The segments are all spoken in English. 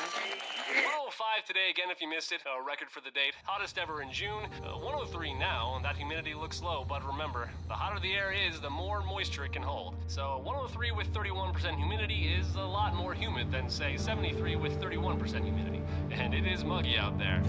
105 today again if you missed it, a record for the date. Hottest ever in June. 103 now, and that humidity looks low, but remember, the hotter the air is, the more moisture it can hold. So 103 with 31% humidity is a lot more humid than, say, 73 with 31% humidity. And it is muggy out there.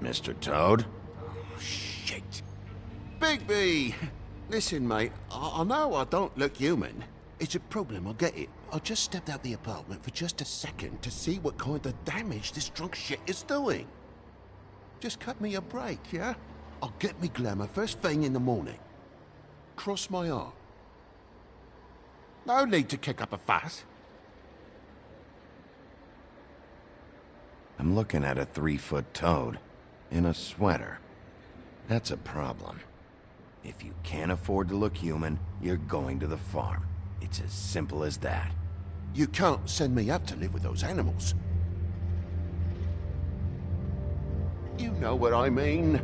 Mr. Toad? Oh, shit. Bigby! Listen, mate, I know I don't look human. It's a problem, I get it. I just stepped out the apartment for just a second to see what kind of damage this drunk shit is doing. Just cut me a break, yeah? I'll get me glamour first thing in the morning. Cross my heart. No need to kick up a fuss. I'm looking at a 3-foot toad in a sweater. That's a problem. If you can't afford to look human, you're going to the farm. It's as simple as that. You can't send me up to live with those animals. You know what I mean.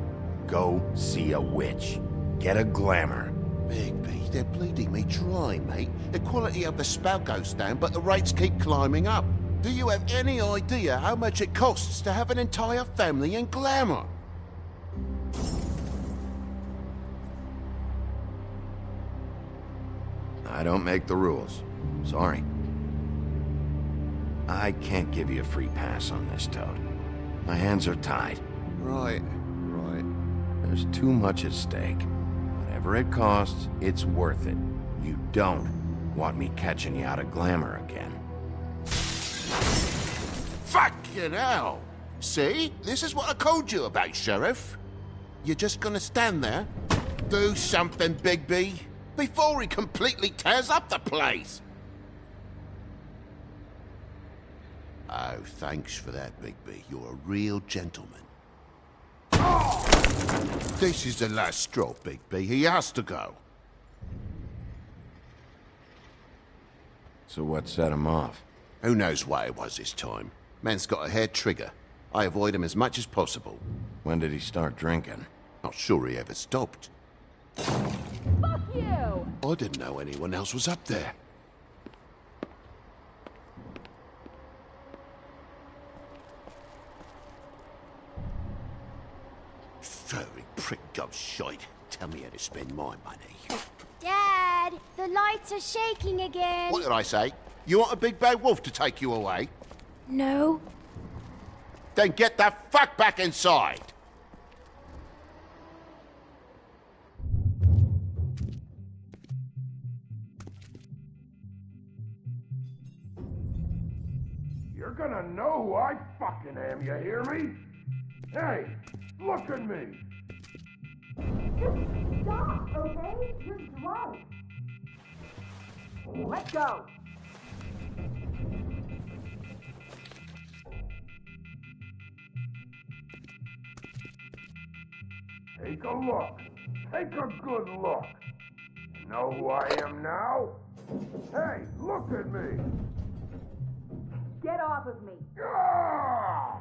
Go see a witch. Get a glamour. Bigby, they're bleeding me dry, mate. The quality of the spout goes down, but the rates keep climbing up. Do you have any idea how much it costs to have an entire family in glamour? I don't make the rules. Sorry. I can't give you a free pass on this, Toad. My hands are tied. Right. There's too much at stake. Whatever it costs, it's worth it. You don't want me catching you out of glamour again. Fucking hell! See? This is what I told you about, Sheriff. You're just gonna stand there? Do something, Bigby, before he completely tears up the place! Oh, thanks for that, Bigby. You're a real gentleman. This is the last straw, Bigby. He has to go. So what set him off? Who knows why it was this time? Man's got a hair trigger. I avoid him as much as possible. When did he start drinking? Not sure he ever stopped. Fuck you! I didn't know anyone else was up there. Furry prick gobshite. Tell me how to spend my money. Dad, the lights are shaking again. What did I say? You want a big bad wolf to take you away? No. Then get the fuck back inside! You're gonna know who I fucking am, you hear me? Hey, look at me! Just stop, okay? You're drunk. Let's go. Take a look. Take a good look. Know who I am now? Hey, look at me! Get off of me. Ah!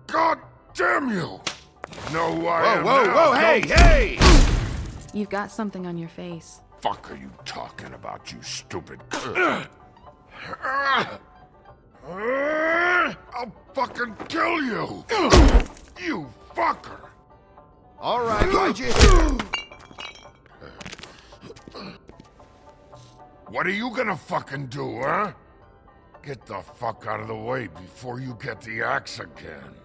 God damn you! Know who I am now, Hey! You've got something on your face. Fuck are you talking about, you stupid... I'll fucking kill you! You fucker! All right, why'd you... What are you gonna fucking do, huh? Get the fuck out of the way before you get the axe again.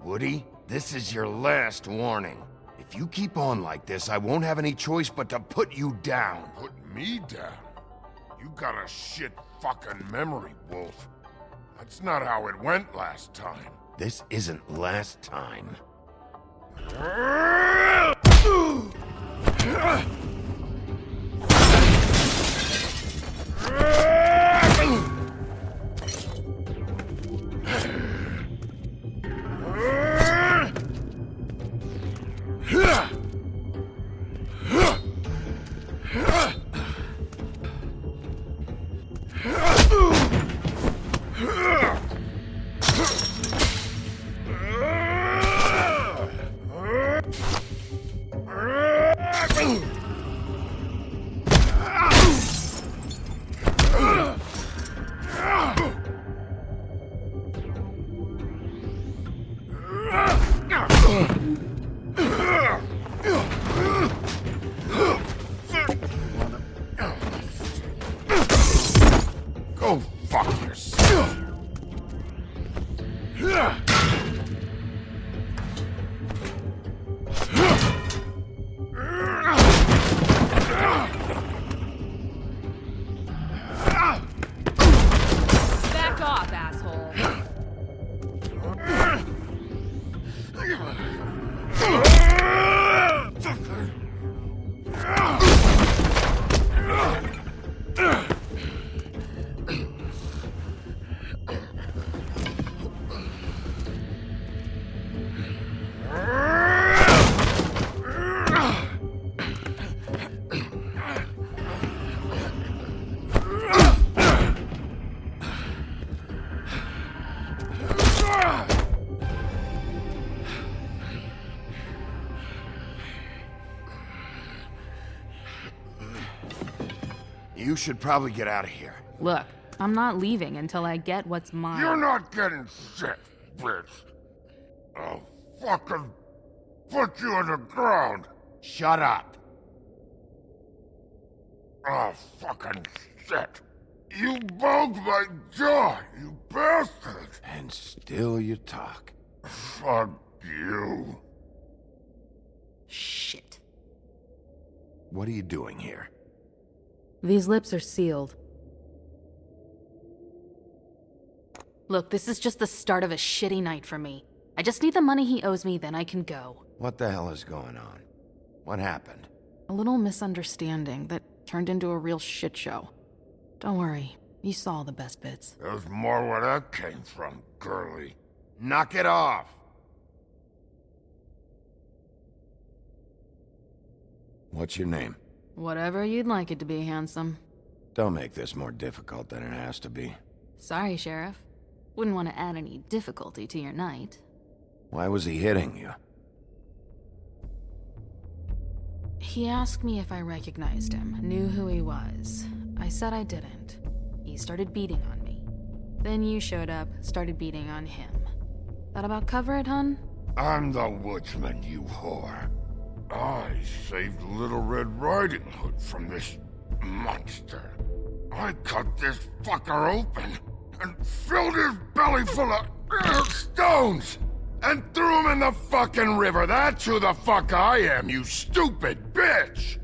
Woody, this is your last warning. If you keep on like this, I won't have any choice but to put you down. Put me down? You got a shit fucking memory, Wolf. That's not how it went last time. This isn't last time. Go fuck yourself. Back off, asshole. You should probably get out of here. Look, I'm not leaving until I get what's mine. You're not getting shit, bitch. I'll fucking put you on the ground. Shut up. Oh, fucking shit. You bugged my jaw, you bastard. And still you talk. Fuck you. Shit. What are you doing here? These lips are sealed. Look, this is just the start of a shitty night for me. I just need the money he owes me, then I can go. What the hell is going on? What happened? A little misunderstanding that turned into a real shit show. Don't worry, you saw the best bits. There's more where that came from, girly. Knock it off! What's your name? Whatever you'd like it to be, handsome. Don't make this more difficult than it has to be. Sorry, Sheriff. Wouldn't want to add any difficulty to your night. Why was he hitting you? He asked me if I recognized him, knew who he was. I said I didn't. He started beating on me. Then you showed up, started beating on him. That about cover it, hun? I'm the woodsman, you whore. I saved Little Red Riding Hood from this monster. I cut this fucker open and filled his belly full of stones and threw him in the fucking river. That's who the fuck I am, you stupid bitch!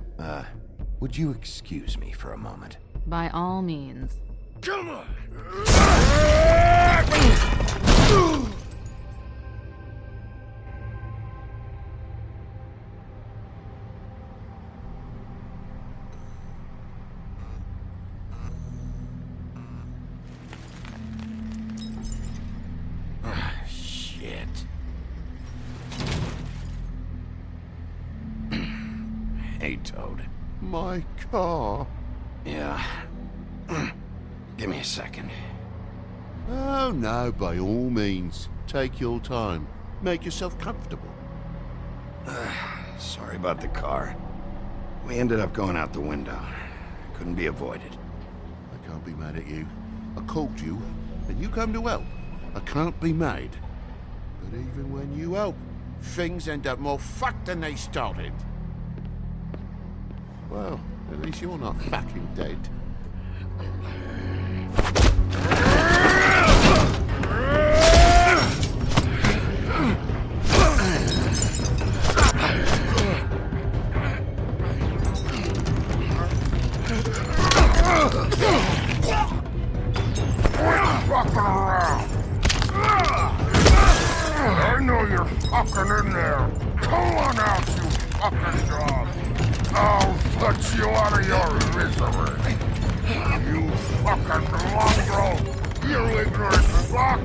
Would you excuse me for a moment? By all means. Come on! Shit. Hey, Toad. My car. Yeah. Give me a second. Oh, no, by all means. Take your time. Make yourself comfortable. Sorry about the car. We ended up going out the window. Couldn't be avoided. I can't be mad at you. I called you, and you come to help. I can't be mad. But even when you help, things end up more fucked than they started. Well, at least you're not fucking dead. Fucking around. I know you're fucking in there. Come on out, you fucking dog. I'll put you out of your misery. You fucking mongrel. You ignorant fuck.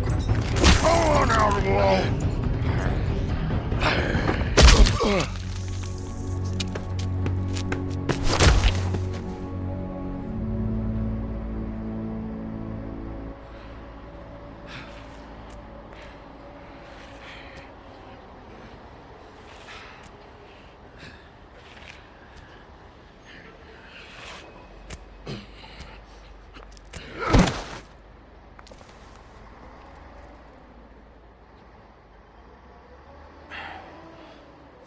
Come on out alone.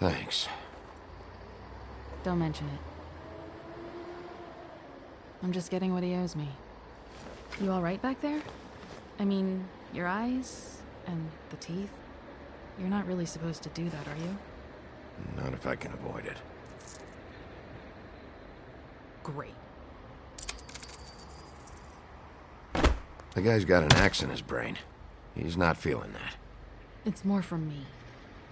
Thanks. Don't mention it. I'm just getting what he owes me. You all right back there? I mean, your eyes and the teeth? You're not really supposed to do that, are you? Not if I can avoid it. Great. The guy's got an axe in his brain. He's not feeling that. It's more from me.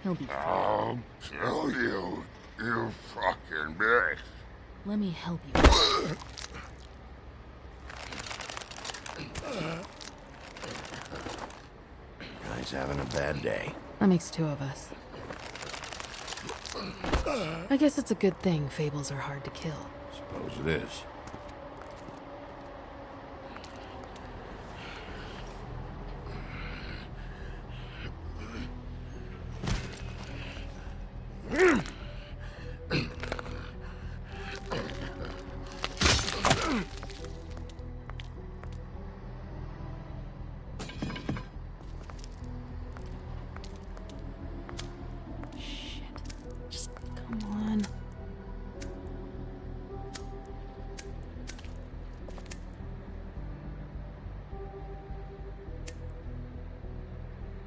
He'll be fine. I'll kill you, you fucking bitch. Let me help you. Guy's having a bad day. That makes two of us. I guess it's a good thing fables are hard to kill. Suppose it is.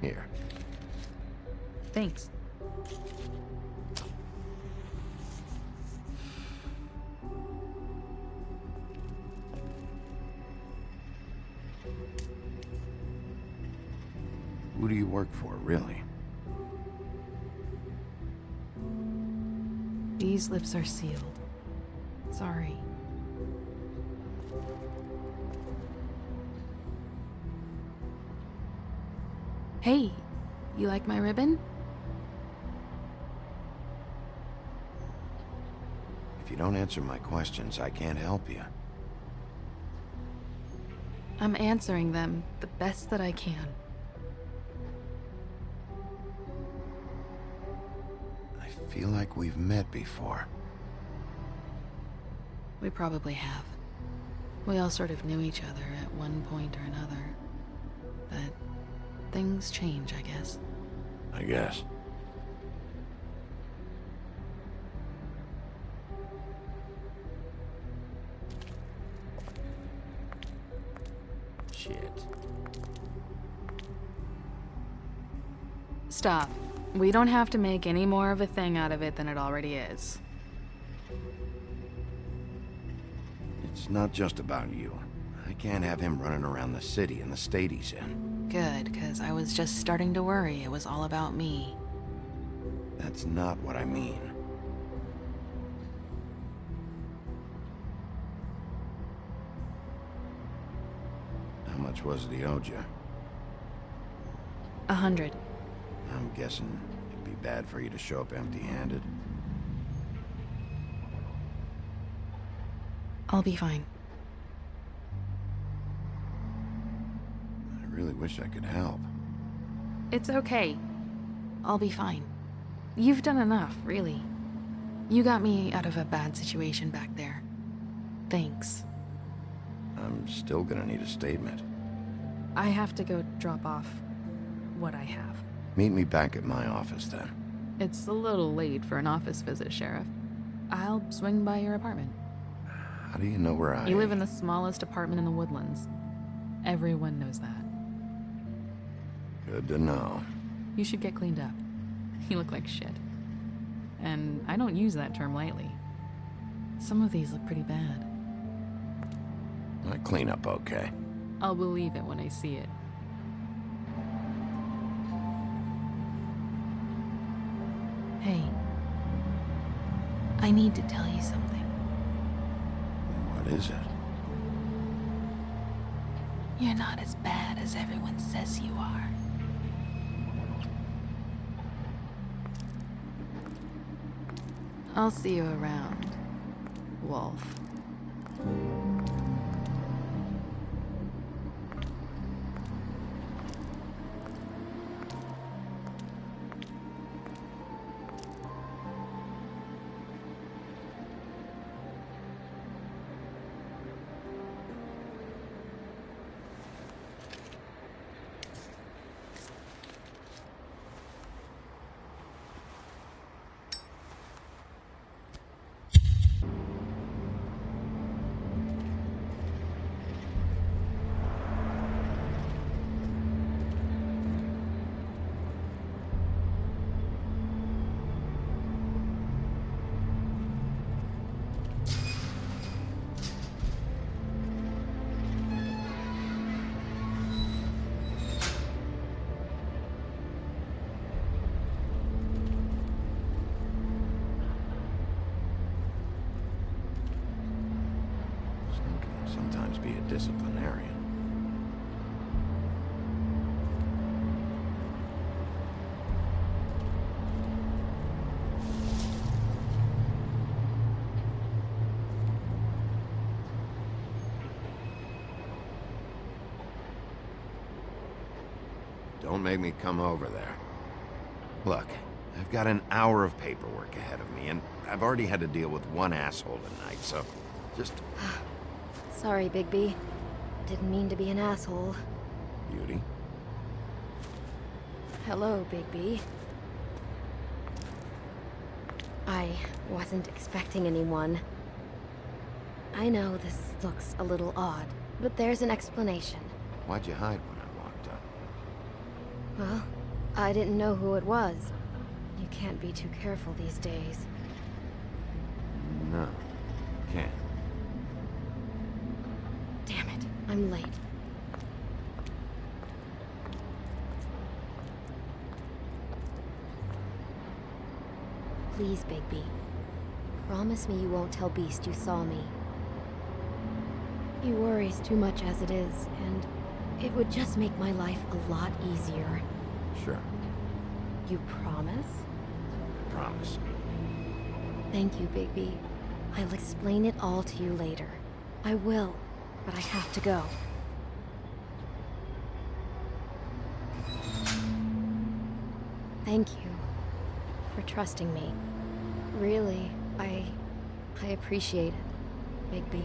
Here. Thanks. Who do you work for, really? These lips are sealed. Sorry. Hey, you like my ribbon? If you don't answer my questions, I can't help you. I'm answering them the best that I can. I feel like we've met before. We probably have. We all sort of knew each other at one point or another. But things change, I guess. I guess. Shit. Stop. We don't have to make any more of a thing out of it than it already is. It's not just about you. I can't have him running around the city in the state he's in. Good, because I was just starting to worry it was all about me. That's not what I mean. How much was it he owed you? 100. I'm guessing it'd be bad for you to show up empty-handed. I'll be fine. I really wish I could help. It's okay. I'll be fine. You've done enough, really. You got me out of a bad situation back there. Thanks. I'm still gonna need a statement. I have to go drop off what I have. Meet me back at my office then. It's a little late for an office visit, Sheriff. I'll swing by your apartment. How do you know where I... You live in the smallest apartment in the Woodlands. Everyone knows that. Good to know. You should get cleaned up. You look like shit. And I don't use that term lightly. Some of these look pretty bad. I clean up okay. I'll believe it when I see it. Hey. I need to tell you something. What is it? You're not as bad as everyone says you are. I'll see you around, Wolf. Sometimes be a disciplinarian. Don't make me come over there. Look, I've got an hour of paperwork ahead of me, and I've already had to deal with one asshole tonight, so just... Sorry, Bigby. Didn't mean to be an asshole. Beauty. Hello, Bigby. I wasn't expecting anyone. I know this looks a little odd, but there's an explanation. Why'd you hide when I walked up? Well, I didn't know who it was. You can't be too careful these days. No, I can't. Damn it, I'm late. Please, Bigby. Promise me you won't tell Beast you saw me. He worries too much as it is, and it would just make my life a lot easier. Sure, You promise? I promise. Thank you, Bigby. I'll explain it all to you later. I will, but I have to go. Thank you for trusting me. Really, I appreciate it, Bigby.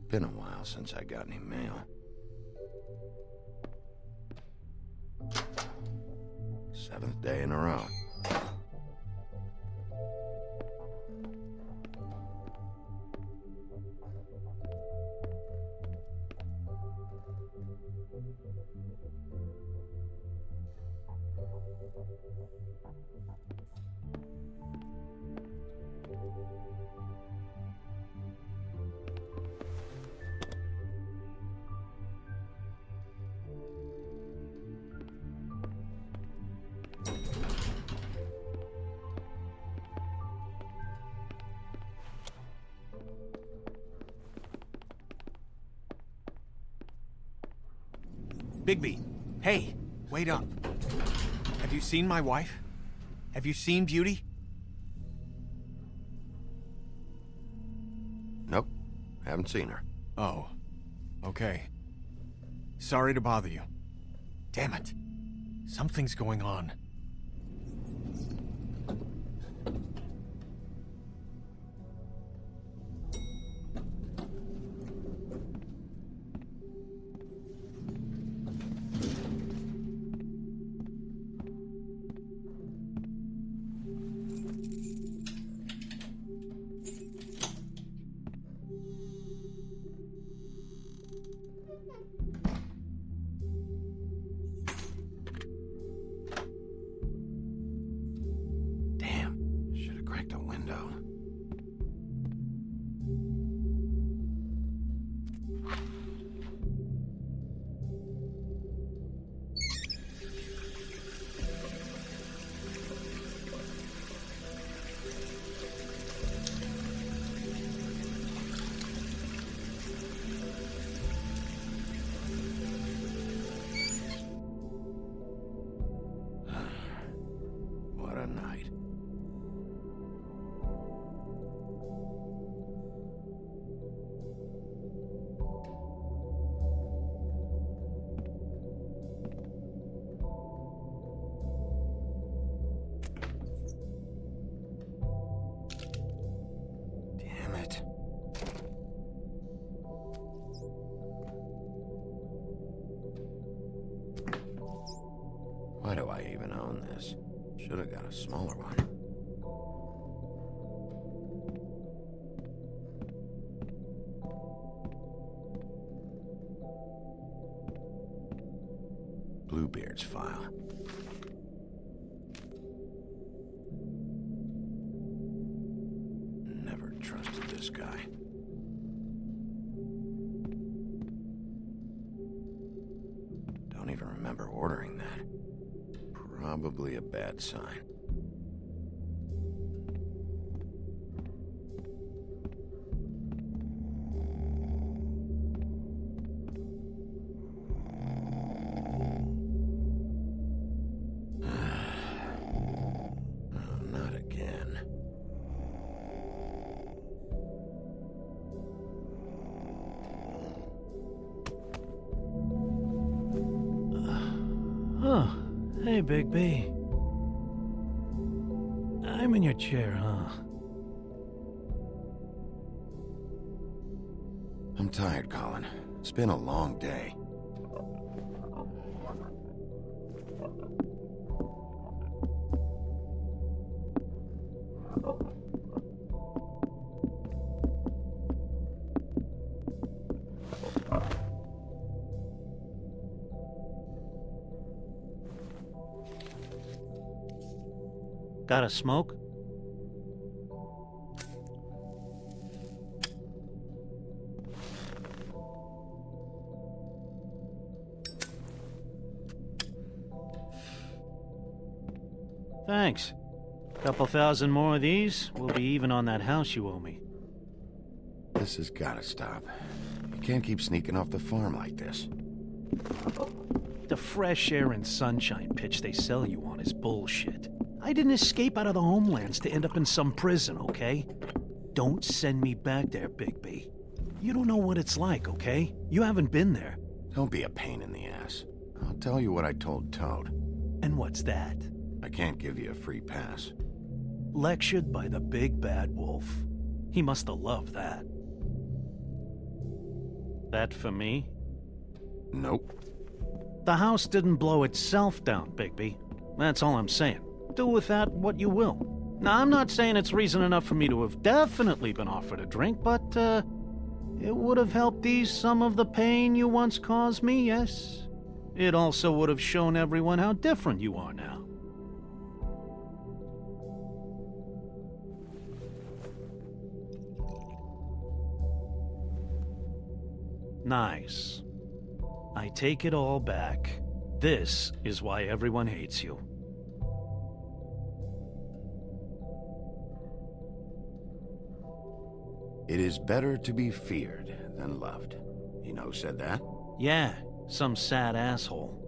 Been a while since I got any mail. Seventh day in a row. Bigby, hey, wait up. Have you seen my wife? Have you seen Beauty? Nope, haven't seen her. Oh, okay. Sorry to bother you. Damn it. Something's going on. What a night. Damn it. Why do I even own this? Should have got a smaller one. Bluebeard's file. Never trusted this guy. Don't even remember ordering that. Probably a bad sign. Oh, not again. Huh. Hey, Bigby. I'm in your chair, huh? I'm tired, Colin. It's been a long day. Got a smoke? Thanks. Couple thousand more of these, we'll be even on that house you owe me. This has gotta stop. You can't keep sneaking off the farm like this. The fresh air and sunshine pitch they sell you on is bullshit. I didn't escape out of the homelands to end up in some prison, okay? Don't send me back there, Bigby. You don't know what it's like, okay? You haven't been there. Don't be a pain in the ass. I'll tell you what I told Toad. And what's that? I can't give you a free pass. Lectured by the big bad wolf. He must have loved that. That for me? Nope. The house didn't blow itself down, Bigby. That's all I'm saying. Do with that what you will. Now, I'm not saying it's reason enough for me to have definitely been offered a drink, but, it would have helped ease some of the pain you once caused me, yes? It also would have shown everyone how different you are now. Nice. I take it all back. This is why everyone hates you. It is better to be feared than loved. You know, said that? Yeah, Some sad asshole.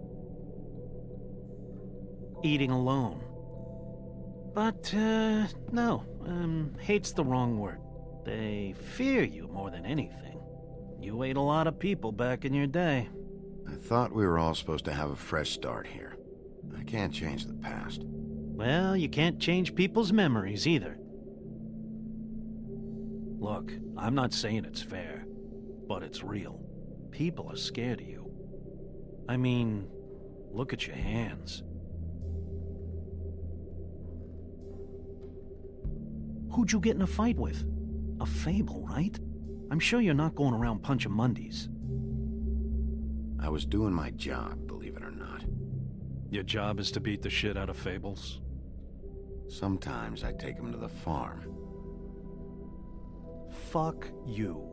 Eating alone. But, no, hate's the wrong word. They fear you more than anything. You ate a lot of people back in your day. I thought we were all supposed to have a fresh start here. I can't change the past. Well, you can't change people's memories either. Look, I'm not saying it's fair, but it's real. People are scared of you. I mean, look at your hands. Who'd you get in a fight with? A fable, right? I'm sure you're not going around punching Mondays. I was doing my job, believe it or not. Your job is to beat the shit out of fables? Sometimes I take them to the farm. Fuck you.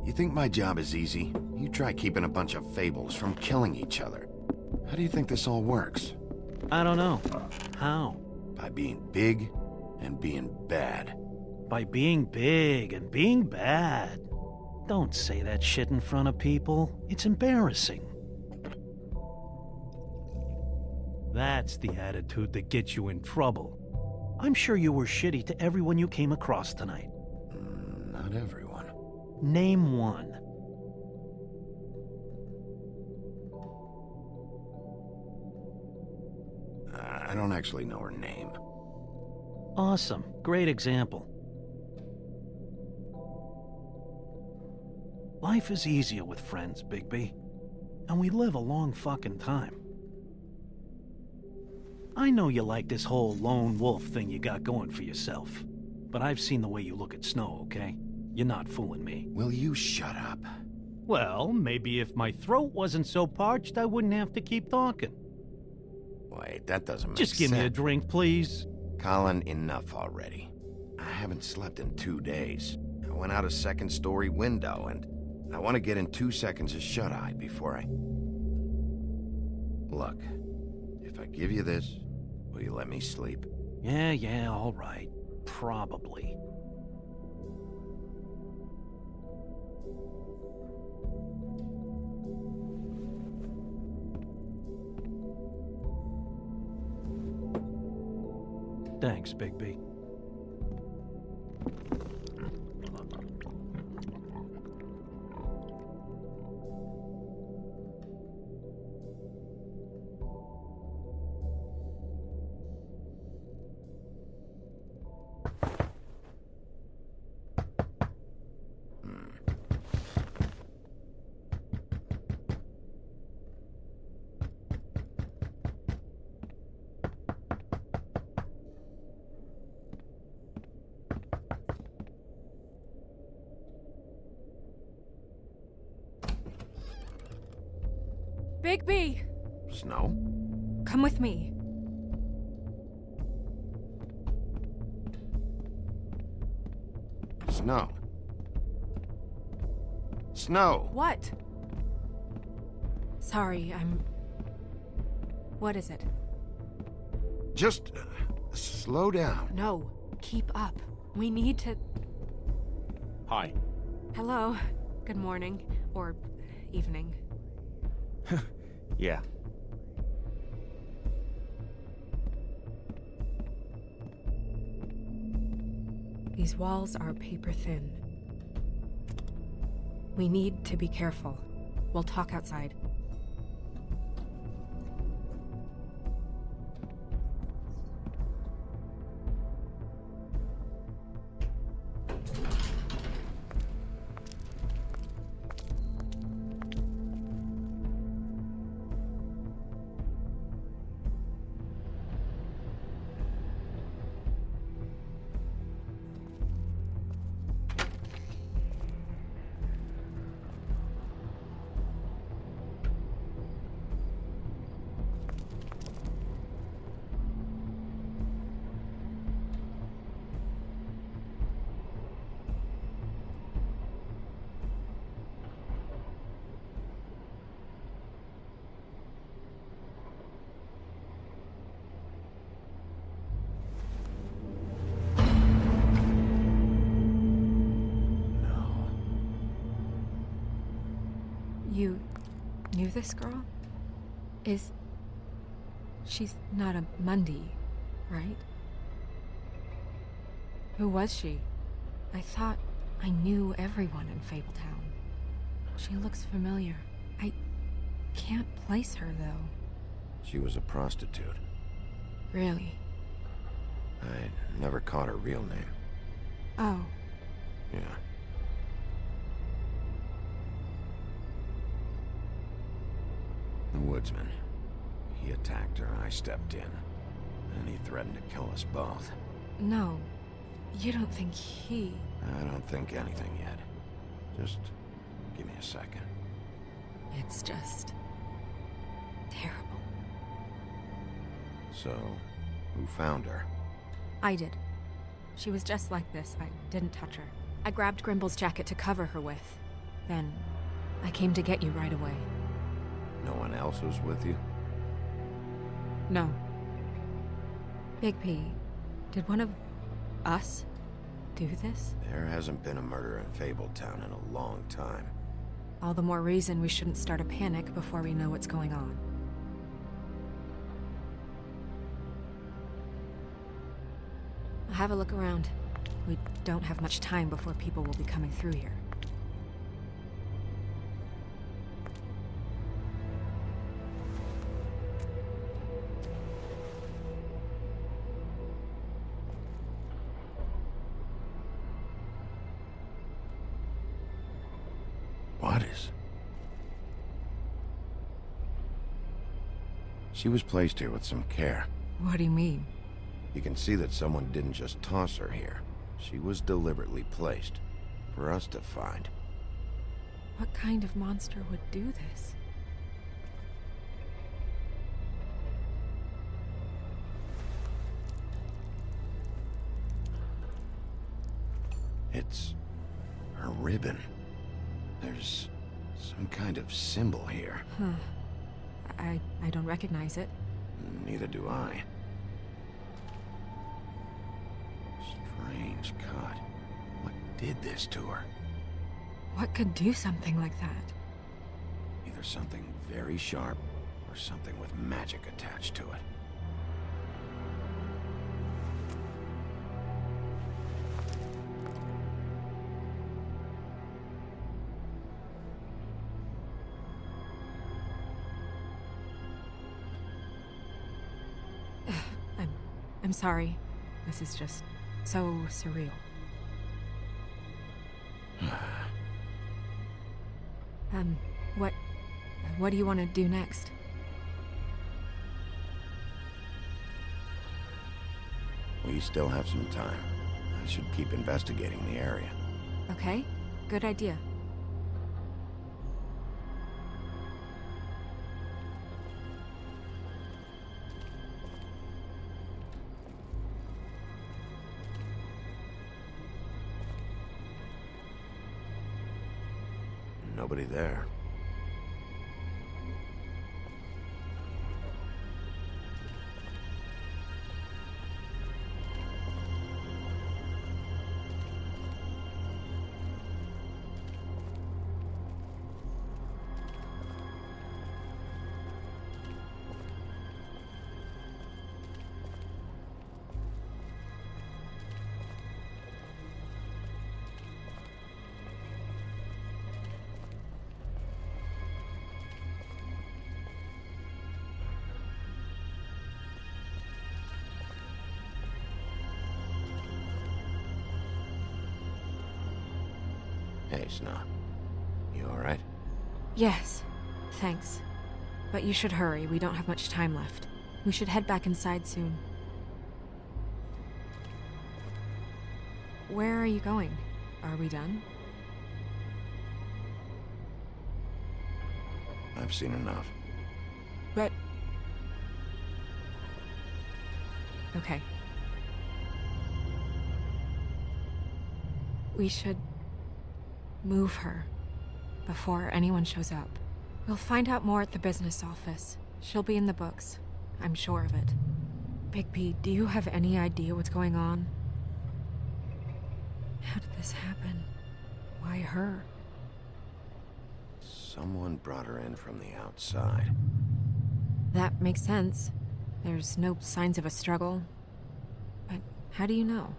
You think my job is easy? You try keeping a bunch of fables from killing each other. How do you think this all works? I don't know. How? By being big and being bad. By being big and being bad. Don't say that shit in front of people. It's embarrassing. That's the attitude that gets you in trouble. I'm sure you were shitty to everyone you came across tonight. Not everyone. Name one. I don't actually know her name. Awesome. Great example. Life is easier with friends, Bigby. And we live a long fucking time. I know you like this whole lone wolf thing you got going for yourself. But I've seen the way you look at Snow, okay? You're not fooling me. Will you shut up? Well, maybe if my throat wasn't so parched, I wouldn't have to keep talking. Wait, that doesn't make sense. Just give me a drink, please. Colin, enough already. I haven't slept in 2 days. I went out a second-story window, and I want to get in 2 seconds of shut-eye before I... Look, if I give you this, will you let me sleep? Yeah, all right. Probably. Thanks, Bigby. Bigby! Snow? Come with me. Snow. Snow! What? Sorry, What is it? Just slow down. No, keep up. We need to... Hi. Hello. Good morning. Or evening. Yeah. These walls are paper thin. We need to be careful. We'll talk outside. You knew this girl? She's not a Mundy, right? Who was she? I thought I knew everyone in Fabletown. She looks familiar. I can't place her, though. She was a prostitute. Really? I never caught her real name. Oh. Yeah. The woodsman. He attacked her, I stepped in. And he threatened to kill us both. No. You don't think he... I don't think anything yet. Just give me a second. It's just... terrible. So, who found her? I did. She was just like this. I didn't touch her. I grabbed Grimble's jacket to cover her with. Then, I came to get you right away. No one else was with you? No. Big P, did one of us do this? There hasn't been a murder in Fabletown in a long time. All the more reason we shouldn't start a panic before we know what's going on. I'll have a look around. We don't have much time before people will be coming through here. What is? She was placed here with some care. What do you mean? You can see that someone didn't just toss her here. She was deliberately placed. For us to find. What kind of monster would do this? It's her ribbon. There's some kind of symbol here. Huh. I don't recognize it. Neither do I. Strange cut. What did this to her? What could do something like that? Either something very sharp, or something with magic attached to it. I'm sorry. This is just so surreal. What do you want to do next? We still have some time. I should keep investigating the area. Okay, good idea. Nobody there. Hey, Snow. You alright? Yes, thanks. But you should hurry, we don't have much time left. We should head back inside soon. Where are you going? Are we done? I've seen enough. But... Okay. We should... move her before anyone shows up. We'll find out more at the business office. She'll be in the books. I'm sure of it. Bigby, do you have any idea what's going on? How did this happen? Why her? Someone brought her in from the outside. That makes sense. There's no signs of a struggle. But how do you know?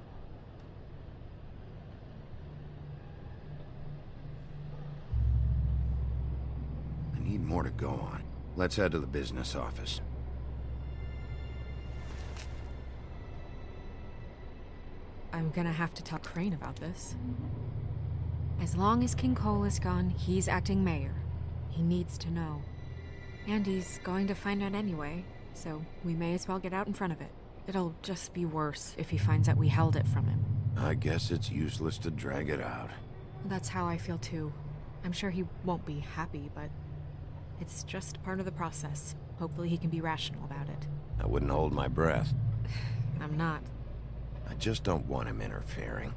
I need more to go on. Let's head to the business office. I'm gonna have to tell Crane about this. As long as King Cole is gone, he's acting mayor. He needs to know. And he's going to find out anyway, so we may as well get out in front of it. It'll just be worse if he finds out we held it from him. I guess it's useless to drag it out. That's how I feel too. I'm sure he won't be happy, but it's just part of the process. Hopefully he can be rational about it. I wouldn't hold my breath. I'm not. I just don't want him interfering.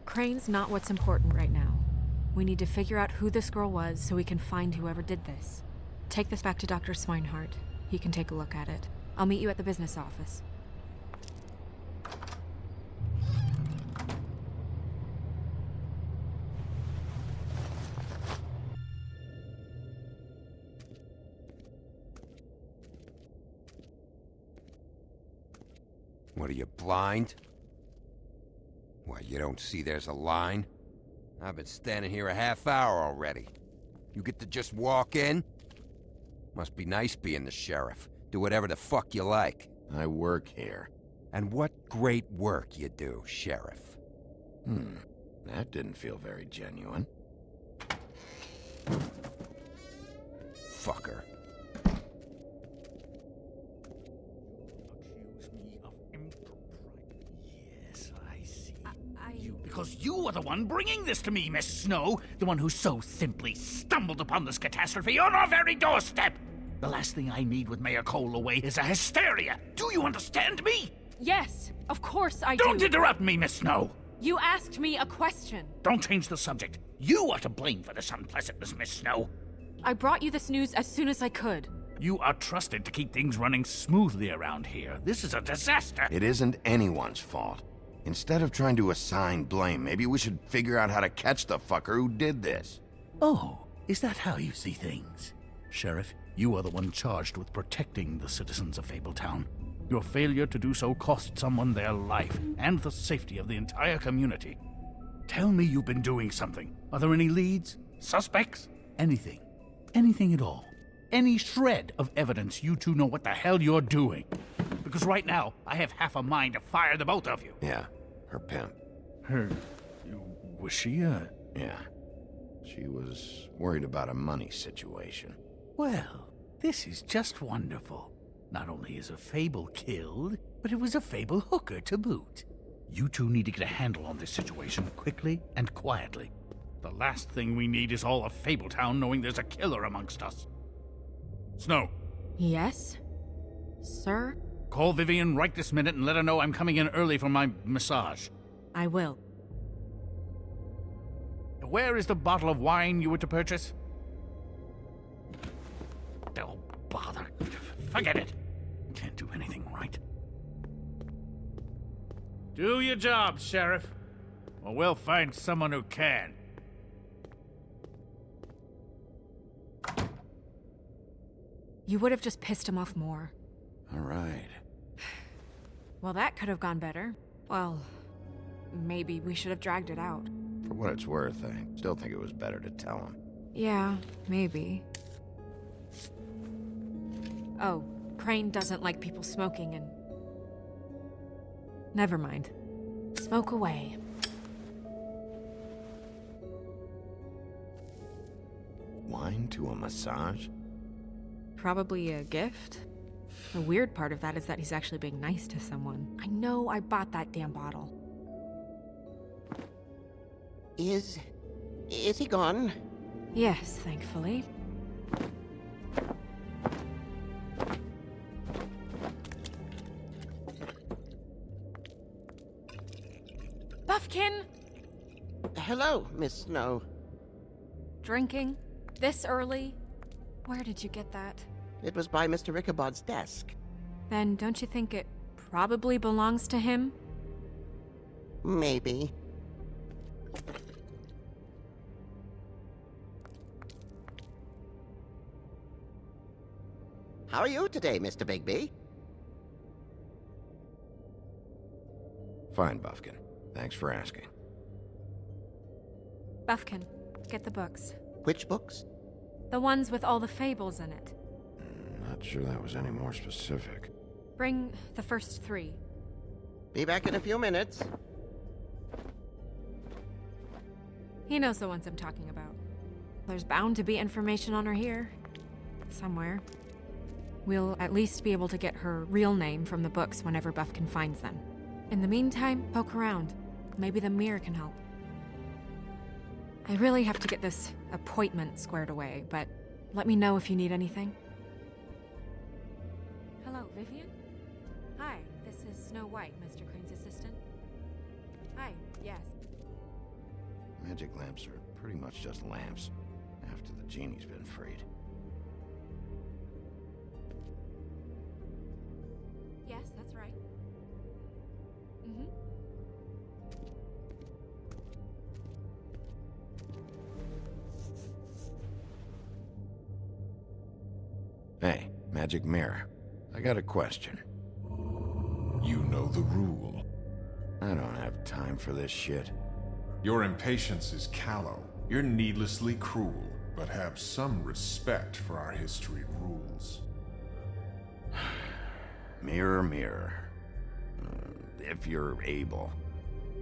Crane's not what's important right now. We need to figure out who this girl was so we can find whoever did this. Take this back to Dr. Swinehart. He can take a look at it. I'll meet you at the business office. What are you, blind? What, you don't see there's a line? I've been standing here a half hour already. You get to just walk in? Must be nice being the sheriff. Do whatever the fuck you like. I work here. And what great work you do, Sheriff. That didn't feel very genuine. Fucker. Yes, I see. Because you are the one bringing this to me, Miss Snow. The one who so simply stumbled upon this catastrophe on our very doorstep. The last thing I need with Mayor Cole away is a hysteria. Do you understand me? Yes, of course I do. Don't interrupt me, Miss Snow. You asked me a question. Don't change the subject. You are to blame for this unpleasantness, Miss Snow. I brought you this news as soon as I could. You are trusted to keep things running smoothly around here. This is a disaster. It isn't anyone's fault. Instead of trying to assign blame, maybe we should figure out how to catch the fucker who did this. Oh, is that how you see things? Sheriff, you are the one charged with protecting the citizens of Fabletown. Your failure to do so cost someone their life and the safety of the entire community. Tell me you've been doing something. Are there any leads? Suspects? Anything. Anything at all. Any shred of evidence you two know what the hell you're doing. Because right now, I have half a mind to fire the both of you. Yeah, her pimp. Her... was she Yeah. She was worried about a money situation. Well, this is just wonderful. Not only is a Fable killed, but it was a Fable hooker to boot. You two need to get a handle on this situation quickly and quietly. The last thing we need is all of Fabletown knowing there's a killer amongst us. Snow. Yes? Sir? Call Vivian right this minute and let her know I'm coming in early for my massage. I will. Where is the bottle of wine you were to purchase? Oh, bother. Forget it. Can't do anything right. Do your job, Sheriff. Or we'll find someone who can. You would have just pissed him off more. All right. Well, that could have gone better. Well, maybe we should have dragged it out. For what it's worth, I still think it was better to tell him. Yeah, maybe. Oh, Crane doesn't like people smoking and... Never mind. Smoke away. Wine to a massage? Probably a gift. The weird part of that is that he's actually being nice to someone. I know I bought that damn bottle. Is he gone? Yes, thankfully. Buffkin! Hello, Miss Snow. Drinking? This early? Where did you get that? It was by Mr. Ichabod's desk. Then don't you think it probably belongs to him? Maybe. How are you today, Mr. Bigby? Fine, Buffkin. Thanks for asking. Buffkin, get the books. Which books? The ones with all the fables in it. Not sure that was any more specific. Bring the first 3. Be back in a few minutes. He knows the ones I'm talking about. There's bound to be information on her here. Somewhere. We'll at least be able to get her real name from the books whenever Buffkin finds them. In the meantime, poke around. Maybe the mirror can help. I really have to get this appointment squared away, but let me know if you need anything. Hello, Vivian? Hi, this is Snow White, Mr. Crane's assistant. Hi, yes. Magic lamps are pretty much just lamps, after the genie's been freed. Yes, that's right. Mm-hmm. Hey, Magic Mirror. I got a question. You know the rule. I don't have time for this shit. Your impatience is callow. You're needlessly cruel, but have some respect for our history rules. Mirror, mirror. If you're able,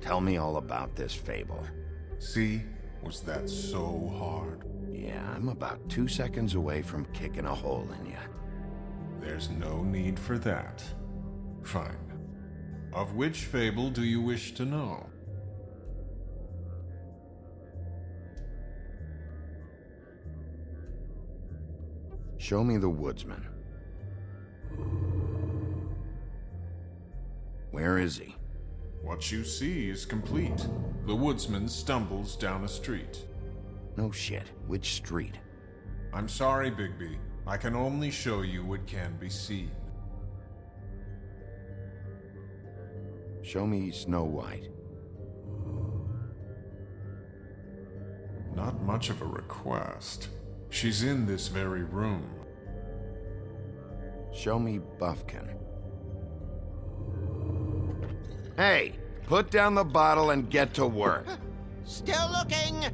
tell me all about this fable. See? Was that so hard? Yeah, I'm about 2 seconds away from kicking a hole in you. There's no need for that. Fine. Of which fable do you wish to know? Show me the woodsman. Where is he? What you see is complete. The woodsman stumbles down a street. No shit. Which street? I'm sorry, Bigby. I can only show you what can be seen. Show me Snow White. Not much of a request. She's in this very room. Show me Buffkin. Hey! Put down the bottle and get to work. Still looking!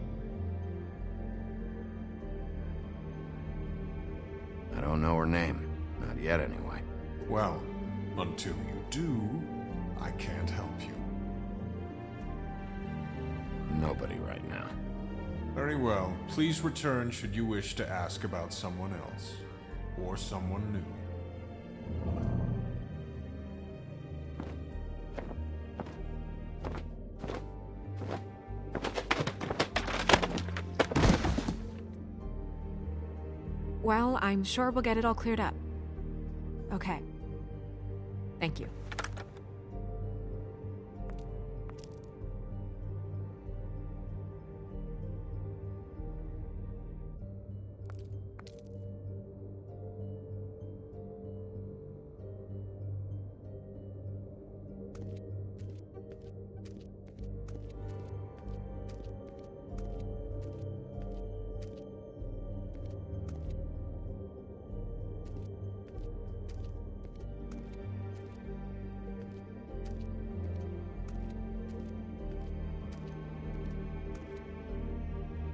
I don't know her name. Not yet, anyway. Well, until you do, I can't help you. Nobody right now. Very well. Please return should you wish to ask about someone else. Or someone new. Well, I'm sure we'll get it all cleared up. Okay. Thank you.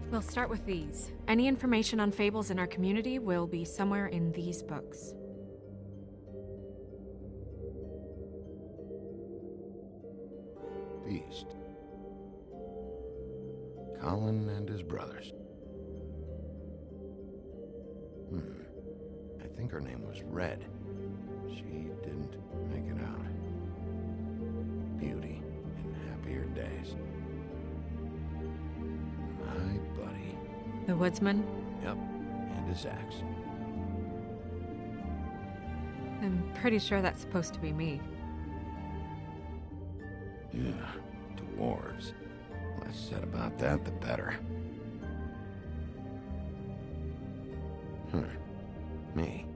We'll start with these. Any information on fables in our community will be somewhere in these books. Beast. Colin and his brothers. I think her name was Red. She didn't make it out. Beauty in happier days. My buddy. The woodsman? Yep, and his axe. I'm pretty sure that's supposed to be me. Yeah, dwarves. Less said about that, the better. Me.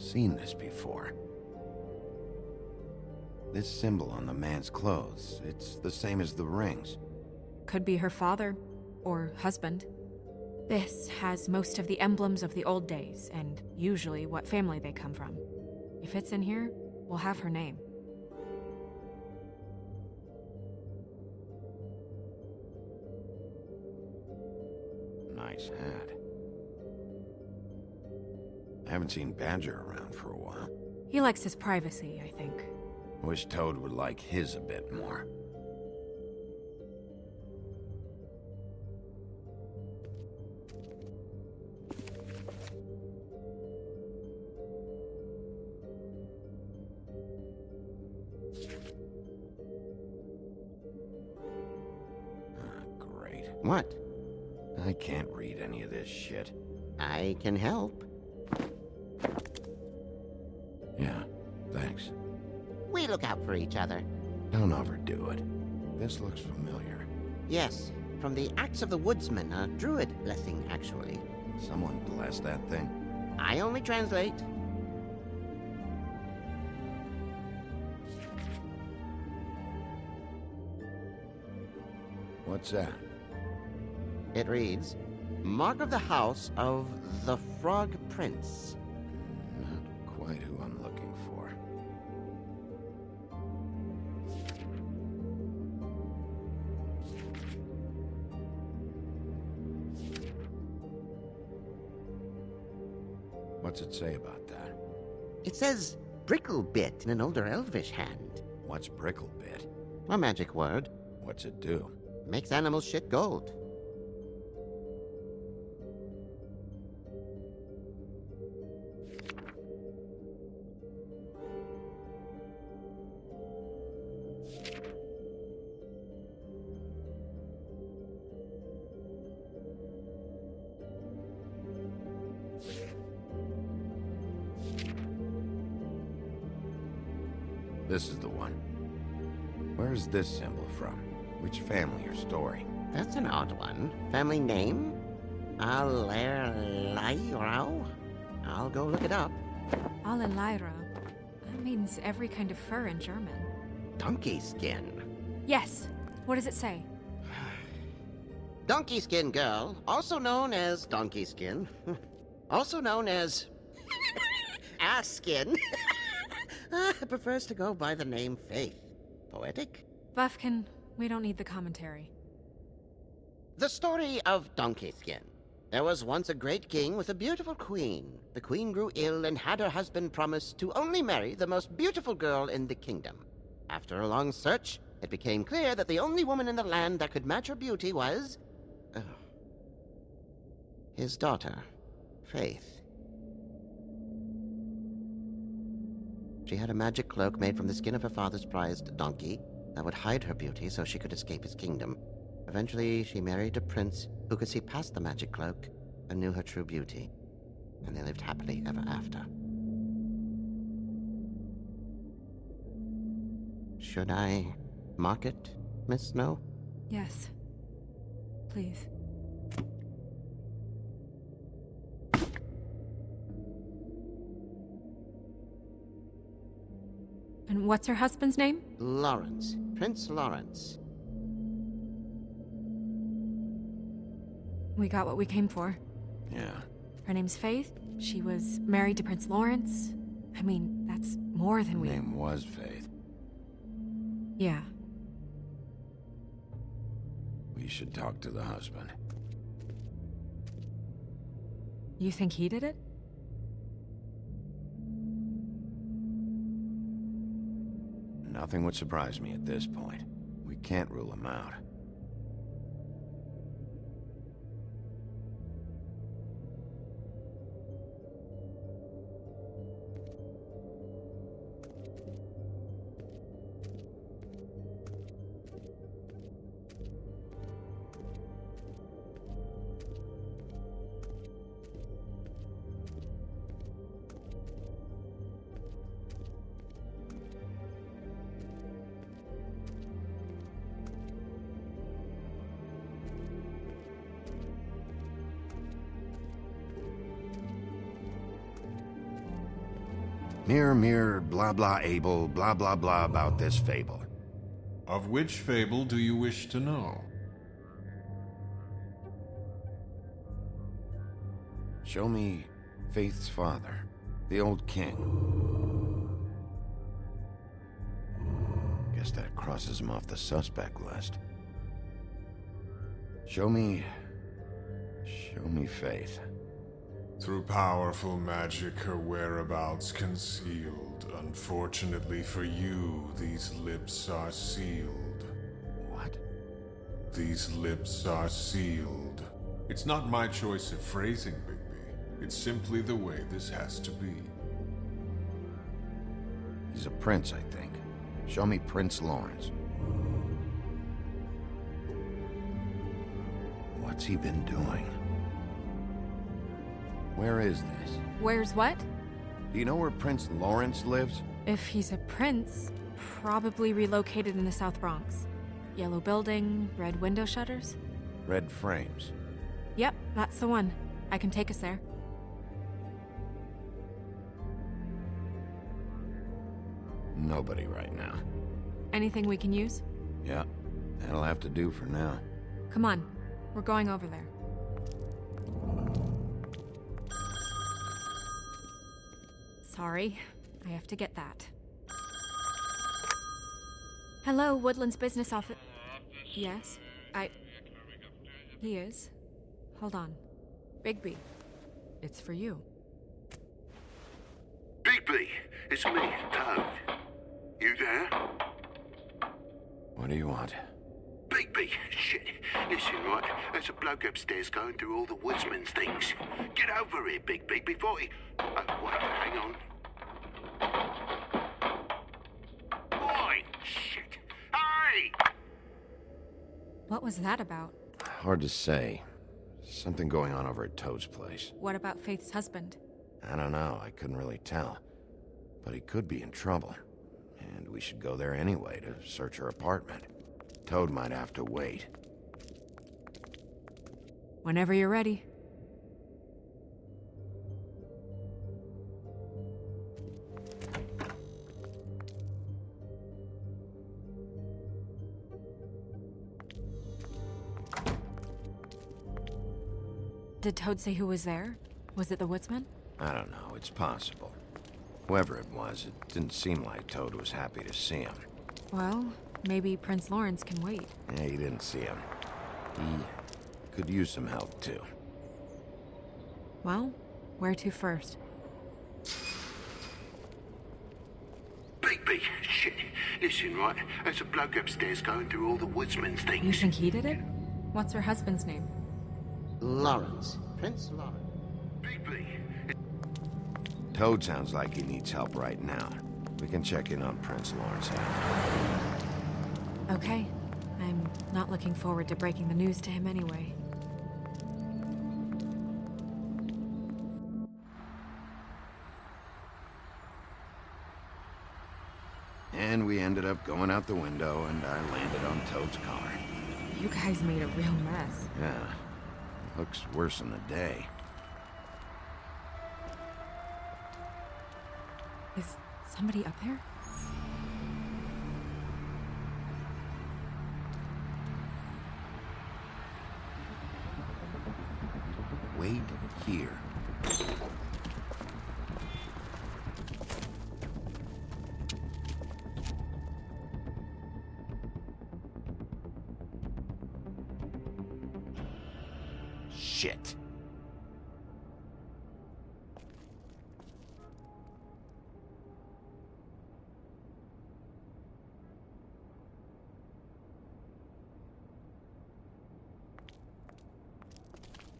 seen this before. This symbol on the man's clothes, it's the same as the rings. Could be her father, or husband. This has most of the emblems of the old days, and usually what family they come from. If it's in here, we'll have her name. Nice hat. I haven't seen Badger around for a while. He likes his privacy, I think. Wish Toad would like his a bit more. Great. What? I can't read any of this shit. I can help. Yeah, thanks. We look out for each other. Don't overdo it. This looks familiar. Yes, from the Axe of the Woodsman, a druid blessing, actually. Someone bless that thing? I only translate. What's that? It reads, Mark of the House of the Frog Prince. Not quite who I'm looking for. What's it say about that? It says Bricklebit in an older elvish hand. What's Bricklebit? A magic word. What's it do? Makes animals shit gold. This is the one. Where's this symbol from? Which family or story? That's an odd one. Family name? Allerleirau? I'll go look it up. Allerleirau. That means every kind of fur in German. Donkey skin. Yes. What does it say? Donkey skin girl, also known as donkey skin, also known as ass skin, prefers to go by the name Faith. Poetic? Buffkin, we don't need the commentary. The story of Donkey Skin. There was once a great king with a beautiful queen. The queen grew ill and had her husband promise to only marry the most beautiful girl in the kingdom. After a long search, it became clear that the only woman in the land that could match her beauty was... his daughter, Faith. She had a magic cloak made from the skin of her father's prized donkey that would hide her beauty so she could escape his kingdom. Eventually, she married a prince who could see past the magic cloak and knew her true beauty. And they lived happily ever after. Should I mark it, Miss Snow? Yes. Please. And what's her husband's name? Lawrence. Prince Lawrence. We got what we came for. Yeah. Her name's Faith. She was married to Prince Lawrence. I mean, that's more than Her we... name was Faith. Yeah. We should talk to the husband. You think he did it? Nothing would surprise me at this point. We can't rule him out. Mirror, mirror, blah blah able, blah blah blah about this fable. Of which fable do you wish to know? Show me Faith's father, the old king. Guess that crosses him off the suspect list. Show me Faith. Through powerful magic, her whereabouts concealed. Unfortunately for you, these lips are sealed. What? These lips are sealed. It's not my choice of phrasing, Bigby. It's simply the way this has to be. He's a prince, I think. Show me Prince Lawrence. What's he been doing? Where is this? Where's what? Do you know where Prince Lawrence lives? If he's a prince, probably relocated in the South Bronx. Yellow building, red window shutters? Red frames. Yep, that's the one. I can take us there. Nobody right now. Anything we can use? Yeah, that'll have to do for now. Come on, we're going over there. Sorry, I have to get that. Hello, Woodland's business office. Yes, He is. Hold on. Bigby, it's for you. Bigby, it's me, Toad. You there? What do you want? Bigby, shit. Listen, right, there's a bloke upstairs going through all the woodsman's things. Get over here, Bigby, before he... wait, hang on. Oi, shit. Hey! What was that about? Hard to say. Something going on over at Toad's place. What about Faith's husband? I don't know, I couldn't really tell. But he could be in trouble. And we should go there anyway to search her apartment. Toad might have to wait. Whenever you're ready. Did Toad say who was there? Was it the woodsman? I don't know, it's possible. Whoever it was, it didn't seem like Toad was happy to see him. Well, maybe Prince Lawrence can wait. Yeah, he didn't see him. He could use some help, too. Well, where to first? Bigby, shit. Listen, right, there's a bloke upstairs going through all the woodsman's things. You think he did it? What's her husband's name? Lawrence. Prince Lawrence. Bigby. Toad sounds like he needs help right now. We can check in on Prince Lawrence after. Okay. I'm not looking forward to breaking the news to him anyway. And we ended up going out the window, and I landed on Toad's car. You guys made a real mess. Yeah. Looks worse than the day. Is somebody up there? Wait here. Shit.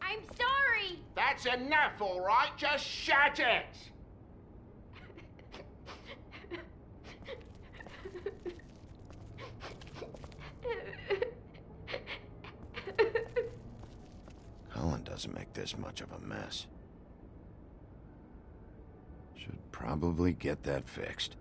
I'm sorry! That's enough, all right? Just shut it! Colin doesn't make this much of a mess. Should probably get that fixed.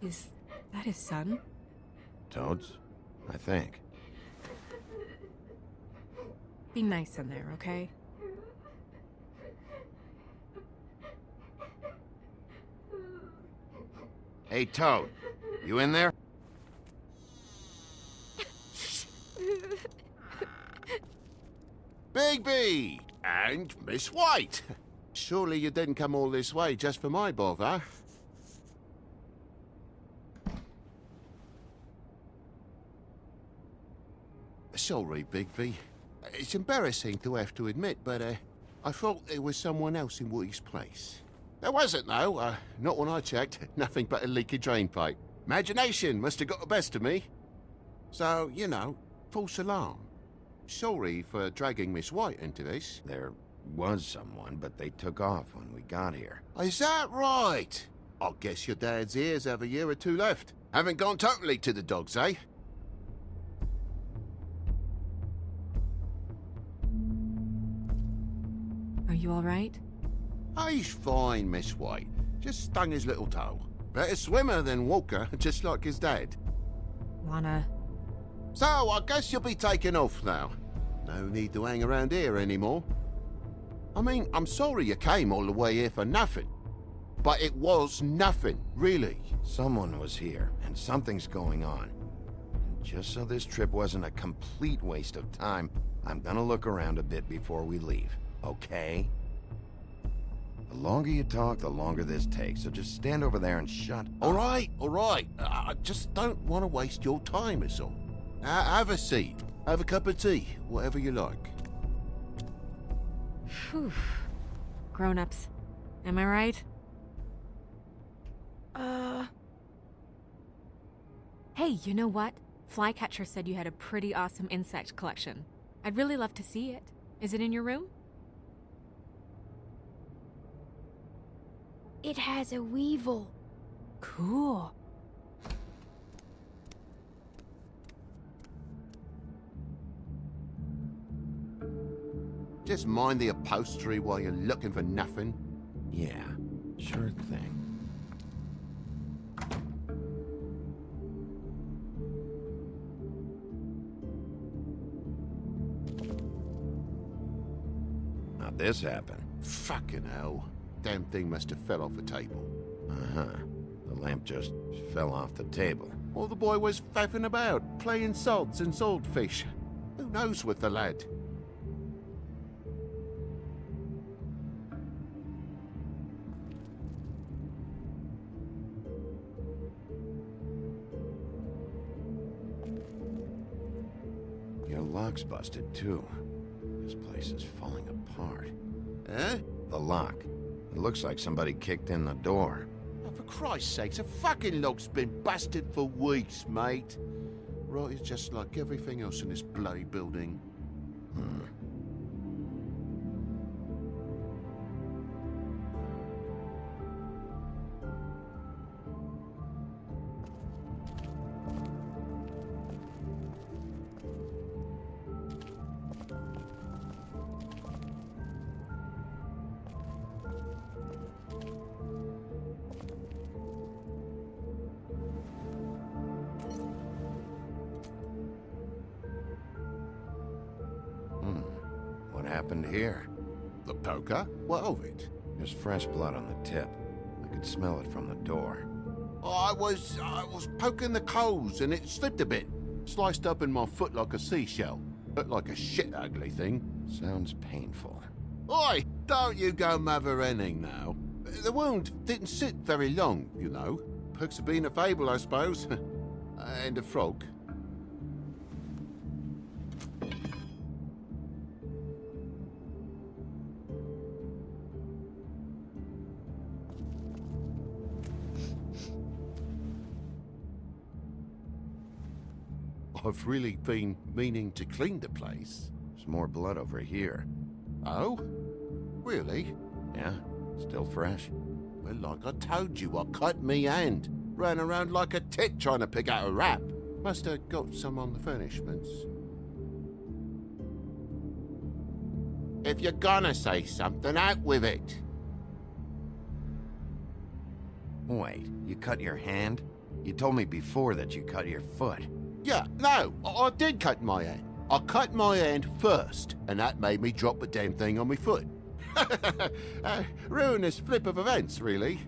Is that his son? Toads? I think. Be nice in there, okay? Hey, Toad. You in there? Bigby! And Miss White! Surely you didn't come all this way just for my bother? Sorry, Bigby. It's embarrassing to have to admit, but I thought there was someone else in Woody's place. There wasn't, though. Not when I checked. Nothing but a leaky drain pipe. Imagination must have got the best of me. So, you know, false alarm. Sorry for dragging Miss White into this. There was someone, but they took off when we got here. Is that right? I guess your dad's ears have a year or two left. Haven't gone totally to the dogs, eh? Are you all right? He's fine, Miss White. Just stung his little toe. Better swimmer than walker, just like his dad. Wanna... So, I guess you'll be taking off now. No need to hang around here anymore. I mean, I'm sorry you came all the way here for nothing. But it was nothing, really. Someone was here, and something's going on. And just so this trip wasn't a complete waste of time, I'm gonna look around a bit before we leave, okay? The longer you talk, the longer this takes, so just stand over there and shut up. All right. I just don't want to waste your time, is all. Have a seat. Have a cup of tea. Whatever you like. Phew. Grown-ups. Am I right? Hey, you know what? Flycatcher said you had a pretty awesome insect collection. I'd really love to see it. Is it in your room? It has a weevil. Cool. Just mind the upholstery while you're looking for nothing. Yeah, sure thing. How'd this happen? Fucking hell. Damn thing must have fell off the table. Uh-huh. The lamp just fell off the table. Or the boy was faffing about, playing sods and swordfish. Who knows with the lad? Your lock's busted, too. This place is falling apart. Eh? The lock. It looks like somebody kicked in the door. Oh, for Christ's sakes, the fucking lock's been busted for weeks, mate. Right, it's just like everything else in this bloody building. What happened here? The poker? What of it? There's fresh blood on the tip. I could smell it from the door. I was poking the coals and it slipped a bit. Sliced up in my foot like a seashell. Looked like a shit ugly thing. Sounds painful. Oi! Don't you go mother-henning now. The wound didn't sit very long, you know. Perks of being a fable, I suppose. And a frog. I've really been meaning to clean the place. There's more blood over here. Oh? Really? Yeah, still fresh. Well, like I told you, I cut me hand. Ran around like a tit trying to pick out a wrap. Must have got some on the furnishments. If you're gonna say something, out with it. Wait, you cut your hand? You told me before that you cut your foot. Yeah, no, I did cut my hand. I cut my hand first, and that made me drop the damn thing on my foot. Ruinous flip of events, really.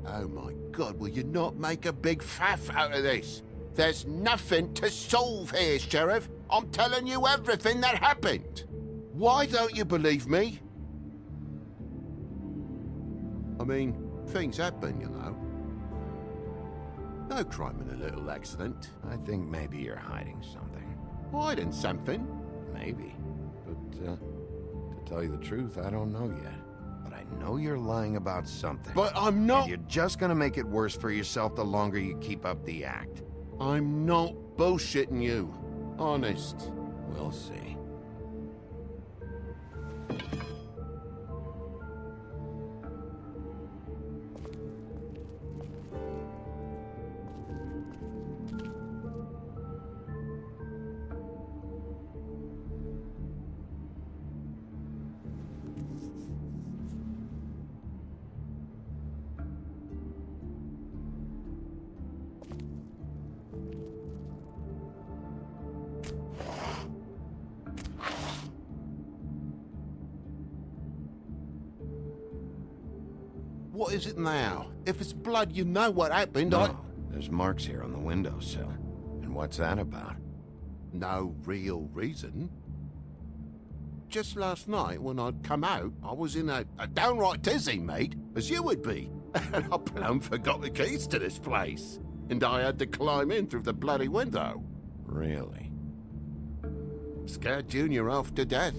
Oh my God, will you not make a big faff out of this? There's nothing to solve here, Sheriff. I'm telling you everything that happened. Why don't you believe me? I mean, things happen, you know. No crime in a little accident. I think maybe you're hiding something. Hiding something? Maybe. But, to tell you the truth, I don't know yet. But I know you're lying about something. But I'm not... And you're just gonna make it worse for yourself the longer you keep up the act. I'm not bullshitting you. Honest. We'll see. What is it now? If it's blood, you know what happened. No, there's marks here on the windowsill. And what's that about? No real reason. Just last night, when I'd come out, I was in a downright tizzy, mate, as you would be. And I plumb forgot the keys to this place. And I had to climb in through the bloody window. Really? Scared Junior off to death.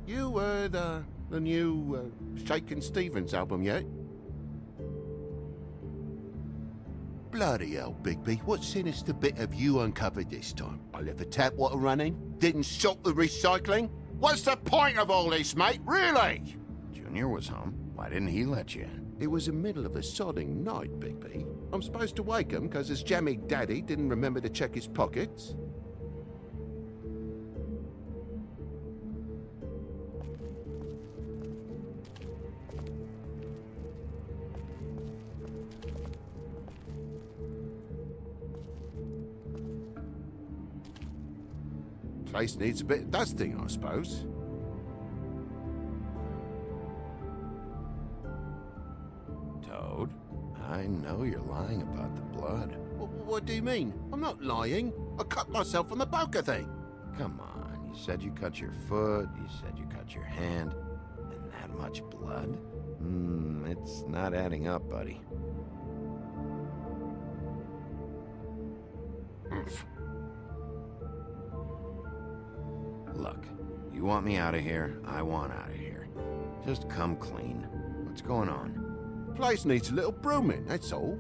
You heard the new Shakin' Stevens album yet? Bloody hell, Bigby, what sinister bit have you uncovered this time? I left the tap water running, didn't stop the recycling? What's the point of all this, mate, really? Junior was home. Why didn't he let you in? It was the middle of a sodding night, Bigby. I'm supposed to wake him because his jammy daddy didn't remember to check his pockets. Place needs a bit of dusting, I suppose. Toad, I know you're lying about the blood. What do you mean? I'm not lying. I cut myself on the poker thing. Come on, you said you cut your foot, you said you cut your hand, and that much blood? It's not adding up, buddy. Look, you want me out of here, I want out of here. Just come clean. What's going on? Place needs a little brooming, that's all.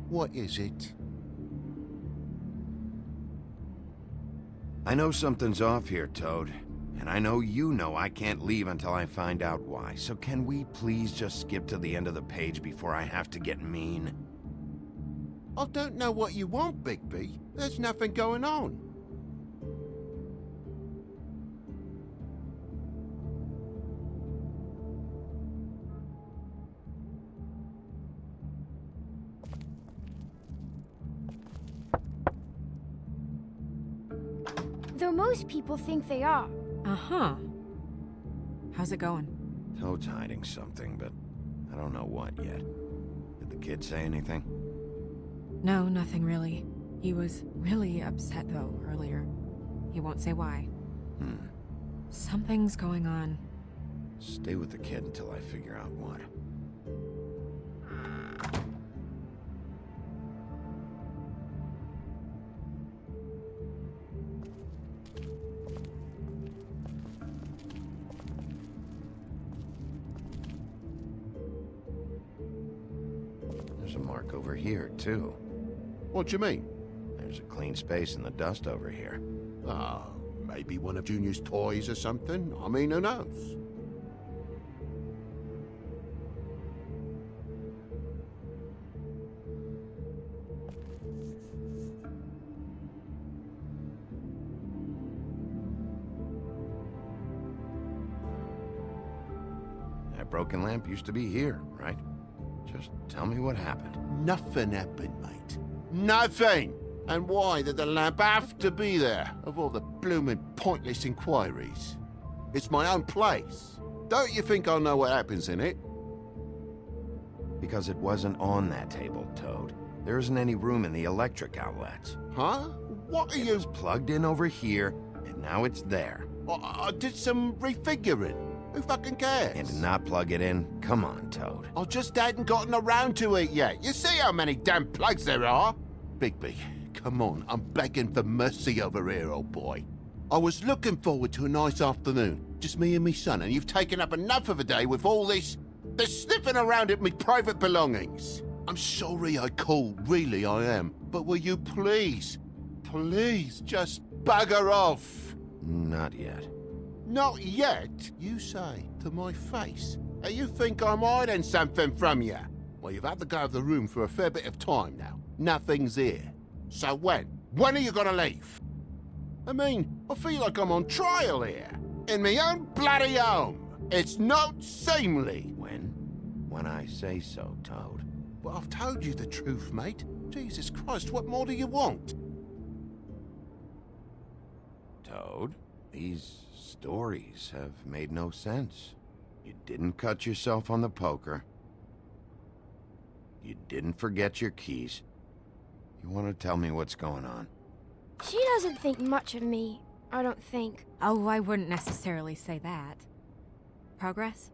What is it? I know something's off here, Toad. And I know you know I can't leave until I find out why. So can we please just skip to the end of the page before I have to get mean? I don't know what you want, Bigby. There's nothing going on. Though most people think they are. Uh-huh. How's it going? Toad's hiding something, but I don't know what yet. Did the kid say anything? No, nothing really. He was really upset, though, earlier. He won't say why. Something's going on. Stay with the kid until I figure out what. There's a mark over here, too. What do you mean? There's a clean space in the dust over here. Oh, Maybe one of Junior's toys or something. I mean, who knows? That broken lamp used to be here, right? Just tell me what happened. Nothing happened, mate. Nothing! And why did the lamp have to be there, of all the blooming pointless inquiries? It's my own place. Don't you think I know what happens in it? Because it wasn't on that table, Toad. There isn't any room in the electric outlets. Huh? What are you... It was plugged in over here, and now it's there. I did some refiguring. Who fucking cares? And to not plug it in? Come on, Toad. I just hadn't gotten around to it yet. You see how many damn plugs there are? Bigby, come on. I'm begging for mercy over here, old boy. I was looking forward to a nice afternoon. Just me and me son, and you've taken up enough of a day with all this sniffing around at me private belongings. I'm sorry I called, really I am. But will you please just bugger off? Not yet. Not yet, you say, to my face. And you think I'm hiding something from you? Well, you've had to go out of the room for a fair bit of time now. Nothing's here. So when? When are you gonna leave? I mean, I feel like I'm on trial here. In my own bloody home. It's not seemly. When I say so, Toad. Well, I've told you the truth, mate. Jesus Christ, what more do you want? Toad, these stories have made no sense. You didn't cut yourself on the poker. You didn't forget your keys. You want to tell me what's going on? She doesn't think much of me, I don't think. Oh, I wouldn't necessarily say that. Progress?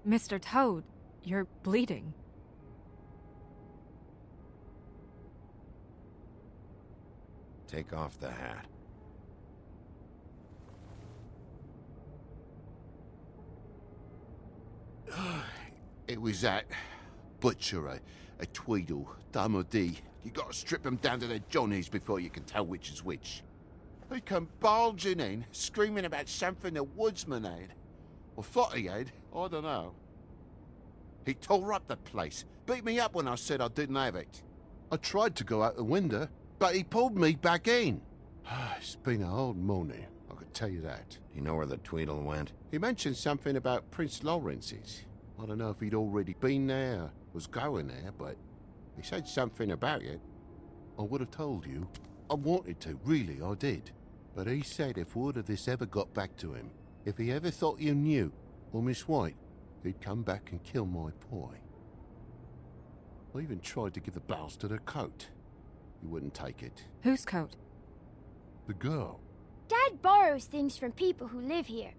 Mr. Toad, you're bleeding. Take off the hat. It was that butcher, a Tweedle, Dum or D. You gotta strip them down to their johnnies before you can tell which is which. He come bulging in, screaming about something the woodsman had. Or thought he had, I don't know. He tore up the place, beat me up when I said I didn't have it. I tried to go out the window, but he pulled me back in. It's been a hard morning, I could tell you that. Do you know where the Tweedle went? He mentioned something about Prince Lawrence's. I don't know if he'd already been there, or was going there, but he said something about it. I would have told you. I wanted to, really, I did. But he said if word of this ever got back to him, if he ever thought you knew, or Miss White, he'd come back and kill my boy. I even tried to give the bastard a coat. He wouldn't take it. Whose coat? The girl. Dad borrows things from people who live here.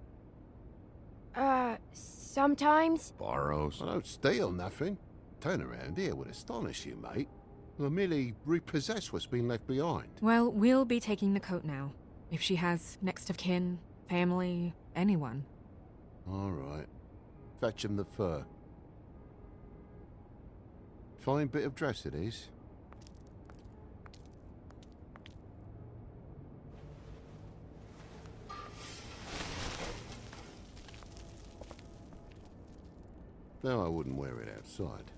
Sometimes. Borrows? I don't steal nothing. Turn around here would astonish you, mate. I merely repossess what's been left behind. Well, we'll be taking the coat now. If she has next of kin, family, anyone. All right. Fetch him the fur. Fine bit of dress it is. No, I wouldn't wear it outside.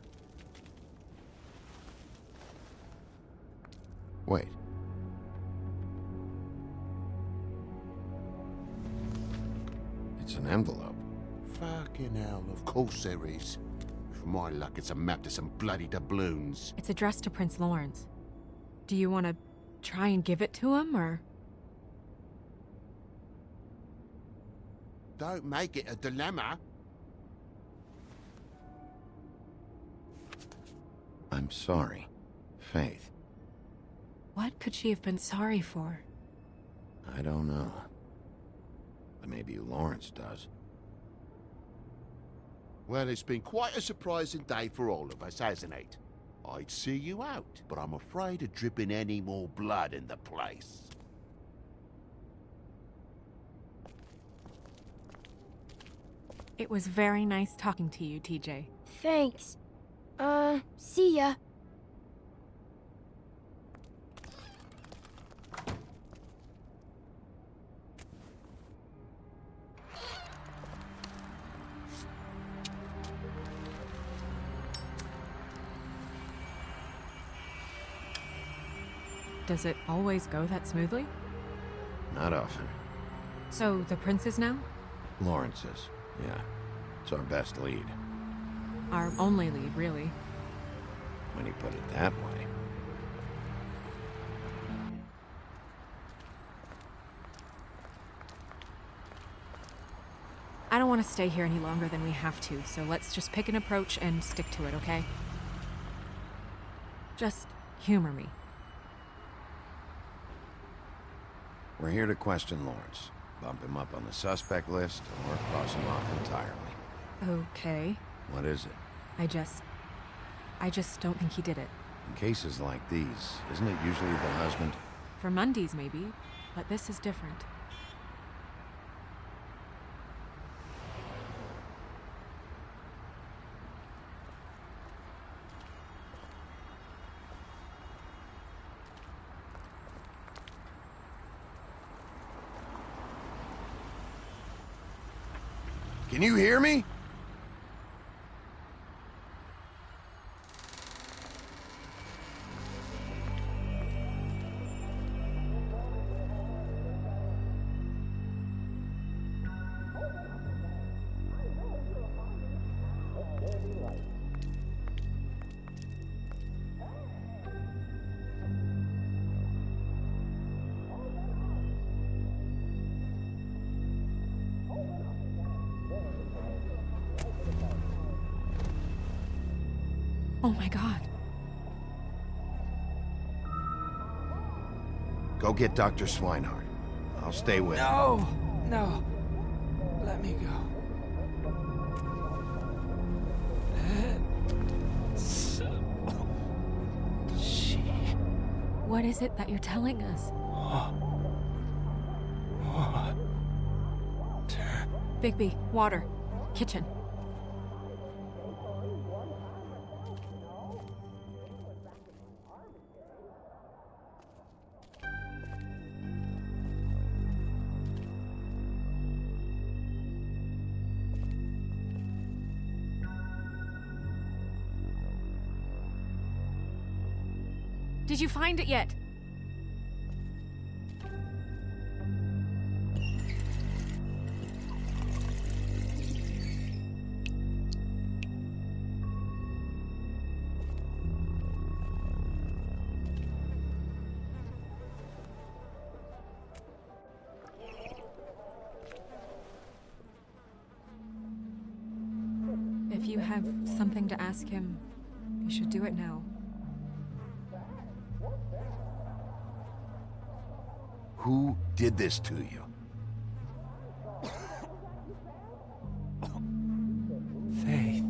Wait. It's an envelope. Fucking hell, of course there is. For my luck, it's a map to some bloody doubloons. It's addressed to Prince Lawrence. Do you want to try and give it to him, or...? Don't make it a dilemma. I'm sorry, Faith. What could she have been sorry for? I don't know. But maybe Lawrence does. Well, it's been quite a surprising day for all of us, hasn't it? I'd see you out, but I'm afraid of dripping any more blood in the place. It was very nice talking to you, TJ. Thanks. See ya. Does it always go that smoothly? Not often. So, the prince is now? Lawrence's, yeah. It's our best lead. Our only lead, really. When you put it that way. I don't want to stay here any longer than we have to, so let's just pick an approach and stick to it, okay? Just humor me. We're here to question Lawrence. Bump him up on the suspect list, or cross him off entirely. Okay. What is it? I just don't think he did it. In cases like these, isn't it usually the husband? For Mondays, maybe, but this is different. Can you hear me? Oh my God. Go get Dr. Swinehart. I'll stay with him. No. Let me go. What is it that you're telling us? Bigby, water. Kitchen. Did you find it yet? If you have something to ask him, you should do it now. Who did this to you? Faith.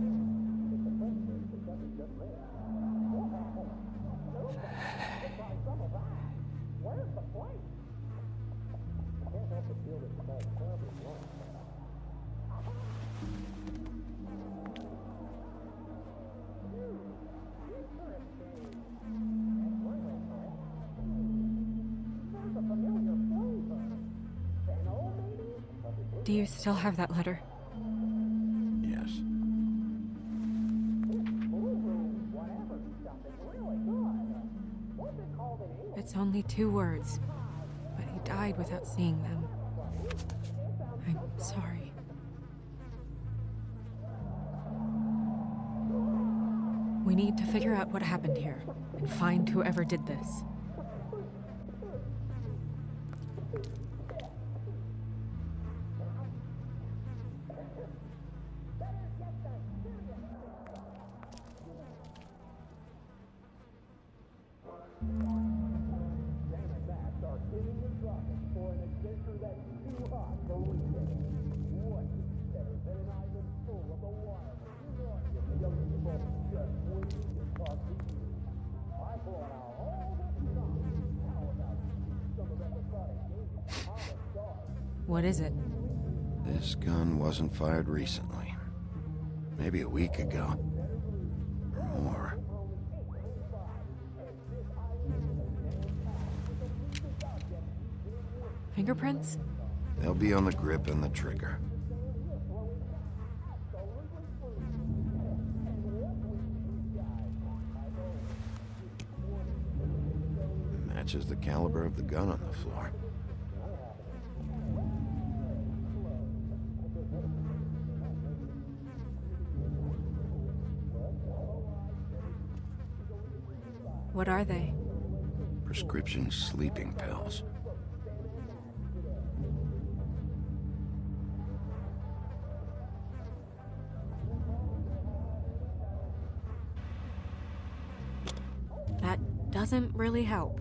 Do you still have that letter? Yes. It's only 2 words, but he died without seeing them. I'm sorry. We need to figure out what happened here and find whoever did this. What is it? This gun wasn't fired recently. Maybe a week ago. Or more. Fingerprints? They'll be on the grip and the trigger. matches the caliber of the gun on the floor. What are they? Prescription sleeping pills. That doesn't really help.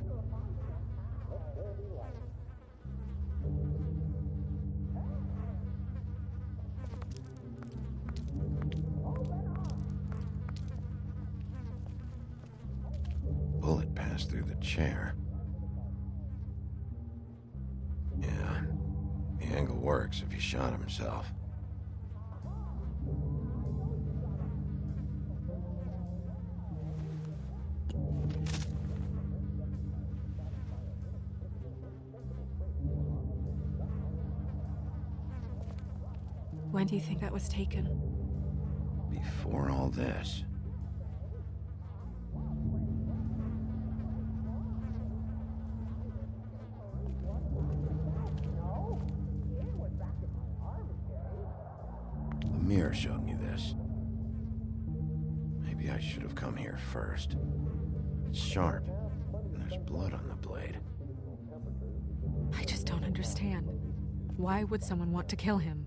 Bullet passed through the chair. Yeah, the angle works if he shot himself. When do you think that was taken? Before all this. The mirror showed me this. Maybe I should have come here first. It's sharp, and there's blood on the blade. I just don't understand. Why would someone want to kill him?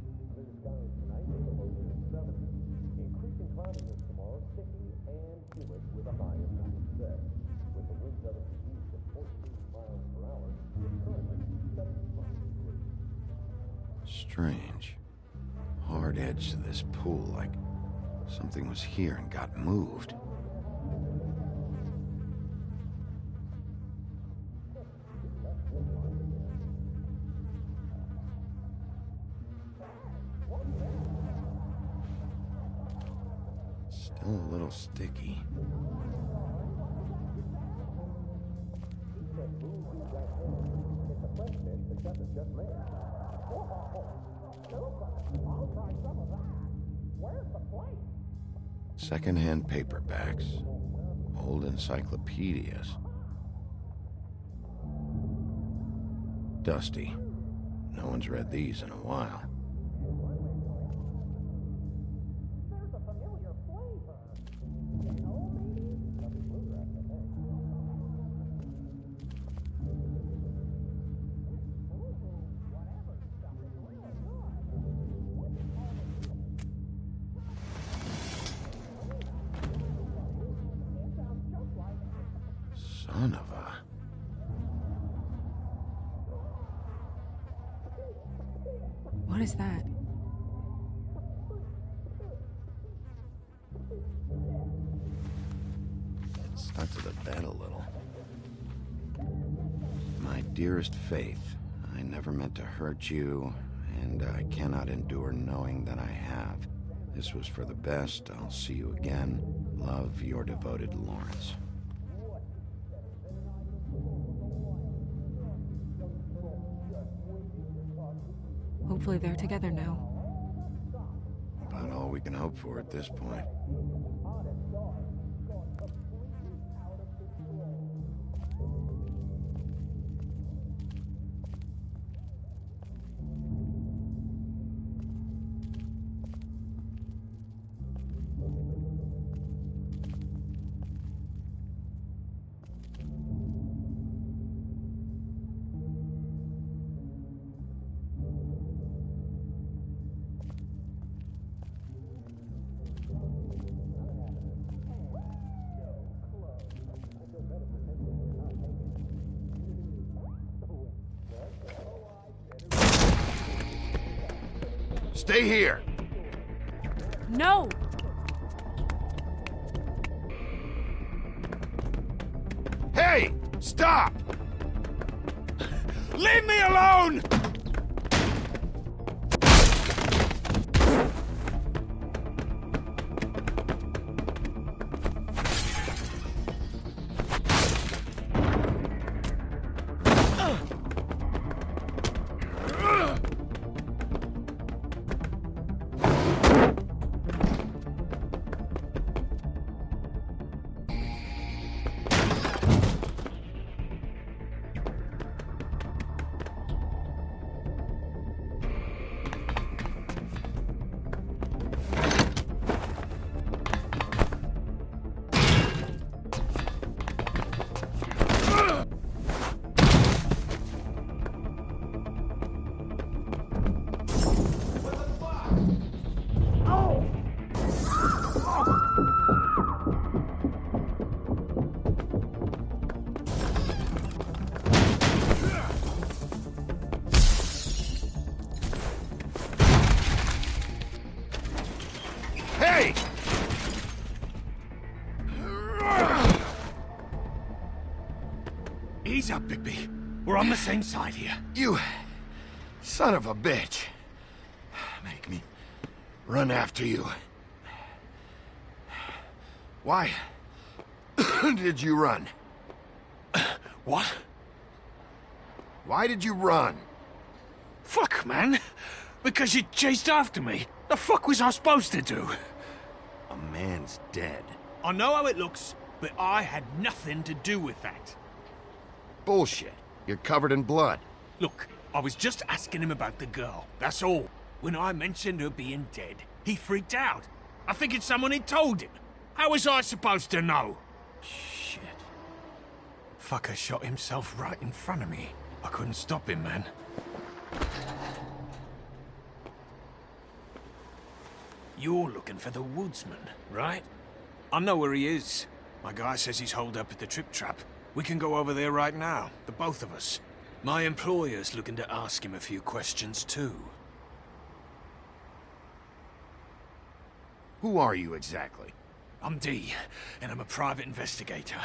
Strange. Hard edge to this pool, like something was here and got moved. Still a little sticky. Second-hand paperbacks, old encyclopedias. Dusty. No one's read these in a while. Son of a... What is that? It stuck to the bed a little. My dearest Faith, I never meant to hurt you, and I cannot endure knowing that I have. This was for the best. I'll see you again. Love, your devoted Lawrence. Hopefully they're together now. About all we can hope for at this point. Stay here! No! Hey! Stop! Leave me alone! Ease up, Bigby. We're on the same side here. You son of a bitch. Make me run after you. Why did you run? What? Why did you run? Fuck, man. Because you chased after me. The fuck was I supposed to do? A man's dead. I know how it looks, but I had nothing to do with that. Bullshit. You're covered in blood. Look, I was just asking him about the girl, that's all. When I mentioned her being dead, he freaked out. I figured someone had told him. How was I supposed to know? Shit. Fucker shot himself right in front of me. I couldn't stop him, man. You're looking for the woodsman, right? I know where he is. My guy says he's holed up at the trip trap. We can go over there right now, the both of us. My employer's looking to ask him a few questions, too. Who are you exactly? I'm D, and I'm a private investigator.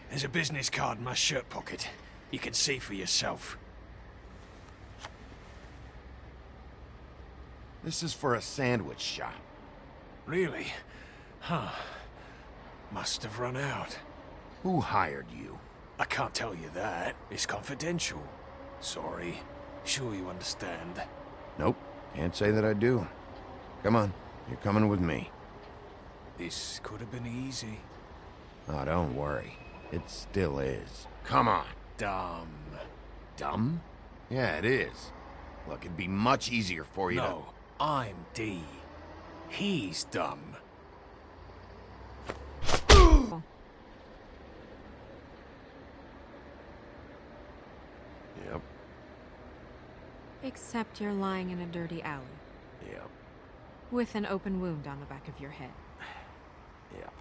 There's a business card in my shirt pocket. You can see for yourself. This is for a sandwich shop. Really? Huh. Must have run out. Who hired you? I can't tell you that. It's confidential. Sorry. Sure you understand. Nope. Can't say that I do. Come on. You're coming with me. This could have been easy. Oh, don't worry. It still is. Come on. Dumb. Dumb? Yeah, it is. Look, it'd be much easier for you to... No, I'm D. He's dumb. Yep. Except you're lying in a dirty alley. Yep. With an open wound on the back of your head. Yep.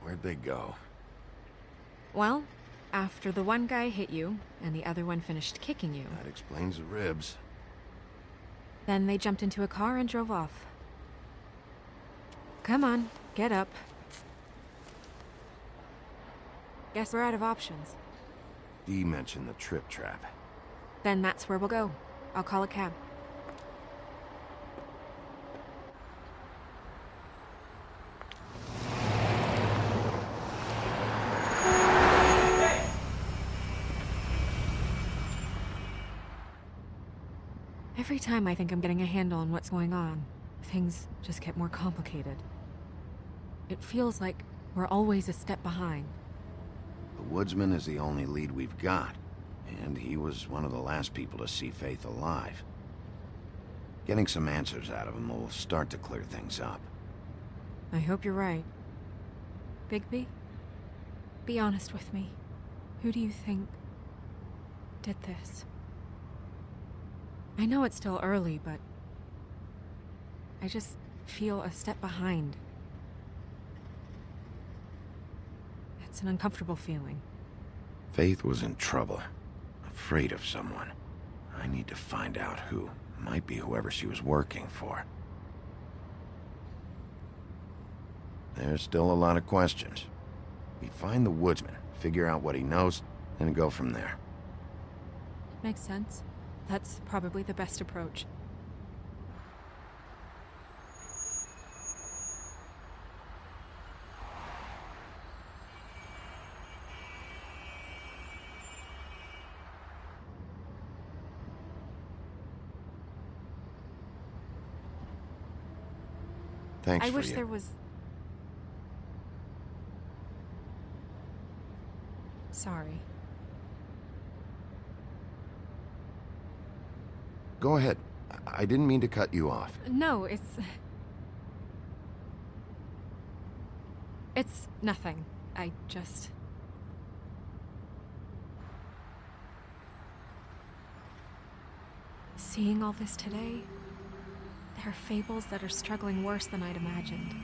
Where'd they go? Well, after the one guy hit you, and the other one finished kicking you. That explains the ribs. Then they jumped into a car and drove off. Come on, get up. Guess we're out of options. Dee mentioned the trip trap. Then that's where we'll go. I'll call a cab. Every time I think I'm getting a handle on what's going on, things just get more complicated. It feels like we're always a step behind. The woodsman is the only lead we've got, and he was one of the last people to see Faith alive. Getting some answers out of him will start to clear things up. I hope you're right. Bigby, be honest with me. Who do you think did this? I know it's still early, but I just feel a step behind. It's an uncomfortable feeling. Faith was in trouble, afraid of someone. I need to find out who. Might be whoever she was working for. There's still a lot of questions. We find the woodsman, figure out what he knows, and go from there. Makes sense. That's probably the best approach. Thanks I for wish you. there was... Sorry. Go ahead. I didn't mean to cut you off. No, it's nothing. I just... Seeing all this today, there are fables that are struggling worse than I'd imagined.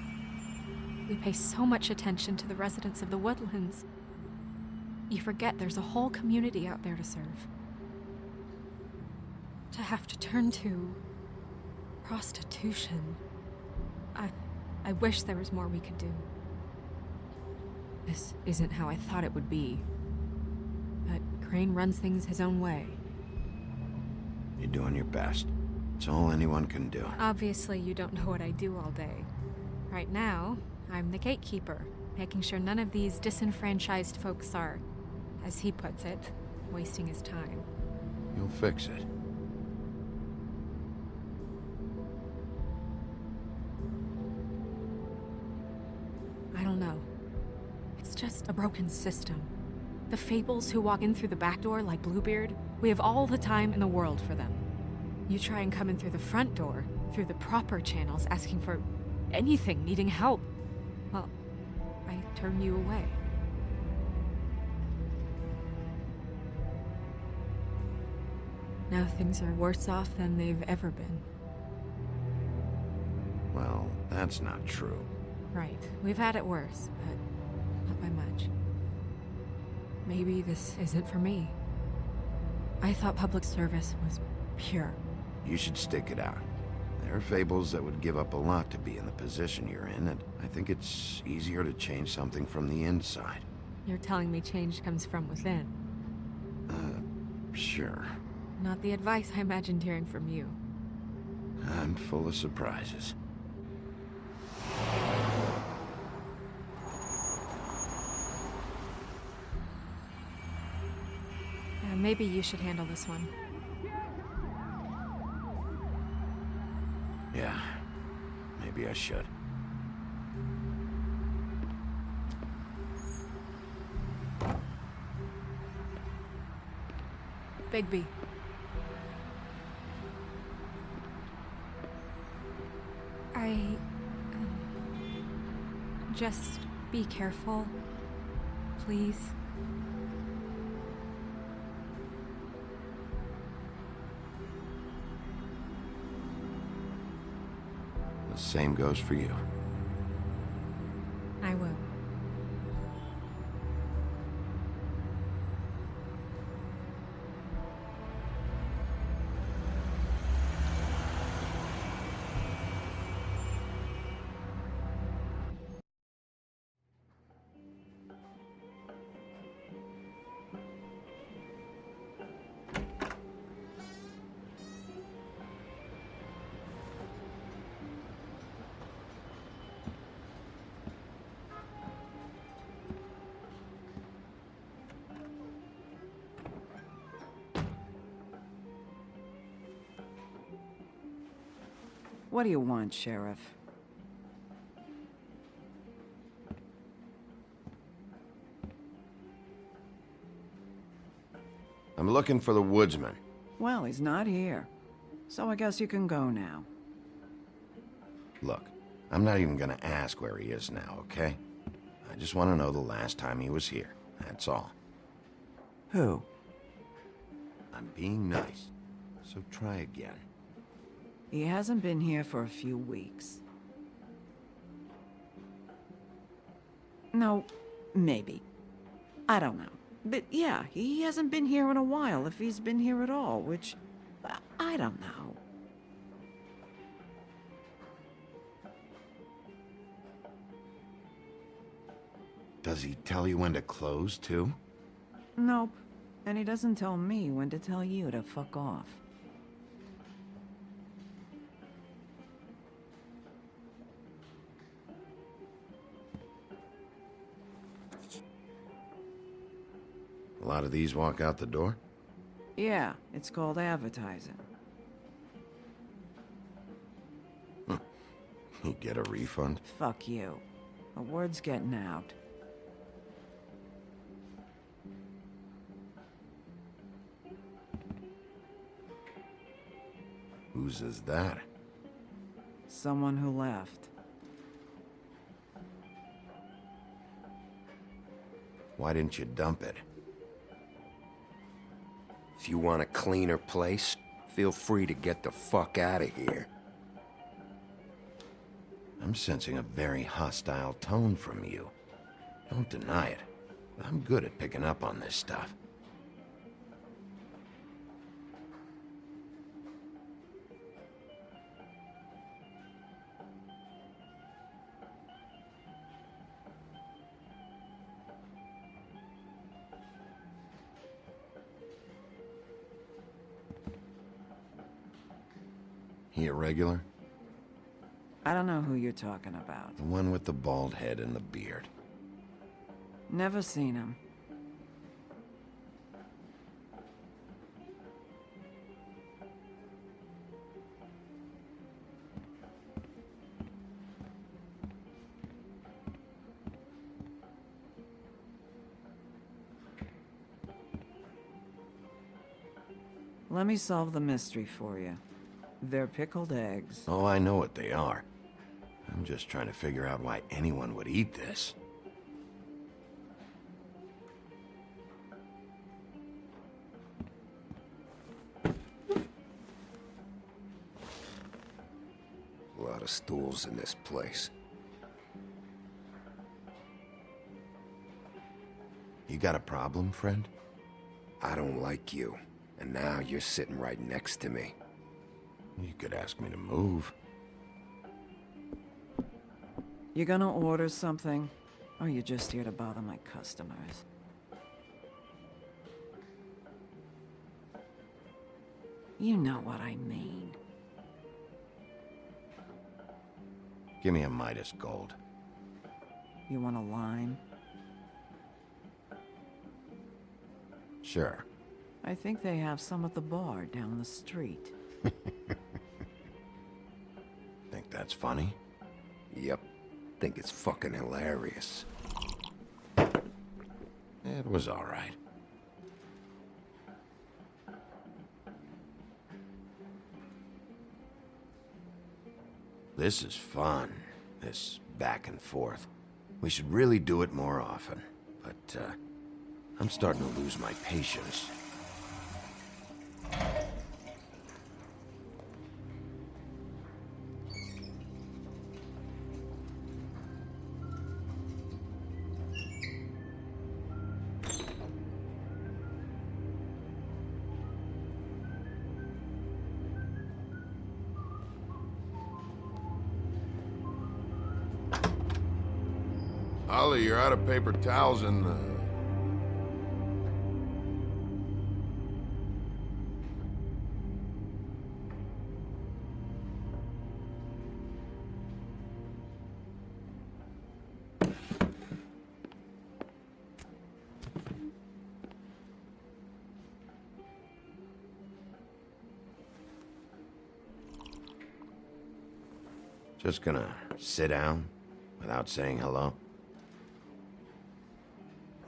We pay so much attention to the residents of the woodlands. You forget there's a whole community out there to serve. To have to turn to prostitution. I wish there was more we could do. This isn't how I thought it would be. Crane runs things his own way. You're doing your best. It's all anyone can do. Obviously, you don't know what I do all day. Right now, I'm the gatekeeper, making sure none of these disenfranchised folks are, as he puts it, wasting his time. You'll fix it. I don't know. It's just a broken system. The fables who walk in through the back door like Bluebeard, we have all the time in the world for them. You try and come in through the front door, through the proper channels, asking for anything, needing help. Well, I turn you away. Now things are worse off than they've ever been. Well, that's not true. Right. We've had it worse, but not by much. Maybe this isn't for me. I thought public service was pure. You should stick it out. There are fables that would give up a lot to be in the position you're in, and I think it's easier to change something from the inside. You're telling me change comes from within. Sure. Not the advice I imagined hearing from you. I'm full of surprises. Maybe you should handle this one. Yeah, maybe I should. Bigby. Just be careful, please. The same goes for you. I will. What do you want, Sheriff? I'm looking for the woodsman. Well, he's not here. So I guess you can go now. Look, I'm not even gonna ask where he is now, okay? I just want to know the last time he was here. That's all. Who? I'm being nice, so try again. He hasn't been here for a few weeks. No, maybe. I don't know. But yeah, he hasn't been here in a while, if he's been here at all, which... I don't know. Does he tell you when to close, too? Nope. And he doesn't tell me when to tell you to fuck off. A lot of these walk out the door? Yeah, it's called advertising. You get a refund? Fuck you. The word's getting out. Whose is that? Someone who left. Why didn't you dump it? If you want a cleaner place, feel free to get the fuck out of here. I'm sensing a very hostile tone from you. Don't deny it. I'm good at picking up on this stuff. He a regular? I don't know who you're talking about. The one with the bald head and the beard. Never seen him. Let me solve the mystery for you. They're pickled eggs. Oh, I know what they are. I'm just trying to figure out why anyone would eat this. A lot of stools in this place. You got a problem, friend? I don't like you, and now you're sitting right next to me. You could ask me to move. You gonna order something? Or you just here to bother my customers? You know what I mean. Give me a Midas Gold. You want a lime? Sure. I think they have some at the bar down the street. Think that's funny? Yep. Think it's fucking hilarious. It was all right. This is fun, this back and forth. We should really do it more often, but I'm starting to lose my patience. Ollie, you're out of paper towels and, Just gonna sit down without saying hello?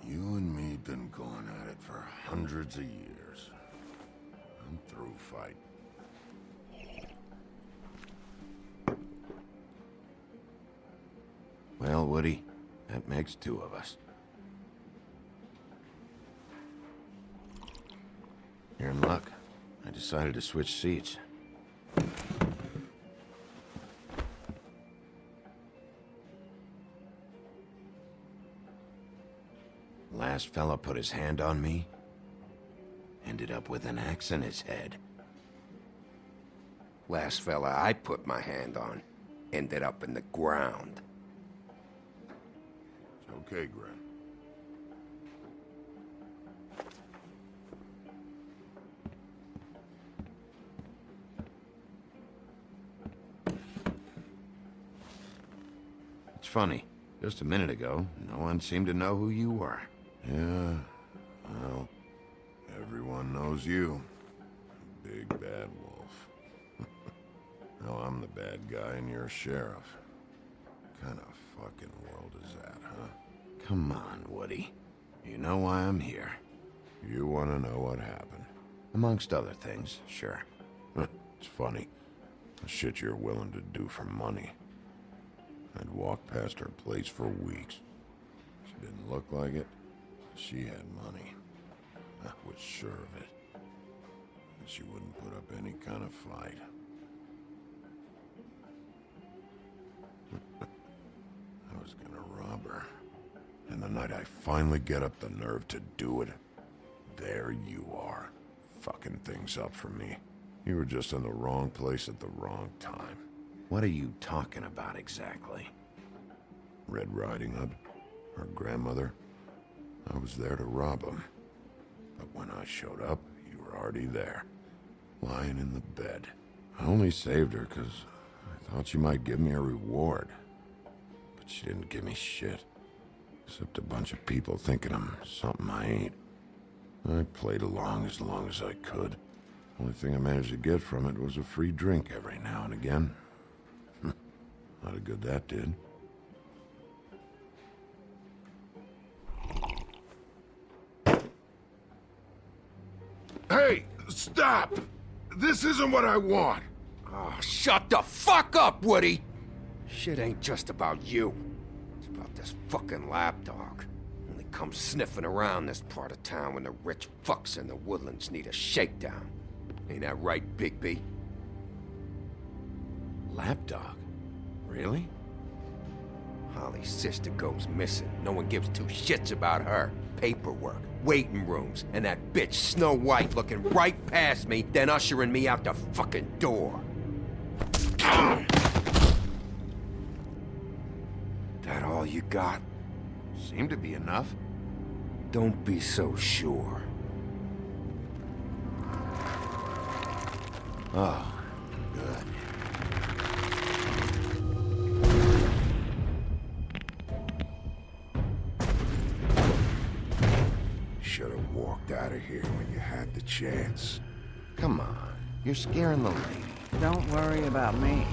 You and me been going at it for hundreds of years. I'm through fighting. Well, Woody, that makes two of us. You're in luck. I decided to switch seats. Last fella put his hand on me, ended up with an axe in his head. Last fella I put my hand on ended up in the ground. It's okay, Gren. It's funny. Just a minute ago, no one seemed to know who you were. Yeah, well, everyone knows you. Big bad wolf. Now I'm the bad guy and you're a sheriff. What kind of fucking world is that, huh? Come on, Woody. You know why I'm here. You want to know what happened? Amongst other things, sure. It's funny. The shit you're willing to do for money. I'd walk past her place for weeks. She didn't look like it. She had money. I was sure of it. And she wouldn't put up any kind of fight. I was gonna rob her. And the night I finally get up the nerve to do it, there you are, fucking things up for me. You were just in the wrong place at the wrong time. What are you talking about exactly? Red Riding Hood, her grandmother. I was there to rob him. But when I showed up, you were already there, lying in the bed. I only saved her because I thought she might give me a reward. But she didn't give me shit. Except a bunch of people thinking I'm something I ain't. I played along as I could. Only thing I managed to get from it was a free drink every now and again. Not a good that did. Hey, stop! This isn't what I want! Oh, shut the fuck up, Woody! Shit ain't just about you. It's about this fucking lapdog. Only comes sniffing around this part of town when the rich fucks in the woodlands need a shakedown. Ain't that right, Bigby? Lapdog? Really? Holly's sister goes missing. No one gives two shits about her. Paperwork, waiting rooms, and that bitch Snow White looking right past me, then ushering me out the fucking door. That all you got? Seemed to be enough. Don't be so sure. Oh, good. Should have walked out of here when you had the chance. Come on, you're scaring the lady. Don't worry about me.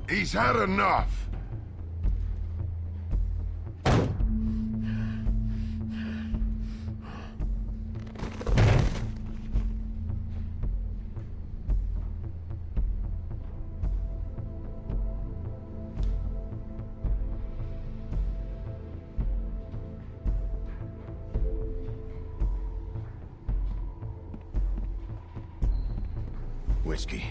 He's had enough. Whiskey.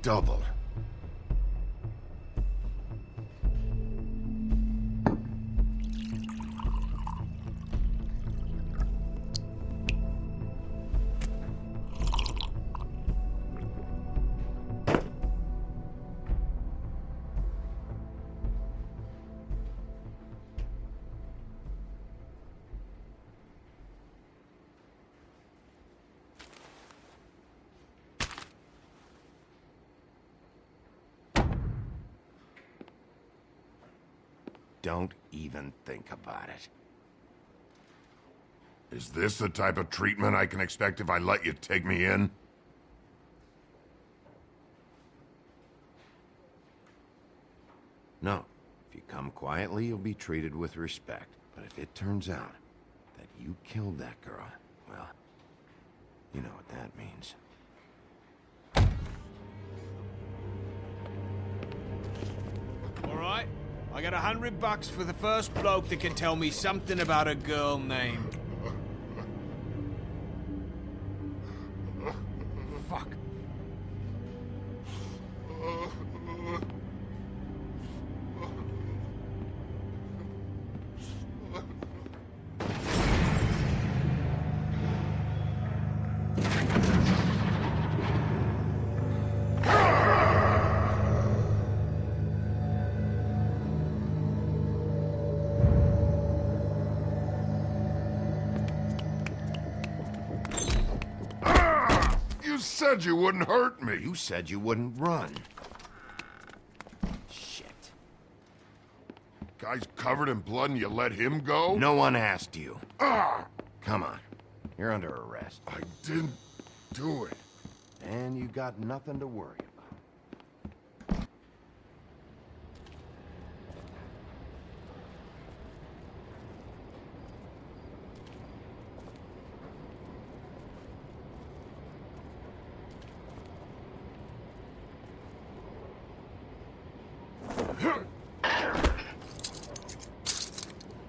Double. Don't even think about it. Is this the type of treatment I can expect if I let you take me in? No. If you come quietly, you'll be treated with respect. But if it turns out that you killed that girl, well, you know what that means. Alright, I got $100 for the first bloke that can tell me something about a girl named... Fuck. You said you wouldn't hurt me. You said you wouldn't run. Shit. Guy's covered in blood and you let him go? No one asked you. Ah! Come on. You're under arrest. I didn't do it. And you got nothing to worry about.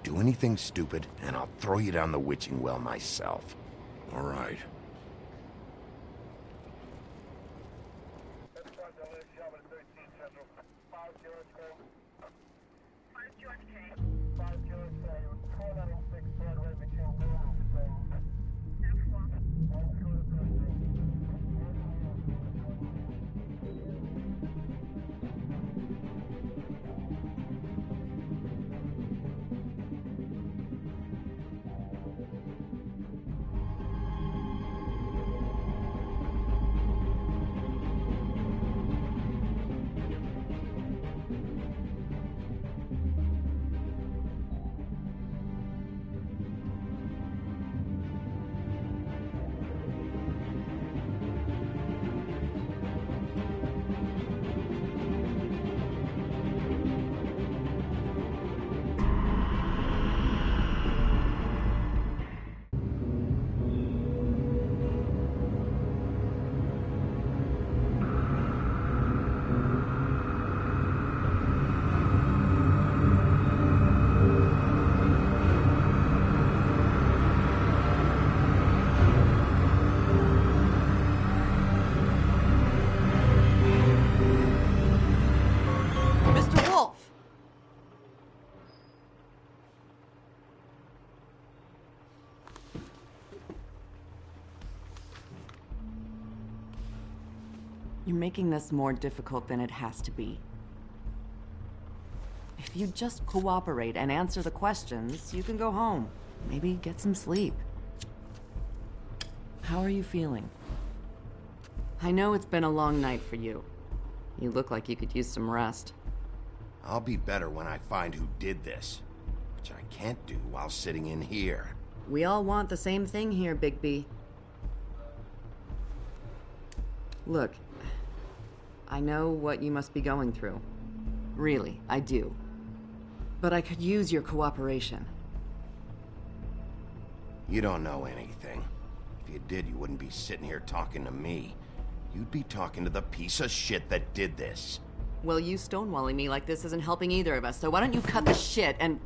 Do anything stupid, and I'll throw you down the witching well myself. All right. You're making this more difficult than it has to be. If you just cooperate and answer the questions, you can go home. Maybe get some sleep. How are you feeling? I know it's been a long night for you. You look like you could use some rest. I'll be better when I find who did this, which I can't do while sitting in here. We all want the same thing here, Bigby. Look, I know what you must be going through. Really, I do. But I could use your cooperation. You don't know anything. If you did, you wouldn't be sitting here talking to me. You'd be talking to the piece of shit that did this. Well, you stonewalling me like this isn't helping either of us, so why don't you cut the shit and...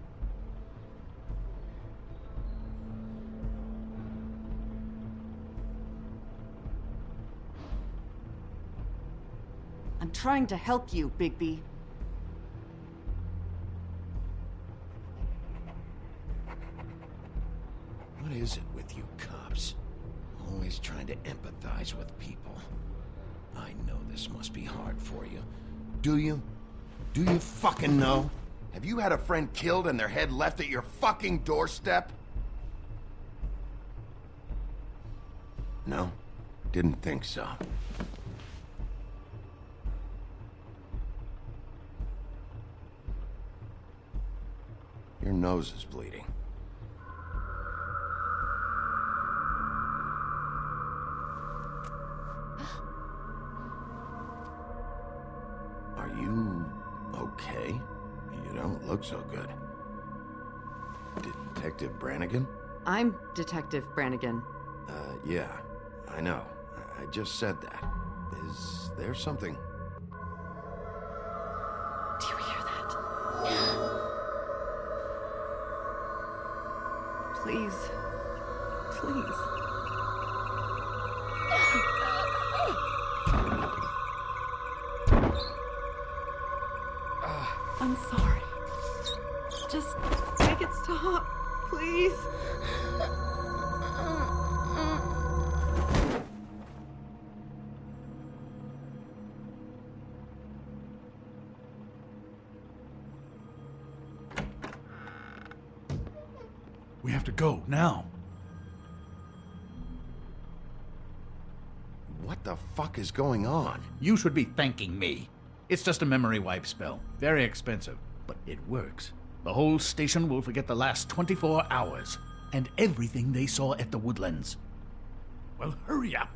I'm trying to help you, Bigby. What is it with you cops? Always trying to empathize with people. I know this must be hard for you. Do you? Do you fucking know? Have you had a friend killed and their head left at your fucking doorstep? No? Didn't think so. Your nose is bleeding. Are you okay? You don't look so good. Detective Brannigan? I'm Detective Brannigan. Yeah, I know. I just said that. Is there something? Do you hear that? Please. Please. I'm sorry. Just make it stop, please. We have to go, now. What the fuck is going on? You should be thanking me. It's just a memory wipe spell. Very expensive, but it works. The whole station will forget the last 24 hours, and everything they saw at the Woodlands. Well, hurry up.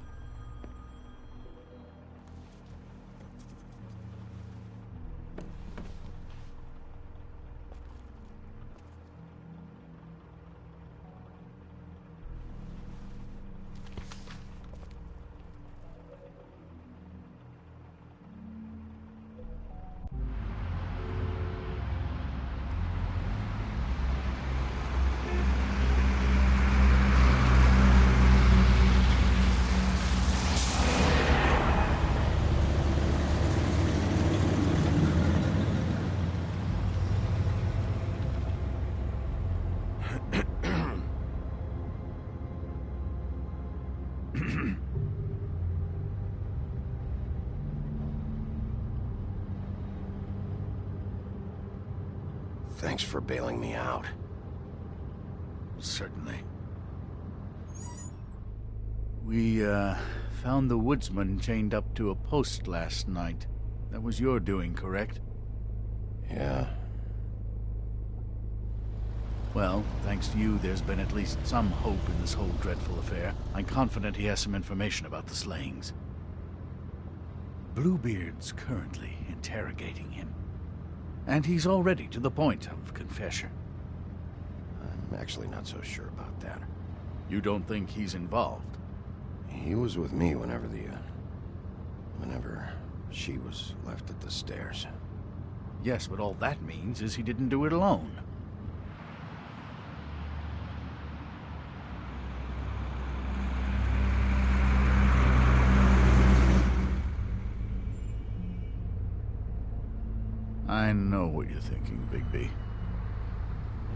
Thanks for bailing me out. Certainly. We, found the woodsman chained up to a post last night. That was your doing, correct? Yeah. Well, thanks to you, there's been at least some hope in this whole dreadful affair. I'm confident he has some information about the slayings. Bluebeard's currently interrogating him. And he's already to the point of confession. I'm actually not so sure about that. You don't think he's involved? He was with me whenever she was left at the stairs. Yes, but all that means is he didn't do it alone. I know what you're thinking, Bigby.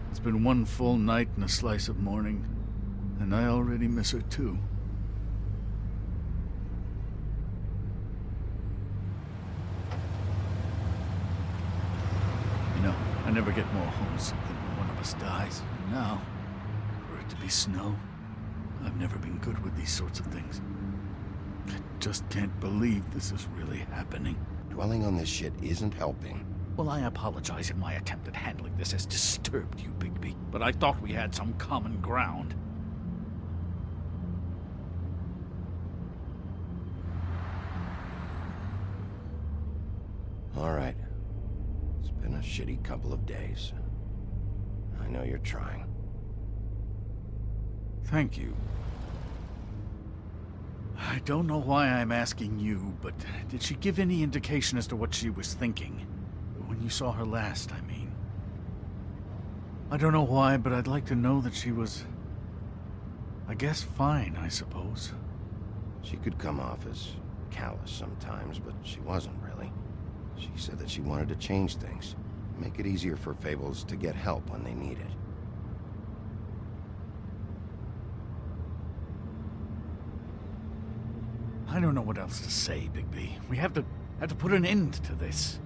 It's been one full night and a slice of morning, and I already miss her too. You know, I never get more homesick than when one of us dies. And now, for it to be snow, I've never been good with these sorts of things. I just can't believe this is really happening. Dwelling on this shit isn't helping. Well, I apologize if my attempt at handling this has disturbed you, Bigby, but I thought we had some common ground. All right. It's been a shitty couple of days. I know you're trying. Thank you. I don't know why I'm asking you, but did she give any indication as to what she was thinking? When you saw her last, I mean. I don't know why, but I'd like to know that she was, I guess, fine, I suppose. She could come off as callous sometimes, but she wasn't really. She said that she wanted to change things, make it easier for Fables to get help when they need it. I don't know what else to say, Bigby. We have to put an end to this.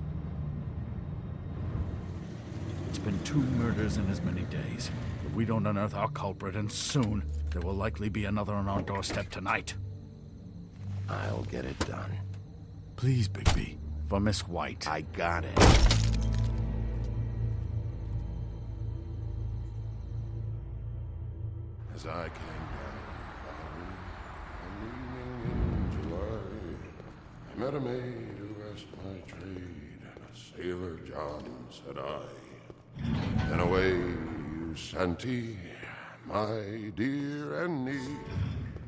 It's been 2 murders in as many days. If we don't unearth our culprit, and soon, there will likely be another on our doorstep tonight. I'll get it done. Please, Bigby. For Miss White. I got it. As I came down, I'm leaning in July. I met a maid who asked my trade. Sailor John, said I. Then away, you Santee, my dear Annie.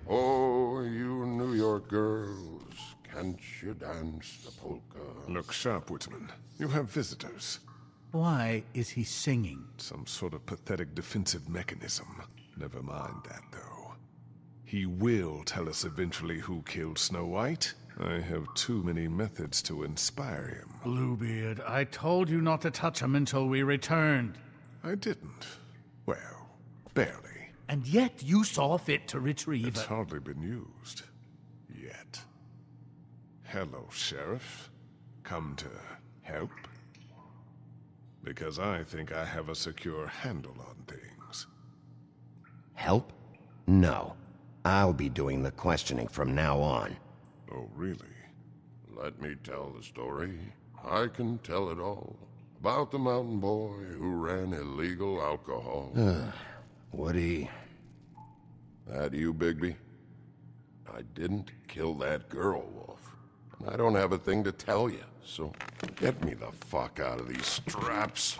Oh, you New York girls, can't you dance the polka? Look sharp, Woodsman. You have visitors. Why is he singing? Some sort of pathetic defensive mechanism. Never mind that, though. He will tell us eventually who killed Snow White. I have too many methods to inspire him. Bluebeard, I told you not to touch him until we returned. I didn't. Well, barely. And yet you saw fit to retrieve It's it. hardly been used. Yet. Hello, Sheriff. Come to help? Because I think I have a secure handle on things. Help? No. I'll be doing the questioning from now on. Oh, really? Let me tell the story. I can tell it all. About the mountain boy who ran illegal alcohol. Woody. That you, Bigby? I didn't kill that girl, Wolf. And I don't have a thing to tell you, so get me the fuck out of these straps.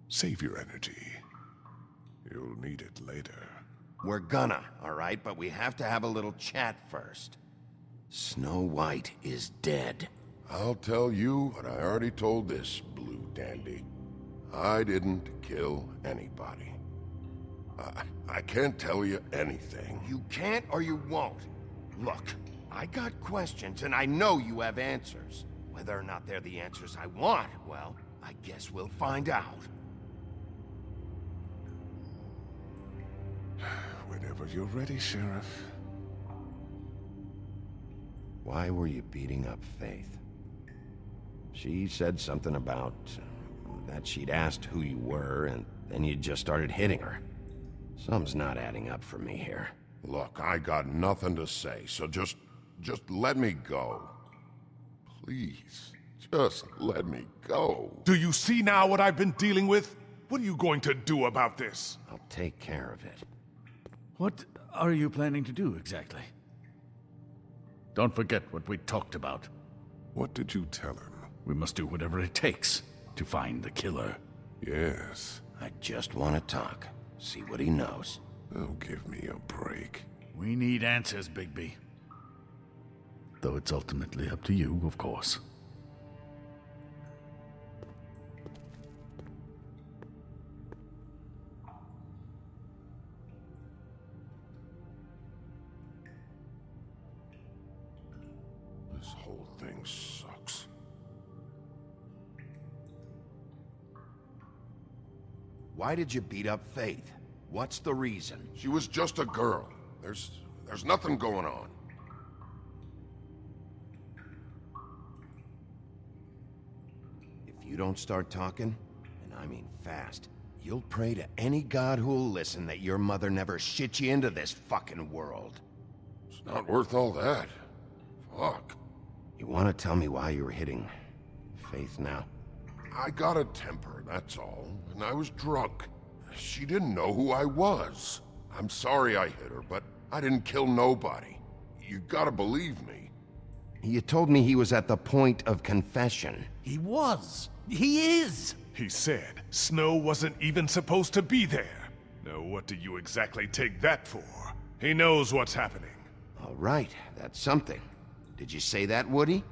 Save your energy. You'll need it later. We're gonna, all right? But we have to have a little chat first. Snow White is dead. I'll tell you what I already told this blue dandy. I didn't kill anybody. I can't tell you anything. You can't or you won't. Look, I got questions and I know you have answers. Whether or not they're the answers I want, well, I guess we'll find out. Whenever you're ready, Sheriff. Why were you beating up Faith? She said something about that she'd asked who you were, and then you just started hitting her. Something's not adding up for me here. Look, I got nothing to say, so just let me go. Please, just let me go. Do you see now what I've been dealing with? What are you going to do about this? I'll take care of it. What are you planning to do exactly? Don't forget what we talked about. What did you tell him? We must do whatever it takes to find the killer. Yes. I just want to talk. See what he knows. Oh, give me a break. We need answers, Bigby. Though it's ultimately up to you, of course. This whole thing sucks. Why did you beat up Faith? What's the reason? She was just a girl. There's nothing going on. If you don't start talking, and I mean fast, you'll pray to any god who'll listen that your mother never shit you into this fucking world. It's not worth all that. Fuck. You want to tell me why you were hitting Faith now? I got a temper, that's all. And I was drunk. She didn't know who I was. I'm sorry I hit her, but I didn't kill nobody. You gotta believe me. You told me he was at the point of confession. He was. He is. He said Snow wasn't even supposed to be there. Now what do you exactly take that for? He knows what's happening. All right, that's something. Did you say that, Woody?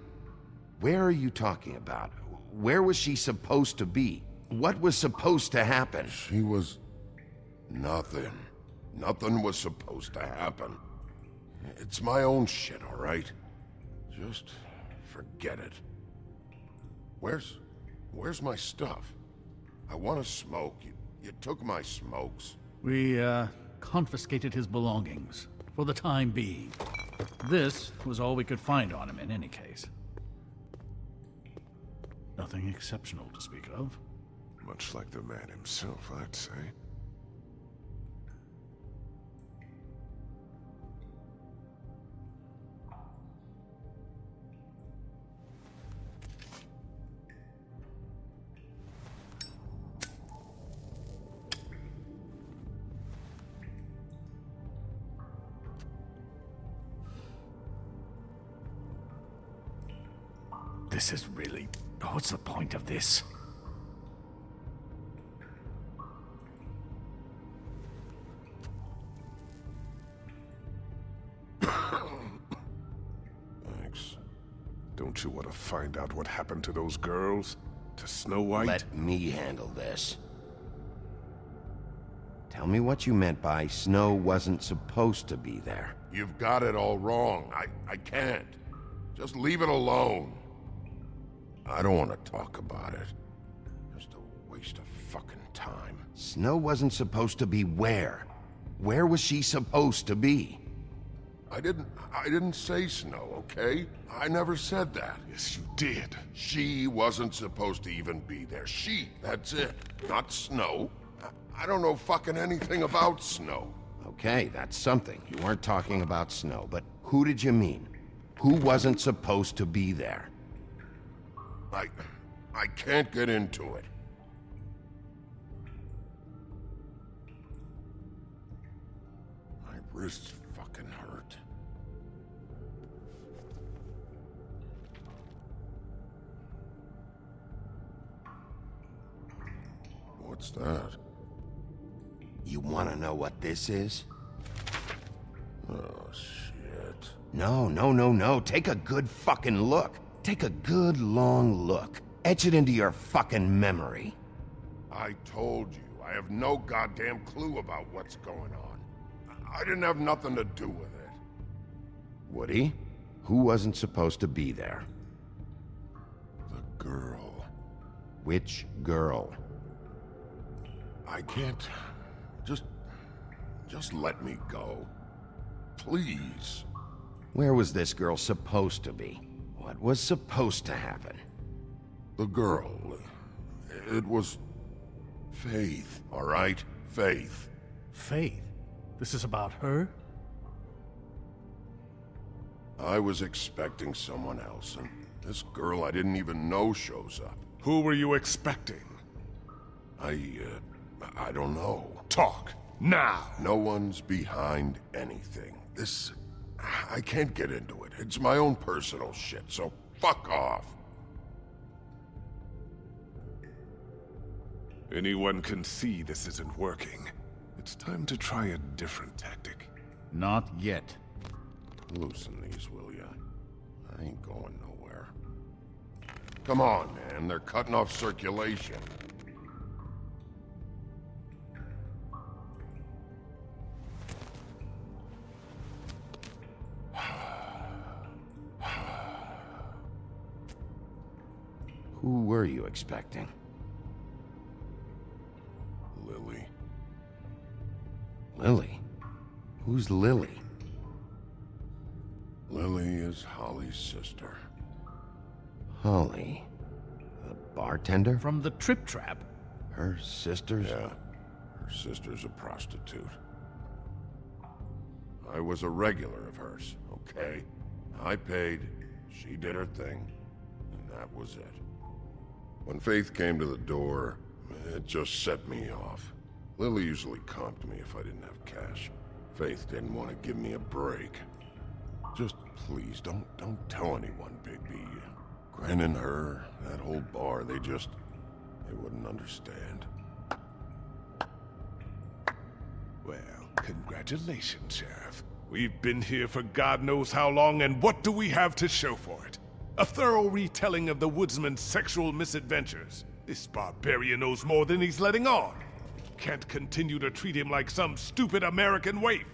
Where are you talking about? Where was she supposed to be? What was supposed to happen? She was... nothing. Nothing was supposed to happen. It's my own shit, all right? Just forget it. Where's my stuff? I want to smoke. You took my smokes. We, confiscated his belongings, for the time being. This was all we could find on him in any case. Nothing exceptional to speak of. Much like the man himself, I'd say. this is really... What's the point of this? Thanks. Don't you want to find out what happened to those girls? To Snow White? Let me handle this. Tell me what you meant by Snow wasn't supposed to be there. You've got it all wrong. I can't. Just leave it alone. I don't want to talk about it. Just a waste of fucking time. Snow wasn't supposed to be where? Where was she supposed to be? I didn't say Snow, okay? I never said that. Yes, you did. She wasn't supposed to even be there. She, that's it. Not Snow. I don't know fucking anything about Snow. Okay, that's something. You weren't talking about Snow, but who did you mean? Who wasn't supposed to be there? I can't get into it. My wrists fucking hurt. What's that? You want to know what this is? Oh, shit. No. Take a good fucking look. Take a good long look. Etch it into your fucking memory. I told you, I have no goddamn clue about what's going on. I didn't have nothing to do with it. Woody, who wasn't supposed to be there? The girl. Which girl? I can't... Just let me go. Please. Where was this girl supposed to be? What was supposed to happen? The girl. It was... Faith, all right? Faith. Faith? This is about her? I was expecting someone else, and this girl I didn't even know shows up. Who were you expecting? I don't know. Talk, now! No one's behind anything. This... I can't get into it. It's my own personal shit, so fuck off. Anyone can see this isn't working. It's time to try a different tactic. Not yet. Loosen these, will ya? I ain't going nowhere. Come on, man. They're cutting off circulation. Who were you expecting? Lily. Lily? Who's Lily? Lily is Holly's sister. Holly? The bartender? From the Trip Trap? Her sister's... Yeah. Her sister's a prostitute. I was a regular of hers, okay? I paid, she did her thing, and that was it. When Faith came to the door, it just set me off. Lily usually comped me if I didn't have cash. Faith didn't want to give me a break. Just please, don't tell anyone, Bigby. Gren and her, that whole bar, they wouldn't understand. Well, congratulations, Sheriff. We've been here for God knows how long, and what do we have to show for it? A thorough retelling of the woodsman's sexual misadventures. This barbarian knows more than he's letting on. Can't continue to treat him like some stupid American waif.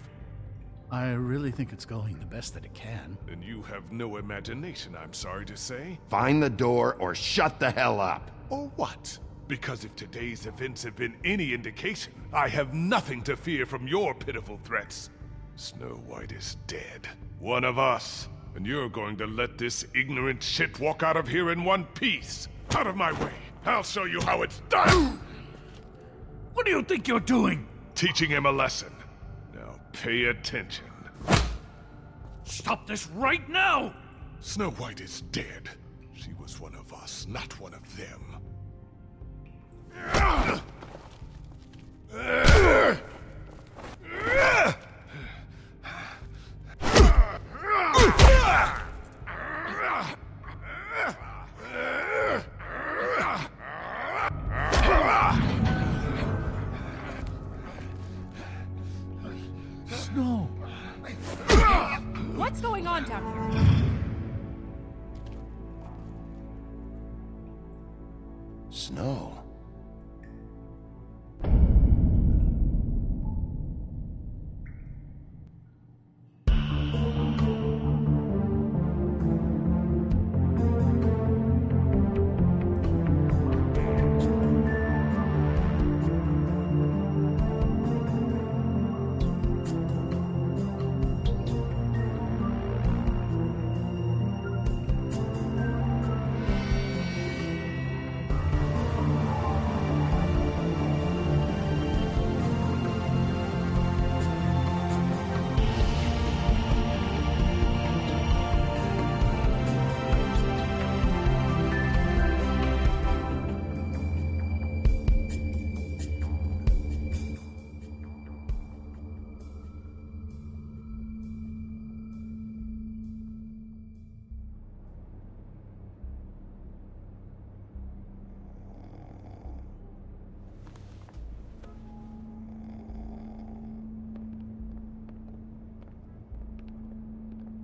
I really think it's going the best that it can. And you have no imagination, I'm sorry to say. Find the door or shut the hell up. Or what? Because if today's events have been any indication, I have nothing to fear from your pitiful threats. Snow White is dead. One of us. And you're going to let this ignorant shit walk out of here in one piece. Out of my way. I'll show you how it's done. What do you think you're doing? Teaching him a lesson. Now pay attention. Stop this right now! Snow White is dead. She was one of us, not one of them. What's going on down here? Snow.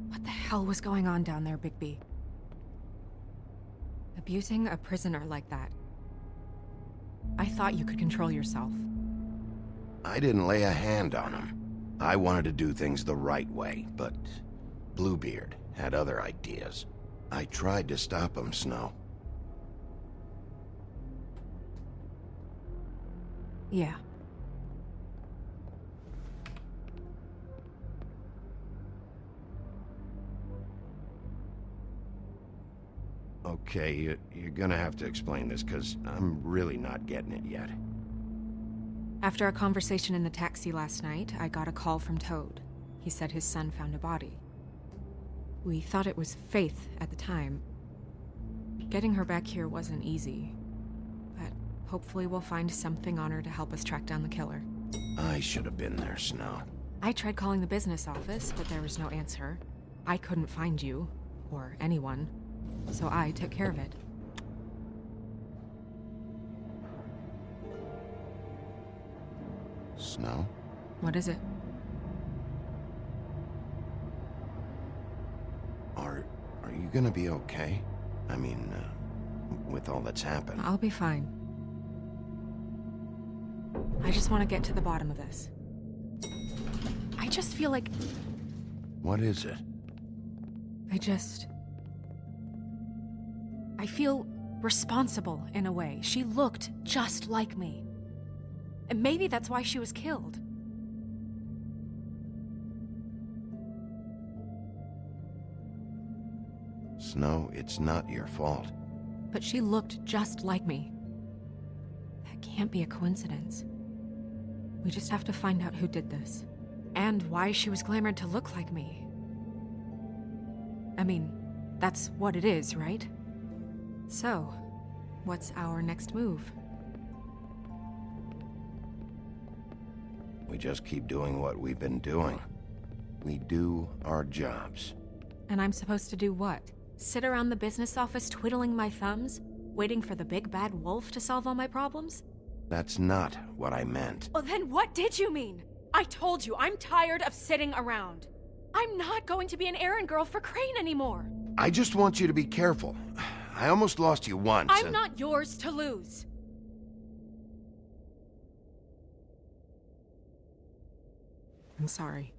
What the hell was going on down there, Bigby? Abusing a prisoner like that. I thought you could control yourself. I didn't lay a hand on him. I wanted to do things the right way, but Bluebeard had other ideas. I tried to stop him, Snow. Yeah. Okay, you're gonna have to explain this, because I'm really not getting it yet. After a conversation in the taxi last night, I got a call from Toad. He said his son found a body. We thought it was Faith at the time. Getting her back here wasn't easy, but hopefully we'll find something on her to help us track down the killer. I should have been there, Snow. I tried calling the business office, but there was no answer. I couldn't find you, or anyone, so I took care of it. Snow? What is it? Are you gonna be okay? I mean, with all that's happened. I'll be fine. I just want to get to the bottom of this. I just feel like... What is it? I feel responsible in a way. She looked just like me. And maybe that's why she was killed. Snow, it's not your fault. But she looked just like me. That can't be a coincidence. We just have to find out who did this. And why she was glamored to look like me. I mean, that's what it is, right? So, what's our next move? We just keep doing what we've been doing. We do our jobs. And I'm supposed to do what? Sit around the business office twiddling my thumbs, waiting for the big bad wolf to solve all my problems? That's not what I meant. Well, then what did you mean? I told you, I'm tired of sitting around. I'm not going to be an errand girl for Crane anymore. I just want you to be careful. I almost lost you once. I'm not yours to lose. I'm sorry.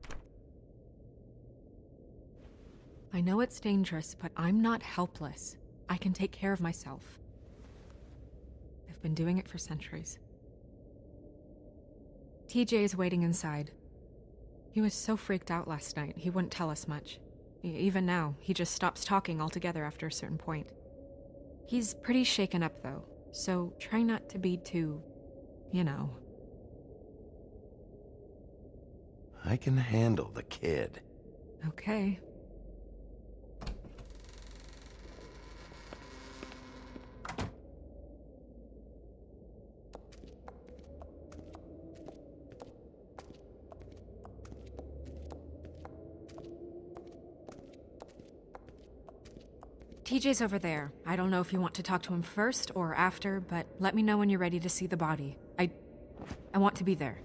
I know it's dangerous, but I'm not helpless. I can take care of myself. I've been doing it for centuries. TJ is waiting inside. He was so freaked out last night, he wouldn't tell us much. Even now, he just stops talking altogether after a certain point. He's pretty shaken up, though, so try not to be too, you know. I can handle the kid. Okay. TJ's over there. I don't know if you want to talk to him first or after, but let me know when you're ready to see the body. I want to be there.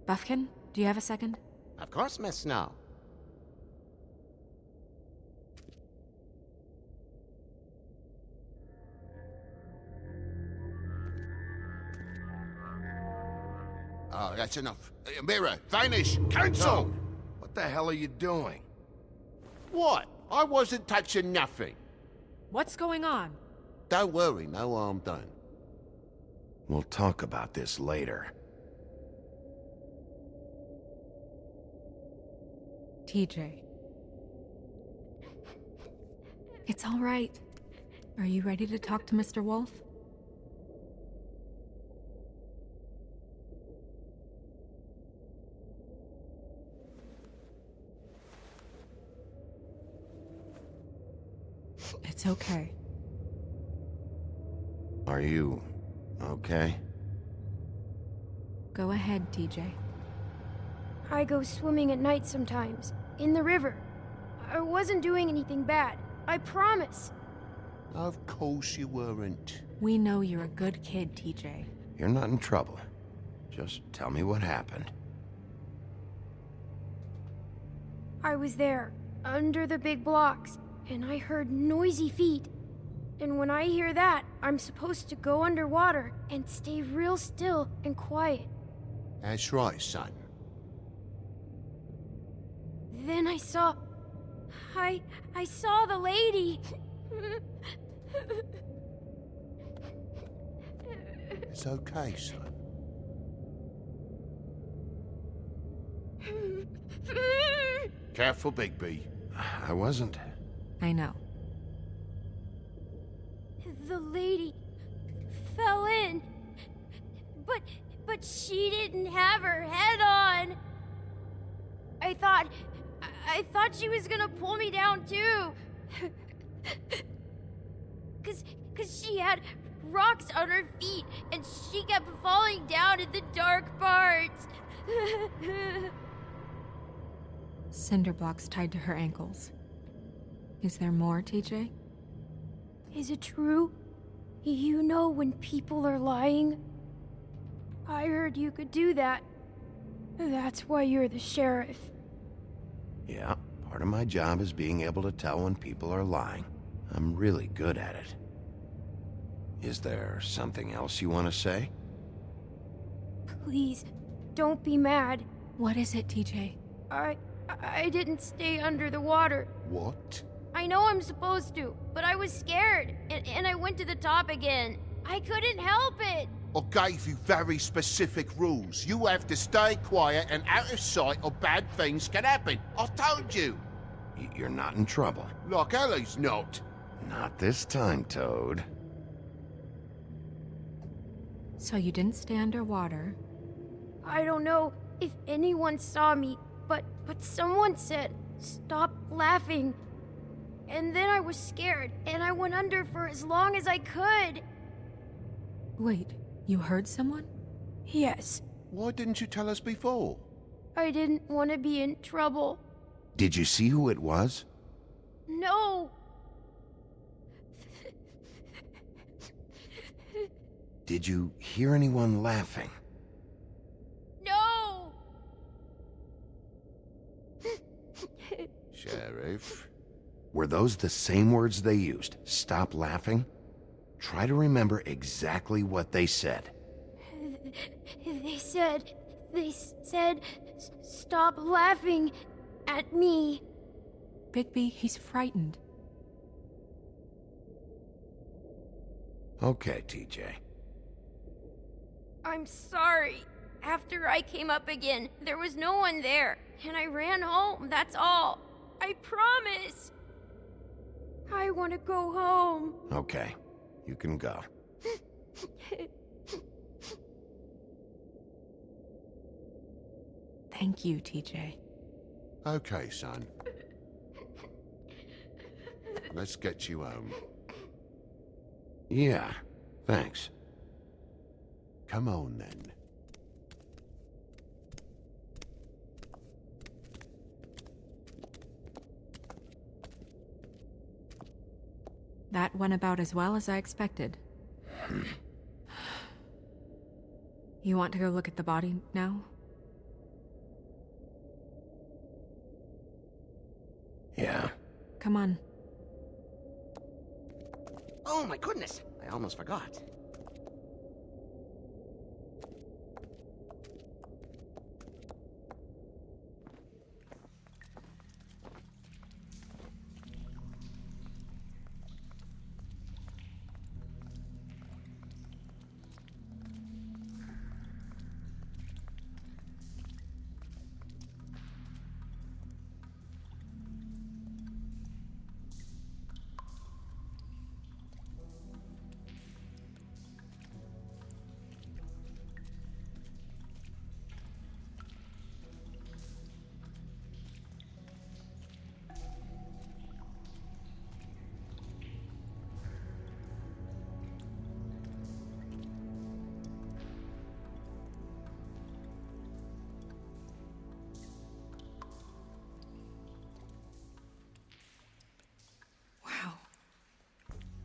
Buffkin, do you have a second? Of course, Miss Snow. Oh, that's enough. Mirror, vanish, cancel! Toad, what the hell are you doing? What? I wasn't touching nothing. What's going on? Don't worry, no harm done. We'll talk about this later. TJ. It's all right. Are you ready to talk to Mr. Wolf? It's okay. Are you okay? Go ahead, TJ. I go swimming at night sometimes, in the river. I wasn't doing anything bad, I promise. Of course you weren't. We know you're a good kid, TJ. You're not in trouble. Just tell me what happened. I was there, under the big blocks, and I heard noisy feet. And when I hear that, I'm supposed to go underwater and stay real still and quiet. That's right, son. Then I saw the lady. It's okay, son. Careful, Bigby. I wasn't. I know. The lady fell in. But she didn't have her head on. I thought she was gonna pull me down too. Cause she had rocks on her feet and she kept falling down in the dark parts. Cinder blocks tied to her ankles. Is there more, TJ? Is it true? You know when people are lying? I heard you could do that. That's why you're the sheriff. Yeah, part of my job is being able to tell when people are lying. I'm really good at it. Is there something else you want to say? Please, don't be mad. What is it, TJ? I didn't stay under the water. What? I know I'm supposed to, but I was scared, and I went to the top again. I couldn't help it. I gave you very specific rules. You have to stay quiet and out of sight or bad things can happen. I told you. You're not in trouble. Like Ellie's not. Not this time, Toad. So you didn't stay underwater? I don't know if anyone saw me, but someone said, "Stop laughing." And then I was scared, and I went under for as long as I could. Wait, you heard someone? Yes. Why didn't you tell us before? I didn't want to be in trouble. Did you see who it was? No. Did you hear anyone laughing? No. Sheriff? Were those the same words they used? Stop laughing? Try to remember exactly what they said. They said, "Stop laughing at me." Bigby, he's frightened. Okay, TJ. I'm sorry. After I came up again, there was no one there, and I ran home, that's all. I promise. I want to go home. Okay, you can go. Thank you, TJ. Okay, son. Let's get you home. Yeah, thanks. Come on, then. That went about as well as I expected. You want to go look at the body now? Yeah. Come on. Oh my goodness, I almost forgot.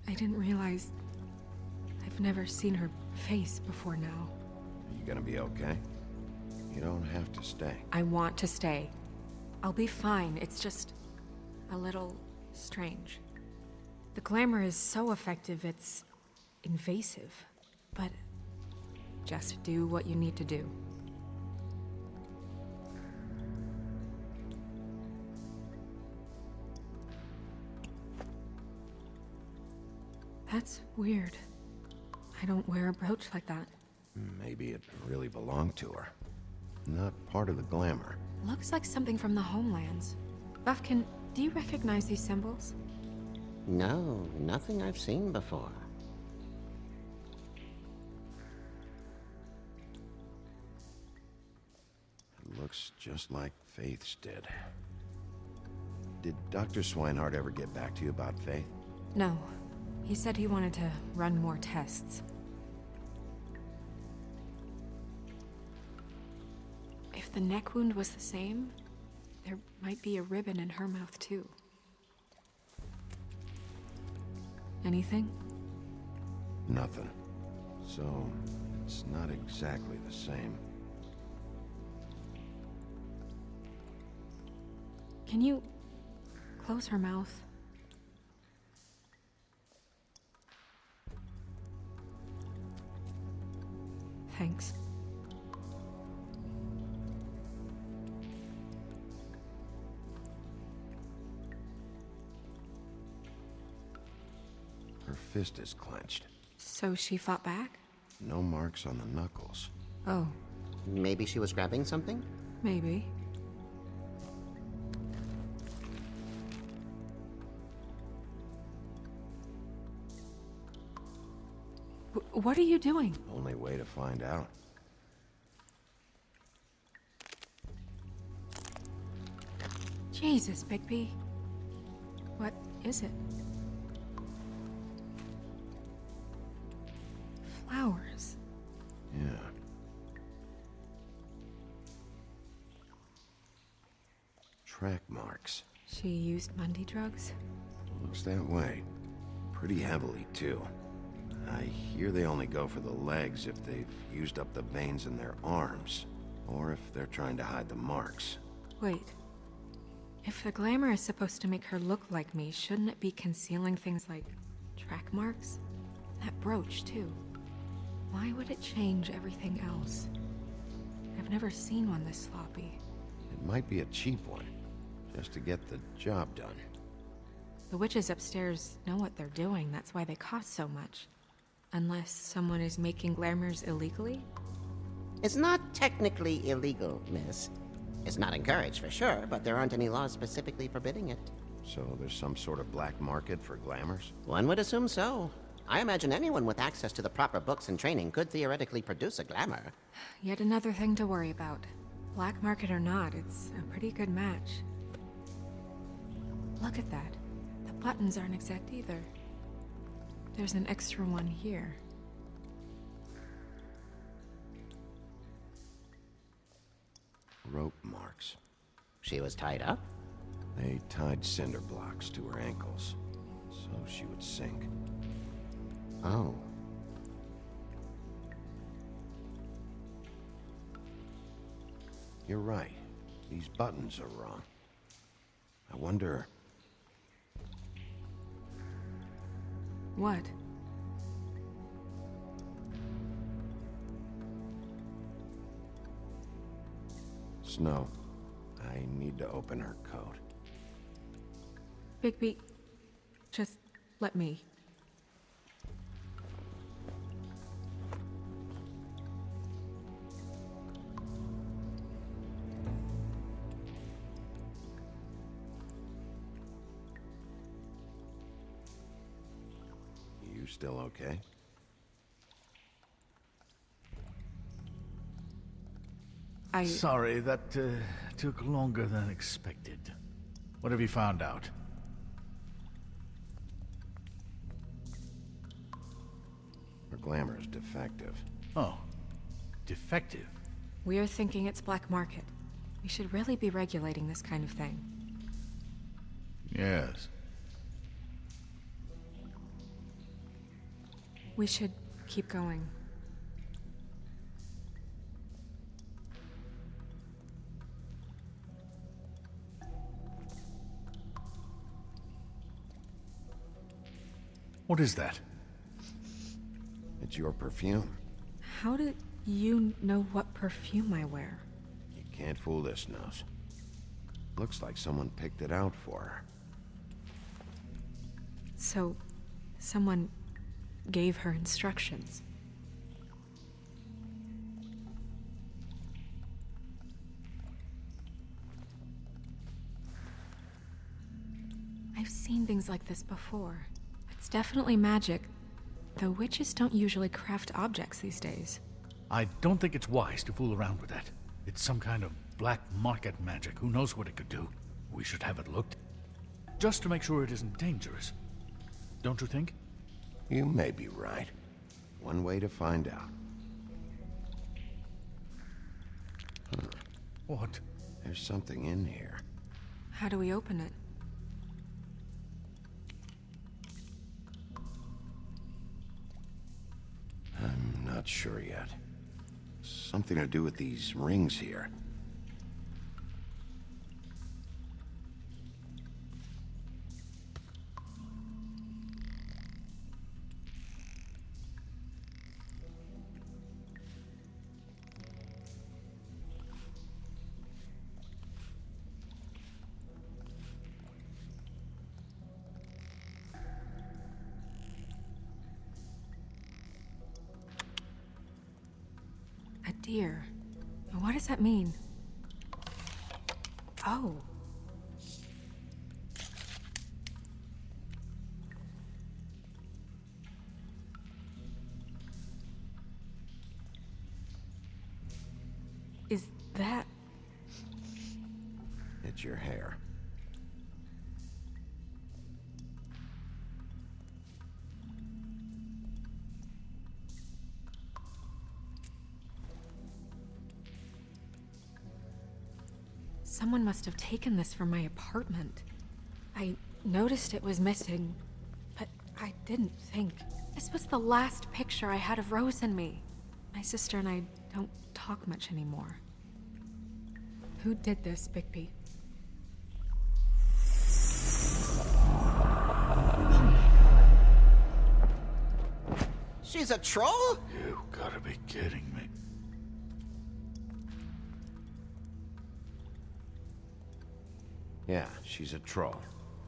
I didn't realize I've never seen her face before now. Are you gonna be okay? You don't have to stay. I want to stay. I'll be fine. It's just a little strange. The glamour is so effective, it's invasive. But just do what you need to do. That's weird. I don't wear a brooch like that. Maybe it really belonged to her. Not part of the glamour. Looks like something from the homelands. Buffkin, do you recognize these symbols? No, nothing I've seen before. It looks just like Faith's did. Did Dr. Swinehart ever get back to you about Faith? No. He said he wanted to run more tests. If the neck wound was the same, there might be a ribbon in her mouth too. Anything? Nothing. So, it's not exactly the same. Can you close her mouth? Thanks. Her fist is clenched. So she fought back? No marks on the knuckles. Oh. Maybe she was grabbing something? Maybe. What are you doing? Only way to find out. Jesus, Bigby. What is it? Flowers. Yeah. Track marks. She used Mundy drugs? Looks that way. Pretty heavily, too. I hear they only go for the legs if they've used up the veins in their arms, or if they're trying to hide the marks. Wait. If the glamour is supposed to make her look like me, shouldn't it be concealing things like track marks? That brooch, too. Why would it change everything else? I've never seen one this sloppy. It might be a cheap one, just to get the job done. The witches upstairs know what they're doing, that's why they cost so much. Unless someone is making glamours illegally? It's not technically illegal, miss. It's not encouraged for sure, but there aren't any laws specifically forbidding it. So there's some sort of black market for glamours? One would assume so. I imagine anyone with access to the proper books and training could theoretically produce a glamour. Yet another thing to worry about. Black market or not, it's a pretty good match. Look at that. The buttons aren't exact either. There's an extra one here. Rope marks. She was tied up? They tied cinder blocks to her ankles, so she would sink. Oh. You're right. These buttons are wrong. I wonder... What? Snow, I need to open her coat. Bigby, just let me. You still okay? Sorry, that took longer than expected. What have you found out? Her glamour is defective. Oh, defective? We're thinking it's black market. We should really be regulating this kind of thing. Yes. We should keep going. What is that? It's your perfume. How did you know what perfume I wear? You can't fool this nose. Looks like someone picked it out for her. So, someone gave her instructions. I've seen things like this before. It's definitely magic, though witches don't usually craft objects these days. I don't think it's wise to fool around with that. It's some kind of black market magic. Who knows what it could do? We should have it looked. Just to make sure it isn't dangerous. Don't you think? You may be right. One way to find out. What? There's something in here. How do we open it? I'm not sure yet. Something to do with these rings here. Dear, what does that mean? Oh. Is that... It's your hair. Someone must have taken this from my apartment. I noticed it was missing, but I didn't think. This was the last picture I had of Rose and me. My sister and I don't talk much anymore. Who did this, Bigby? She's a troll? You gotta be kidding me. Yeah, she's a troll.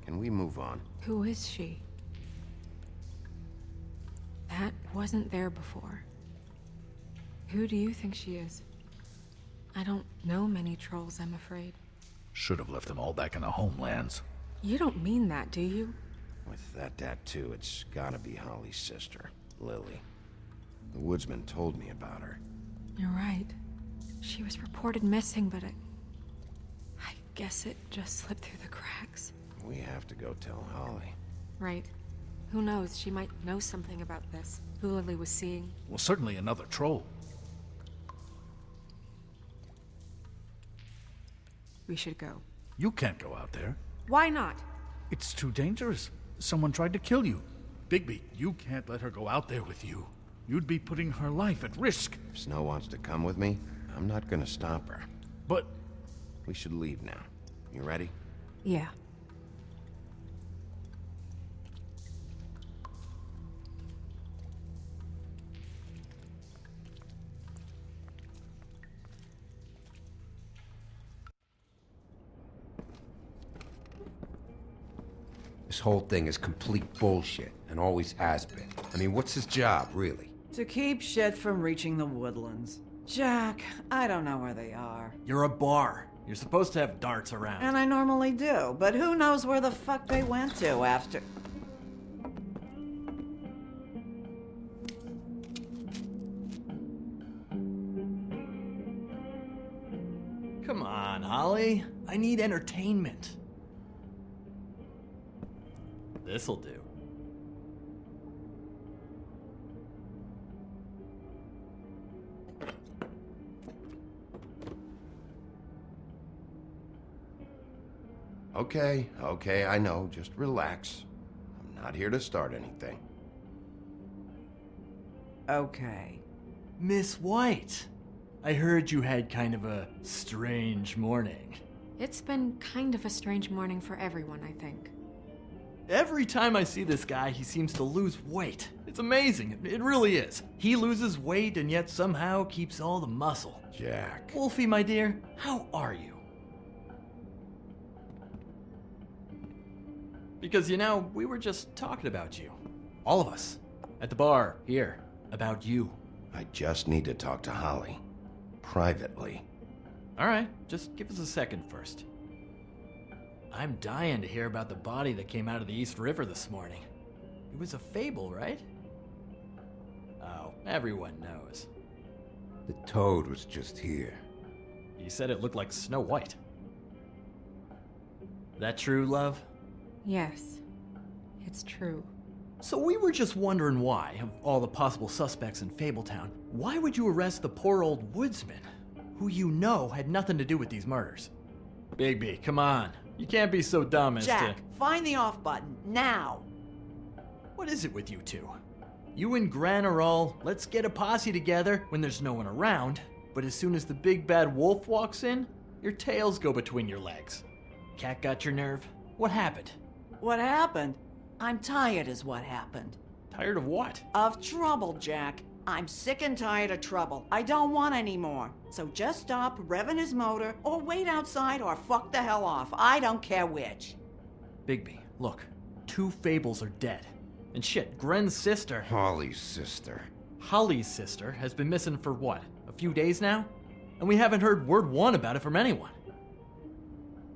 Can we move on? Who is she? That wasn't there before. Who do you think she is? I don't know many trolls, I'm afraid. Should have left them all back in the homelands. You don't mean that, do you? With that tattoo, it's gotta be Holly's sister, Lily. The woodsman told me about her. You're right. She was reported missing, but I guess it just slipped through the cracks. We have to go tell Holly. Right. Who knows? She might know something about this. Who Lily was seeing. Well, certainly another troll. We should go. You can't go out there. Why not? It's too dangerous. Someone tried to kill you. Bigby, you can't let her go out there with you. You'd be putting her life at risk. If Snow wants to come with me, I'm not gonna stop her. But... We should leave now. You ready? Yeah. This whole thing is complete bullshit, and always has been. I mean, what's his job, really? To keep shit from reaching the woodlands. Jack, I don't know where they are. You're a bar. You're supposed to have darts around. And I normally do, but who knows where the fuck they went to after... Come on, Holly. I need entertainment. This'll do. Okay, I know. Just relax. I'm not here to start anything. Okay. Miss White, I heard you had kind of a strange morning. It's been kind of a strange morning for everyone, I think. Every time I see this guy, he seems to lose weight. It's amazing. It really is. He loses weight and yet somehow keeps all the muscle. Jack. Wolfie, my dear, how are you? Because, you know, we were just talking about you. All of us. At the bar, here. About you. I just need to talk to Holly. Privately. Alright, just give us a second first. I'm dying to hear about the body that came out of the East River this morning. It was a fable, right? Oh, everyone knows. The toad was just here. You said it looked like Snow White. That true, love? Yes, it's true. So we were just wondering why, of all the possible suspects in Fabletown, why would you arrest the poor old woodsman, who you know had nothing to do with these murders? Bigby, come on. You can't be so dumb as Jack, to... find the off button, now! What is it with you two? You and Gran are all, let's get a posse together when there's no one around, but as soon as the big bad wolf walks in, your tails go between your legs. Cat got your nerve? What happened? What happened? I'm tired is what happened. Tired of what? Of trouble, Jack. I'm sick and tired of trouble. I don't want any more. So just stop revving his motor, or wait outside, or fuck the hell off. I don't care which. Bigby, look. 2 fables are dead. And shit, Gren's sister... Holly's sister. Holly's sister has been missing for what? A few days now? And we haven't heard word one about it from anyone.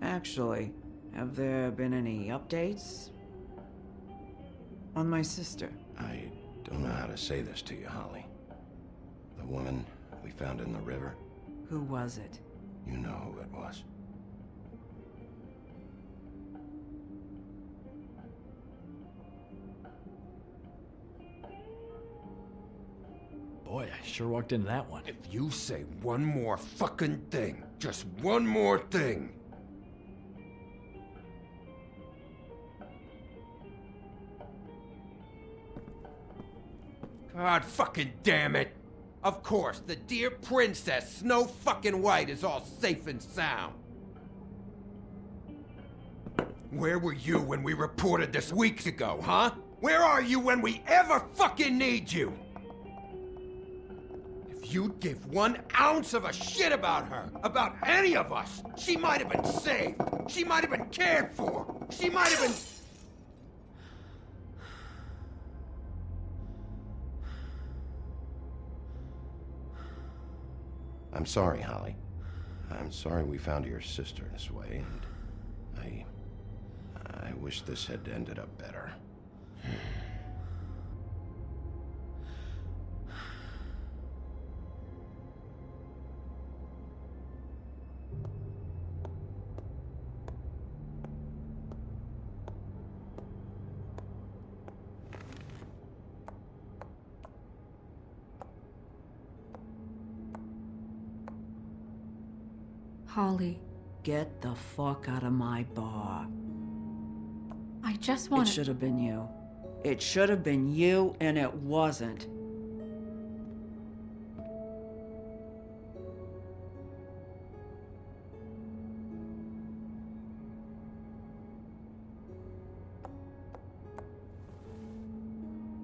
Actually, have there been any updates? On my sister? I don't know how to say this to you, Holly. The woman we found in the river. Who was it? You know who it was. Boy, I sure walked into that one. If you say one more fucking thing, just one more thing. God fucking damn it! Of course, the dear princess Snow fucking White is all safe and sound. Where were you when we reported this weeks ago, huh? Where are you when we ever fucking need you? If you'd give 1 ounce of a shit about her, about any of us, she might have been saved. She might have been cared for. She might have been... I'm sorry, Holly. I'm sorry we found your sister this way, and I wish this had ended up better. Holly. Get the fuck out of my bar. I just want It should have been you. It should have been you, and it wasn't.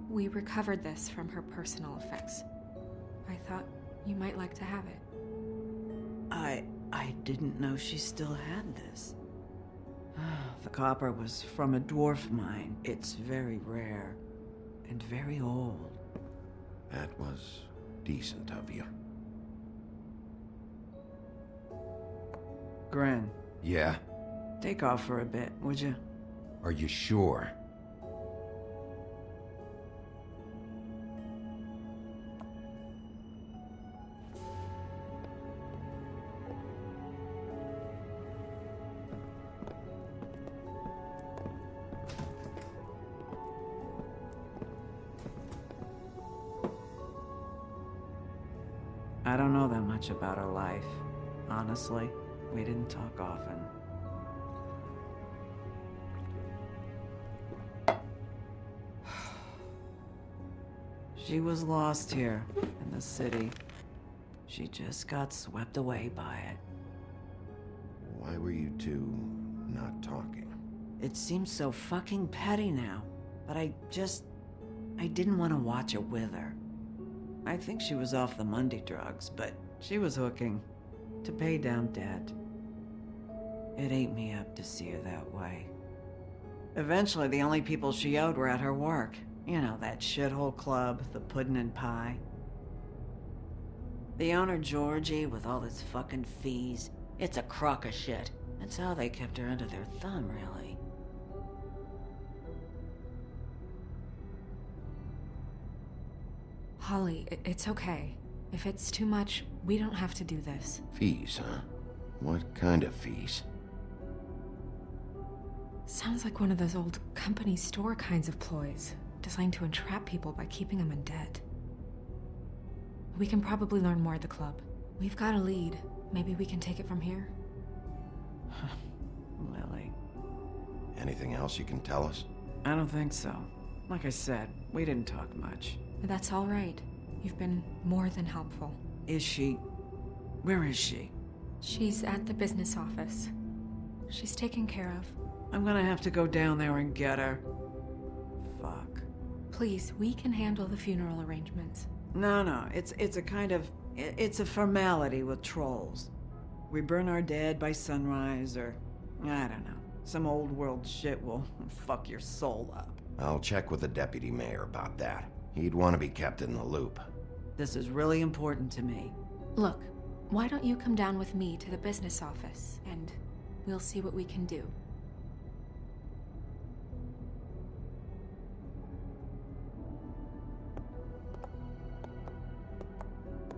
We recovered this from her personal effects. I thought you might like to have it. I didn't know she still had this. The copper was from a dwarf mine. It's very rare and very old. That was decent of you. Gren. Yeah? Take off for a bit, would you? Are you sure? I don't know that much about her life. Honestly, we didn't talk often. She was lost here, in the city. She just got swept away by it. Why were you two not talking? It seems so fucking petty now, but I didn't want to watch it with her. I think she was off the Monday drugs, but she was hooking to pay down debt. It ate me up to see her that way. Eventually, the only people she owed were at her work. You know, that shithole club, the Puddin' and Pie. The owner, Georgie, with all his fucking fees, it's a crock of shit. That's how they kept her under their thumb, really. Holly, it's okay. If it's too much, we don't have to do this. Fees, huh? What kind of fees? Sounds like one of those old company store kinds of ploys, designed to entrap people by keeping them in debt. We can probably learn more at the club. We've got a lead. Maybe we can take it from here? Lily. Anything else you can tell us? I don't think so. Like I said, we didn't talk much. That's all right. You've been more than helpful. Is she... Where is she? She's at the business office. She's taken care of. I'm gonna have to go down there and get her. Fuck. Please, we can handle the funeral arrangements. No, it's a kind of... It's a formality with trolls. We burn our dead by sunrise, or... I don't know. Some old world shit will fuck your soul up. I'll check with the deputy mayor about that. He'd want to be kept in the loop. This is really important to me. Look, why don't you come down with me to the business office, and we'll see what we can do.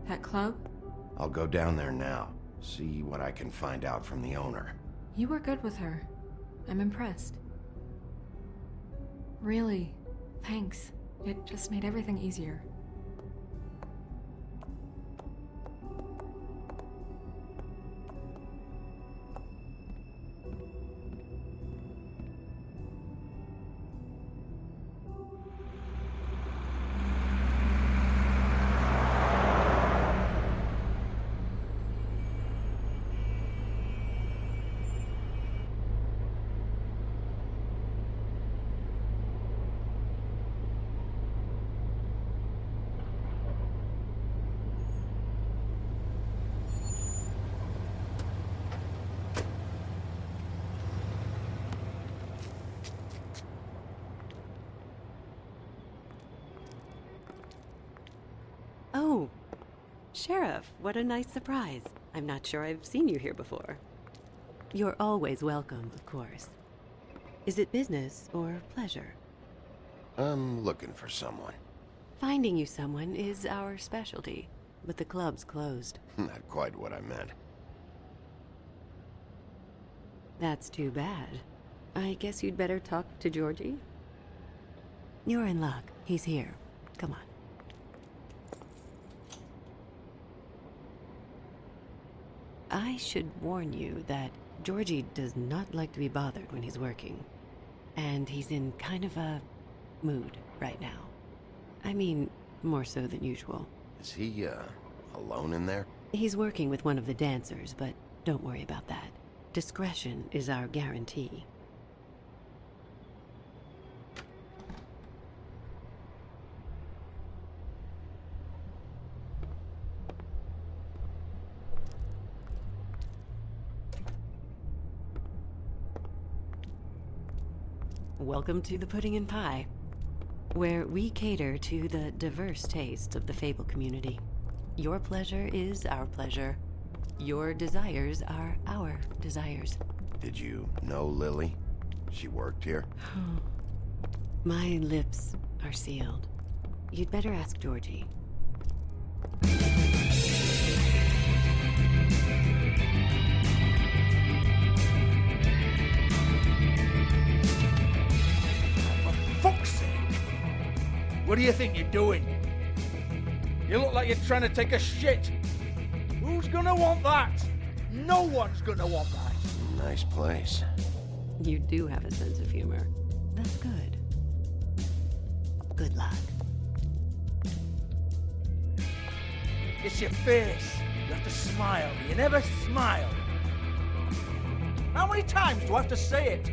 That club? I'll go down there now. See what I can find out from the owner. You were good with her. I'm impressed. Really, thanks. It just made everything easier. Oh, Sheriff, what a nice surprise. I'm not sure I've seen you here before. You're always welcome, of course. Is it business or pleasure? I'm looking for someone. Finding you someone is our specialty, but the club's closed. Not quite what I meant. That's too bad. I guess you'd better talk to Georgie. You're in luck. He's here. Come on. I should warn you that Georgie does not like to be bothered when he's working. And he's in kind of a mood right now. I mean, more so than usual. Is he, alone in there? He's working with one of the dancers, but don't worry about that. Discretion is our guarantee. welcome to the Pudding and Pie, where we cater to the diverse tastes of the Fable community. Your pleasure is our pleasure. Your desires are our desires. Did you know Lily? She worked here? My lips are sealed. You'd better ask Georgie. Fuck's sake! What do you think you're doing? You look like you're trying to take a shit. Who's gonna want that? No one's gonna want that. Nice place. You do have a sense of humor. That's good. Good luck. It's your face. You have to smile. You never smile. How many times do I have to say it?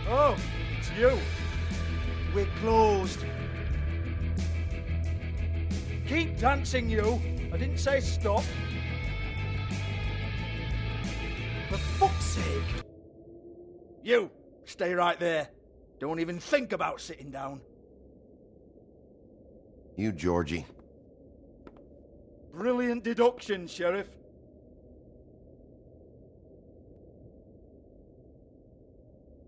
Oh, it's you. We're closed. Keep dancing, you. I didn't say stop. For fuck's sake. You, stay right there. Don't even think about sitting down. You, Georgie. Brilliant deduction, Sheriff.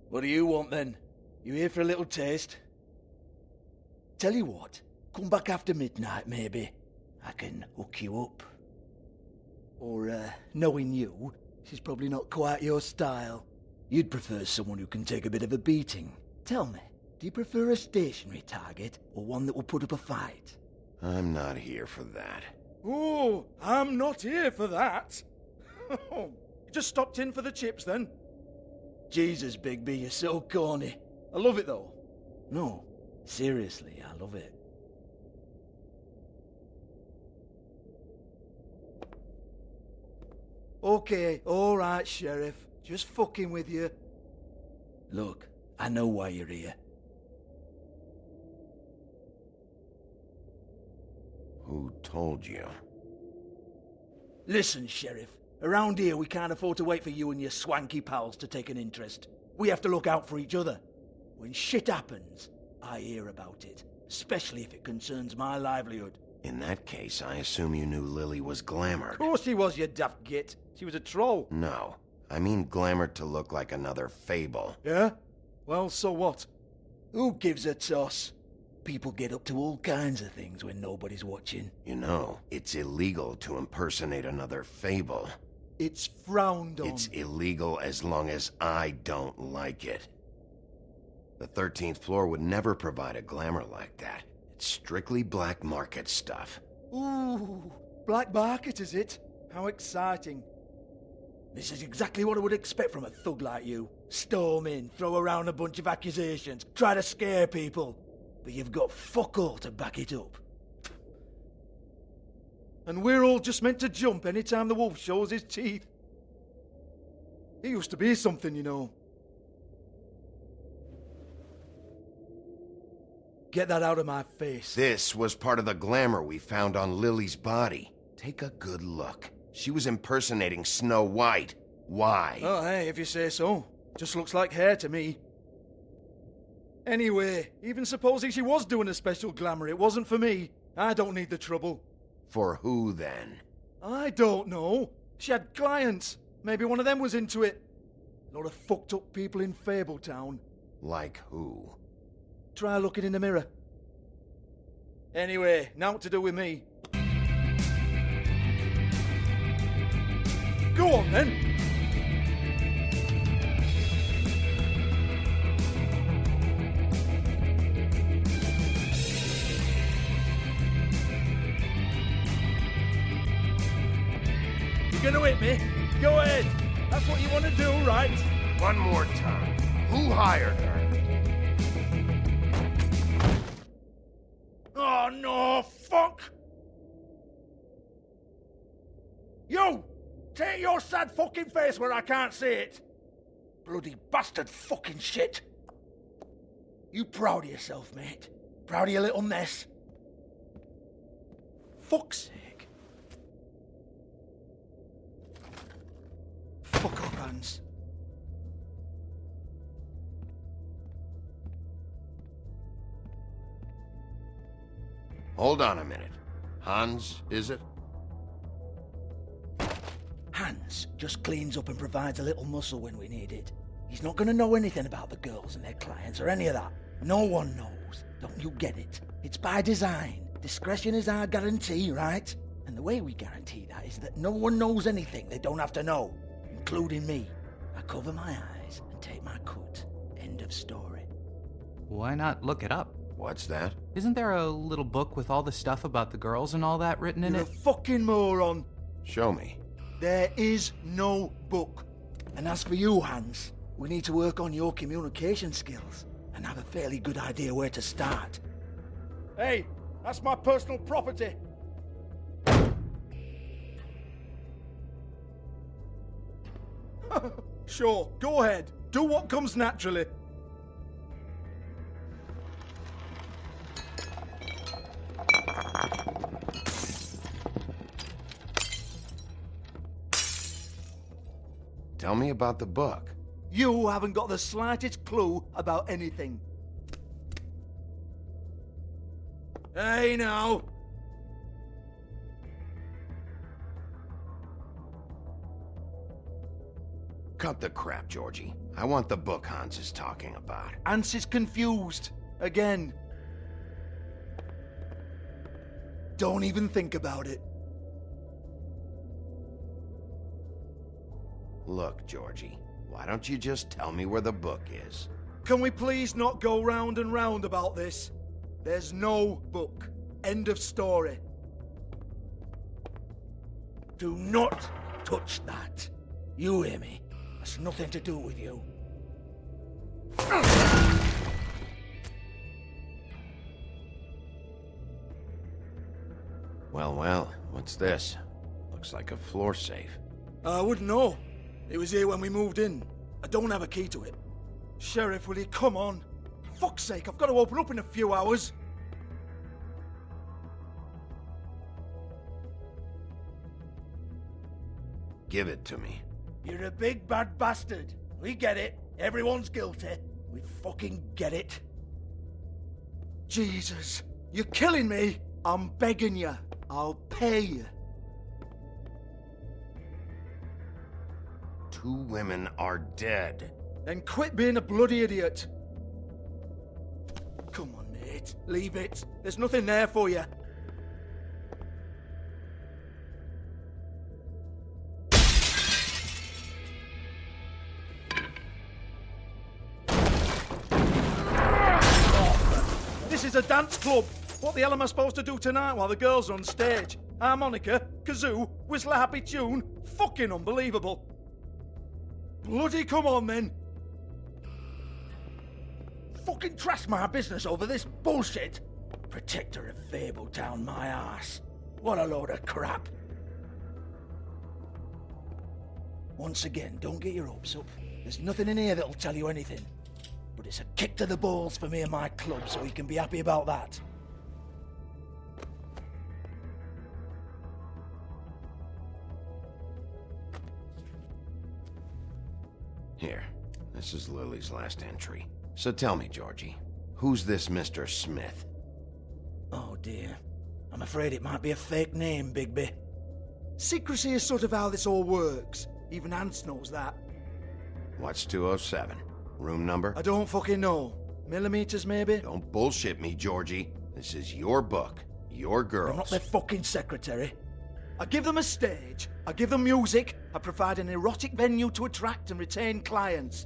What do you want, then? You here for a little taste? Tell you what, come back after midnight, maybe. I can hook you up. Or, knowing you, she's probably not quite your style. You'd prefer someone who can take a bit of a beating. Tell me, do you prefer a stationary target, or one that will put up a fight? I'm not here for that. Oh, I'm not here for that. You just stopped in for the chips, then? Jesus, Bigby, you're so corny. I love it, though. No, seriously, I love it. Okay, alright, Sheriff. Just fucking with you. Look, I know why you're here. Who told you? Listen, Sheriff. Around here, we can't afford to wait for you and your swanky pals to take an interest. We have to look out for each other. When shit happens, I hear about it. Especially if it concerns my livelihood. In that case, I assume you knew Lily was glamored. Of course she was, you daft git. She was a troll. No. I mean glamored to look like another fable. Yeah? Well, so what? Who gives a toss? People get up to all kinds of things when nobody's watching. You know, it's illegal to impersonate another fable. It's frowned on. It's illegal as long as I don't like it. The 13th floor would never provide a glamour like that. It's strictly black market stuff. Ooh, black market is it? How exciting. This is exactly what I would expect from a thug like you. Storm in, throw around a bunch of accusations, try to scare people. But you've got fuck all to back it up. And we're all just meant to jump any time the wolf shows his teeth. He used to be something, you know. Get that out of my face. This was part of the glamour we found on Lily's body. Take a good look. She was impersonating Snow White. Why? Oh, hey, if you say so. Just looks like hair to me. Anyway, even supposing she was doing a special glamour, it wasn't for me. I don't need the trouble. For who, then? I don't know. She had clients. Maybe one of them was into it. A lot of fucked up people in Fabletown. Like who? Try looking in the mirror. Anyway, now what to do with me. Go on, then. You're gonna hit me? Go ahead. That's what you want to do, right? One more time. Who hired her? Oh, no, fuck! You! Take your sad fucking face where I can't see it! Bloody bastard fucking shit! You proud of yourself, mate? Proud of your little mess? Fuck's sake. Fuck Hans. Hold on a minute. Hans, is it? Hans just cleans up and provides a little muscle when we need it. He's not gonna know anything about the girls and their clients or any of that. No one knows. Don't you get it? It's by design. Discretion is our guarantee, right? And the way we guarantee that is that no one knows anything they don't have to know, including me. I cover my eyes and take my cut. End of story. Why not look it up? What's that? Isn't there a little book with all the stuff about the girls and all that written in You're it? a fucking moron. Show me. There is no book. And as for you, Hans, we need to work on your communication skills and have a fairly good idea where to start. Hey, that's my personal property. Sure, go ahead. Do what comes naturally. Tell me about the book. You haven't got the slightest clue about anything. Hey, now. Cut the crap, Georgie. I want the book Hans is talking about. Hans is confused. Again. Don't even think about it. Look, Georgie, why don't you just tell me where the book is? Can we please not go round and round about this? There's no book. End of story. Do not touch that. You hear me? That's nothing to do with you. Well, what's this? Looks like a floor safe. I wouldn't know. It was here when we moved in. I don't have a key to it. Sheriff, will you come on? Fuck's sake, I've got to open up in a few hours. Give it to me. You're a big bad bastard. We get it. Everyone's guilty. We fucking get it. Jesus, you're killing me. I'm begging you. I'll pay you. 2 women are dead. Then quit being a bloody idiot. Come on, mate. Leave it. There's nothing there for you. This is a dance club. What the hell am I supposed to do tonight while the girls are on stage? Harmonica, kazoo, whistle a happy tune? Fucking unbelievable. Bloody come on, then. Fucking trash my business over this bullshit. Protector of Fabletown, my ass. What a load of crap. Once again, don't get your hopes up. There's nothing in here that'll tell you anything. But it's a kick to the balls for me and my club, so you can be happy about that. Here, this is Lily's last entry. So tell me, Georgie, who's this Mr. Smith? Oh dear. I'm afraid it might be a fake name, Bigby. Secrecy is sort of how this all works. Even Hans knows that. What's 207? Room number? I don't fucking know. Millimeters, maybe? Don't bullshit me, Georgie. This is your book. Your girls. I'm not their fucking secretary. I give them a stage, I give them music, I provide an erotic venue to attract and retain clients.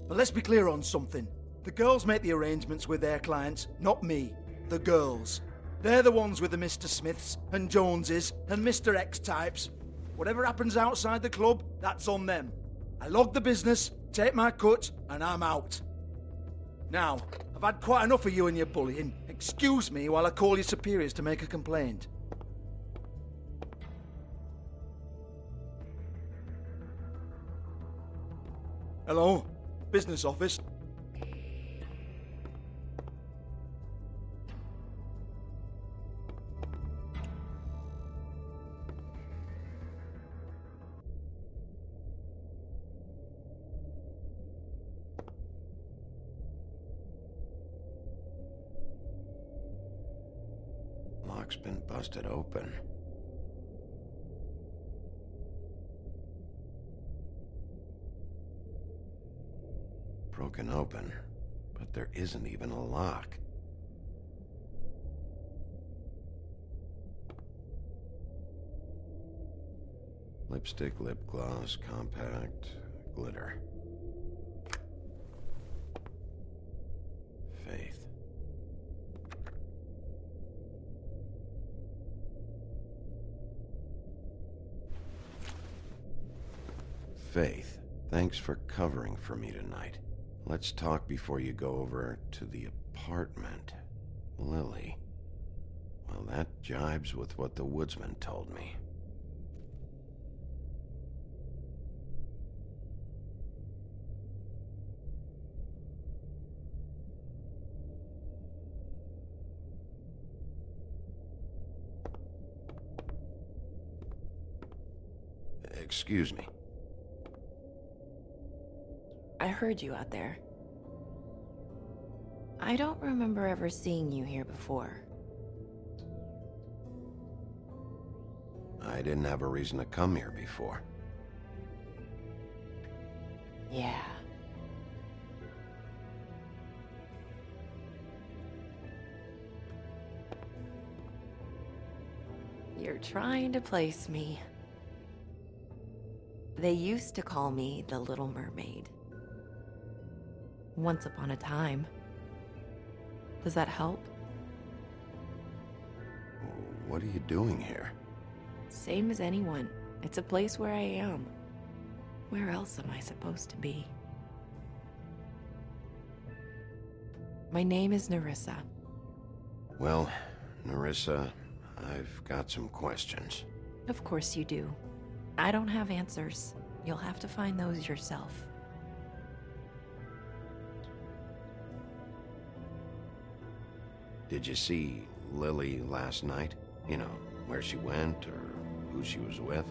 But let's be clear on something. The girls make the arrangements with their clients, not me. The girls. They're the ones with the Mr. Smiths and Joneses and Mr. X types. Whatever happens outside the club, that's on them. I log the business, take my cut, and I'm out. Now, I've had quite enough of you and your bullying. Excuse me while I call your superiors to make a complaint. Hello? Business office? book's been busted open. Broken open, but there isn't even a lock. Lipstick, lip gloss, compact, glitter. Faith. Faith, thanks for covering for me tonight. Let's talk before you go over to the apartment. Lily. Well, that jibes with what the woodsman told me. Excuse me. I heard you out there. I don't remember ever seeing you here before. I didn't have a reason to come here before. Yeah. You're trying to place me. They used to call me the Little Mermaid. Once upon a time. Does that help? What are you doing here? Same as anyone. It's a place where I am. Where else am I supposed to be? My name is Nerissa. Well, Nerissa, I've got some questions. Of course you do. I don't have answers. You'll have to find those yourself. Did you see Lily last night? You know, where she went or who she was with?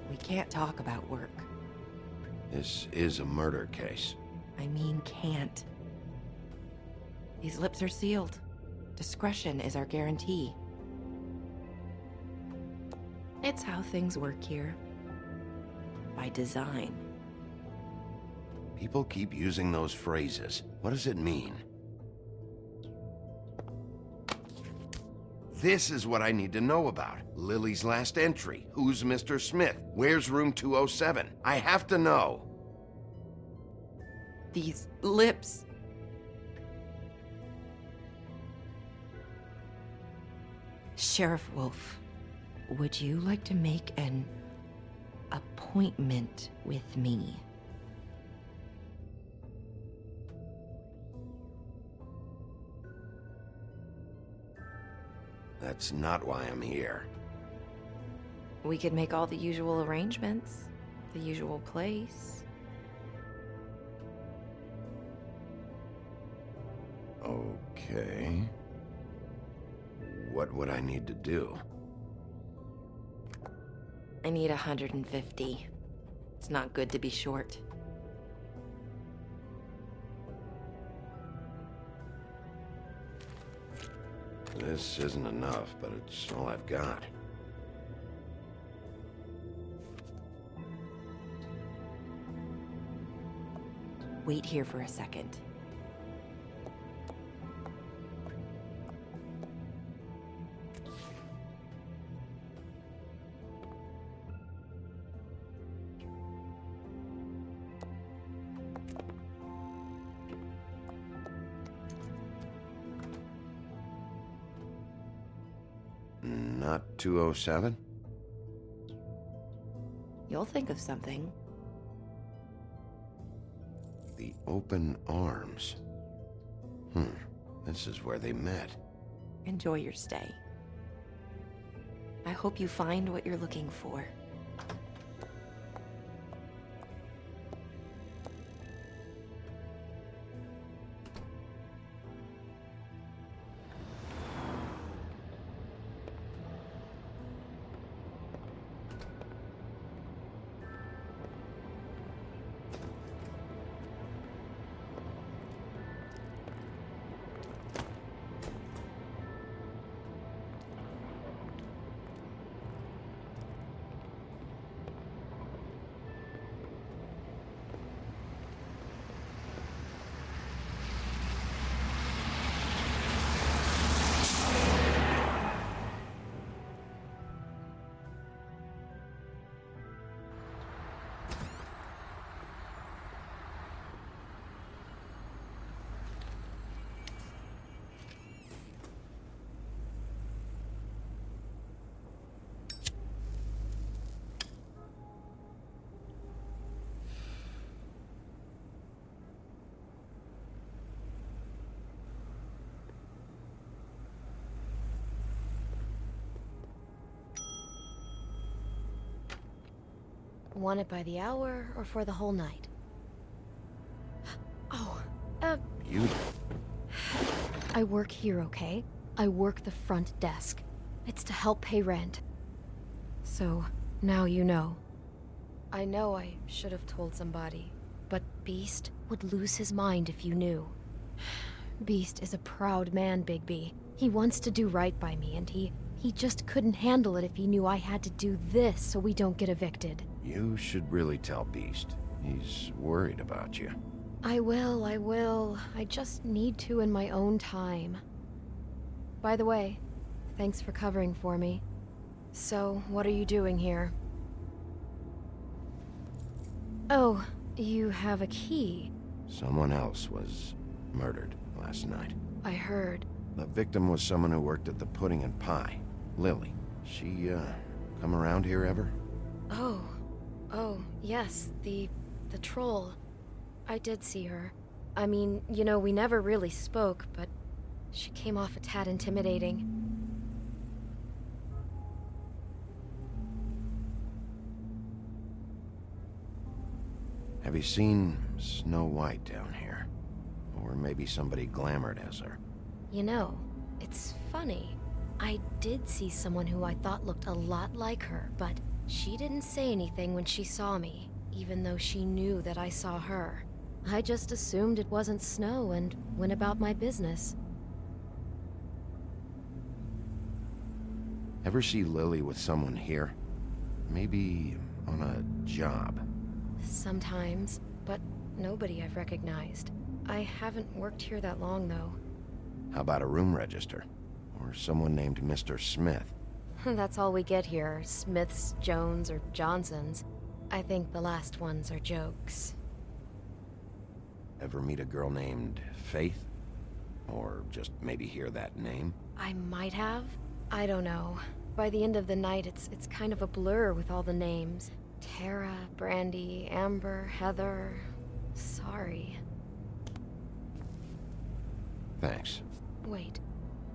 We can't talk about work. This is a murder case. I mean can't. These lips are sealed. Discretion is our guarantee. It's how things work here. By design. People keep using those phrases. What does it mean? This is what I need to know about. Lily's last entry. Who's Mr. Smith? Where's room 207? I have to know. These lips. Sheriff Wolf, would you like to make an appointment with me? That's not why I'm here. We could make all the usual arrangements. The usual place. Okay. What would I need to do? I need 150. It's not good to be short. This isn't enough, but it's all I've got. Wait here for a second. Not 207? You'll think of something. The open arms. This is where they met. Enjoy your stay. I hope you find what you're looking for. Want it by the hour or for the whole night? Oh, You... I work here, okay? I work the front desk. It's to help pay rent. So, now you know. I know I should have told somebody, but Beast would lose his mind if you knew. Beast is a proud man, Bigby. He wants to do right by me, and he just couldn't handle it if he knew I had to do this so we don't get evicted. You should really tell Beast. He's worried about you. I will. I just need to in my own time. By the way, thanks for covering for me. So, what are you doing here? Oh, you have a key. Someone else was murdered last night. I heard. The victim was someone who worked at the Pudding and Pie. Lily. She, come around here ever? Oh, yes, the troll. I did see her. I mean, you know, we never really spoke, but she came off a tad intimidating. Have you seen Snow White down here? Or maybe somebody glamored as her? You know, it's funny. I did see someone who I thought looked a lot like her, but she didn't say anything when she saw me, even though she knew that I saw her. I just assumed it wasn't Snow and went about my business. Ever see Lily with someone here? Maybe on a job? Sometimes, but nobody I've recognized. I haven't worked here that long, though. How about a room register? Or someone named Mr. Smith? That's all we get here, Smiths, Jones, or Johnsons. I think the last ones are jokes. Ever meet a girl named Faith? Or just maybe hear that name? I might have. I don't know. By the end of the night, it's kind of a blur with all the names. Tara, Brandy, Amber, Heather... Sorry. Thanks. Wait.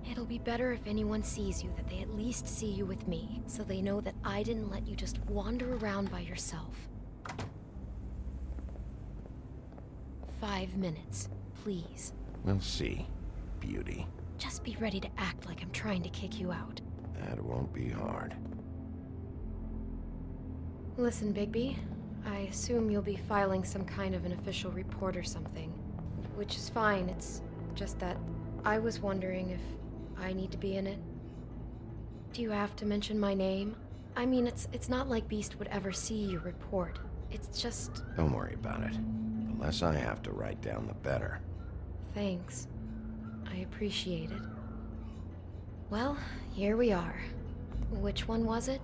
It'll be better if anyone sees you that they at least see you with me, so they know that I didn't let you just wander around by yourself. 5 minutes, please. We'll see, beauty. Just be ready to act like I'm trying to kick you out. That won't be hard. Listen, Bigby, I assume you'll be filing some kind of an official report or something. Which is fine, it's just that I was wondering if I need to be in it. Do you have to mention my name? I mean, it's not like Beast would ever see your report. It's just... Don't worry about it. The less I have to write down, the better. Thanks. I appreciate it. Well, here we are. Which one was it?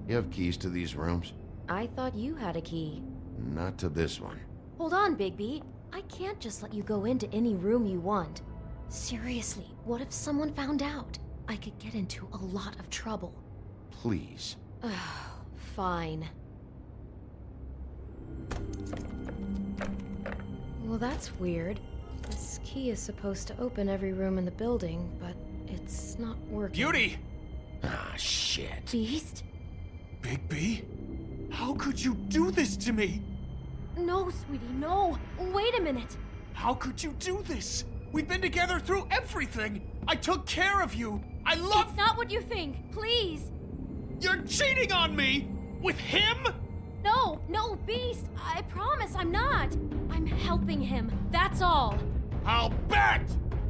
You have keys to these rooms? I thought you had a key. Not to this one. Hold on, Bigby. I can't just let you go into any room you want. Seriously, what if someone found out? I could get into a lot of trouble. Please. Fine. Well, that's weird. This key is supposed to open every room in the building, but it's not working. Beauty! Ah, shit. Beast? Bigby? How could you do this to me? No, sweetie, no. Wait a minute. How could you do this? We've been together through everything. I took care of you. I love... It's not what you think. Please. You're cheating on me? With him? No, Beast. I promise I'm not. I'm helping him. That's all. I'll bet!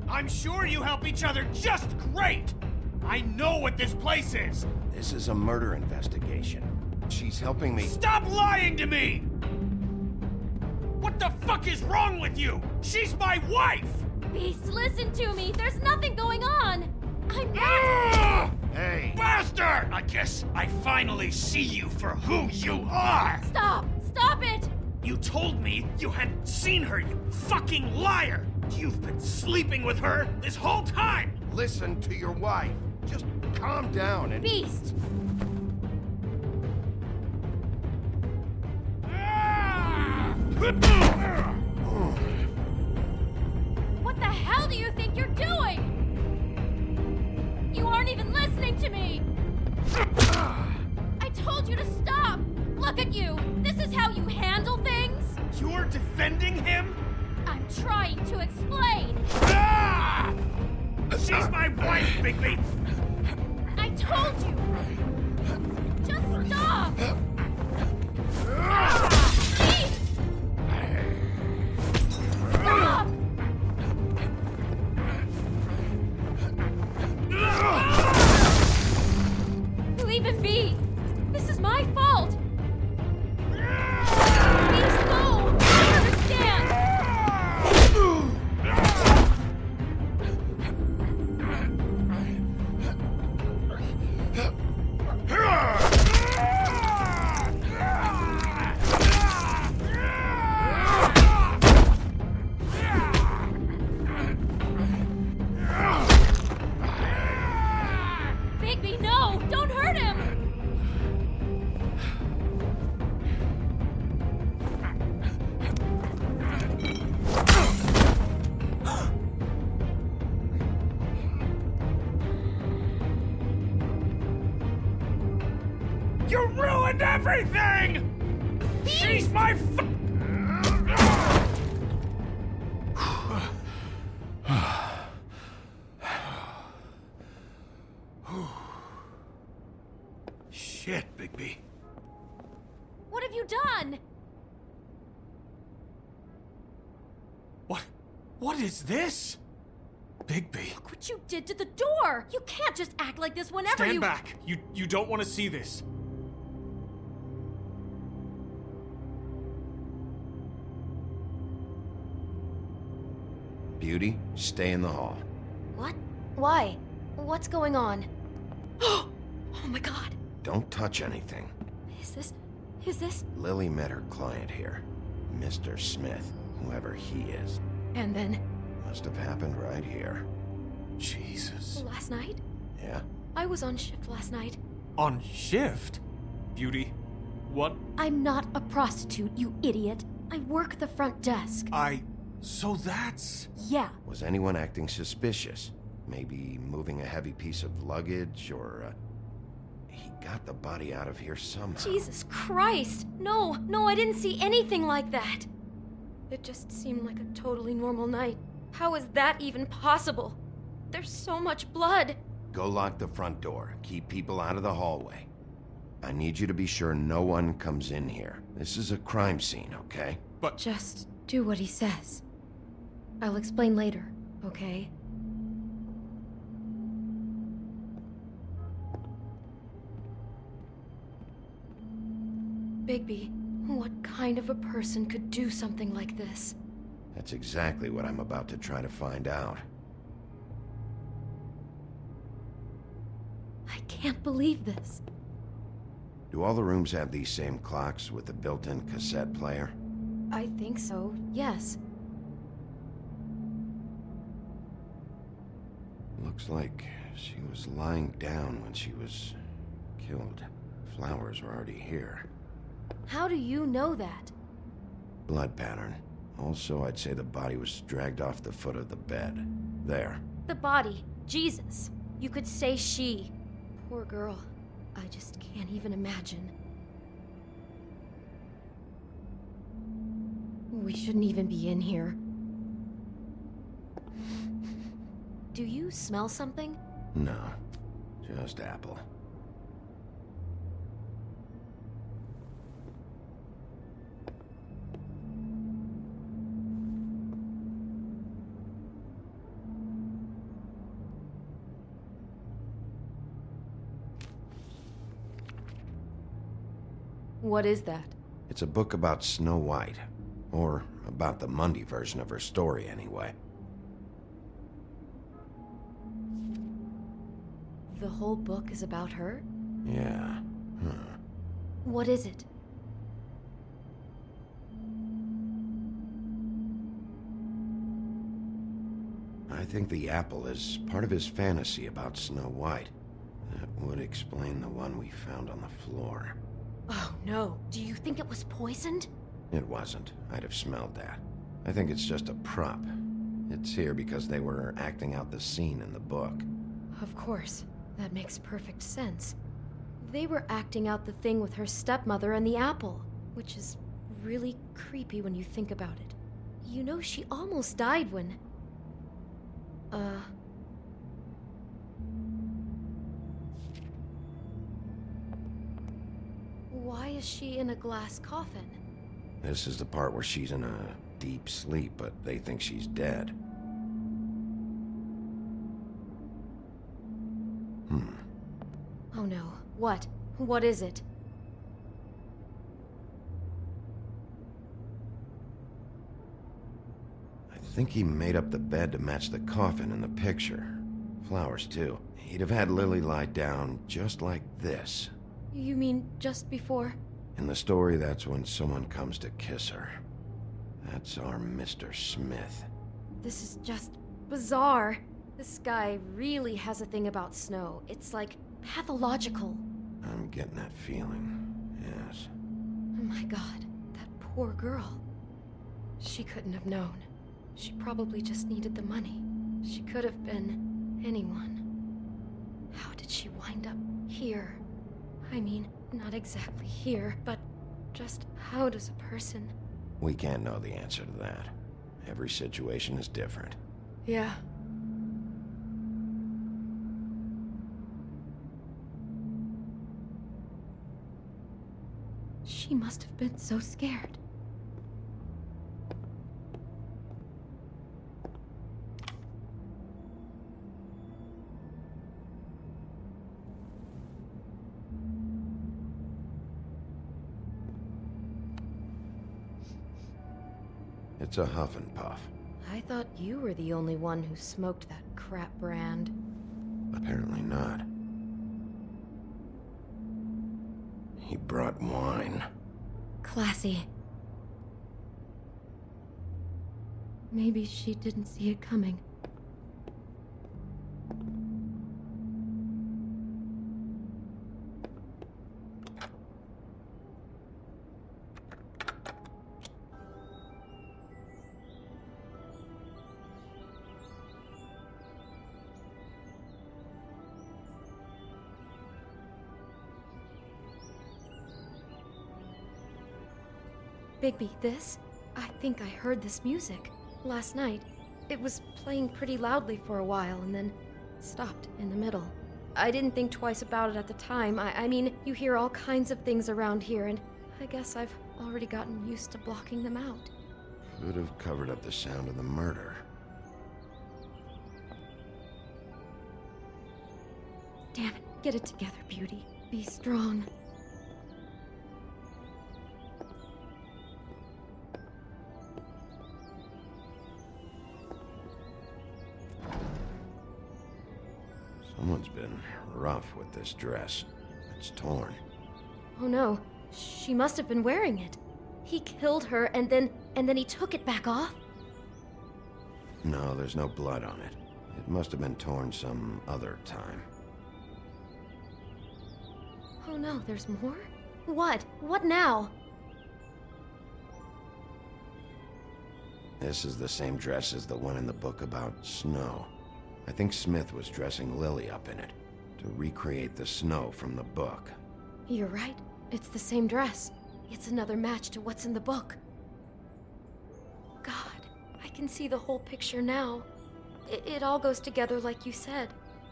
I'm sure you help each other just great! I know what this place is! This is a murder investigation. She's helping me... Stop lying to me! What the fuck is wrong with you? She's my wife! Beast, listen to me. There's nothing going on. I'm not... Hey! Bastard! I guess I finally see you for who you are! Stop! Stop it! You told me you had seen her, you fucking liar! You've been sleeping with her this whole time! Listen to your wife. Just calm down and... Beast! What the hell do you think you're doing? You aren't even listening to me! I told you to stop! Look at you! This is how you handle things? You're defending him? I'm trying to explain! She's my wife, Bigby! I told you! Just stop! Please! Stop! Leave him be! This is my fault! Please, no! I understand! Bigby, no! Don't hurt him! You ruined everything! She's my Shit, Bigby. What have you done? What is this? Bigby. Look what you did to the door! You can't just act like this whenever Stand back. You don't want to see this. Beauty, stay in the hall. What? Why? What's going on? Oh my god. Don't touch anything. Is this? Lily met her client here. Mr. Smith, whoever he is. And then? Must have happened right here. Jesus. Last night? Yeah? I was on shift last night. On shift? Beauty, what? I'm not a prostitute, you idiot. I work the front desk. So that's... Yeah. Was anyone acting suspicious? Maybe moving a heavy piece of luggage, or, he got the body out of here somehow. Jesus Christ! No, I didn't see anything like that. It just seemed like a totally normal night. How is that even possible? There's so much blood. Go lock the front door. Keep people out of the hallway. I need you to be sure no one comes in here. This is a crime scene, okay? But... Just do what he says. I'll explain later, okay? Bigby, what kind of a person could do something like this? That's exactly what I'm about to try to find out. I can't believe this. Do all the rooms have these same clocks with a built-in cassette player? I think so, yes. Looks like she was lying down when she was killed. Flowers were already here. How do you know that? Blood pattern. Also, I'd say the body was dragged off the foot of the bed. There. The body. Jesus. You could say she. Poor girl. I just can't even imagine. We shouldn't even be in here. Do you smell something? No. Just apple. What is that? It's a book about Snow White. Or about the Mundy version of her story, anyway. The whole book is about her? Yeah. Huh. What is it? I think the apple is part of his fantasy about Snow White. That would explain the one we found on the floor. Oh no, do you think it was poisoned? It wasn't. I'd have smelled that. I think it's just a prop. It's here because they were acting out the scene in the book. Of course. That makes perfect sense. They were acting out the thing with her stepmother and the apple, which is really creepy when you think about it. You know, she almost died when... Why is she in a glass coffin? This is the part where she's in a deep sleep, but they think she's dead. Oh no. What? What is it? I think he made up the bed to match the coffin in the picture. Flowers, too. He'd have had Lily lie down just like this. You mean just before? In the story, that's when someone comes to kiss her. That's our Mr. Smith. This is just bizarre. This guy really has a thing about Snow. It's like pathological. I'm getting that feeling, yes. Oh my god, that poor girl. She couldn't have known. She probably just needed the money. She could have been anyone. How did she wind up here? I mean, not exactly here, but just how does a person... We can't know the answer to that. Every situation is different. Yeah. She must have been so scared. It's a huff and puff. I thought you were the only one who smoked that crap brand. Apparently not. He brought wine. Classy. Maybe she didn't see it coming. Bigby, this? I think I heard this music. Last night. It was playing pretty loudly for a while and then stopped in the middle. I didn't think twice about it at the time. I mean, you hear all kinds of things around here, and I guess I've already gotten used to blocking them out. Could have covered up the sound of the murder. Damn it, get it together, Beauty. Be strong. Someone's been rough with this dress. It's torn. Oh no, she must have been wearing it. He killed her and then he took it back off? No, there's no blood on it. It must have been torn some other time. Oh no, there's more? What? What now? This is the same dress as the one in the book about Snow. I think Smith was dressing Lily up in it, to recreate the snow from the book. You're right. It's the same dress. It's another match to what's in the book. God, I can see the whole picture now. It all goes together like you said.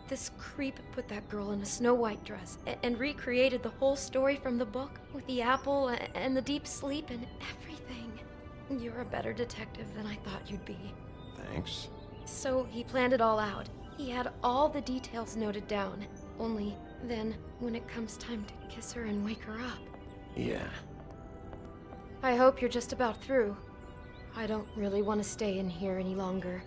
This creep put that girl in a Snow White dress and recreated the whole story from the book with the apple and the deep sleep and everything. You're a better detective than I thought you'd be. Thanks. So he planned it all out. He had all the details noted down. Only then, when it comes time to kiss her and wake her up. Yeah. I hope you're just about through. I don't really want to stay in here any longer.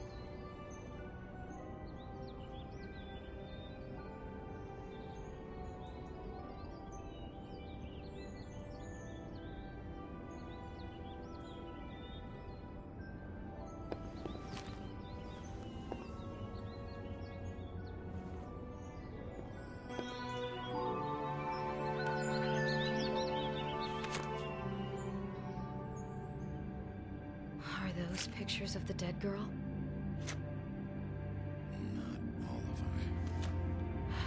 Are those pictures of the dead girl? Not all of them.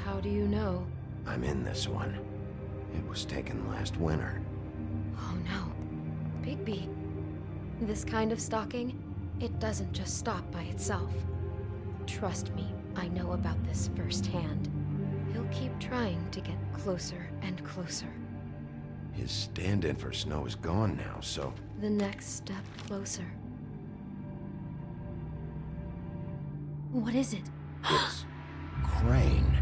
How do you know? I'm in this one. It was taken last winter. Oh no. Bigby. This kind of stalking, it doesn't just stop by itself. Trust me, I know about this firsthand. He'll keep trying to get closer and closer. His stand-in for Snow is gone now, so... The next step closer. What is it? It's... Crane.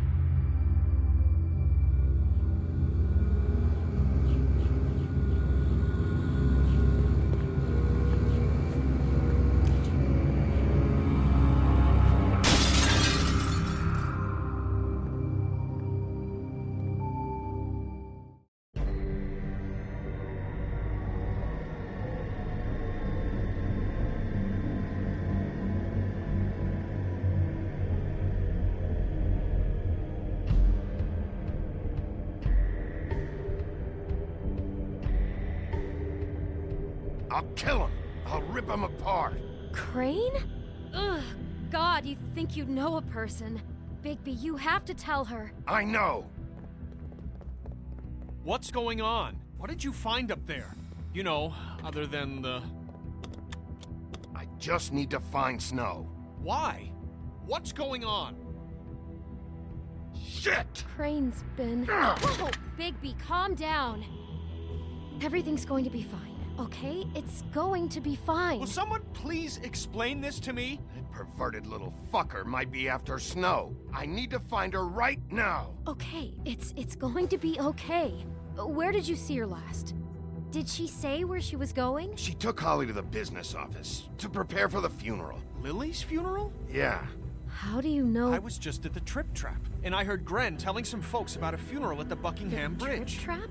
I'll kill him. I'll rip him apart. Crane? Ugh, God, you think you know a person. Bigby, you have to tell her. I know. What's going on? What did you find up there? You know, other than the... I just need to find Snow. Why? What's going on? Shit! Crane's been... Whoa! Bigby, calm down. Everything's going to be fine. Okay? It's going to be fine. Will someone please explain this to me? That perverted little fucker might be after Snow. I need to find her right now. Okay, it's going to be okay. Where did you see her last? Did she say where she was going? She took Holly to the business office to prepare for the funeral. Lily's funeral? Yeah. How do you know? I was just at the Trip Trap, and I heard Gren telling some folks about a funeral at the Buckingham Bridge. Trip Trap?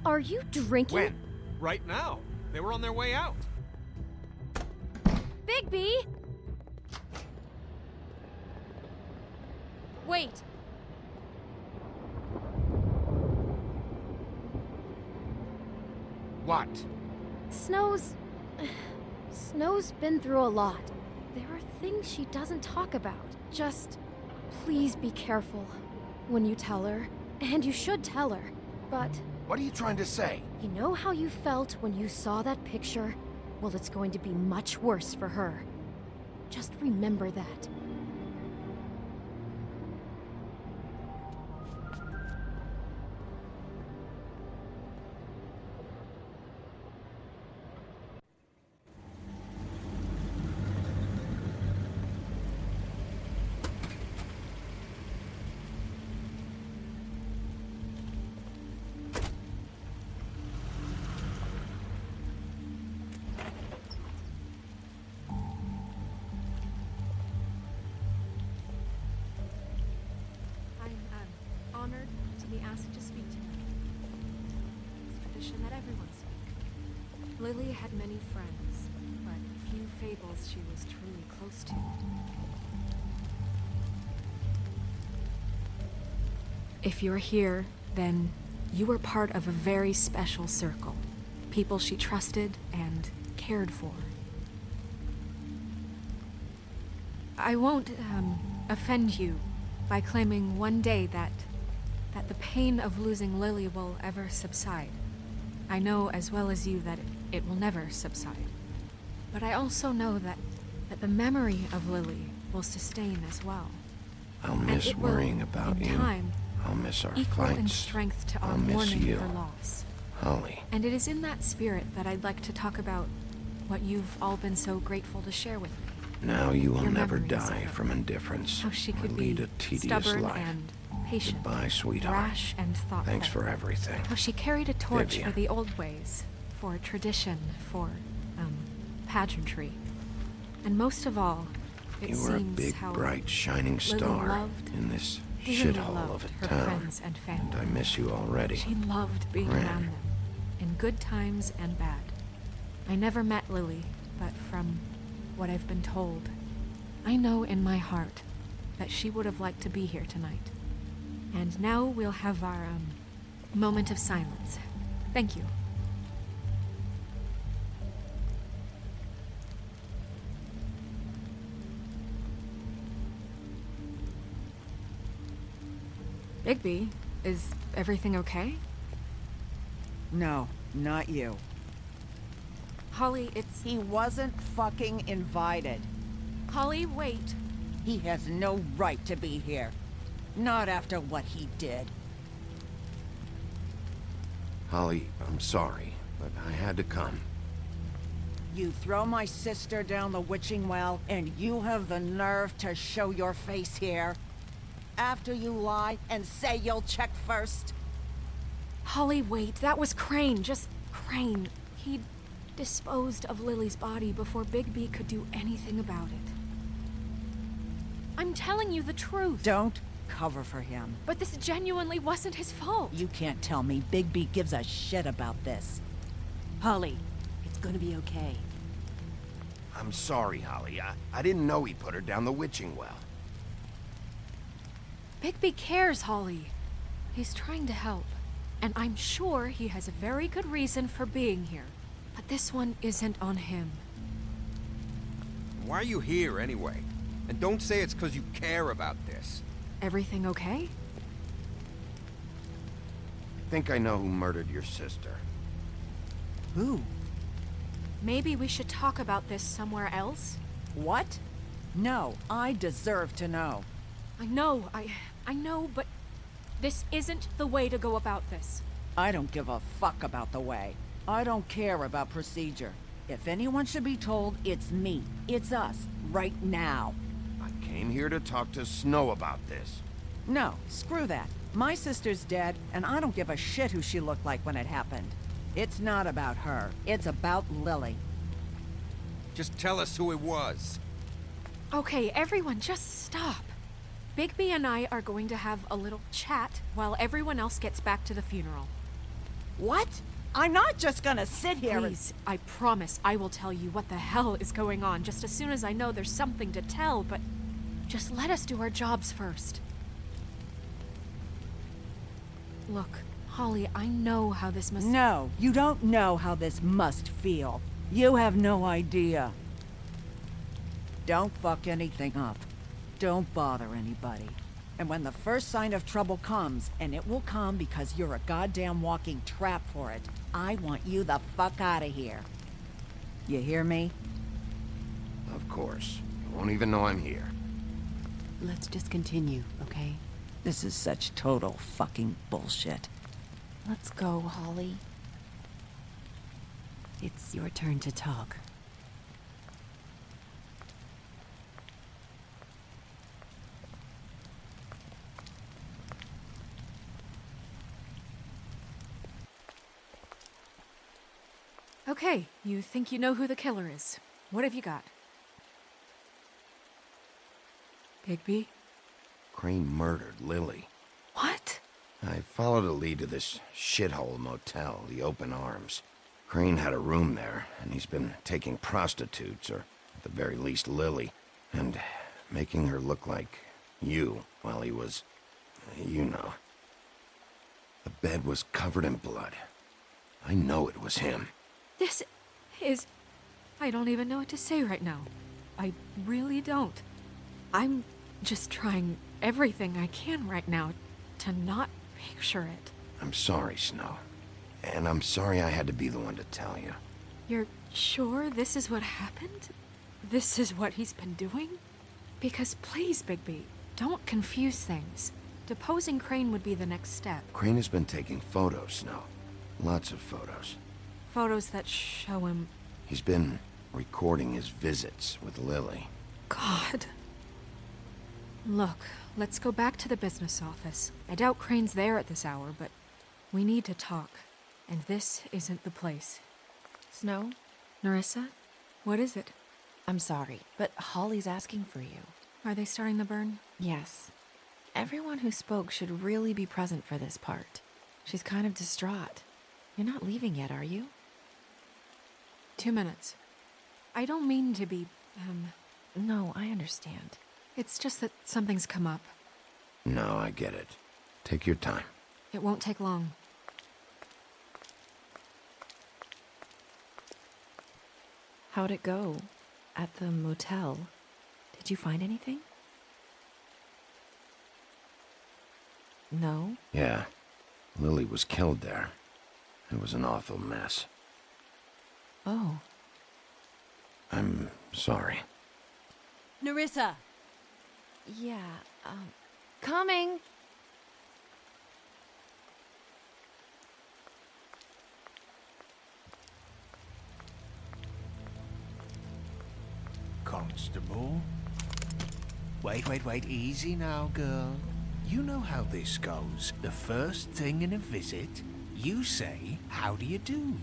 Are you drinking? When? Right now. They were on their way out. Bigby! Wait. What? Snow's been through a lot. There are things she doesn't talk about. Just please be careful when you tell her. And you should tell her. But... What are you trying to say? You know how you felt when you saw that picture? Well, it's going to be much worse for her. Just remember that. Honored to be asked to speak to them. It's tradition that everyone speak. Lily had many friends, but few fables she was truly close to. If you're here, then you were part of a very special circle. People she trusted and cared for. I won't, offend you by claiming one day that the pain of losing Lily will ever subside. I know as well as you that it will never subside. But I also know that the memory of Lily will sustain as well. I'll miss worrying about you. Time, I'll miss our equal in fights. strength to our I'll miss mourning you. for loss. Holly. And it is in that spirit that I'd like to talk about what you've all been so grateful to share with me. Now you will Your never memories of die her. from indifference How she or could lead be a tedious stubborn life. and patient, Goodbye, sweetheart. rash and thoughtful. Thanks for everything. How she carried a torch Vivian. for the old ways, for tradition, for, pageantry. And most of all, it You were a seems big, how bright, shining Lily star loved, in this dearly shithole of loved a her town. friends and family. And I miss you already. She loved being Ren. around them, in good times and bad. I never met Lily, but from what I've been told, I know in my heart that she would have liked to be here tonight. And now we'll have our, moment of silence. Thank you. Bigby, is everything okay? No, not you. Holly, it's... He wasn't fucking invited. Holly, wait. He has no right to be here. Not after what he did. Holly, I'm sorry, but I had to come. You throw my sister down the witching well, and you have the nerve to show your face here? After you lie and say you'll check first? Holly, wait. That was Crane. Just Crane. He disposed of Lily's body before Bigby could do anything about it. I'm telling you the truth. Don't cover for him. But this genuinely wasn't his fault. You can't tell me Bigby gives a shit about this. Holly, it's gonna be okay. I'm sorry, Holly. I didn't know he put her down the witching well. Bigby cares, Holly. He's trying to help. And I'm sure he has a very good reason for being here. But this one isn't on him. Why are you here, anyway? And don't say it's because you care about this. Everything okay? I think I know who murdered your sister. Who? Maybe we should talk about this somewhere else? What? No, I deserve to know. I know, but this isn't the way to go about this. I don't give a fuck about the way. I don't care about procedure. If anyone should be told, it's me. It's us, right now. I came here to talk to Snow about this. No, screw that. My sister's dead, and I don't give a shit who she looked like when it happened. It's not about her. It's about Lily. Just tell us who it was. Okay, everyone, just stop. Bigby and I are going to have a little chat while everyone else gets back to the funeral. What? I'm not just gonna sit here Please, I promise I will tell you what the hell is going on just as soon as I know there's something to tell, but just let us do our jobs first. Look, Holly, I know how this must... No, you don't know how this must feel. You have no idea. Don't fuck anything up. Don't bother anybody. And when the first sign of trouble comes, and it will come because you're a goddamn walking trap for it, I want you the fuck out of here. You hear me? Of course. You won't even know I'm here. Let's just continue, okay? This is such total fucking bullshit. Let's go, Holly. It's your turn to talk. Okay, you think you know who the killer is. What have you got? Bigby? Crane murdered Lily. What? I followed a lead to this shithole motel, the Open Arms. Crane had a room there, and he's been taking prostitutes, or at the very least Lily, and making her look like you while he was, you know. The bed was covered in blood. I know it was him. This is... I don't even know what to say right now. I really don't. I'm just trying everything I can right now to not picture it. I'm sorry, Snow. And I'm sorry I had to be the one to tell you. You're sure this is what happened? This is what he's been doing? Because please, Bigby, don't confuse things. Deposing Crane would be the next step. Crane has been taking photos, Snow. Lots of photos. Photos that show him... He's been recording his visits with Lily. God. Look, let's go back to the business office. I doubt Crane's there at this hour, but we need to talk. And this isn't the place. Snow? Nerissa? What is it? I'm sorry, but Holly's asking for you. Are they starting the burn? Yes. Everyone who spoke should really be present for this part. She's kind of distraught. You're not leaving yet, are you? 2 minutes. I don't mean to be, No, I understand. It's just that something's come up. No, I get it. Take your time. It won't take long. How'd it go? At the motel? Did you find anything? No? Yeah. Lily was killed there. It was an awful mess. Oh. I'm sorry. Nerissa! Yeah, coming! Constable? Wait, easy now, girl. You know how this goes. The first thing in a visit, you say, how do you do?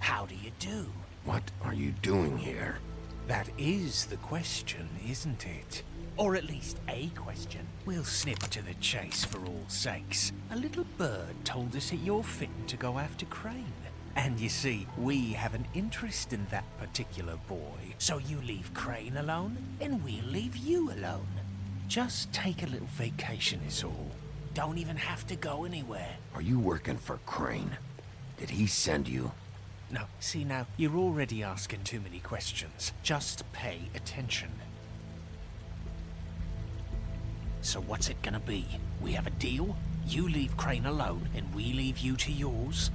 How do you do? What are you doing here? That is the question, isn't it? Or at least a question. We'll snip to the chase for all sakes. A little bird told us that you're fitting to go after Crane. And you see, we have an interest in that particular boy. So you leave Crane alone, and we'll leave you alone. Just take a little vacation is all. Don't even have to go anywhere. Are you working for Crane? Did he send you? No, see now, you're already asking too many questions. Just pay attention. So what's it gonna be? We have a deal? You leave Crane alone, and we leave you to yours?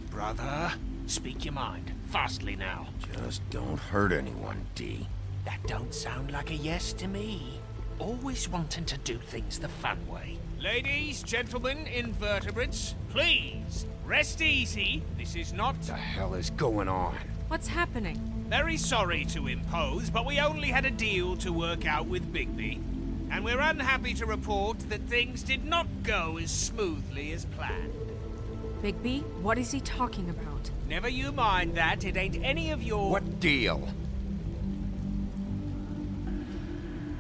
Brother, speak your mind. Fastly now. Just don't hurt anyone, D. That don't sound like a yes to me. Always wanting to do things the fun way. Ladies, gentlemen, invertebrates, please, rest easy. This is not... What the hell is going on? What's happening? Very sorry to impose, but we only had a deal to work out with Bigby. And we're unhappy to report that things did not go as smoothly as planned. Bigby, what is he talking about? Never you mind that, it ain't any of your... What deal?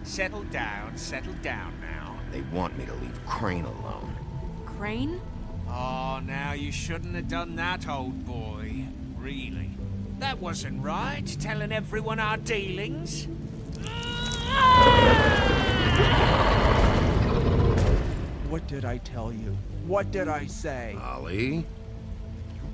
Settle down now. They want me to leave Crane alone. Crane? Oh, now you shouldn't have done that, old boy. Really. That wasn't right, telling everyone our dealings. What did I tell you? What did I say? Ollie?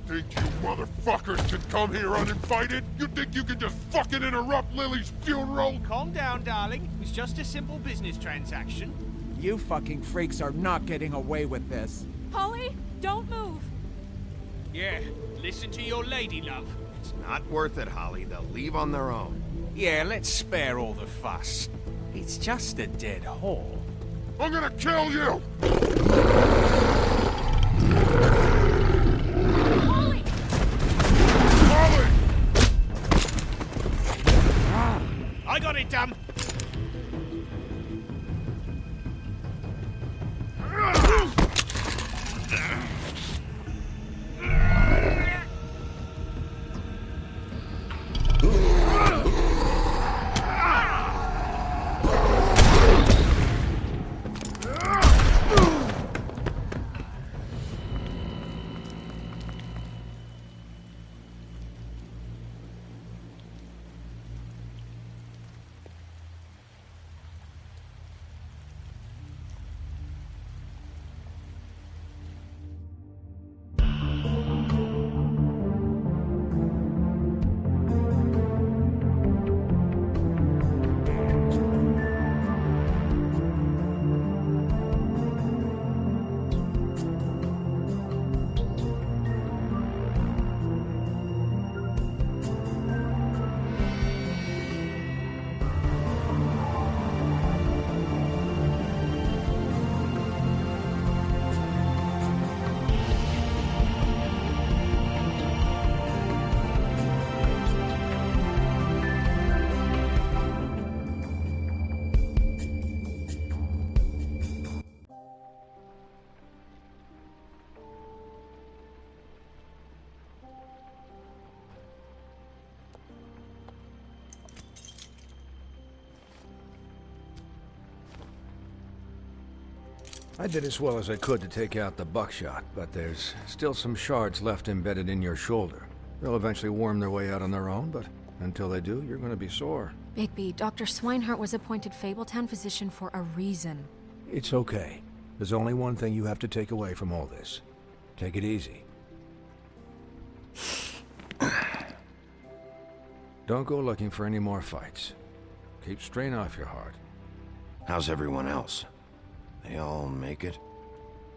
Think you motherfuckers can come here uninvited? You think you can just fucking interrupt Lily's funeral? Calm down, darling. It was just a simple business transaction. You fucking freaks are not getting away with this. Holly, don't move. Yeah, listen to your lady love. It's not worth it, Holly. They'll leave on their own. Yeah, let's spare all the fuss. It's just a dead hole. I'm gonna kill you! Holly! Holly! I got it, damn! I did as well as I could to take out the buckshot, but there's still some shards left embedded in your shoulder. They'll eventually worm their way out on their own, but until they do, you're going to be sore. Bigby, Dr. Swinehart was appointed Fabletown physician for a reason. It's okay. There's only one thing you have to take away from all this. Take it easy. Don't go looking for any more fights. Keep strain off your heart. How's everyone else? They all make it?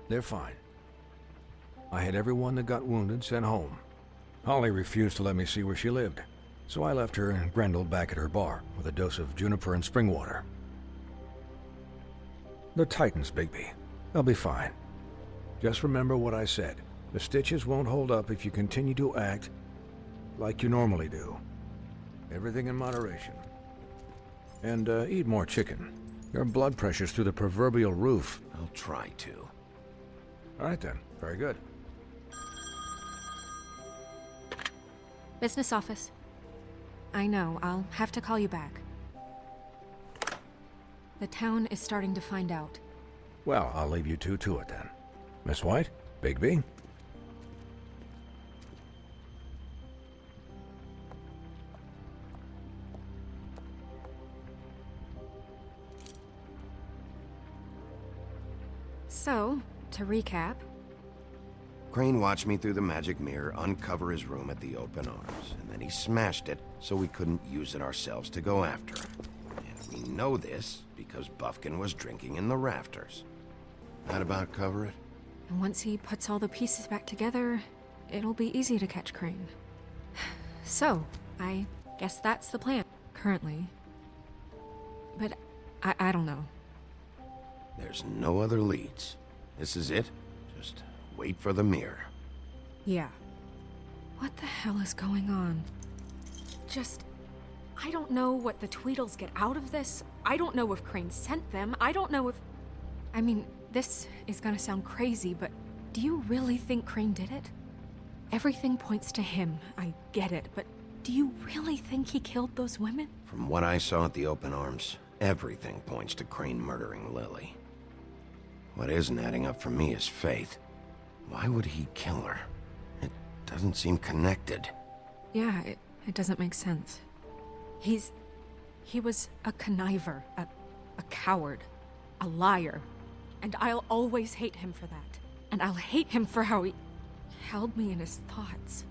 They're fine. I had everyone that got wounded sent home. Holly refused to let me see where she lived, so I left her and Grendel back at her bar with a dose of juniper and spring water. They're Titans, Bigby. They'll be fine. Just remember what I said. The stitches won't hold up if you continue to act like you normally do. Everything in moderation. And eat more chicken. Your blood pressure's through the proverbial roof. I'll try to. All right then. Very good. Business office. I know, I'll have to call you back. The town is starting to find out. Well, I'll leave you two to it then. Miss White, Bigby. So, to recap... Crane watched me through the magic mirror uncover his room at the open arms, and then he smashed it so we couldn't use it ourselves to go after him. And we know this because Buffkin was drinking in the rafters. That about cover it? And once he puts all the pieces back together, it'll be easy to catch Crane. So, I guess that's the plan, currently. But I don't know. There's no other leads. This is it. Just wait for the mirror. Yeah. What the hell is going on? I don't know what the Tweedles get out of this. I don't know if Crane sent them. I don't know if... I mean, this is gonna sound crazy, but do you really think Crane did it? Everything points to him, I get it, but do you really think he killed those women? From what I saw at the open arms, everything points to Crane murdering Lily. What isn't adding up for me is Faith. Why would he kill her? It doesn't seem connected. Yeah, it doesn't make sense. He was a conniver, a coward, a liar. And I'll always hate him for that. And I'll hate him for how he held me in his thoughts.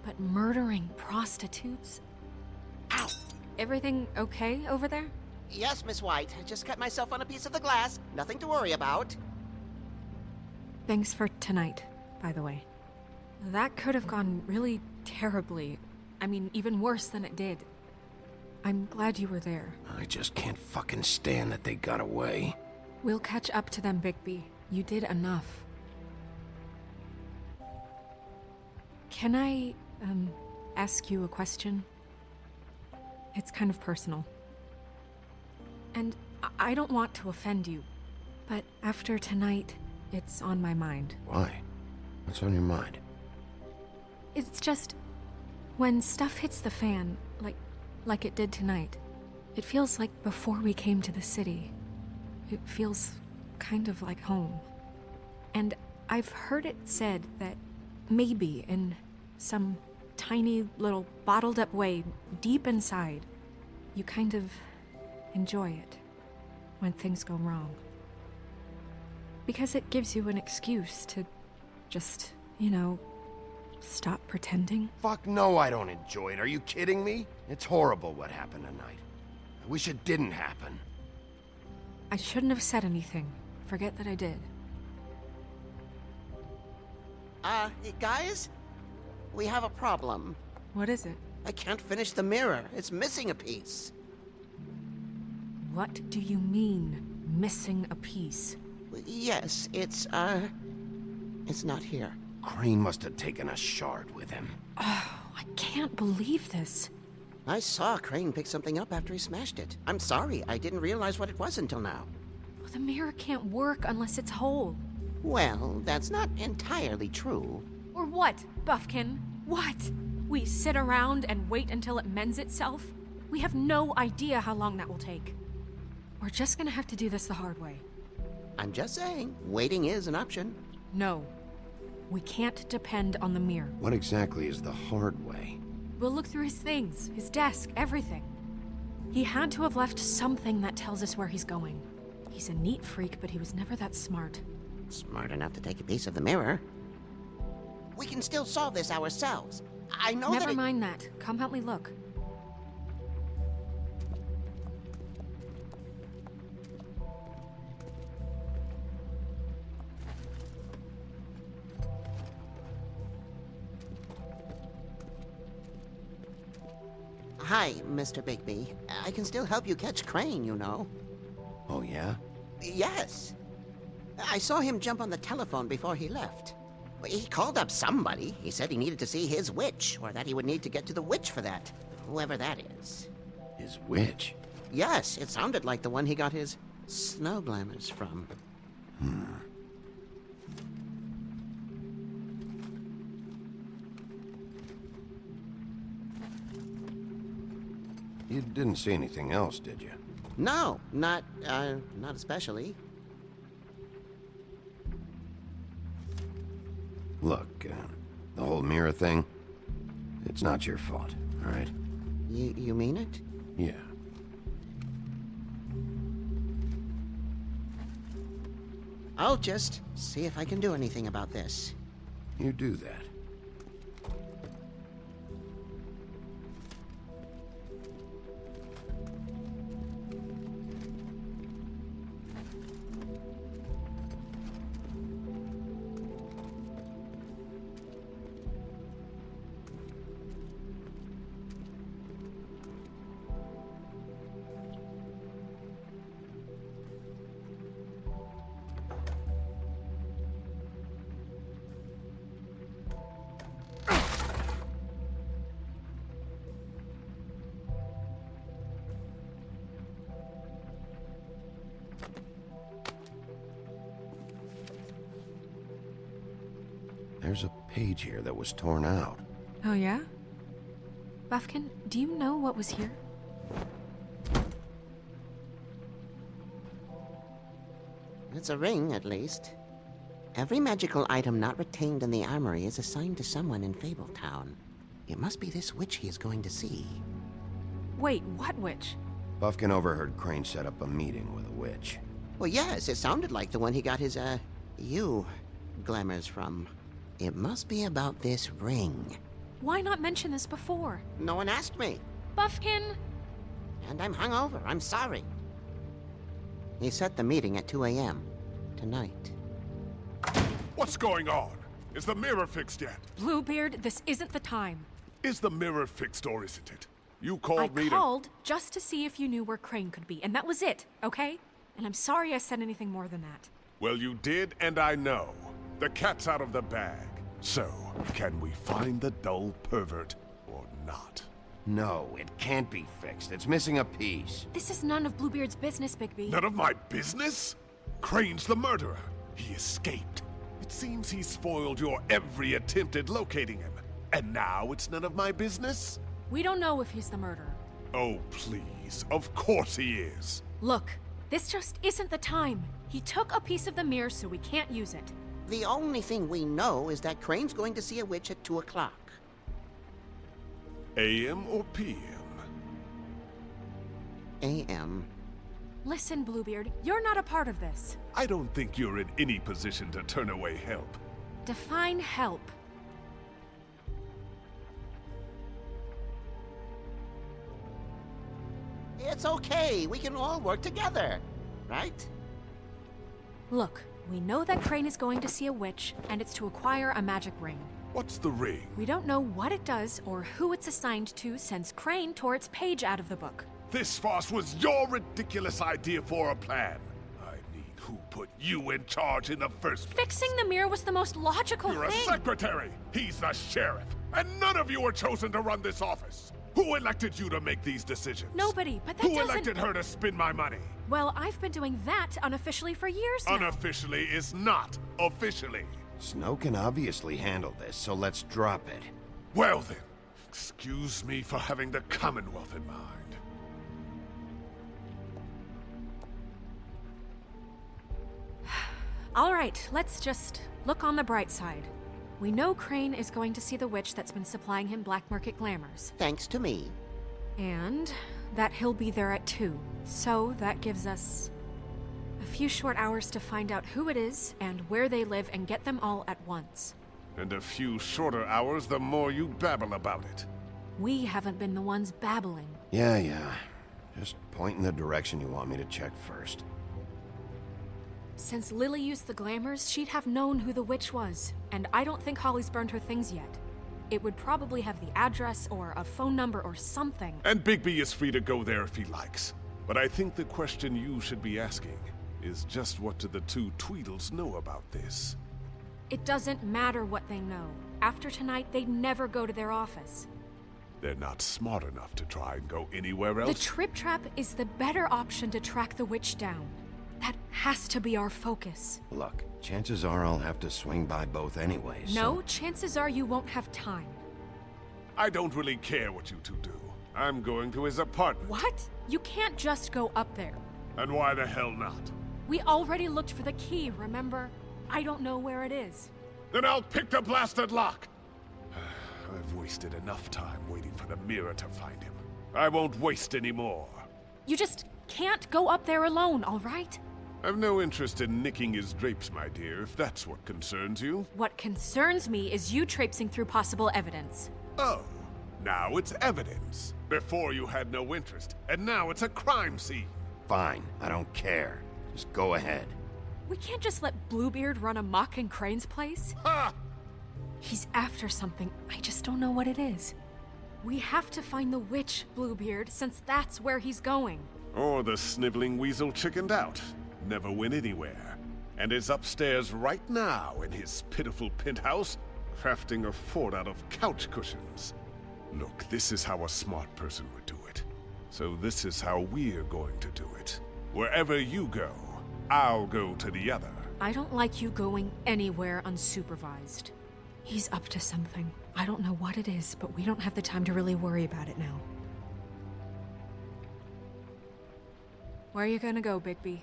But murdering prostitutes? Ow! Everything okay over there? Yes, Miss White. I just cut myself on a piece of the glass. Nothing to worry about. Thanks for tonight, by the way. That could have gone really terribly. I mean, even worse than it did. I'm glad you were there. I just can't fucking stand that they got away. We'll catch up to them, Bigby. You did enough. Can I, ask you a question? It's kind of personal. And I don't want to offend you, but after tonight, it's on my mind. Why? What's on your mind? It's just, when stuff hits the fan, like it did tonight, it feels like before we came to the city. It feels kind of like home. And I've heard it said that maybe in some tiny little bottled up way deep inside, you kind of enjoy it when things go wrong. Because it gives you an excuse to just, stop pretending. Fuck no, I don't enjoy it. Are you kidding me? It's horrible what happened tonight. I wish it didn't happen. I shouldn't have said anything. Forget that I did. Guys? We have a problem. What is it? I can't finish the mirror. It's missing a piece. What do you mean, missing a piece? Yes, it's not here. Crane must have taken a shard with him. Oh, I can't believe this. I saw Crane pick something up after he smashed it. I'm sorry, I didn't realize what it was until now. Well, the mirror can't work unless it's whole. Well, that's not entirely true. Or what, Buffkin? What? We sit around and wait until it mends itself? We have no idea how long that will take. We're just gonna have to do this the hard way. I'm just saying, waiting is an option. No. We can't depend on the mirror. What exactly is the hard way? We'll look through his things, his desk, everything. He had to have left something that tells us where he's going. He's a neat freak, but he was never that smart. Smart enough to take a piece of the mirror. We can still solve this ourselves. I know Never mind that. Come help me look. Hi, Mr. Bigby. I can still help you catch Crane, you know. Oh, yeah? Yes. I saw him jump on the telephone before he left. He called up somebody. He said he needed to see his witch, or that he would need to get to the witch for that. Whoever that is. His witch? Yes, it sounded like the one he got his snow glamours from. You didn't see anything else, did you? No, not especially. Look, the whole mirror thing, it's not your fault, all right? You mean it? Yeah. I'll just see if I can do anything about this. You do that. There's a page here that was torn out. Oh, yeah? Buffkin, do you know what was here? It's a ring, at least. Every magical item not retained in the armory is assigned to someone in Fabletown. It must be this witch he is going to see. Wait, what witch? Buffkin overheard Crane set up a meeting with a witch. Well, yes, it sounded like the one he got his, glamours from. It must be about this ring. Why not mention this before? No one asked me. Buffkin! And I'm hungover. I'm sorry. He set the meeting at 2 a.m. tonight. What's going on? Is the mirror fixed yet? Bluebeard, this isn't the time. Is the mirror fixed or isn't it? You called me I called just to see if you knew where Crane could be, and that was it, okay? And I'm sorry I said anything more than that. Well, you did, and I know. The cat's out of the bag. So, can we find the dull pervert or not? No, it can't be fixed. It's missing a piece. This is none of Bluebeard's business, Bigby. None of my business? Crane's the murderer. He escaped. It seems he spoiled your every attempt at locating him. And now it's none of my business? We don't know if he's the murderer. Oh, please. Of course he is. Look, this just isn't the time. He took a piece of the mirror, so we can't use it. The only thing we know is that Crane's going to see a witch at 2 o'clock. AM or PM? AM. Listen, Bluebeard, you're not a part of this. I don't think you're in any position to turn away help. Define help. It's okay. We can all work together, right? Look, we know that Crane is going to see a witch, and it's to acquire a magic ring. What's the ring? We don't know what it does or who it's assigned to since Crane tore its page out of the book. This farce was your ridiculous idea for a plan. I mean, who put you in charge in the first place? Fixing the mirror was the most logical You're thing. a secretary. He's the sheriff. And none of you were chosen to run this office. Who elected you to make these decisions? Nobody, but that Who doesn't... elected her to spend my money? Well, I've been doing that unofficially for years now. Unofficially is not officially. Snow can obviously handle this, so let's drop it. Well then, excuse me for having the Commonwealth in mind. All right, let's just look on the bright side. We know Crane is going to see the witch that's been supplying him black market glamours. Thanks to me. And that he'll be there at 2. So that gives us a few short hours to find out who it is and where they live and get them all at once. And a few shorter hours the more you babble about it. We haven't been the ones babbling. Yeah. Just point in the direction you want me to check first. Since Lily used the glamours, she'd have known who the witch was. And I don't think Holly's burned her things yet. It would probably have the address or a phone number or something. And Bigby is free to go there if he likes. But I think the question you should be asking is just what do the two Tweedles know about this? It doesn't matter what they know. After tonight, they'd never go to their office. They're not smart enough to try and go anywhere else? The Trip Trap is the better option to track the witch down. That has to be our focus. Look, chances are I'll have to swing by both anyways. No, chances are you won't have time. I don't really care what you two do. I'm going to his apartment. What? You can't just go up there. And why the hell not? We already looked for the key, remember? I don't know where it is. Then I'll pick the blasted lock! I've wasted enough time waiting for the mirror to find him. I won't waste any more. You just can't go up there alone, all right? I've no interest in nicking his drapes, my dear, if that's what concerns you. What concerns me is you traipsing through possible evidence. Oh, now it's evidence. Before you had no interest, and now it's a crime scene. Fine, I don't care. Just go ahead. We can't just let Bluebeard run amok in Crane's place. Ha! He's after something, I just don't know what it is. We have to find the witch, Bluebeard, since that's where he's going. Or the sniveling weasel chickened out. Never went anywhere. And is upstairs right now in his pitiful penthouse, crafting a fort out of couch cushions. Look, this is how a smart person would do it. So this is how we're going to do it. Wherever you go, I'll go to the other. I don't like you going anywhere unsupervised. He's up to something. I don't know what it is, but we don't have the time to really worry about it now. Where are you gonna go, Bigby?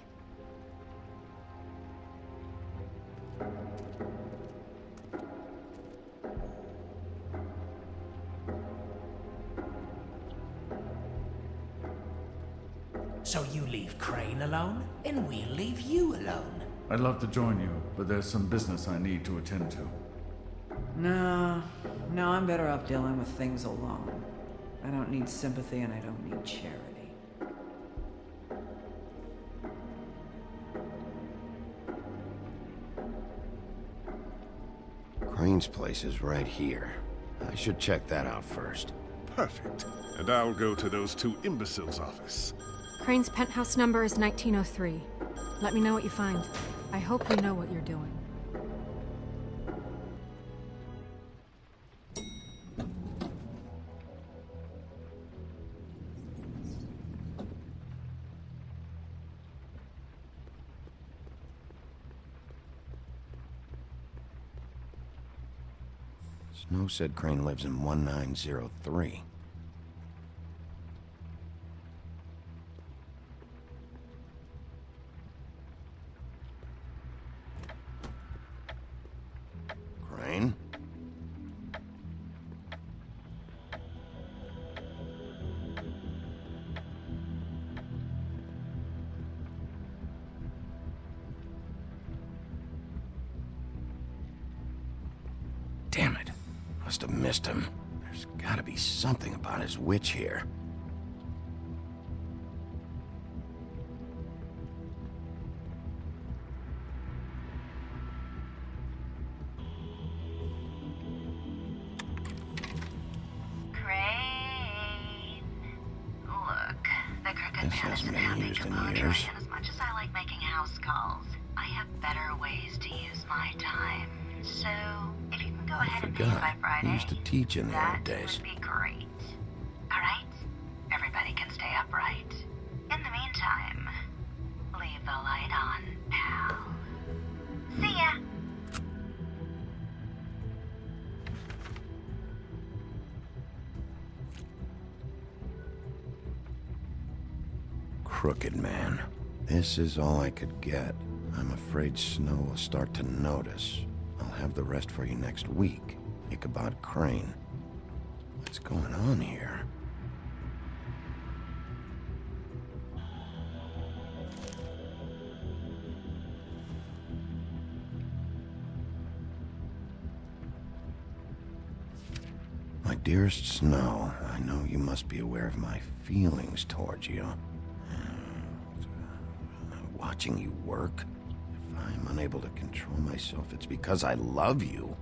So you leave Crane alone, and we'll leave you alone. I'd love to join you, but there's some business I need to attend to. No, I'm better off dealing with things alone. I don't need sympathy and I don't need charity. Crane's place is right here. I should check that out first. Perfect. And I'll go to those two imbeciles' office. Crane's penthouse number is 1903. Let me know what you find. I hope you know what you're doing. Snow said Crane lives in 1903. Crane? Damn it. Must have missed him. There's gotta be something about his witch here. Crane. Look, the Crooked This Man hasn't isn't been happy used to in bother years. me, and as much as I like making house calls, I have better ways to use my time. So, if you can go ahead and pay by Forgot. Friday, He used to teach in the that old days. would be great. Alright? Everybody can stay upright. In the meantime, leave the light on, pal. See ya! Crooked Man. This is all I could get. I'm afraid Snow will start to notice. I'll have the rest for you next week. Ichabod Crane. What's going on here? My dearest Snow, I know you must be aware of my feelings towards you. Watching you work, if I'm unable to control myself, it's because I love you.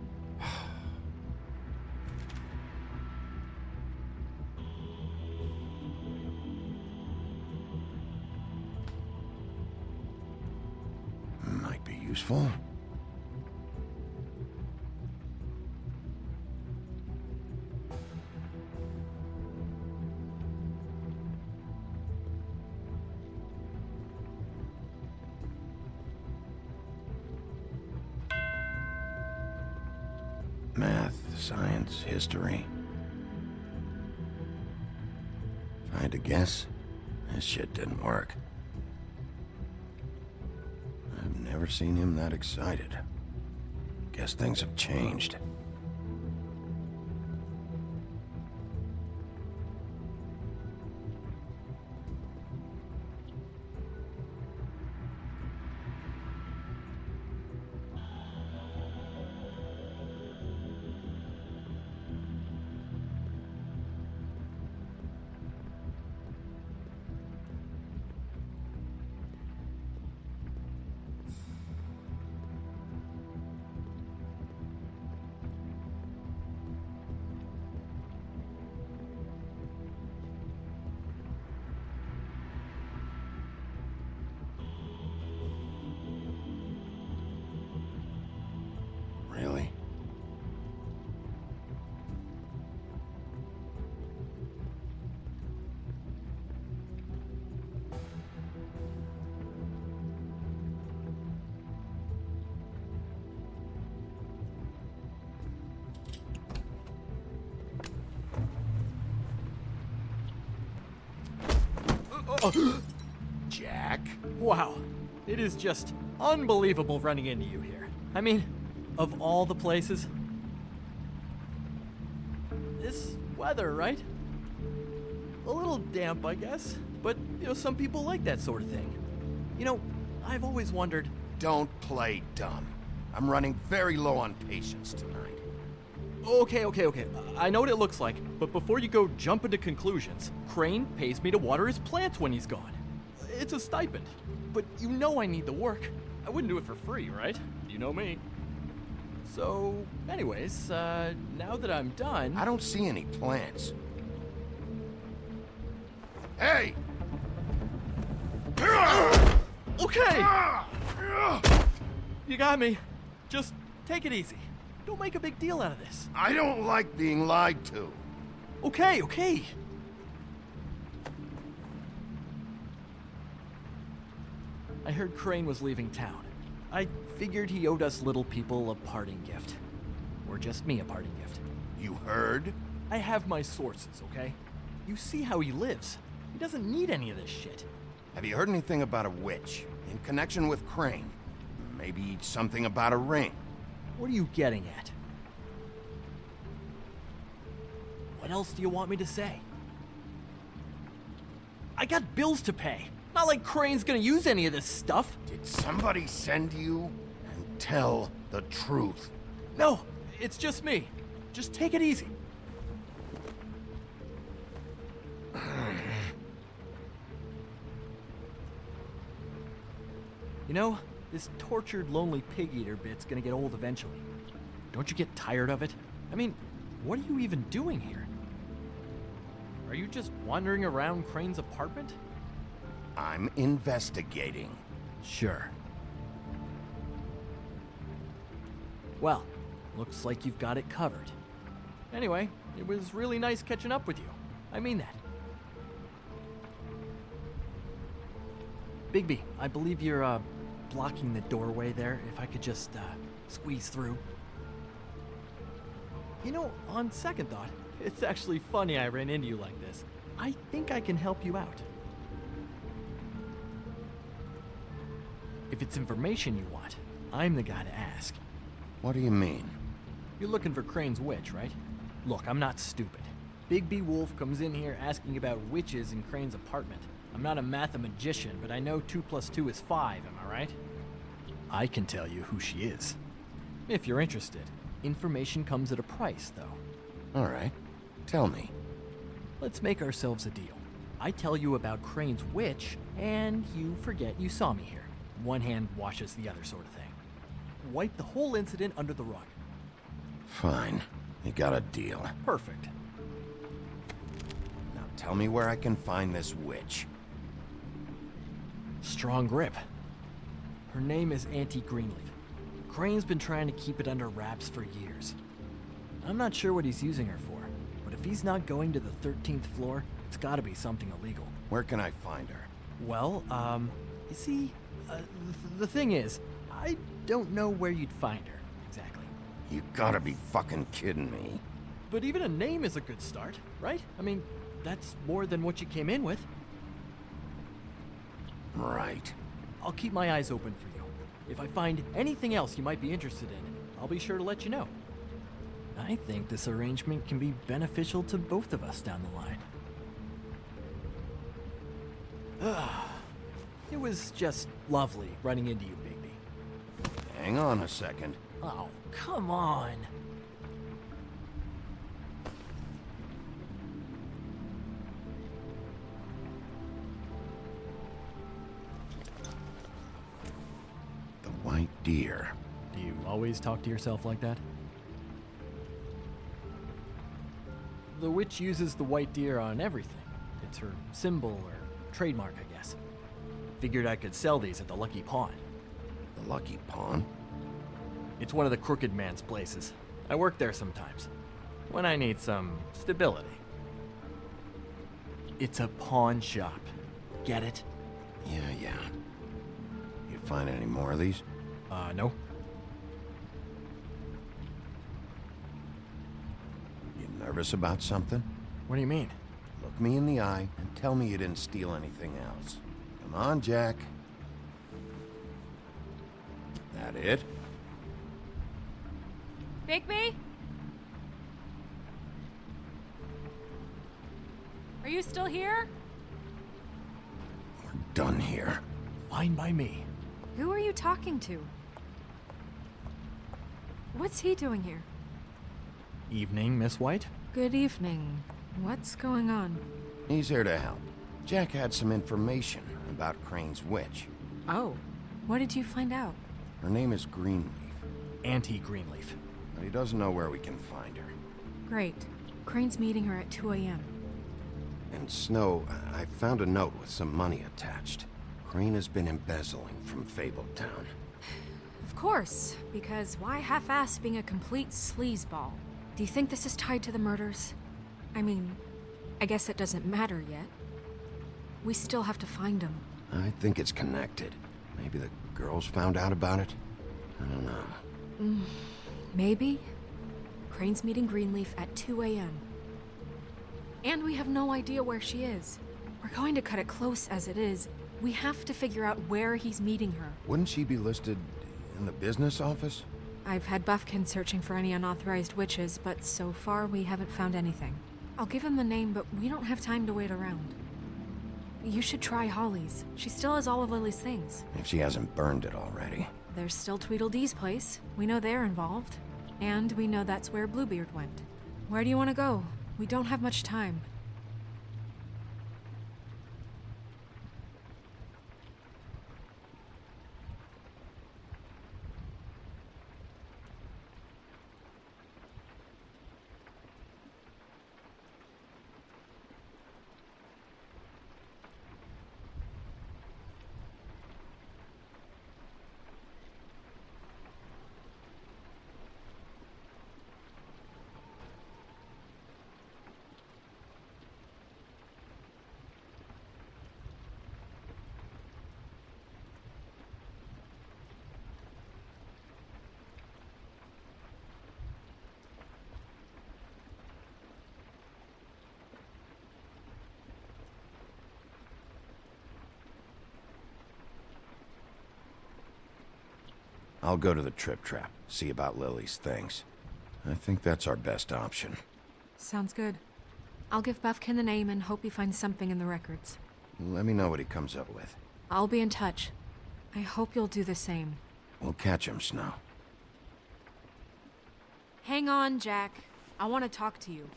useful? Math, science, history. If I had to guess, this shit didn't work. I've never seen him that excited. Guess things have changed. Really? Jack? Wow. It is just unbelievable running into you here. I mean, of all the places. This weather, right? A little damp, I guess. But, some people like that sort of thing. I've always wondered... Don't play dumb. I'm running very low on patience tonight. Okay. I know what it looks like, but before you go jump into conclusions, Crane pays me to water his plants when he's gone. It's a stipend. But I need the work. I wouldn't do it for free, right? You know me. So, anyways, now that I'm done... I don't see any plants. Hey! Okay! You got me. Just take it easy. Don't make a big deal out of this. I don't like being lied to. Okay. I heard Crane was leaving town. I figured he owed us little people a parting gift. Or just me a parting gift. You heard? I have my sources, okay? You see how he lives. He doesn't need any of this shit. Have you heard anything about a witch in connection with Crane? Maybe something about a ring? What are you getting at? What else do you want me to say? I got bills to pay. Not like Crane's gonna use any of this stuff. Did somebody send you? And tell the truth. No, it's just me. Just take it easy. This tortured, lonely pig-eater bit's gonna get old eventually. Don't you get tired of it? I mean, what are you even doing here? Are you just wandering around Crane's apartment? I'm investigating. Sure. Well, looks like you've got it covered. Anyway, it was really nice catching up with you. I mean that. Bigby, I believe you're, blocking the doorway there. If I could just, squeeze through. On second thought, it's actually funny I ran into you like this. I think I can help you out. If it's information you want, I'm the guy to ask. What do you mean? You're looking for Crane's witch, right? Look, I'm not stupid. Bigby Wolf comes in here asking about witches in Crane's apartment. I'm not a mathematician, but I know 2 + 2 is 5, am I right? I can tell you who she is. If you're interested. Information comes at a price, though. All right. Tell me. Let's make ourselves a deal. I tell you about Crane's witch, and you forget you saw me here. One hand washes the other sort of thing. Wipe the whole incident under the rug. Fine. You got a deal. Perfect. Now tell me where I can find this witch. Strong grip. Her name is Auntie Greenleaf. Crane's been trying to keep it under wraps for years. I'm not sure what he's using her for, but if he's not going to the 13th floor, it's gotta be something illegal. Where can I find her? Well, you see, the thing is, I don't know where you'd find her, exactly. You gotta be fucking kidding me. But even a name is a good start, right? I mean, that's more than what you came in with. Right. I'll keep my eyes open for you. If I find anything else you might be interested in, I'll be sure to let you know. I think this arrangement can be beneficial to both of us down the line. It was just lovely running into you, Bigby. Hang on a second. Oh, come on. The white deer. Do you always talk to yourself like that? The witch uses the white deer on everything. It's her symbol or trademark, I guess. Figured I could sell these at the Lucky Pawn. The Lucky Pawn? It's one of the crooked man's places. I work there sometimes, when I need some stability. It's a pawn shop. Get it? Yeah. You find any more of these? No. You nervous about something? What do you mean? Look me in the eye and tell me you didn't steal anything else. Come on, Jack. That it? Bigby? Are you still here? We're done here. Fine by me. Who are you talking to? What's he doing here? Evening, Miss White? Good evening. What's going on? He's here to help. Jack had some information about Crane's witch. Oh, what did you find out? Her name is Greenleaf. Auntie Greenleaf. But he doesn't know where we can find her. Great. Crane's meeting her at 2 a.m. And Snow, I found a note with some money attached. Crane has been embezzling from Fabletown. Of course, because why half-ass being a complete sleazeball? Do you think this is tied to the murders? I mean, I guess it doesn't matter yet. We still have to find him. I think it's connected. Maybe the girls found out about it? I don't know. Maybe. Crane's meeting Greenleaf at 2 a.m. And we have no idea where she is. We're going to cut it close as it is. We have to figure out where he's meeting her. Wouldn't she be listed in the business office? I've had Buffkin searching for any unauthorized witches, but so far we haven't found anything. I'll give him the name, but we don't have time to wait around. You should try Holly's. She still has all of Lily's things. If she hasn't burned it already. There's still Tweedledee's place. We know they're involved. And we know that's where Bluebeard went. Where do you want to go? We don't have much time. I'll go to the Trip Trap, see about Lily's things. I think that's our best option. Sounds good. I'll give Buffkin the name and hope he finds something in the records. Let me know what he comes up with. I'll be in touch. I hope you'll do the same. We'll catch him, Snow. Hang on, Jack. I want to talk to you.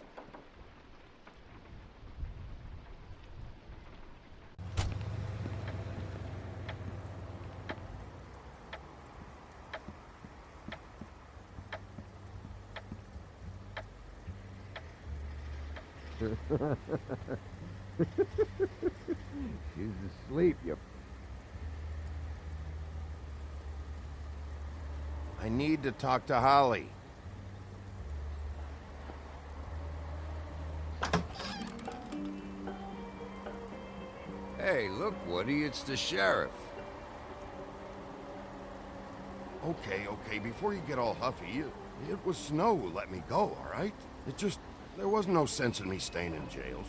She's asleep, you... I need to talk to Holly. Hey, look, Woody, it's the sheriff. Okay, before you get all huffy, it was Snow who let me go, all right? There was no sense in me staying in jail.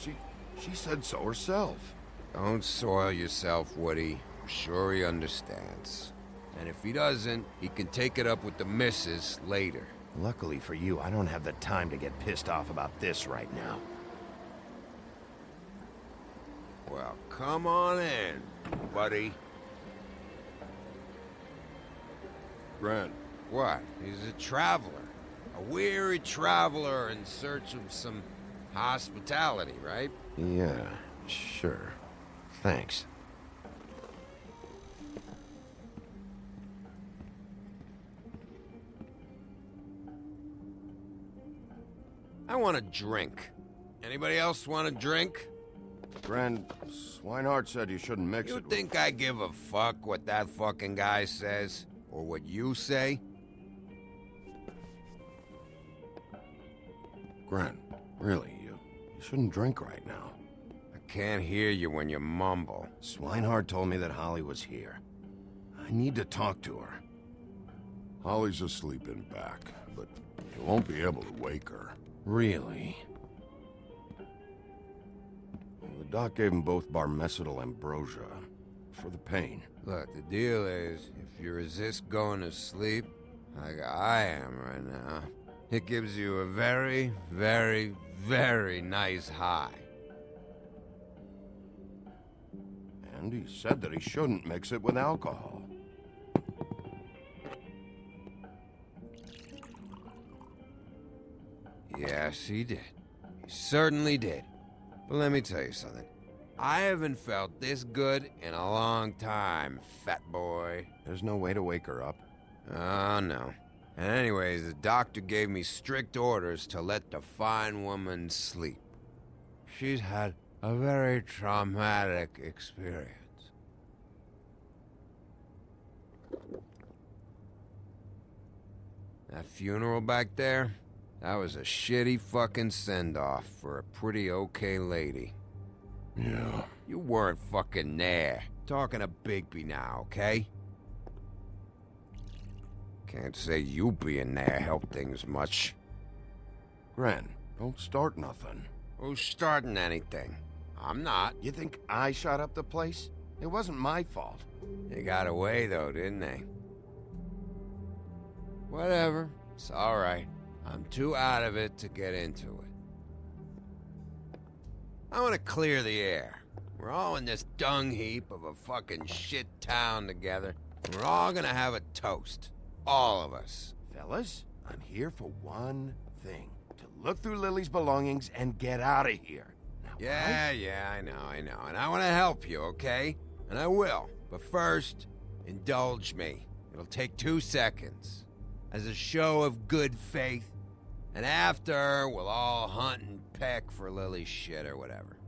She said so herself. Don't soil yourself, Woody. I'm sure he understands. And if he doesn't, he can take it up with the missus later. Luckily for you, I don't have the time to get pissed off about this right now. Well, come on in, buddy. Grant. What? He's a traveler. A weary traveler in search of some hospitality, right? Yeah, sure. Thanks. I want a drink. Anybody else want a drink? Grand, Swinehart said you shouldn't mix it with... You think I give a fuck what that fucking guy says? Or what you say? Gran, really, you shouldn't drink right now. I can't hear you when you mumble. Swinehart told me that Holly was here. I need to talk to her. Holly's asleep in back, but you won't be able to wake her. Really? The doc gave them both barmecidal ambrosia for the pain. Look, the deal is, if you resist going to sleep, like I am right now, it gives you a very, very, very nice high. And he said that he shouldn't mix it with alcohol. Yes, he did. He certainly did. But let me tell you something. I haven't felt this good in a long time, fat boy. There's no way to wake her up? Oh, no. And anyways, the doctor gave me strict orders to let the fine woman sleep. She's had a very traumatic experience. That funeral back there, that was a shitty fucking send-off for a pretty okay lady. Yeah. You weren't fucking there. Talking to Bigby now, okay? Can't say you being there helped things much. Gran, don't start nothing. Who's starting anything? I'm not. You think I shot up the place? It wasn't my fault. They got away though, didn't they? Whatever. It's alright. I'm too out of it to get into it. I want to clear the air. We're all in this dung heap of a fucking shit town together. We're all gonna have a toast. All of us. Fellas, I'm here for one thing. To look through Lily's belongings and get out of here. Now, Yeah, I know. And I want to help you, okay? And I will. But first, indulge me. It'll take 2 seconds. As a show of good faith. And after, we'll all hunt and peck for Lily's shit or whatever.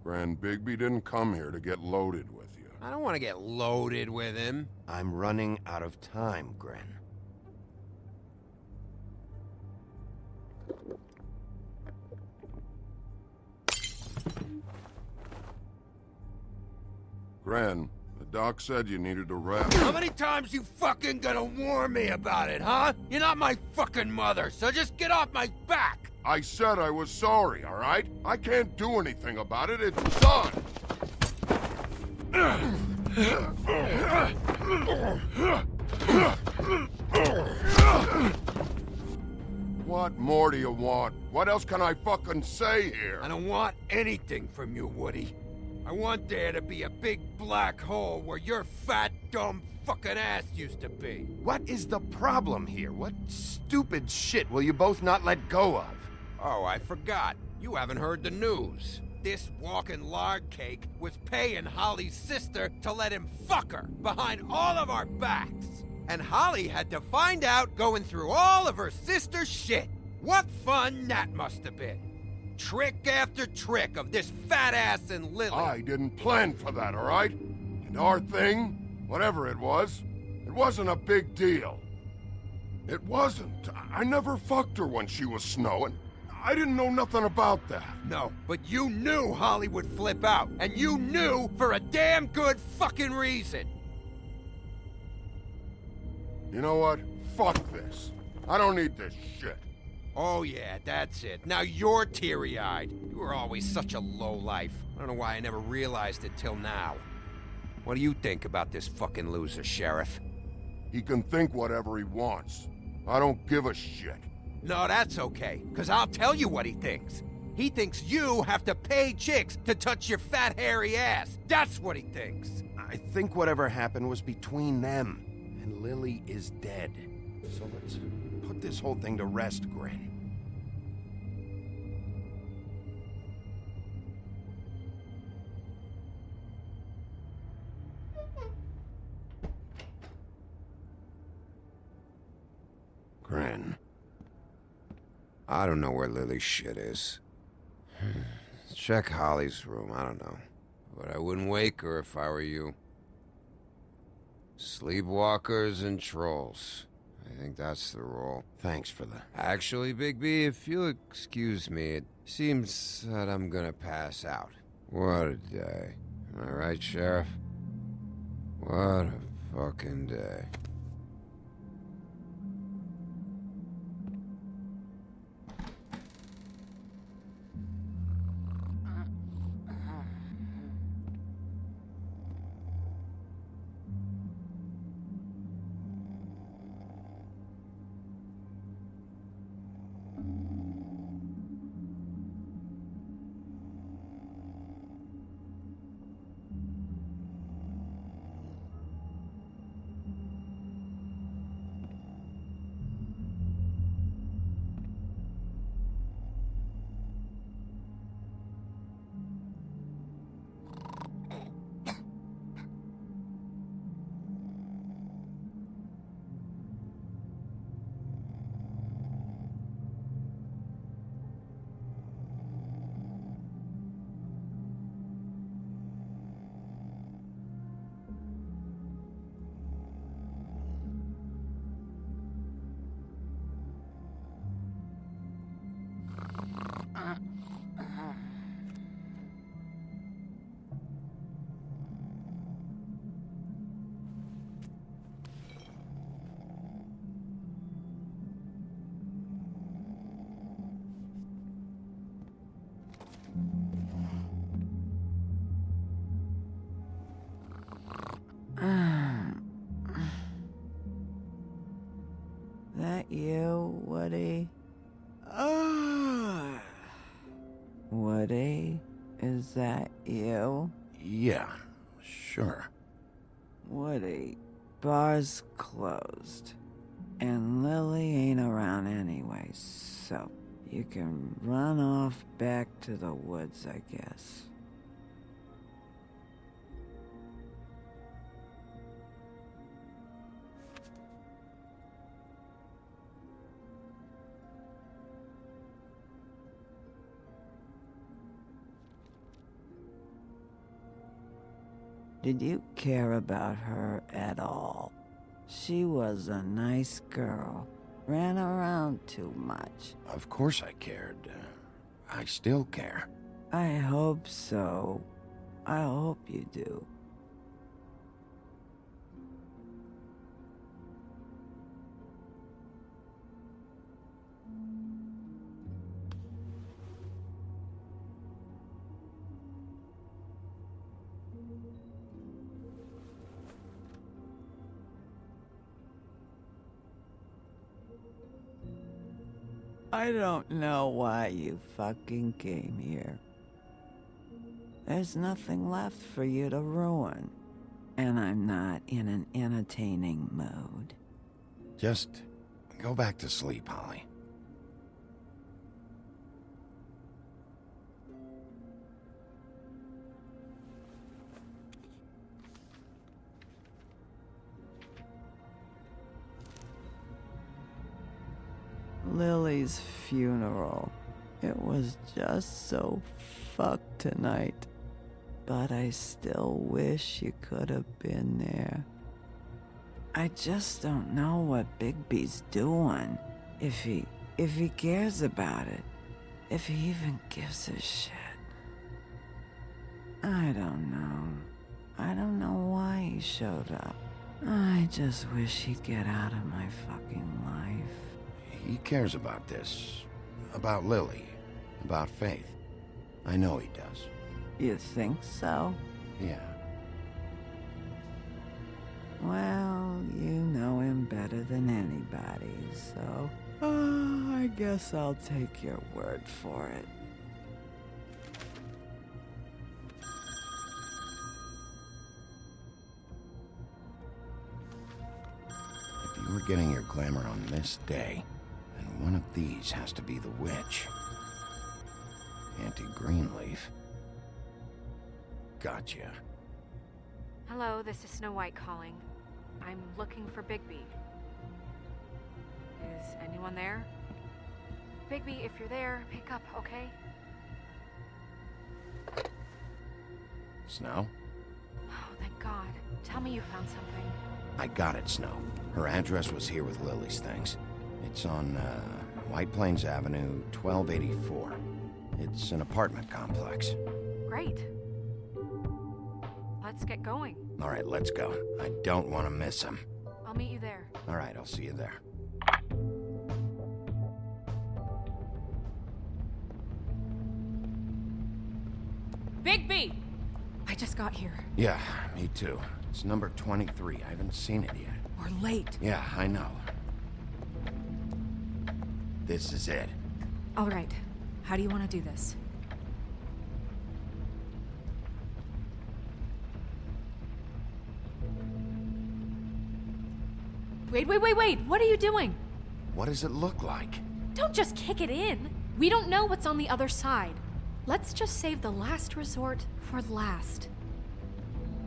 Gran, Bigby didn't come here to get loaded with you. I don't want to get loaded with him. I'm running out of time, Gren. Gran, the doc said you needed to rest. How many times you fucking gonna warn me about it, huh? You're not my fucking mother, so just get off my back! I said I was sorry, all right? I can't do anything about it. It's done! What more do you want? What else can I fucking say here? I don't want anything from you, Woody. I want there to be a big black hole where your fat, dumb fucking ass used to be. What is the problem here? What stupid shit will you both not let go of? Oh, I forgot. You haven't heard the news. This walking lard cake was paying Holly's sister to let him fuck her behind all of our backs. And Holly had to find out going through all of her sister's shit. What fun that must have been. Trick after trick of this fat ass and Lily. I didn't plan for that, all right? And our thing, whatever it wasn't a big deal. It wasn't. I never fucked her when she was snowing. I didn't know nothing about that. No, but you knew Holly would flip out, and you knew for a damn good fucking reason. You know what? Fuck this. I don't need this shit. Oh yeah, that's it. Now you're teary-eyed. You were always such a lowlife. I don't know why I never realized it till now. What do you think about this fucking loser, Sheriff? He can think whatever he wants. I don't give a shit. No, that's okay, because I'll tell you what he thinks. He thinks you have to pay chicks to touch your fat, hairy ass. That's what he thinks. I think whatever happened was between them, and Lily is dead. So let's put this whole thing to rest, Grin. Grin. I don't know where Lily's shit is. Check Holly's room, I don't know. But I wouldn't wake her if I were you. Sleepwalkers and trolls. I think that's the rule. Thanks for the... Actually, Bigby, if you'll excuse me, it seems that I'm gonna pass out. What a day. Am I right, Sheriff? What a fucking day. That you, Woody? Woody? Is that you? Yeah, sure. Woody, bar's closed. And Lily ain't around anyway, so you can run off back to the woods, I guess. Did you care about her at all? She was a nice girl. Ran around too much. Of course I cared. I still care. I hope so. I hope you do. I don't know why you fucking came here. There's nothing left for you to ruin. And I'm not in an entertaining mood. Just go back to sleep, Holly. Lily's funeral. It was just so fucked tonight. But I still wish you could have been there. I just don't know what Bigby's doing. If he cares about it. If he even gives a shit. I don't know. I don't know why he showed up. I just wish he'd get out of my fucking life. He cares about this. About Lily. About Faith. I know he does. You think so? Yeah. Well, you know him better than anybody, so... I guess I'll take your word for it. If you were getting your glamour on this day, then one of these has to be the witch. Auntie Greenleaf. Gotcha. Hello, this is Snow White calling. I'm looking for Bigby. Is anyone there? Bigby, if you're there, pick up, okay? Snow? Oh, thank God. Tell me you found something. I got it, Snow. Her address was here with Lily's things. It's on, White Plains Avenue, 1284. It's an apartment complex. Great. Let's get going. All right, let's go. I don't want to miss him. I'll meet you there. All right, I'll see you there. Bigby! I just got here. Yeah, me too. It's number 23. I haven't seen it yet. We're late. Yeah, I know. This is it. All right. How do you want to do this? Wait. What are you doing? What does it look like? Don't just kick it in. We don't know what's on the other side. Let's just save the last resort for last.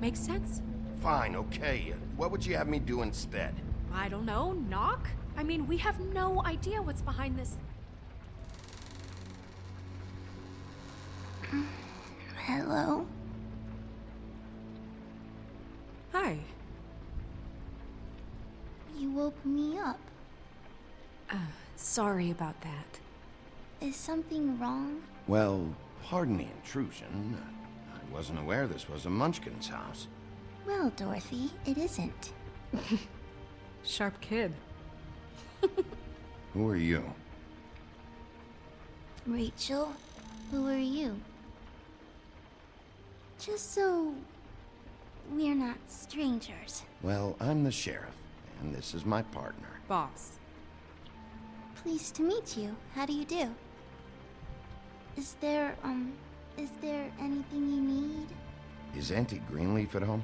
Make sense? Fine, okay. What would you have me do instead? I don't know. Knock? I mean, we have no idea what's behind this. Hello? Hi. You woke me up. Sorry about that. Is something wrong? Well, pardon the intrusion. I wasn't aware this was a Munchkin's house. Well, Dorothy, it isn't. Sharp kid. Who are you? Rachel, who are you? Just so we're not strangers. Well, I'm the sheriff, and this is my partner. Boss. Pleased to meet you. How do you do? Is there anything you need? Is Auntie Greenleaf at home?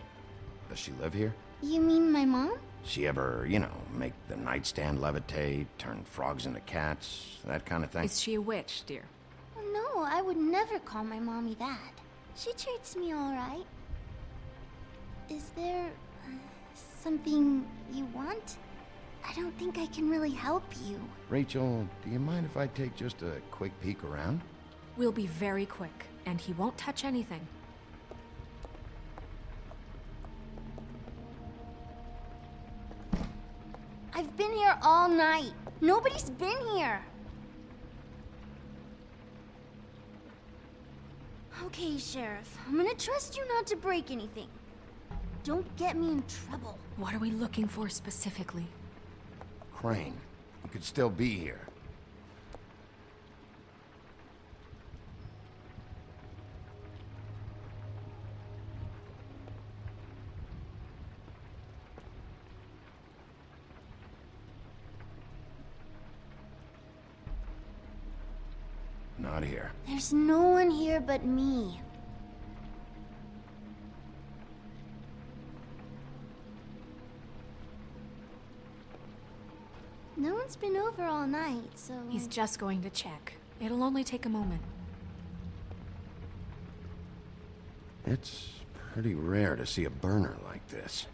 Does she live here? You mean my mom? She ever, make the nightstand levitate, turn frogs into cats, that kind of thing? Is she a witch, dear? Oh, no, I would never call my mommy that. She treats me all right. Is there something you want? I don't think I can really help you. Rachel, do you mind if I take just a quick peek around? We'll be very quick, and he won't touch anything. I've been here all night. Nobody's been here. Okay, Sheriff. I'm gonna trust you not to break anything. Don't get me in trouble. What are we looking for specifically? Crane. You could still be here. Not here. There's no one here but me. No one's been over all night, so... He's just going to check. It'll only take a moment. It's pretty rare to see a burner like this.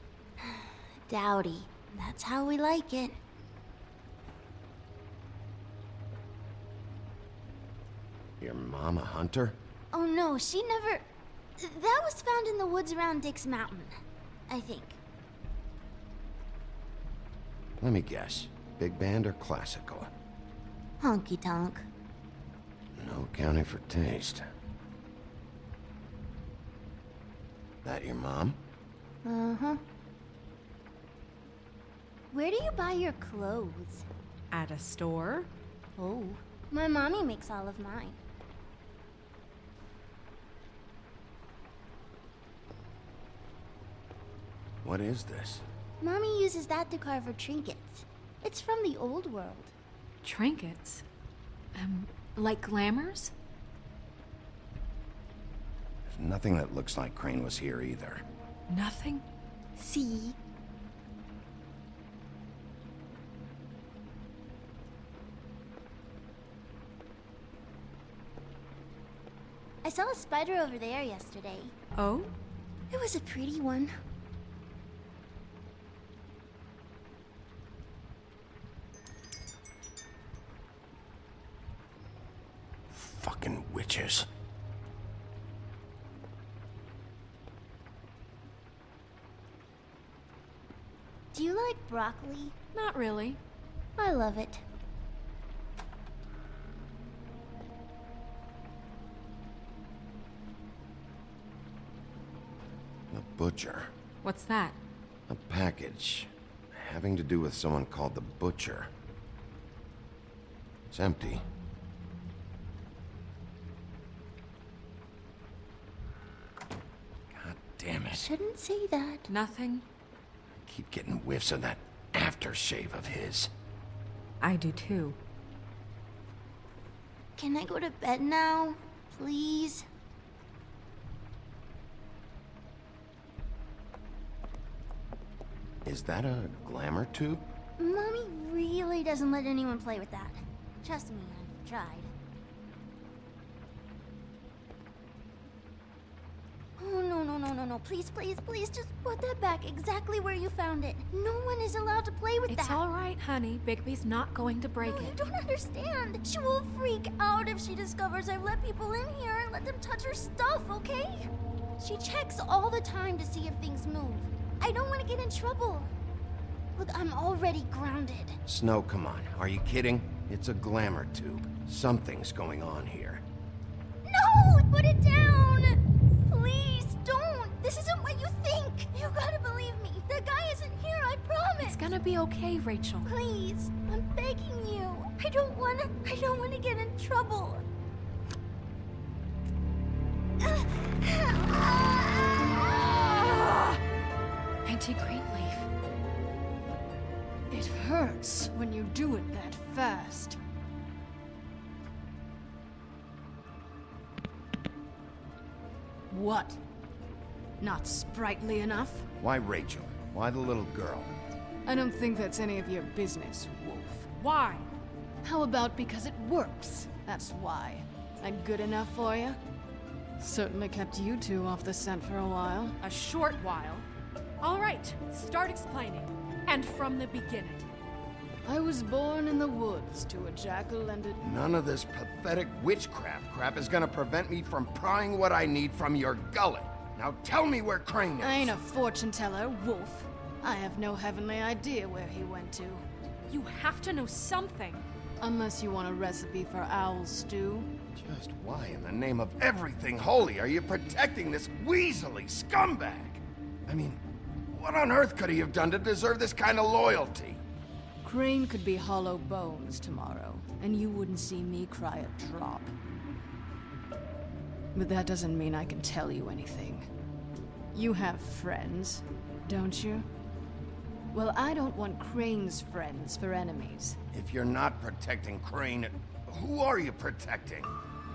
Dowdy. That's how we like it. Your mom a hunter? Oh no, she never... That was found in the woods around Dick's Mountain, I think. Let me guess. Big band or classical? Honky tonk. No accounting for taste. That your mom? Uh-huh. Where do you buy your clothes? At a store? Oh, my mommy makes all of mine. What is this? Mommy uses that to carve her trinkets. It's from the old world. Trinkets? Like glamours? There's nothing that looks like Crane was here either. Nothing? See? I saw a spider over there yesterday. Oh? It was a pretty one. Fucking witches. Do you like broccoli? Not really. I love it. The butcher. What's that? A package having to do with someone called the Butcher. It's empty. God damn it. Shouldn't say that. Nothing. Keep getting whiffs of that aftershave of his. I do too. Can I go to bed now? Please? Is that a glamour tube? Mommy really doesn't let anyone play with that. Trust me, I've tried. Oh, no. Please, just put that back exactly where you found it. No one is allowed to play with that. It's all right, honey. Bigby's not going to break No, it. you don't understand. She will freak out if she discovers I've let people in here and let them touch her stuff, okay? She checks all the time to see if things move. I don't want to get in trouble. Look, I'm already grounded. Snow, come on. Are you kidding? It's a glamour tube. Something's going on here. No! Put it down! Please, don't! This isn't what you think! You gotta believe me. The guy isn't here, I promise! It's gonna be okay, Rachel. Please, I'm begging you. I don't wanna get in trouble. Auntie Greenleaf. It hurts when you do it that fast. What? Not sprightly enough? Why Rachel? Why the little girl? I don't think that's any of your business, Wolf. Why? How about because it works? That's why. And good enough for you? Certainly kept you two off the scent for a while. A short while. All right, start explaining. And from the beginning. I was born in the woods to a jackal and a... None of this pathetic witchcraft crap is gonna prevent me from prying what I need from your gullet. Now tell me where Crane is. I ain't a fortune teller, Wolf. I have no heavenly idea where he went to. You have to know something. Unless you want a recipe for owl stew. Just why in the name of everything holy are you protecting this weaselly scumbag? I mean, what on earth could he have done to deserve this kind of loyalty? Crane could be hollow bones tomorrow, and you wouldn't see me cry a drop. But that doesn't mean I can tell you anything. You have friends, don't you? Well, I don't want Crane's friends for enemies. If you're not protecting Crane, who are you protecting?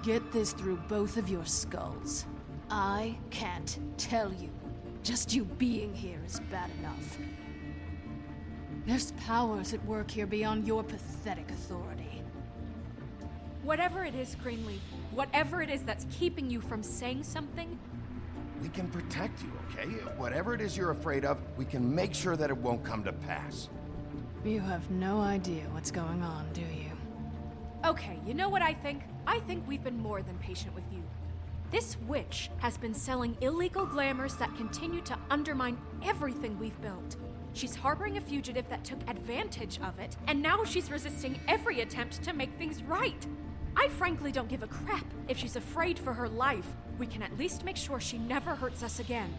Get this through both of your skulls. I can't tell you. Just you being here is bad enough. There's powers at work here beyond your pathetic authority. Whatever it is, Greenleaf, whatever it is that's keeping you from saying something, we can protect you, okay? Whatever it is you're afraid of, we can make sure that it won't come to pass. You have no idea what's going on, do you? Okay, you know what I think? I think we've been more than patient with you. This witch has been selling illegal glamours that continue to undermine everything we've built. She's harboring a fugitive that took advantage of it, and now she's resisting every attempt to make things right. I frankly don't give a crap if she's afraid for her life. We can at least make sure she never hurts us again.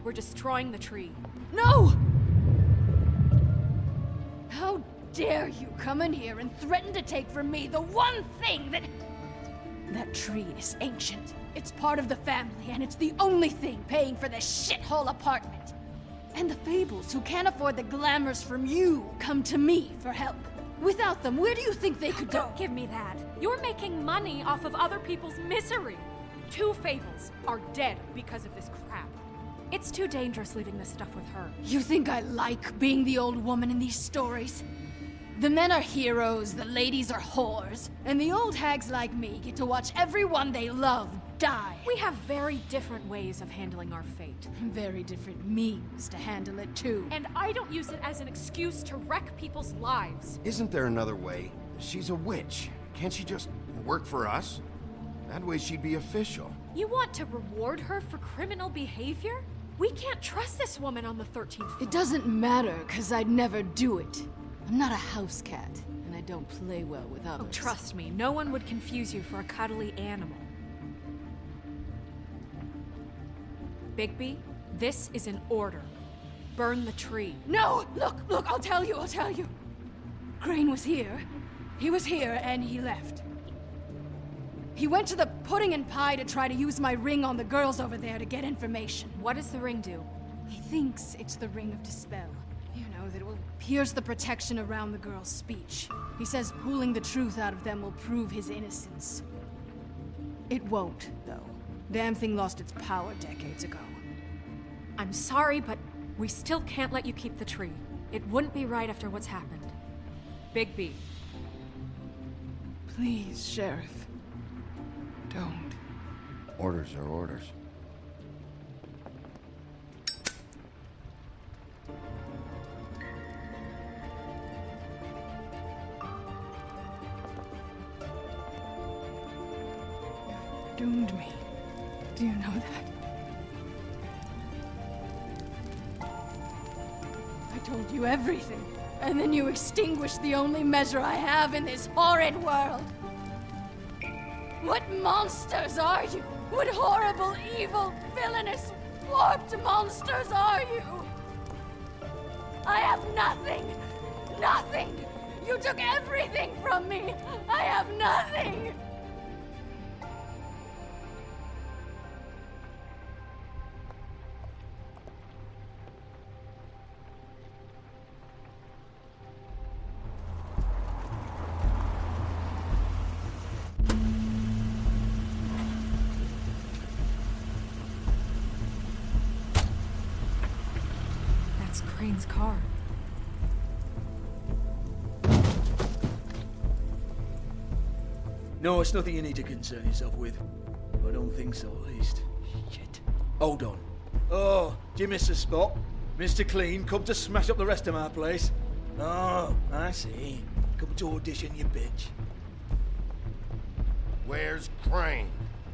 We're destroying the tree. No! How dare you come in here and threaten to take from me the one thing that... That tree is ancient. It's part of the family, and it's the only thing paying for this shithole apartment. And the Fables, who can't afford the glamours from you, come to me for help. Without them, where do you think they could go? Don't give me that. You're making money off of other people's misery. 2 Fables are dead because of this crap. It's too dangerous leaving this stuff with her. You think I like being the old woman in these stories? The men are heroes, the ladies are whores, and the old hags like me get to watch everyone they love die. We have very different ways of handling our fate. Very different means to handle it, too. And I don't use it as an excuse to wreck people's lives. Isn't there another way? She's a witch. Can't she just work for us? That way she'd be official. You want to reward her for criminal behavior? We can't trust this woman on the 13th floor. It doesn't matter, because I'd never do it. I'm not a house cat, and I don't play well with others. Oh, trust me, no one would confuse you for a cuddly animal. Bigby, this is an order. Burn the tree. No! Look, I'll tell you. Crane was here. He was here, and he left. He went to the pudding and pie to try to use my ring on the girls over there to get information. What does the ring do? He thinks it's the ring of dispel. You know, that it will pierce the protection around the girl's speech. He says pulling the truth out of them will prove his innocence. It won't, though. Damn thing lost its power decades ago. I'm sorry, but we still can't let you keep the tree. It wouldn't be right after what's happened. Bigby. Please, Sheriff. Don't. Orders are orders. Doomed me. Do you know that? I told you everything, and then you extinguished the only measure I have in this horrid world. What monsters are you? What horrible, evil, villainous, warped monsters are you? I have nothing! Nothing! You took everything from me! I have nothing! Crane's car. No, it's nothing you need to concern yourself with. I don't think so, at least. Shit. Hold on. Oh, do you miss a spot? Mr. Clean, come to smash up the rest of my place. Oh, I see. Come to audition, you bitch. Where's Crane?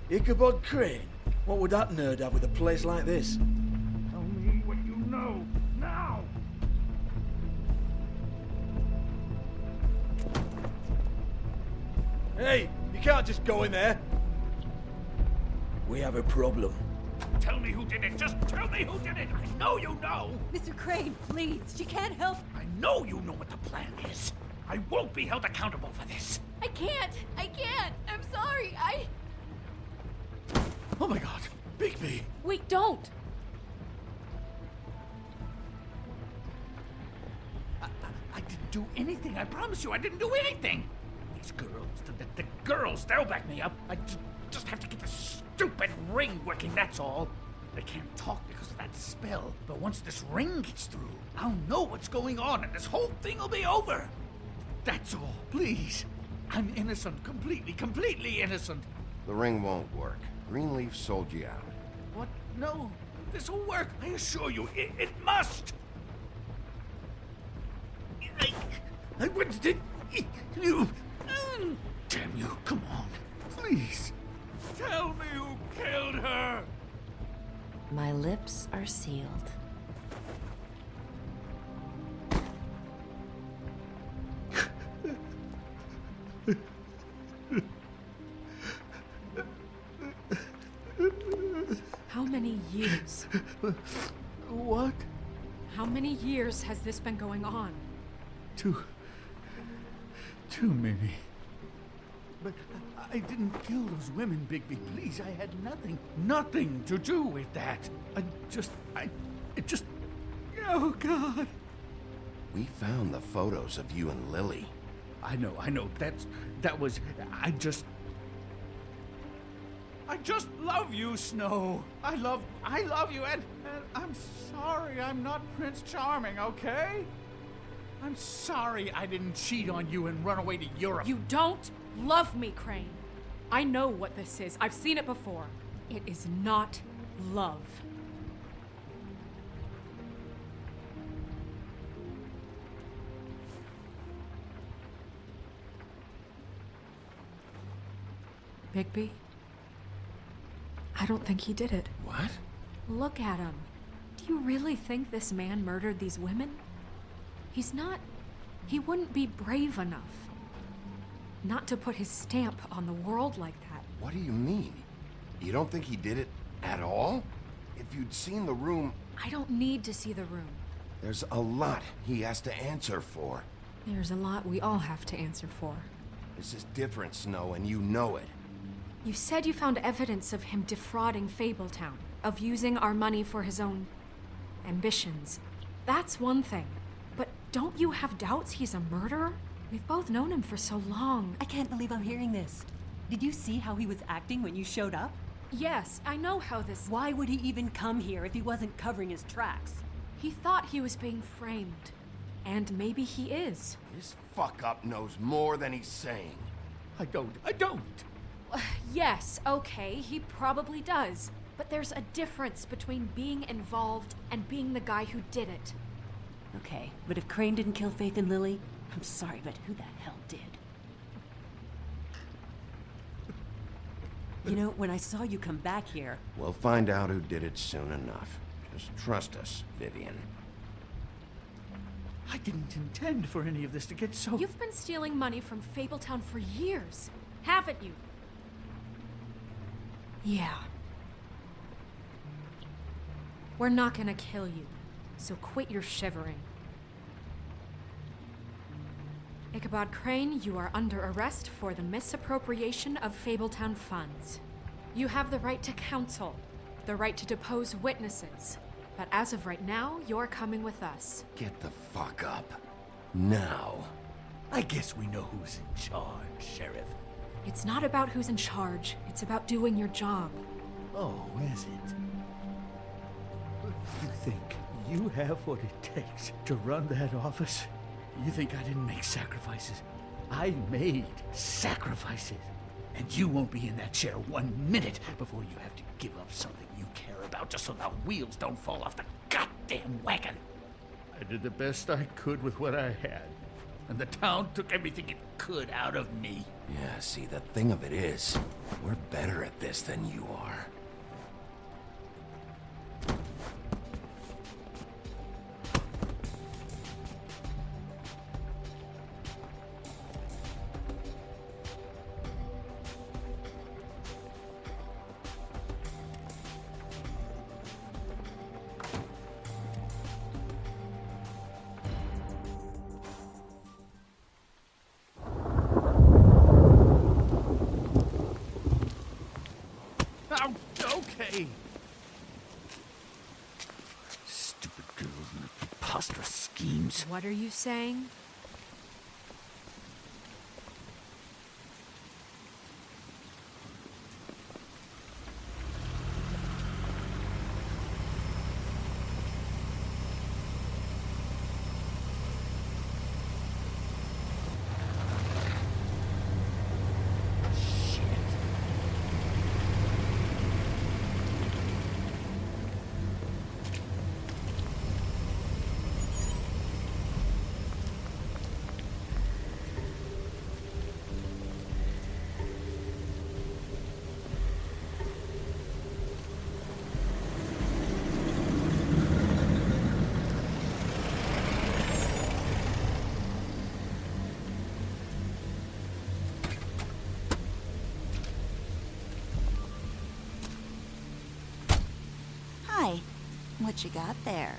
Ichabod Crane? What would that nerd have with a place like this? Tell me what you know, now! Hey, you can't just go in there. We have a problem. Tell me who did it! Just tell me who did it! I know you know! Mr. Crane, please, she can't help. I know you know what the plan is. I won't be held accountable for this. I can't! I'm sorry, Oh my god, Bigby! Wait, don't! I didn't do anything, I promise you, I didn't do anything! These girls, the girls, they'll back me up. I just have to get this stupid ring working, that's all. They can't talk because of that spell, but once this ring gets through, I'll know what's going on and this whole thing will be over. That's all, please. I'm innocent, completely innocent. The ring won't work. Greenleaf sold you out. What? No, this will work, I assure you, it must. I wouldn't did you. Damn you, come on, please. Tell me who killed her. My lips are sealed. How many years? What? How many years has this been going on? Too many. But I didn't kill those women, Bigby. Please, I had nothing to do with that. Oh, God. We found the photos of you and Lily. I know. I just love you, Snow. I love you, and I'm sorry I'm not Prince Charming, okay? I'm sorry I didn't cheat on you and run away to Europe. You don't love me, Crane. I know what this is. I've seen it before. It is not love. Bigby? I don't think he did it. What? Look at him. Do you really think this man murdered these women? He wouldn't be brave enough. Not to put his stamp on the world like that. What do you mean? You don't think he did it at all? If you'd seen the room... I don't need to see the room. There's a lot he has to answer for. There's a lot we all have to answer for. This is different, Snow, and you know it. You said you found evidence of him defrauding Fabletown, of using our money for his own ambitions. That's one thing. But don't you have doubts he's a murderer? We've both known him for so long. I can't believe I'm hearing this. Did you see how he was acting when you showed up? Yes, I know how this... Why would he even come here if he wasn't covering his tracks? He thought he was being framed. And maybe he is. This fuck-up knows more than he's saying. I don't. Yes, okay, he probably does. But there's a difference between being involved and being the guy who did it. Okay, but if Crane didn't kill Faith and Lily, I'm sorry, but who the hell did? You know, when I saw you come back here... We'll find out who did it soon enough. Just trust us, Vivian. I didn't intend for any of this to get so... You've been stealing money from Fabletown for years, haven't you? Yeah. We're not gonna kill you, so quit your shivering. Ichabod Crane, you are under arrest for the misappropriation of Fabletown funds. You have the right to counsel, the right to depose witnesses, but as of right now, you're coming with us. Get the fuck up. Now. I guess we know who's in charge, Sheriff. It's not about who's in charge, it's about doing your job. Oh, is it? You think you have what it takes to run that office? You think I didn't make sacrifices? I made sacrifices. And you won't be in that chair 1 minute before you have to give up something you care about just so the wheels don't fall off the goddamn wagon. I did the best I could with what I had. And the town took everything it could out of me. Yeah, see, the thing of it is, we're better at this than you are. Okay. Stupid girls and their preposterous schemes. What are you saying? What you got there?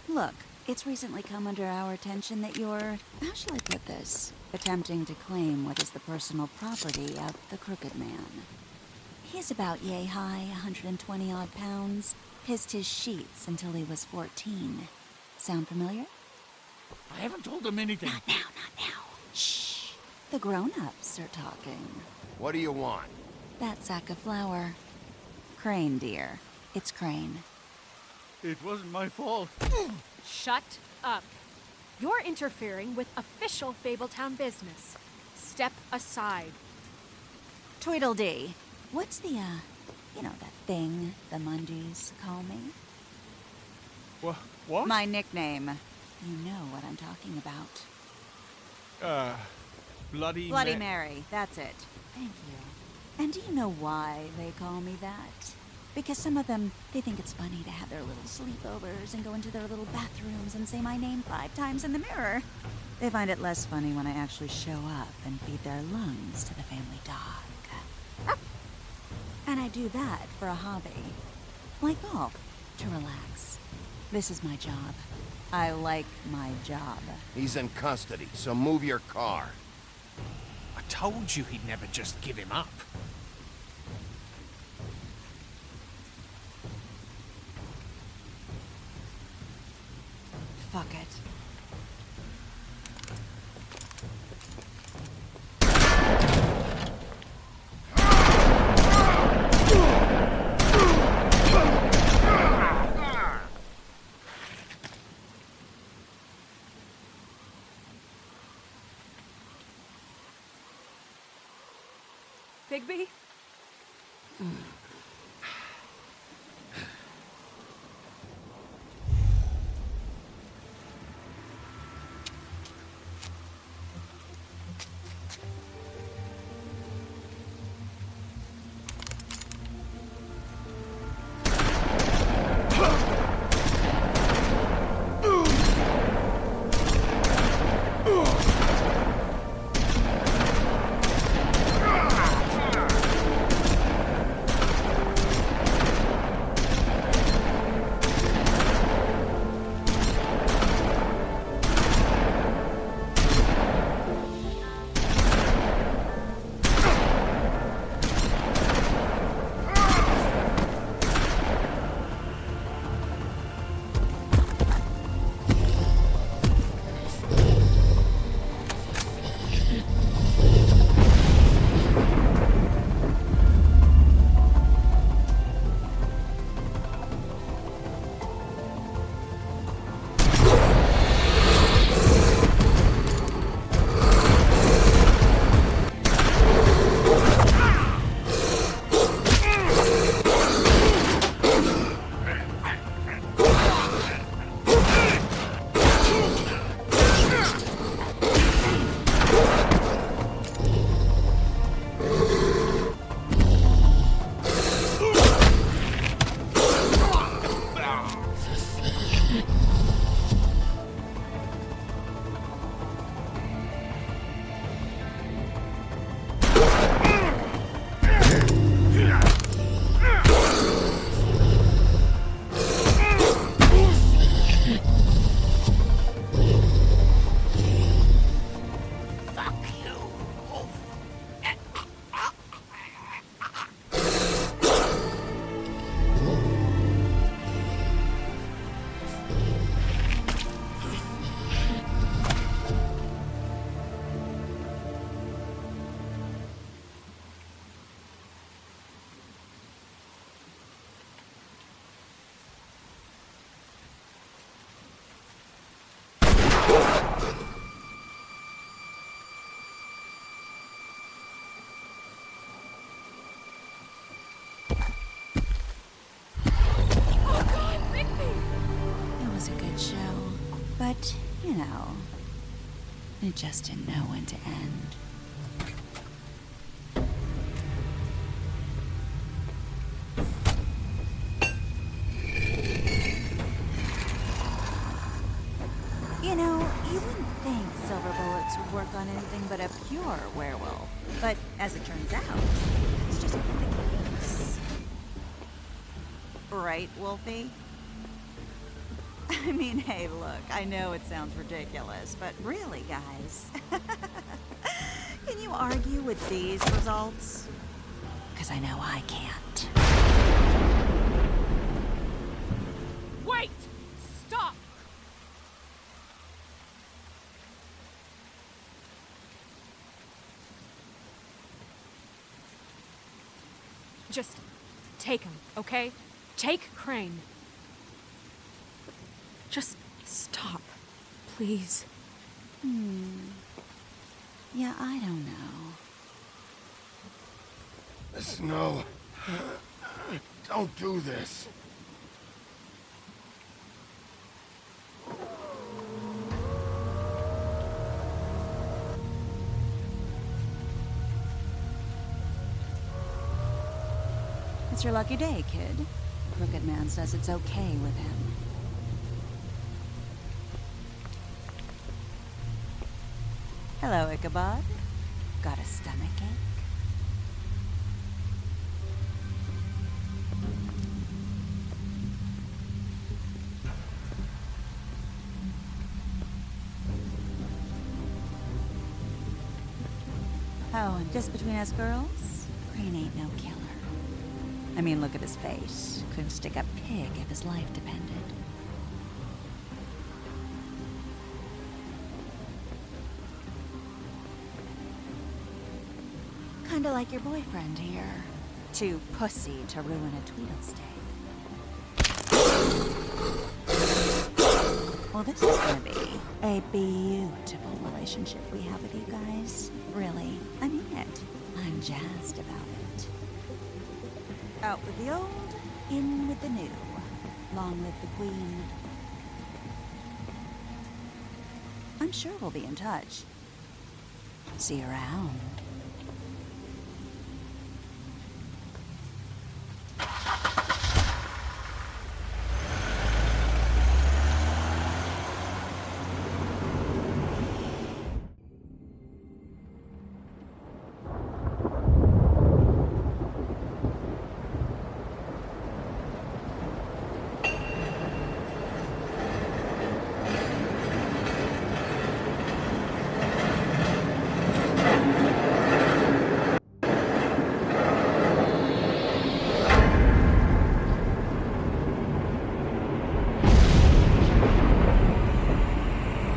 Look, it's recently come under our attention that you're, how shall I put this, attempting to claim what is the personal property of the Crooked Man. He's about yay high, 120 odd pounds, pissed his sheets until he was 14. Sound familiar? I haven't told him anything. Not now, not now. Shh. The grown-ups are talking. What do you want? That sack of flour. Crane, dear. It's Crane. It wasn't my fault. Shut up. You're interfering with official Fabletown business. Step aside. Tweedledee. What's the, you know, that thing the Mundies call me? What? My nickname. You know what I'm talking about. Bloody Mary. That's it. Thank you. And do you know why they call me that? Because some of them, they think it's funny to have their little sleepovers and go into their little bathrooms and say my name 5 times in the mirror. They find it less funny when I actually show up and feed their lungs to the family dog. And I do that for a hobby. Like golf, to relax. This is my job. I like my job. He's in custody, so move your car. I told you he'd never just give him up. Fuck it. Bigby? But, you know, it just didn't know when to end. You know, you wouldn't think silver bullets would work on anything but a pure werewolf. But as it turns out, that's just not the case. Right, Wolfie? I mean, hey, look, I know it sounds ridiculous, but really, guys, can you argue with these results? Because I know I can't. Wait! Stop! Just take him, okay? Take Crane. Just stop, please. Yeah, I don't know. Snow, don't do this. It's your lucky day, kid. Crooked Man says it's okay with him. Hello, Ichabod. Got a stomachache? Oh, and just between us girls, Crane ain't no killer. I mean, look at his face. Couldn't stick a pig if his life depended. Kinda like your boyfriend here. Too pussy to ruin a Tweedle stay. Well, this is gonna be a beautiful relationship we have with you guys. Really, I mean it. I'm jazzed about it. Out with the old, in with the new. Long live the Queen. I'm sure we'll be in touch. See you around.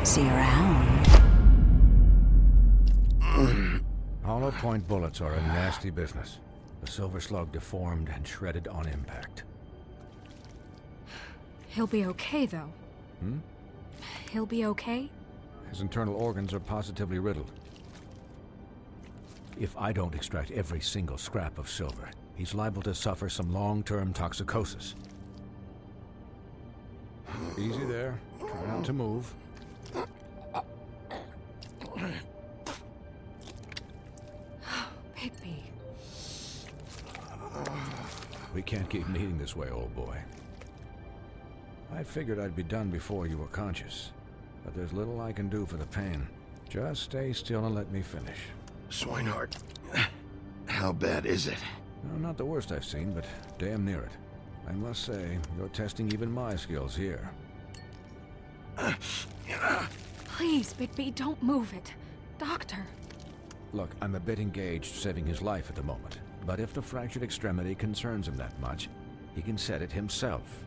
See you around. Hollow point bullets are a nasty business. The Silver Slug deformed and shredded on impact. He'll be okay, though. He'll be okay? His internal organs are positively riddled. If I don't extract every single scrap of silver, he's liable to suffer some long-term toxicosis. Easy there. Try not to move. Bigby. We can't keep meeting this way, old boy. I figured I'd be done before you were conscious, but there's little I can do for the pain. Just stay still and let me finish. Swinehart, how bad is it? No, not the worst I've seen, but damn near it. I must say, you're testing even my skills here. Please, Bigby, don't move it. Doctor. Look, I'm a bit engaged saving his life at the moment, but if the fractured extremity concerns him that much, he can set it himself.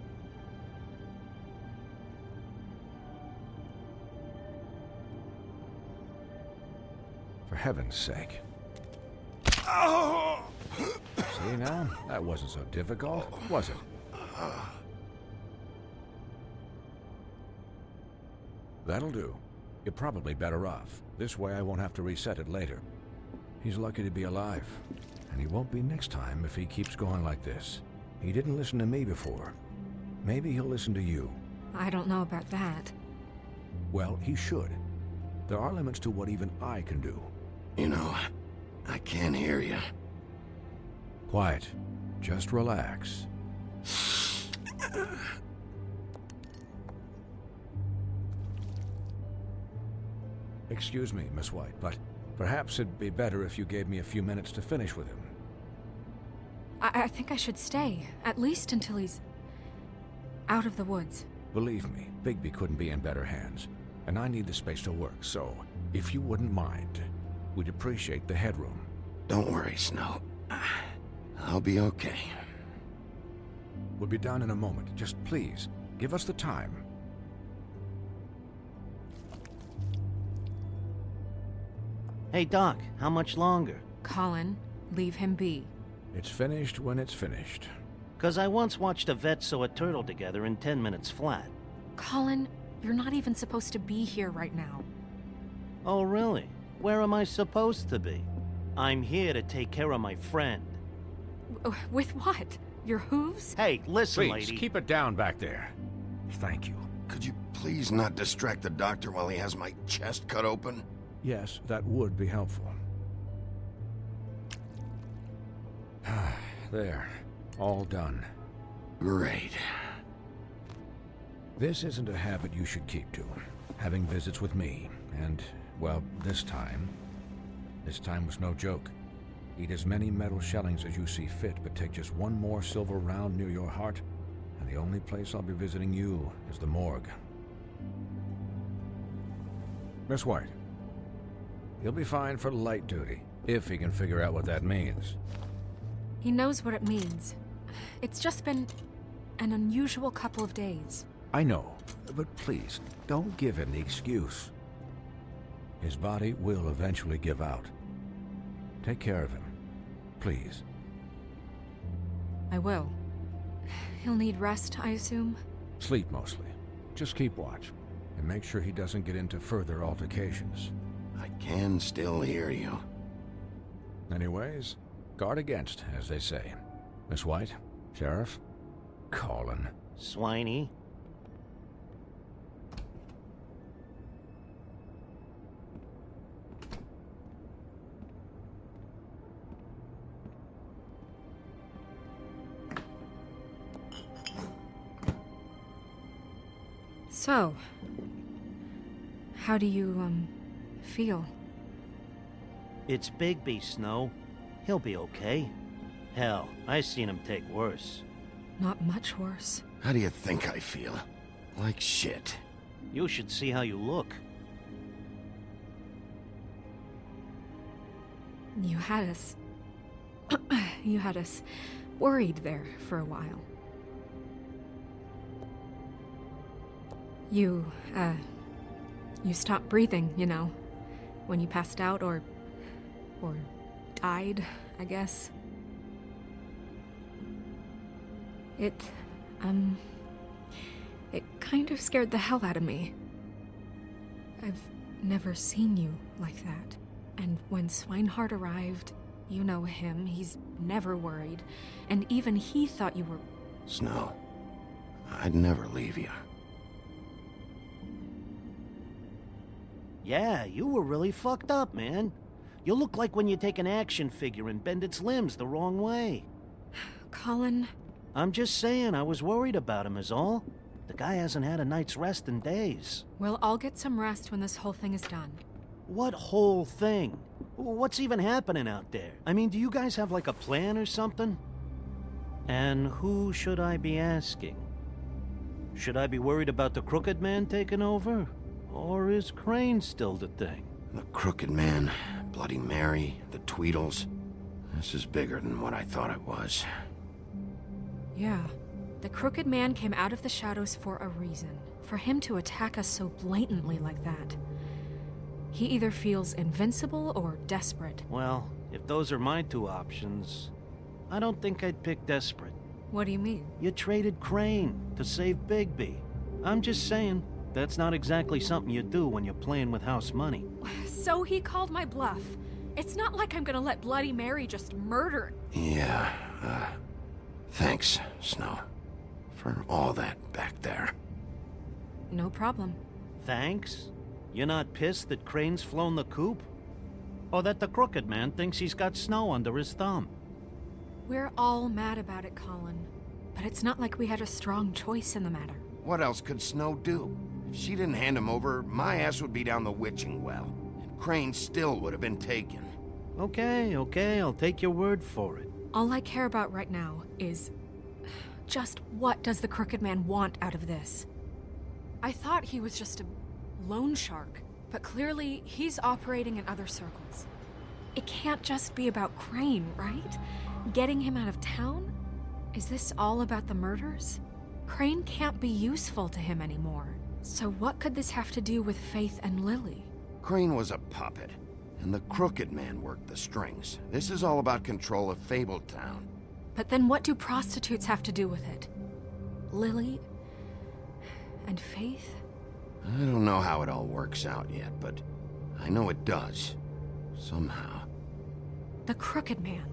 For heaven's sake. See now? That wasn't so difficult, was it? That'll do. You're probably better off. This way I won't have to reset it later. He's lucky to be alive. And he won't be next time if he keeps going like this. He didn't listen to me before. Maybe he'll listen to you. I don't know about that. Well, he should. There are limits to what even I can do. You know, I can't hear you. Quiet. Just relax. Excuse me, Miss White, but perhaps it'd be better if you gave me a few minutes to finish with him. I think I should stay, at least until he's out of the woods. Believe me, Bigby couldn't be in better hands, and I need the space to work, so if you wouldn't mind, we'd appreciate the headroom. Don't worry, Snow. I'll be okay. We'll be down in a moment. Just please, give us the time. Hey, Doc, how much longer? Colin, leave him be. It's finished when it's finished. 'Cause I once watched a vet sew a turtle together in 10 minutes flat. Colin, you're not even supposed to be here right now. Oh, really? Where am I supposed to be? I'm here to take care of my friend. With what? Your hooves? Hey, listen, Please, lady. keep it down back there. Thank you. Could you please not distract the doctor while he has my chest cut open? Yes, that would be helpful. There. All done. Great. This isn't a habit you should keep to. Having visits with me, and, well, this time was no joke. Eat as many metal shellings as you see fit, but take just one more silver round near your heart, and the only place I'll be visiting you is the morgue. Miss White, he'll be fine for light duty, if he can figure out what that means. He knows what it means. It's just been an unusual couple of days. I know, but please, don't give him the excuse. His body will eventually give out. Take care of him, please. I will. He'll need rest, I assume? Sleep mostly. Just keep watch, and make sure he doesn't get into further altercations. I can still hear you. Anyways, guard against, as they say. Miss White, Sheriff, Colin. Swiney. So, how do you, feel? It's Bigby, Snow. He'll be okay. Hell, I seen him take worse. Not much worse. How do you think I feel? Like shit. You should see how you look. You had us... you had us worried there for a while. You stopped breathing, you know, when you passed out or died, I guess. It kind of scared the hell out of me. I've never seen you like that. And when Swinehart arrived, you know him, he's never worried. And even he thought you were... Snow, I'd never leave you. Yeah, you were really fucked up, man. You look like when you take an action figure and bend its limbs the wrong way. Colin... I'm just saying, I was worried about him is all. The guy hasn't had a night's rest in days. We'll all get some rest when this whole thing is done. What whole thing? What's even happening out there? I mean, do you guys have like a plan or something? And who should I be asking? Should I be worried about the Crooked Man taking over? Or is Crane still the thing? The Crooked Man, Bloody Mary, the Tweedles. This is bigger than what I thought it was. Yeah. The Crooked Man came out of the shadows for a reason. For him to attack us so blatantly like that. He either feels invincible or desperate. Well, if those are my two options, I don't think I'd pick desperate. What do you mean? You traded Crane to save Bigby. I'm just saying, that's not exactly something you do when you're playing with house money. So he called my bluff. It's not like I'm gonna let Bloody Mary just murder... Yeah, thanks, Snow. For all that back there. No problem. Thanks? You're not pissed that Crane's flown the coop? Or that the Crooked Man thinks he's got Snow under his thumb? We're all mad about it, Colin. But it's not like we had a strong choice in the matter. What else could Snow do? If she didn't hand him over, my ass would be down the witching well. Crane still would have been taken. Okay, I'll take your word for it. All I care about right now is just what does the Crooked Man want out of this? I thought he was just a loan shark, but clearly he's operating in other circles. It can't just be about Crane, right? Getting him out of town? Is this all about the murders? Crane can't be useful to him anymore. So what could this have to do with Faith and Lily? Crane was a puppet, and the Crooked Man worked the strings. This is all about control of Fabletown. But then what do prostitutes have to do with it? Lily and Faith? I don't know how it all works out yet, but I know it does. Somehow. The Crooked Man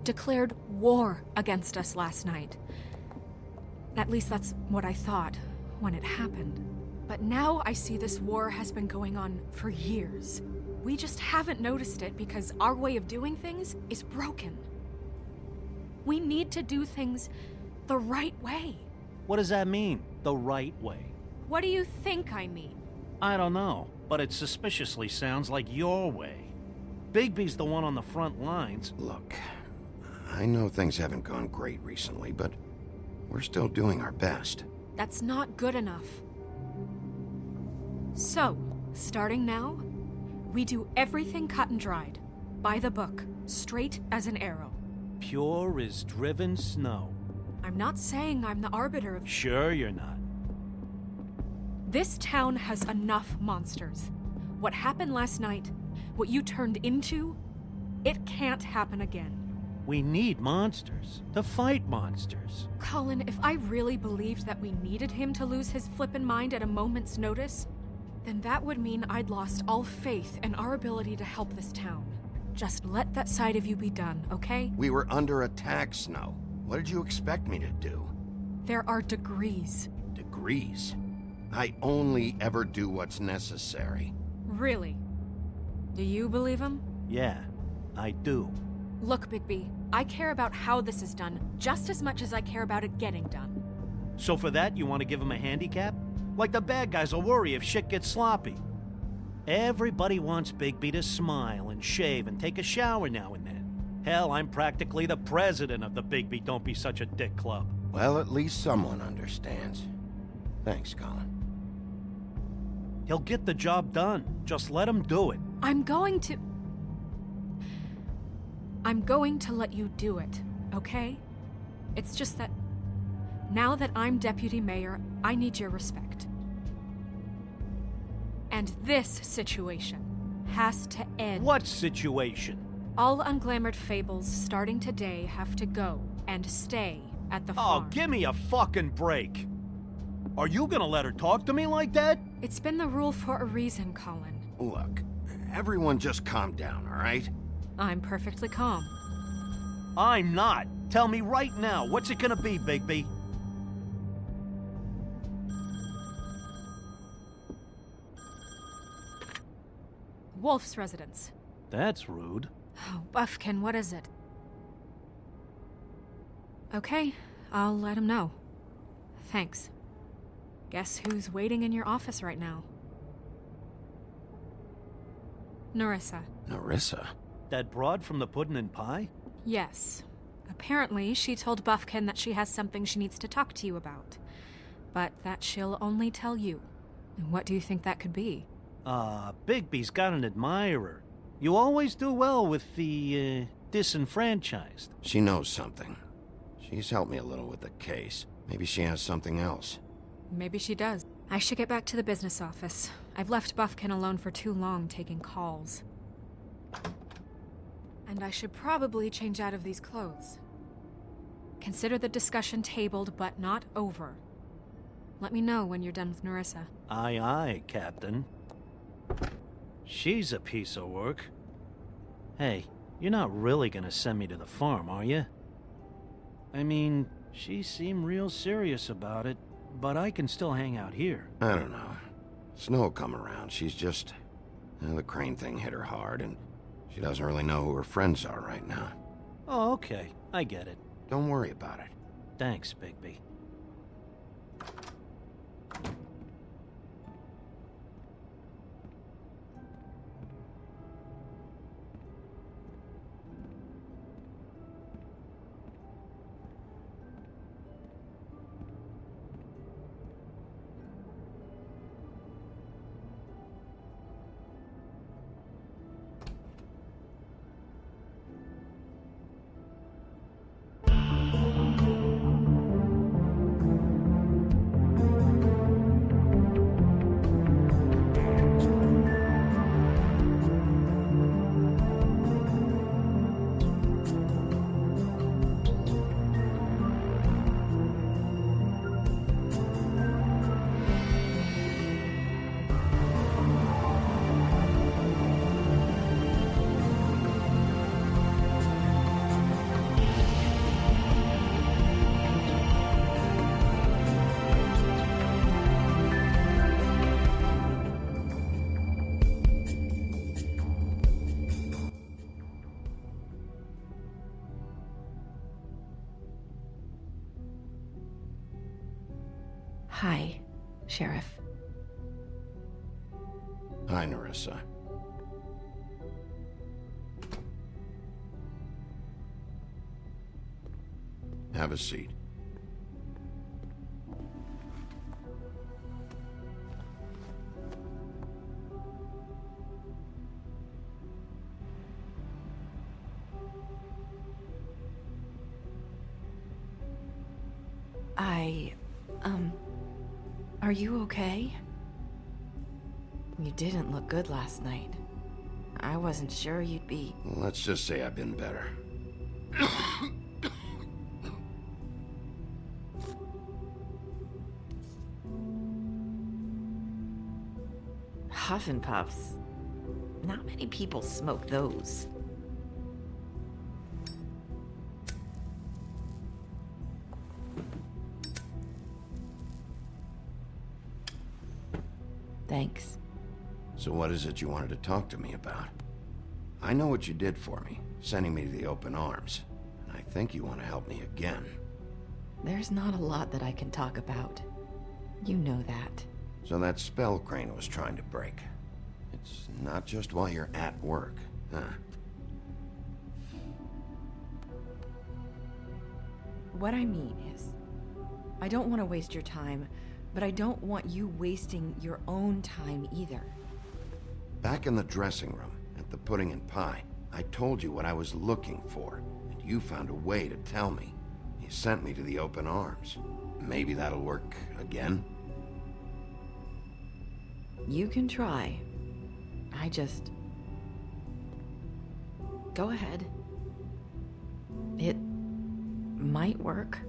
declared war against us last night. At least that's what I thought when it happened. But now I see this war has been going on for years. We just haven't noticed it because our way of doing things is broken. We need to do things the right way. What does that mean, the right way? What do you think I mean? I don't know, but it suspiciously sounds like your way. Bigby's the one on the front lines. Look, I know things haven't gone great recently, but we're still doing our best. That's not good enough. So, starting now, we do everything cut and dried. By the book, straight as an arrow. Pure as driven snow. I'm not saying I'm the arbiter of... Sure you're not. This town has enough monsters. What happened last night, what you turned into, it can't happen again. We need monsters to fight monsters. Colin, if I really believed that we needed him to lose his flippin' mind at a moment's notice, then that would mean I'd lost all faith in our ability to help this town. Just let that side of you be done, okay? We were under attack, Snow. What did you expect me to do? There are degrees. Degrees? I only ever do what's necessary. Really? Do you believe him? Yeah, I do. Look, Bigby, I care about how this is done just as much as I care about it getting done. So for that, you want to give him a handicap? Like the bad guys will worry if shit gets sloppy. Everybody wants Bigby to smile and shave and take a shower now and then. Hell, I'm practically the president of the Bigby Don't Be Such a Dick Club. Well, at least someone understands. Thanks, Colin. He'll get the job done. Just let him do it. I'm going to let you do it, okay? It's just that now that I'm deputy mayor, I need your respect. And this situation has to end. What situation? All unglamored fables starting today have to go and stay at the farm. Oh, give me a fucking break. Are you gonna let her talk to me like that? It's been the rule for a reason, Colin. Look, everyone just calm down, all right? I'm perfectly calm. I'm not. Tell me right now, what's it gonna be, Bigby? Wolf's residence. That's rude. Oh, Buffkin, what is it? Okay, I'll let him know. Thanks. Guess who's waiting in your office right now? Nerissa. Nerissa? That broad from the Puddin' and Pie? Yes. Apparently, she told Buffkin that she has something she needs to talk to you about. But that she'll only tell you. And what do you think that could be? Bigby's got an admirer. You always do well with the, disenfranchised. She knows something. She's helped me a little with the case. Maybe she has something else. Maybe she does. I should get back to the business office. I've left Buffkin alone for too long taking calls. And I should probably change out of these clothes. Consider the discussion tabled, but not over. Let me know when you're done with Nerissa. Aye, aye, Captain. She's a piece of work. Hey, you're not really gonna send me to the farm, are you? I mean, she seemed real serious about it, but I can still hang out here. I don't know. Snow will come around. She's just... the Crane thing hit her hard, and she doesn't really know who her friends are right now. Oh, okay. I get it. Don't worry about it. Thanks, Bigby. Hi, Sheriff. Hi, Nerissa. Have a seat. Are you okay? You didn't look good last night. I wasn't sure you'd be... Let's just say I've been better. Huff and Puffs. Not many people smoke those. Thanks. So what is it you wanted to talk to me about? I know what you did for me, sending me to the open arms. And I think you want to help me again. There's not a lot that I can talk about. You know that. So that spell Crane was trying to break. It's not just while you're at work, huh? What I mean is, I don't want to waste your time, but I don't want you wasting your own time either. Back in the dressing room, at the pudding and pie, I told you what I was looking for, and you found a way to tell me. You sent me to the open arms. Maybe that'll work again? You can try. Go ahead. It might work.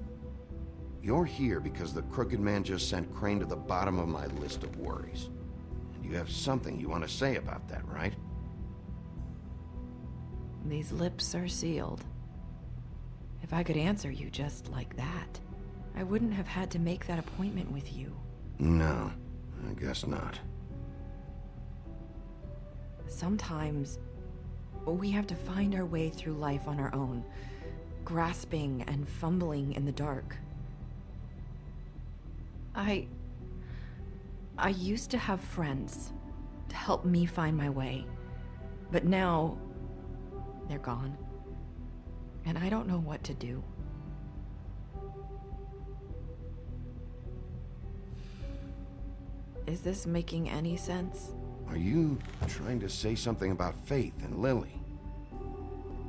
You're here because the crooked man just sent Crane to the bottom of my list of worries. And you have something you want to say about that, right? These lips are sealed. If I could answer you just like that, I wouldn't have had to make that appointment with you. No, I guess not. Sometimes, we have to find our way through life on our own, grasping and fumbling in the dark. I used to have friends to help me find my way, but now they're gone, and I don't know what to do. Is this making any sense? Are you trying to say something about Faith and Lily?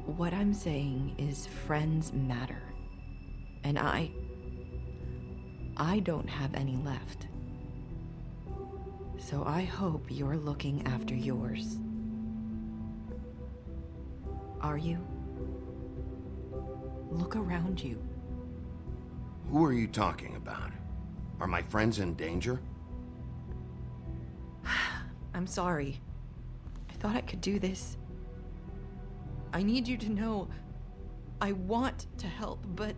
What I'm saying is friends matter, and I don't have any left. So I hope you're looking after yours. Are you? Look around you. Who are you talking about? Are my friends in danger? I'm sorry. I thought I could do this. I need you to know I want to help, but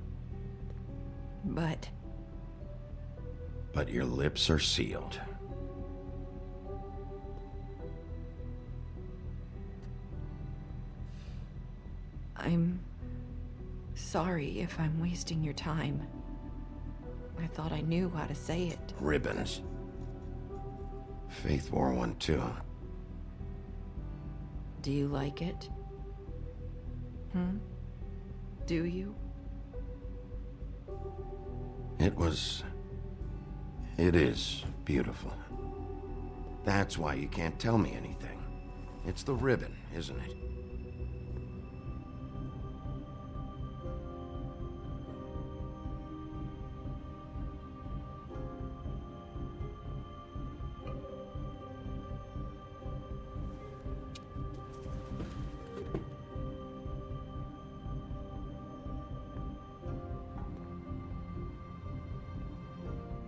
your lips are sealed. I'm sorry if I'm wasting your time. I thought I knew how to say it. Ribbons. Faith wore one too. Do you like it? Do you? It is beautiful. That's why you can't tell me anything. It's the ribbon, isn't it?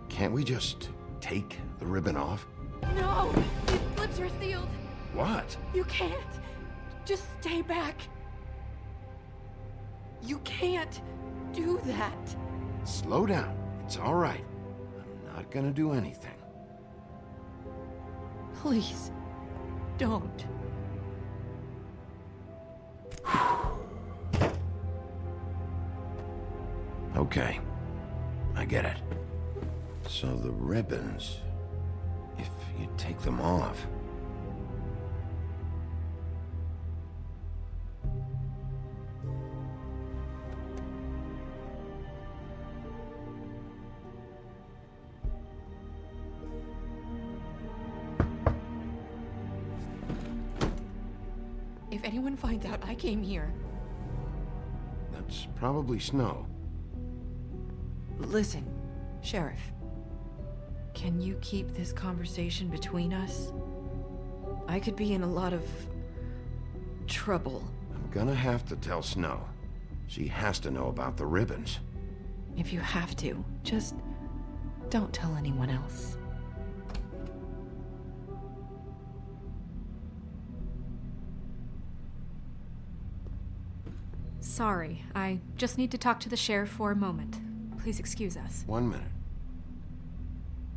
Can't we just take the ribbon off? No! These lips are sealed! What? You can't! Just stay back! You can't do that! Slow down. It's all right. I'm not gonna do anything. Please, don't. Okay. I get it. So the ribbons, if you take them off... If anyone finds out I came here... That's probably Snow. Listen, Sheriff. Can you keep this conversation between us? I could be in a lot of... trouble. I'm gonna have to tell Snow. She has to know about the ribbons. If you have to, just don't tell anyone else. Sorry, I just need to talk to the sheriff for a moment. Please excuse us. 1 minute.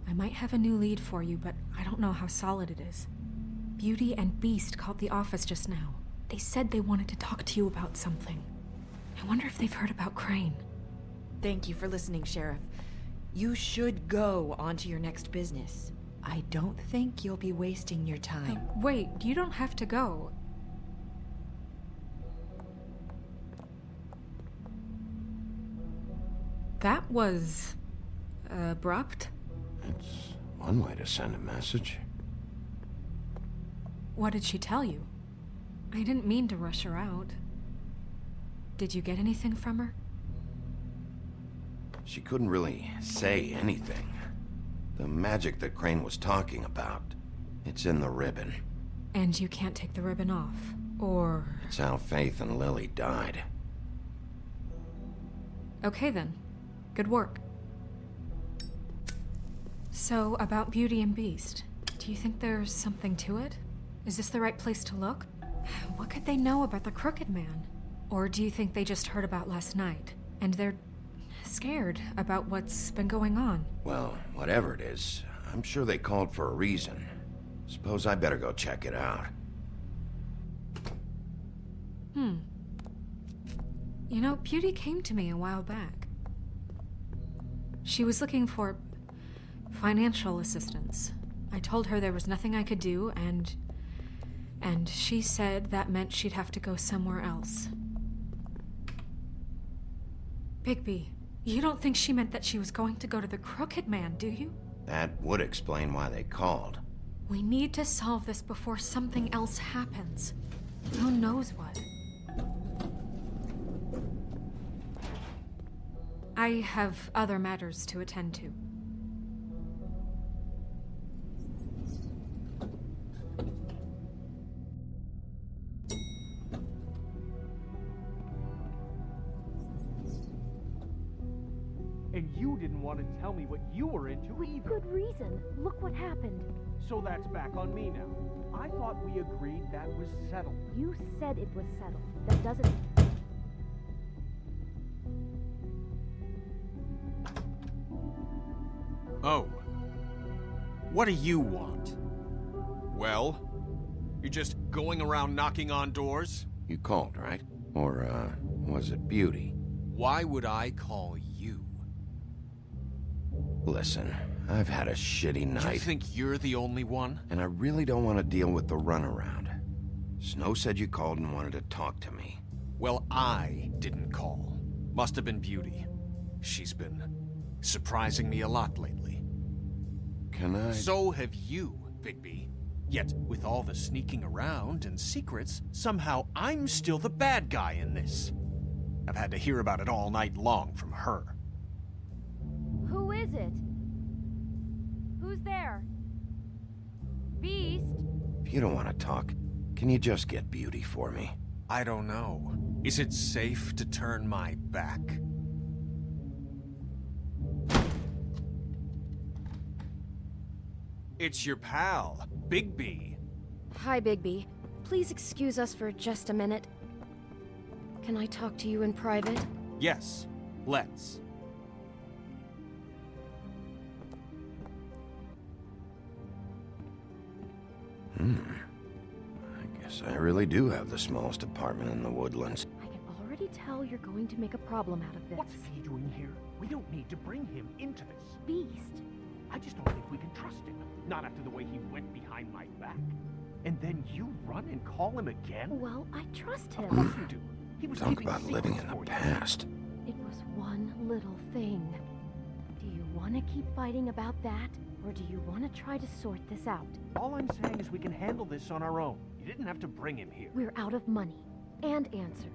I might have a new lead for you, but I don't know how solid it is. Beauty and Beast called the office just now. They said they wanted to talk to you about something. I wonder if they've heard about Crane. Thank you for listening, Sheriff. You should go on to your next business. I don't think you'll be wasting your time. Wait, you don't have to go. That was... abrupt? It's one way to send a message. What did she tell you? I didn't mean to rush her out. Did you get anything from her? She couldn't really say anything. The magic that Crane was talking about, it's in the ribbon. And you can't take the ribbon off, or... It's how Faith and Lily died. Okay then. Good work. So, about Beauty and Beast, do you think there's something to it? Is this the right place to look? What could they know about the Crooked Man? Or do you think they just heard about last night, and they're scared about what's been going on? Well, whatever it is, I'm sure they called for a reason. Suppose I better go check it out. You know, Beauty came to me a while back. She was looking for financial assistance. I told her there was nothing I could do, and she said that meant she'd have to go somewhere else. Bigby, you don't think she meant that she was going to go to the Crooked Man, do you? That would explain why they called. We need to solve this before something else happens. Who knows what? I have other matters to attend to. And you didn't want to tell me what you were into either. Good reason. Look what happened. So that's back on me now. I thought we agreed that was settled. You said it was settled. That doesn't... Oh. What do you want? Well? You're just going around knocking on doors? You called, right? Or, was it Beauty? Why would I call you? Listen, I've had a shitty night. You think you're the only one? And I really don't want to deal with the runaround. Snow said you called and wanted to talk to me. Well, I didn't call. Must have been Beauty. She's been surprising me a lot lately. Can I... So have you, Bigby. Yet, with all the sneaking around and secrets, somehow I'm still the bad guy in this. I've had to hear about it all night long from her. Who is it? Who's there? Beast? If you don't want to talk, can you just get Beauty for me? I don't know. Is it safe to turn my back? It's your pal, Bigby. Hi, Bigby. Please excuse us for just a minute. Can I talk to you in private? Yes, let's. I guess I really do have the smallest apartment in the Woodlands. I can already tell you're going to make a problem out of this. What's he doing here? We don't need to bring him into this. Beast, I just don't think we can trust him. Not after the way he went behind my back. And then you run and call him again? Well, I trust him. Of course you do. He was Talk keeping about living in the secrets past. It was one little thing. Do you want to keep fighting about that? Or do you want to try to sort this out? All I'm saying is we can handle this on our own. You didn't have to bring him here. We're out of money and answers.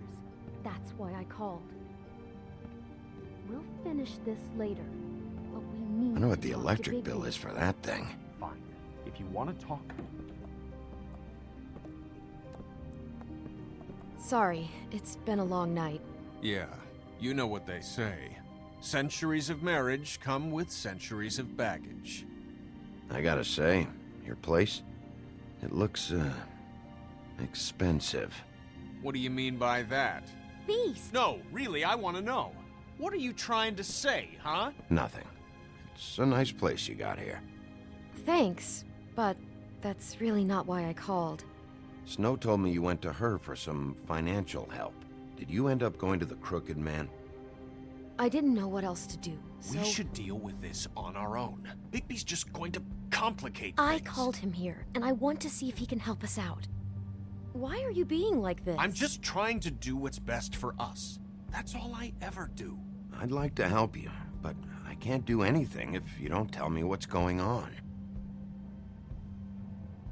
That's why I called. We'll finish this later, but we need I wonder what to the talk to electric Bigby. bill is for that thing. Fine. If you want to talk... Sorry, it's been a long night. Yeah, you know what they say. Centuries of marriage come with centuries of baggage. I gotta say, your place, it looks, expensive. What do you mean by that? Beast! No, really, I want to know. What are you trying to say, huh? Nothing. It's a nice place you got here. Thanks, but that's really not why I called. Snow told me you went to her for some financial help. Did you end up going to the Crooked Man? I didn't know what else to do, so... We should deal with this on our own. Bigby's just going to complicate I things. called him here, and I want to see if he can help us out. Why are you being like this? I'm just trying to do what's best for us. That's all I ever do. I'd like to help you, but I can't do anything if you don't tell me what's going on.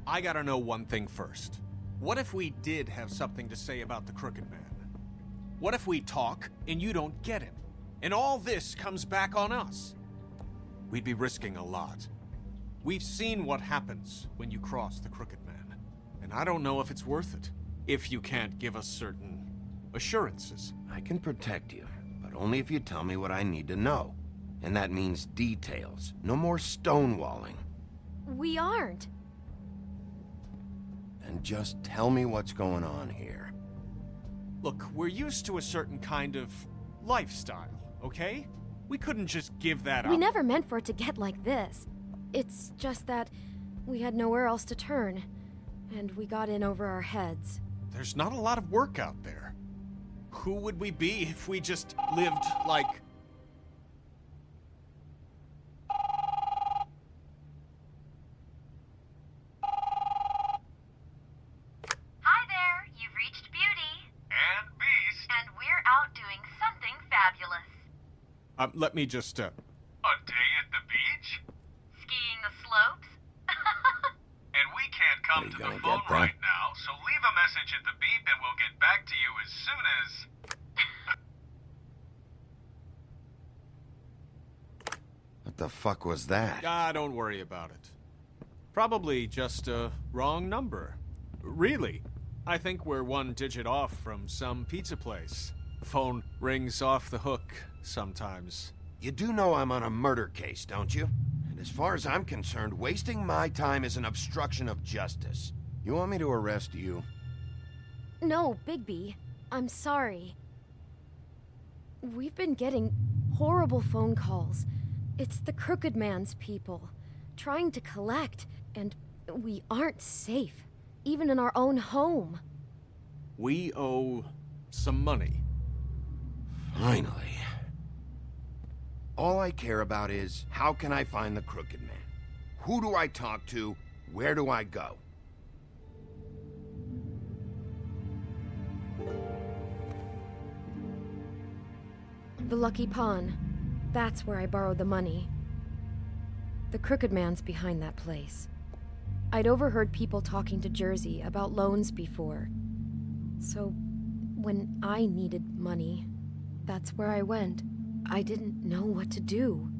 I gotta know one thing first. What if we did have something to say about the Crooked Man? What if we talk and you don't get him? And all this comes back on us? We'd be risking a lot. We've seen what happens when you cross the Crooked Man. And I don't know if it's worth it, if you can't give us certain assurances. I can protect you, but only if you tell me what I need to know. And that means details. No more stonewalling. We aren't. And just tell me what's going on here. Look, we're used to a certain kind of lifestyle, okay? We couldn't just give that up. We never meant for it to get like this. It's just that we had nowhere else to turn, and we got in over our heads. There's not a lot of work out there. Who would we be if we just lived like... Hi there, you've reached Beauty. And Beast. And we're out doing something fabulous. Let me just, A day at the beach? Skiing the slopes? And we can't come to the phone right now, so leave a message at the beep and we'll get back to you as soon as... What the fuck was that? Don't worry about it. Probably just a wrong number. Really, I think we're one digit off from some pizza place. The phone rings off the hook sometimes. You do know I'm on a murder case, don't you? And as far as I'm concerned, wasting my time is an obstruction of justice. You want me to arrest you? No, Bigby. I'm sorry. We've been getting horrible phone calls. It's the Crooked Man's people, trying to collect, and we aren't safe, even in our own home. We owe some money. Finally. All I care about is, how can I find the Crooked Man? Who do I talk to? Where do I go? The Lucky Pawn. That's where I borrowed the money. The Crooked Man's behind that place. I'd overheard people talking to Jersey about loans before. So, when I needed money, that's where I went. I didn't know what to do.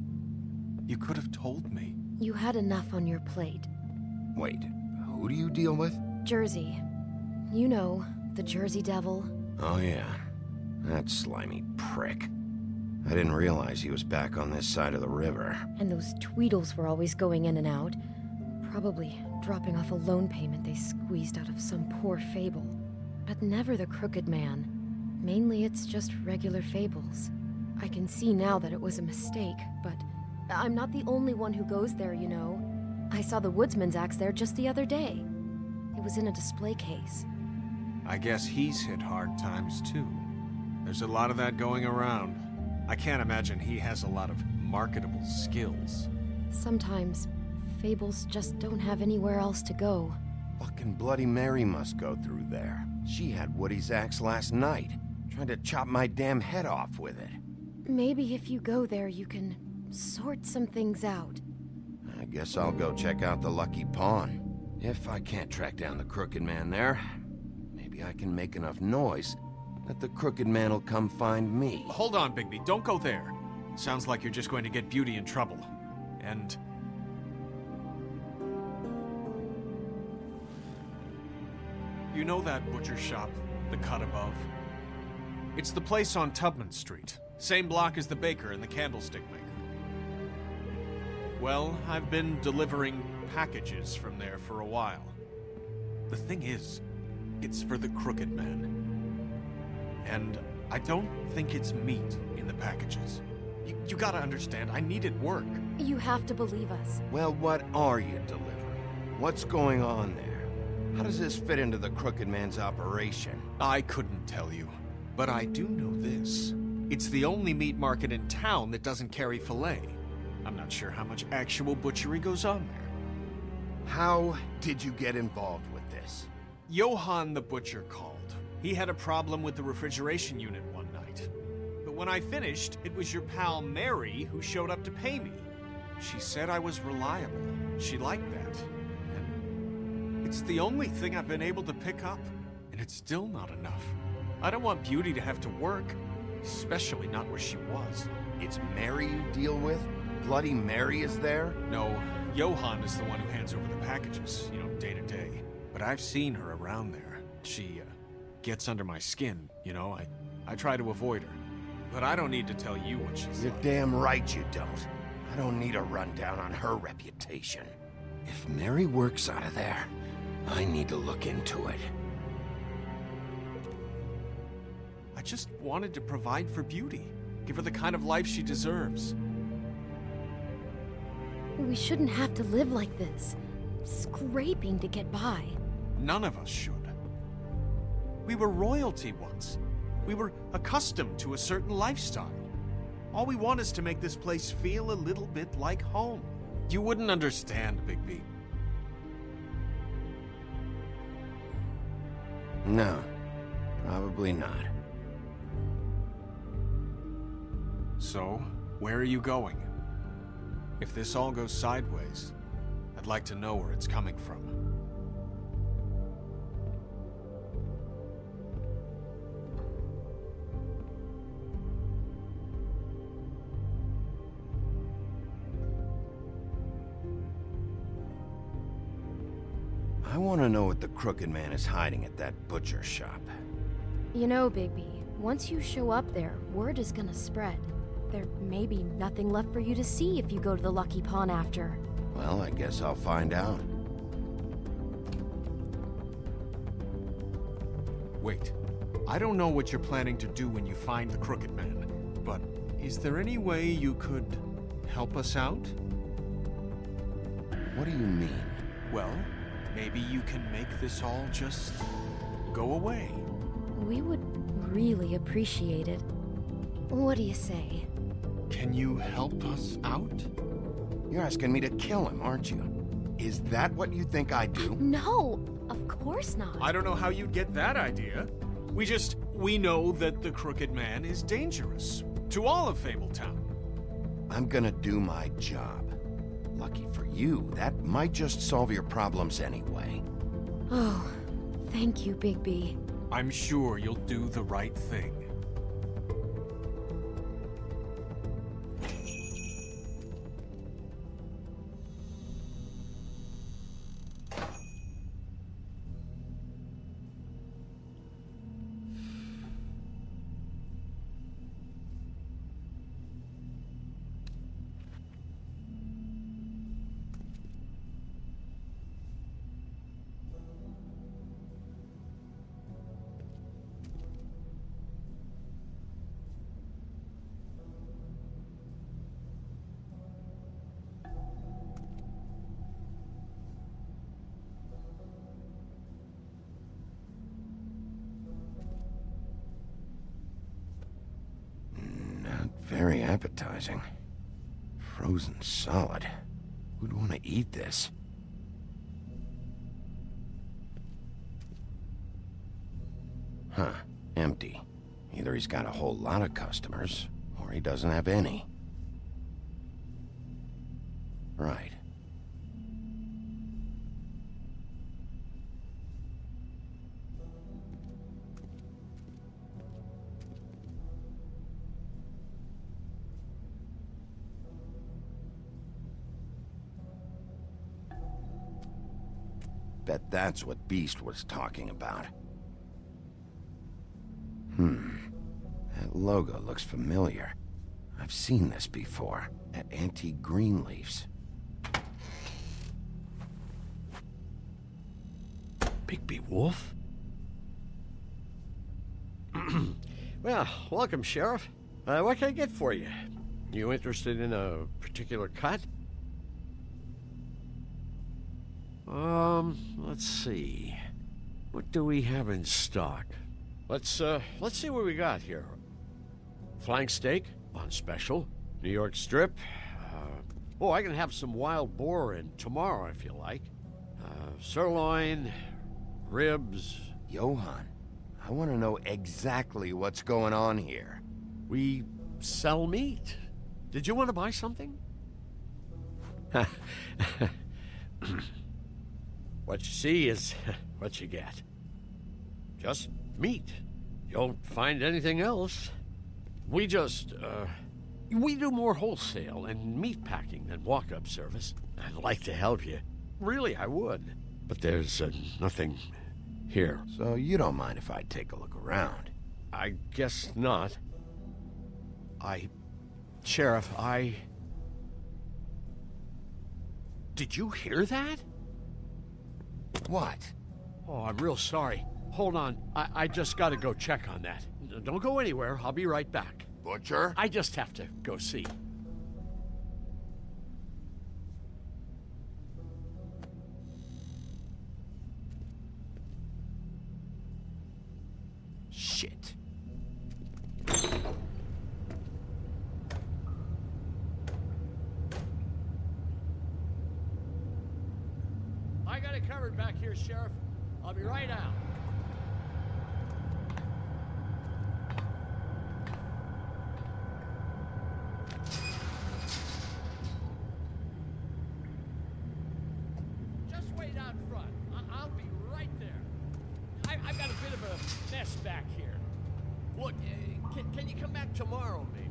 You could have told me. You had enough on your plate. Wait, who do you deal with? Jersey. You know, the Jersey Devil. Oh yeah, that slimy prick. I didn't realize he was back on this side of the river. And those Tweedles were always going in and out. Probably dropping off a loan payment they squeezed out of some poor fable. But never the Crooked Man. Mainly it's just regular fables. I can see now that it was a mistake, but I'm not the only one who goes there, you know. I saw the Woodsman's axe there just the other day. It was in a display case. I guess he's hit hard times too. There's a lot of that going around. I can't imagine he has a lot of marketable skills. Sometimes, fables just don't have anywhere else to go. Fucking Bloody Mary must go through there. She had Woody's axe last night, trying to chop my damn head off with it. Maybe if you go there, you can sort some things out. I guess I'll go check out the Lucky Pawn. If I can't track down the Crooked Man there, maybe I can make enough noise that the Crooked Man will come find me. Hold on, Bigby. Don't go there. Sounds like you're just going to get Beauty in trouble. And... you know that butcher shop, the cut above? It's the place on Tubman Street. Same block as the baker and the candlestick maker. Well, I've been delivering packages from there for a while. The thing is, it's for the Crooked Man. And I don't think it's meat in the packages. You gotta understand, I needed work. You have to believe us. Well, what are you delivering? What's going on there? How does this fit into the Crooked Man's operation? I couldn't tell you, but I do know this. It's the only meat market in town that doesn't carry filet. I'm not sure how much actual butchery goes on there. How did you get involved with this? Johann the butcher called. He had a problem with the refrigeration unit one night. But when I finished, it was your pal Mary who showed up to pay me. She said I was reliable. She liked that. And it's the only thing I've been able to pick up. And it's still not enough. I don't want Beauty to have to work, especially not where she was. It's Mary you deal with? Bloody Mary is there? No, Johann is the one who hands over the packages, day to day. But I've seen her around there. She, gets under my skin, I try to avoid her. But I don't need to tell you what she's You're like. damn right you don't. I don't need a rundown on her reputation. If Mary works out of there, I need to look into it. I just wanted to provide for Beauty. Give her the kind of life she deserves. We shouldn't have to live like this, scraping to get by. None of us should. We were royalty once. We were accustomed to a certain lifestyle. All we want is to make this place feel a little bit like home. You wouldn't understand, Bigby. No, probably not. So, where are you going? If this all goes sideways, I'd like to know where it's coming from. I want to know what the Crooked Man is hiding at that butcher shop. You know, Bigby, once you show up there, word is gonna spread. There may be nothing left for you to see if you go to the Lucky Pawn after. Well, I guess I'll find out. Wait, I don't know what you're planning to do when you find the Crooked Man, but is there any way you could help us out? What do you mean? Well, maybe you can make this all just go away. We would really appreciate it. What do you say? Can you help us out? You're asking me to kill him, aren't you? Is that what you think I do? No, of course not. I don't know how you'd get that idea. We know that the Crooked Man is dangerous to all of Fabletown. I'm gonna do my job. Lucky for you, that might just solve your problems anyway. Oh, thank you, Bigby. I'm sure you'll do the right thing. Very appetizing. Frozen solid. Who'd want to eat this? Huh, empty. Either he's got a whole lot of customers, or he doesn't have any. Right. Bet that's what Beast was talking about. That logo looks familiar. I've seen this before, at Antique Greenleaf's. Bigby Wolf? Well, welcome, Sheriff. What can I get for you? You interested in a particular cut? Let's see. What do we have in stock? Let's see what we got here. Flank steak on special. New York strip. I can have some wild boar in tomorrow if you like. Sirloin, ribs. Johann, I want to know exactly what's going on here. We sell meat. Did you want to buy something? What you see is what you get. Just meat. You don't find anything else. We do more wholesale and meat packing than walk-up service. I'd like to help you. Really, I would. But there's nothing here. So you don't mind if I take a look around? I guess not. Sheriff, Did you hear that? What? Oh, I'm real sorry. Hold on. I just gotta go check on that. Don't go anywhere. I'll be right back. Butcher? I just have to go see. Shit. I got it covered back here, Sheriff. I'll be right out. Just wait out front. I'll be right there. I've got a bit of a mess back here. Look, can you come back tomorrow, maybe?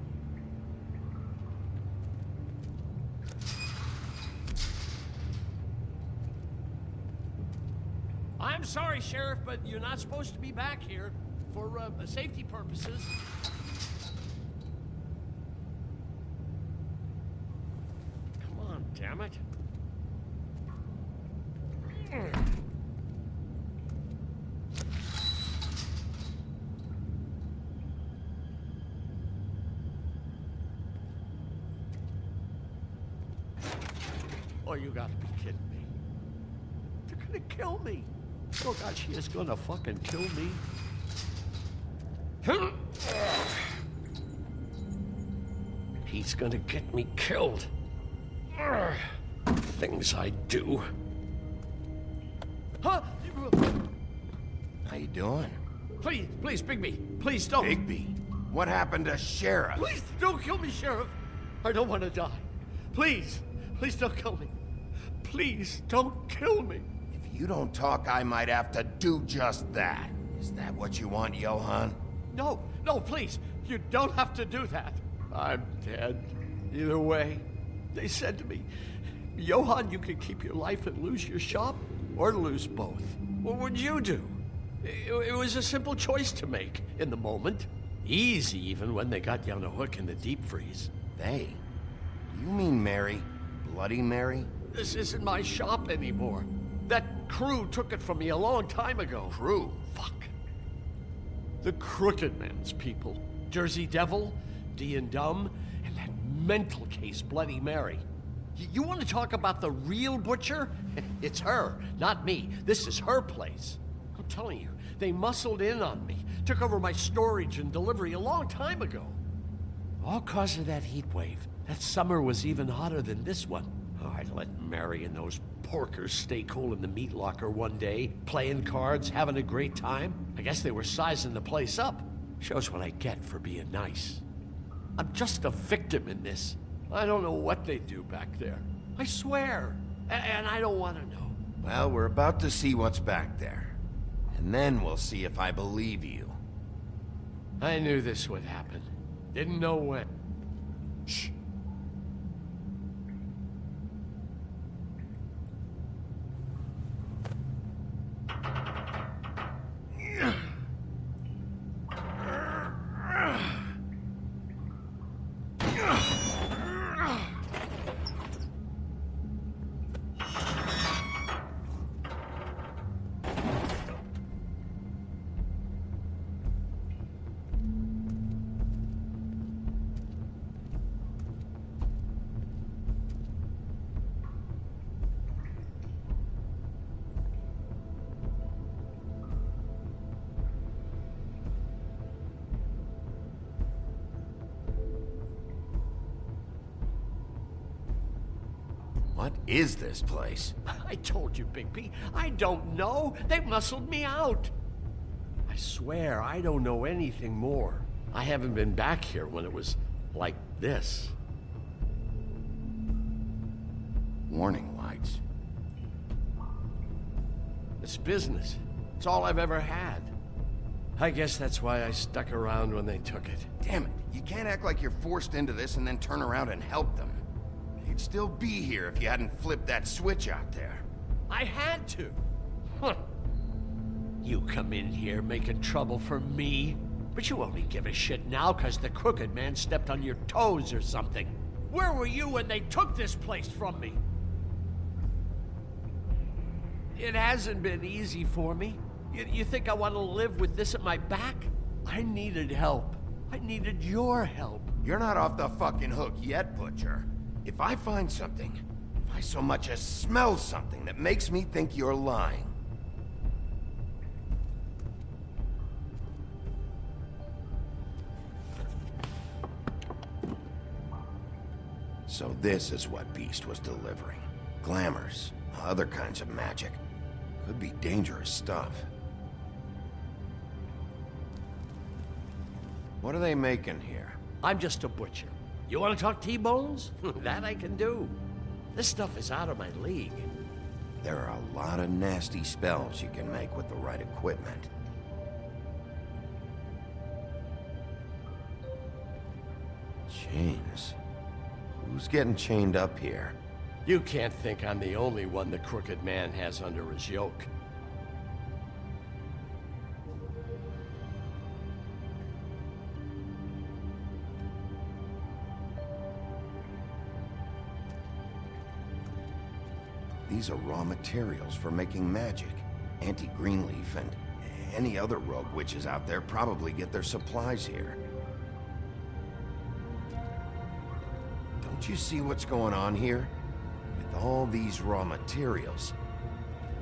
I'm sorry, Sheriff, but you're not supposed to be back here for safety purposes. Come on, damn it. Oh, you gotta be kidding me. They're gonna kill me. Oh God, she is gonna fucking kill me. He's gonna get me killed. Things I do. Huh? How you doing? Please, Bigby. Please don't. Bigby? What happened to Sheriff? Please don't kill me, Sheriff. I don't want to die. Please don't kill me. Please don't kill me. If you don't talk, I might have to do just that. Is that what you want, Johann? No, please. You don't have to do that. I'm dead. Either way. They said to me, Johann, you can keep your life and lose your shop, or lose both. What would you do? It was a simple choice to make in the moment. Easy, even when they got you on a hook in the deep freeze. They? You mean Mary? Bloody Mary? This isn't my shop anymore. That crew took it from me a long time ago. Crew? Fuck. The Crooked Man's people. Jersey Devil, D and Dumb, and that mental case, Bloody Mary. You want to talk about the real butcher? It's her, not me. This is her place. I'm telling you, they muscled in on me, took over my storage and delivery a long time ago. All cause of that heat wave. That summer was even hotter than this one. I'd let Mary and those porkers stay cool in the meat locker one day, playing cards, having a great time. I guess they were sizing the place up. Shows what I get for being nice. I'm just a victim in this. I don't know what they do back there. I swear. And I don't want to know. Well, we're about to see what's back there. And then we'll see if I believe you. I knew this would happen. Didn't know when. Shh. What is this place? I told you, Bigby. I don't know. They muscled me out. I swear, I don't know anything more. I haven't been back here when it was like this. Warning lights. It's business. It's all I've ever had. I guess that's why I stuck around when they took it. Damn it. You can't act like you're forced into this and then turn around and help them. You'd still be here if you hadn't flipped that switch out there. I had to. Huh. You come in here making trouble for me, but you only give a shit now because the crooked man stepped on your toes or something. Where were you when they took this place from me? It hasn't been easy for me. You think I want to live with this at my back? I needed help. I needed your help. You're not off the fucking hook yet, Butcher. If I find something, if I so much as smell something that makes me think you're lying. So this is what Beast was delivering. Glamours, other kinds of magic. Could be dangerous stuff. What are they making here? I'm just a butcher. You want to talk T-bones? That I can do. This stuff is out of my league. There are a lot of nasty spells you can make with the right equipment. Chains. Who's getting chained up here? You can't think I'm the only one the crooked man has under his yoke. These are raw materials for making magic. Auntie Greenleaf and any other rogue witches out there probably get their supplies here. Don't you see what's going on here? With all these raw materials,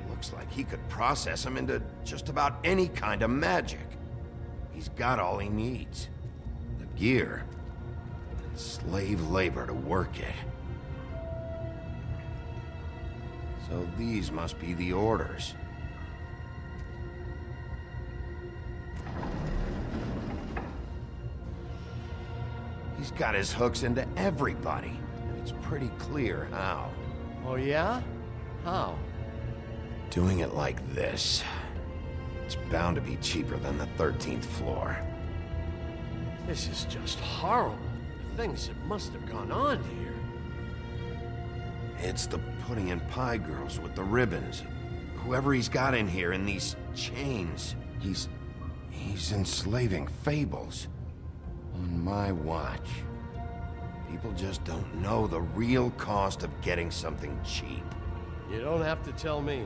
it looks like he could process them into just about any kind of magic. He's got all he needs. The gear, and slave labor to work it. So these must be the orders. He's got his hooks into everybody, and it's pretty clear how. Oh yeah? How? Doing it like this. It's bound to be cheaper than the 13th floor. This is just horrible. The things that must have gone on here. It's the pudding and pie girls with the ribbons. Whoever he's got in here in these chains. He's enslaving fables. On my watch. People just don't know the real cost of getting something cheap. You don't have to tell me.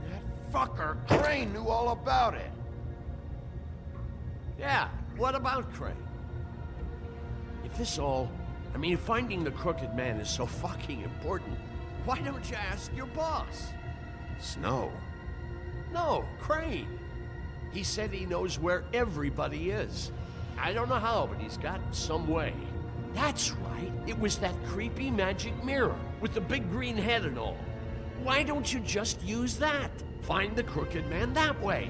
And that fucker Crane knew all about it. Yeah, what about Crane? If this all... I mean, finding the crooked man is so fucking important. Why don't you ask your boss? Snow? No, Crane. He said he knows where everybody is. I don't know how, but he's got some way. That's right. It was that creepy magic mirror with the big green head and all. Why don't you just use that? Find the crooked man that way.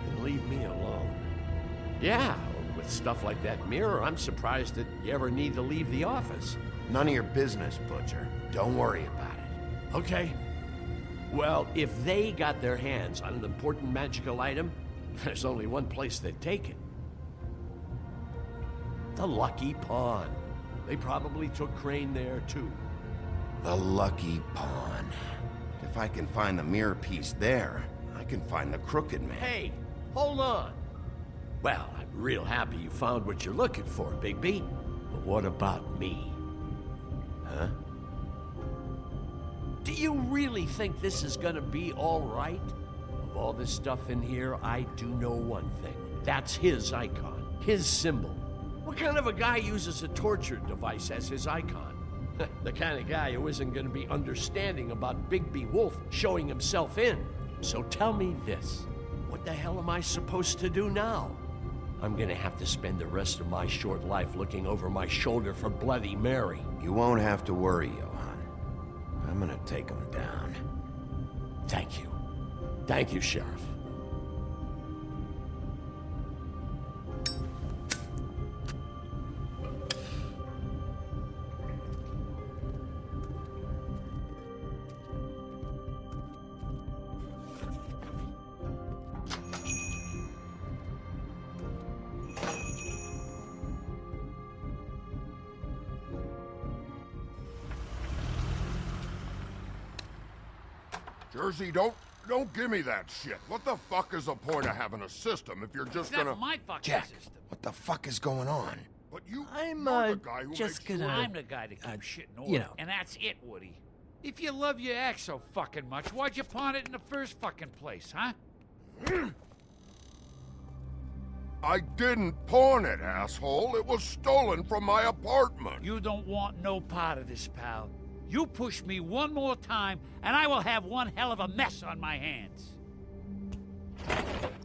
And leave me alone. Yeah, with stuff like that mirror, I'm surprised that you ever need to leave the office. None of your business, Butcher. Don't worry about it. Okay. Well, if they got their hands on an important magical item, there's only one place they'd take it. The Lucky Pawn. They probably took Crane there, too. The Lucky Pawn. If I can find the mirror piece there, I can find the crooked man. Hey, hold on. Well, I'm real happy you found what you're looking for, Bigby. But what about me? Huh? Do you really think this is gonna be all right? Of all this stuff in here, I do know one thing. That's his icon, his symbol. What kind of a guy uses a torture device as his icon? The kind of guy who isn't gonna be understanding about Bigby Wolf showing himself in. So tell me this, what the hell am I supposed to do now? I'm gonna have to spend the rest of my short life looking over my shoulder for Bloody Mary. You won't have to worry, Johan. I'm gonna take him down. Thank you. Thank you, Sheriff. Jersey, don't give me that shit. What the fuck is the point of having a system if you're just gonna... my fucking Jack, system. what the fuck is going on? But you... I'm, you're the guy who just makes gonna... sure- I'm the guy that keeps shit in order. you know. And that's it, Woody. If you love your ex so fucking much, why'd you pawn it in the first fucking place, huh? I didn't pawn it, asshole. It was stolen from my apartment. You don't want no part of this, pal. You push me one more time, and I will have one hell of a mess on my hands.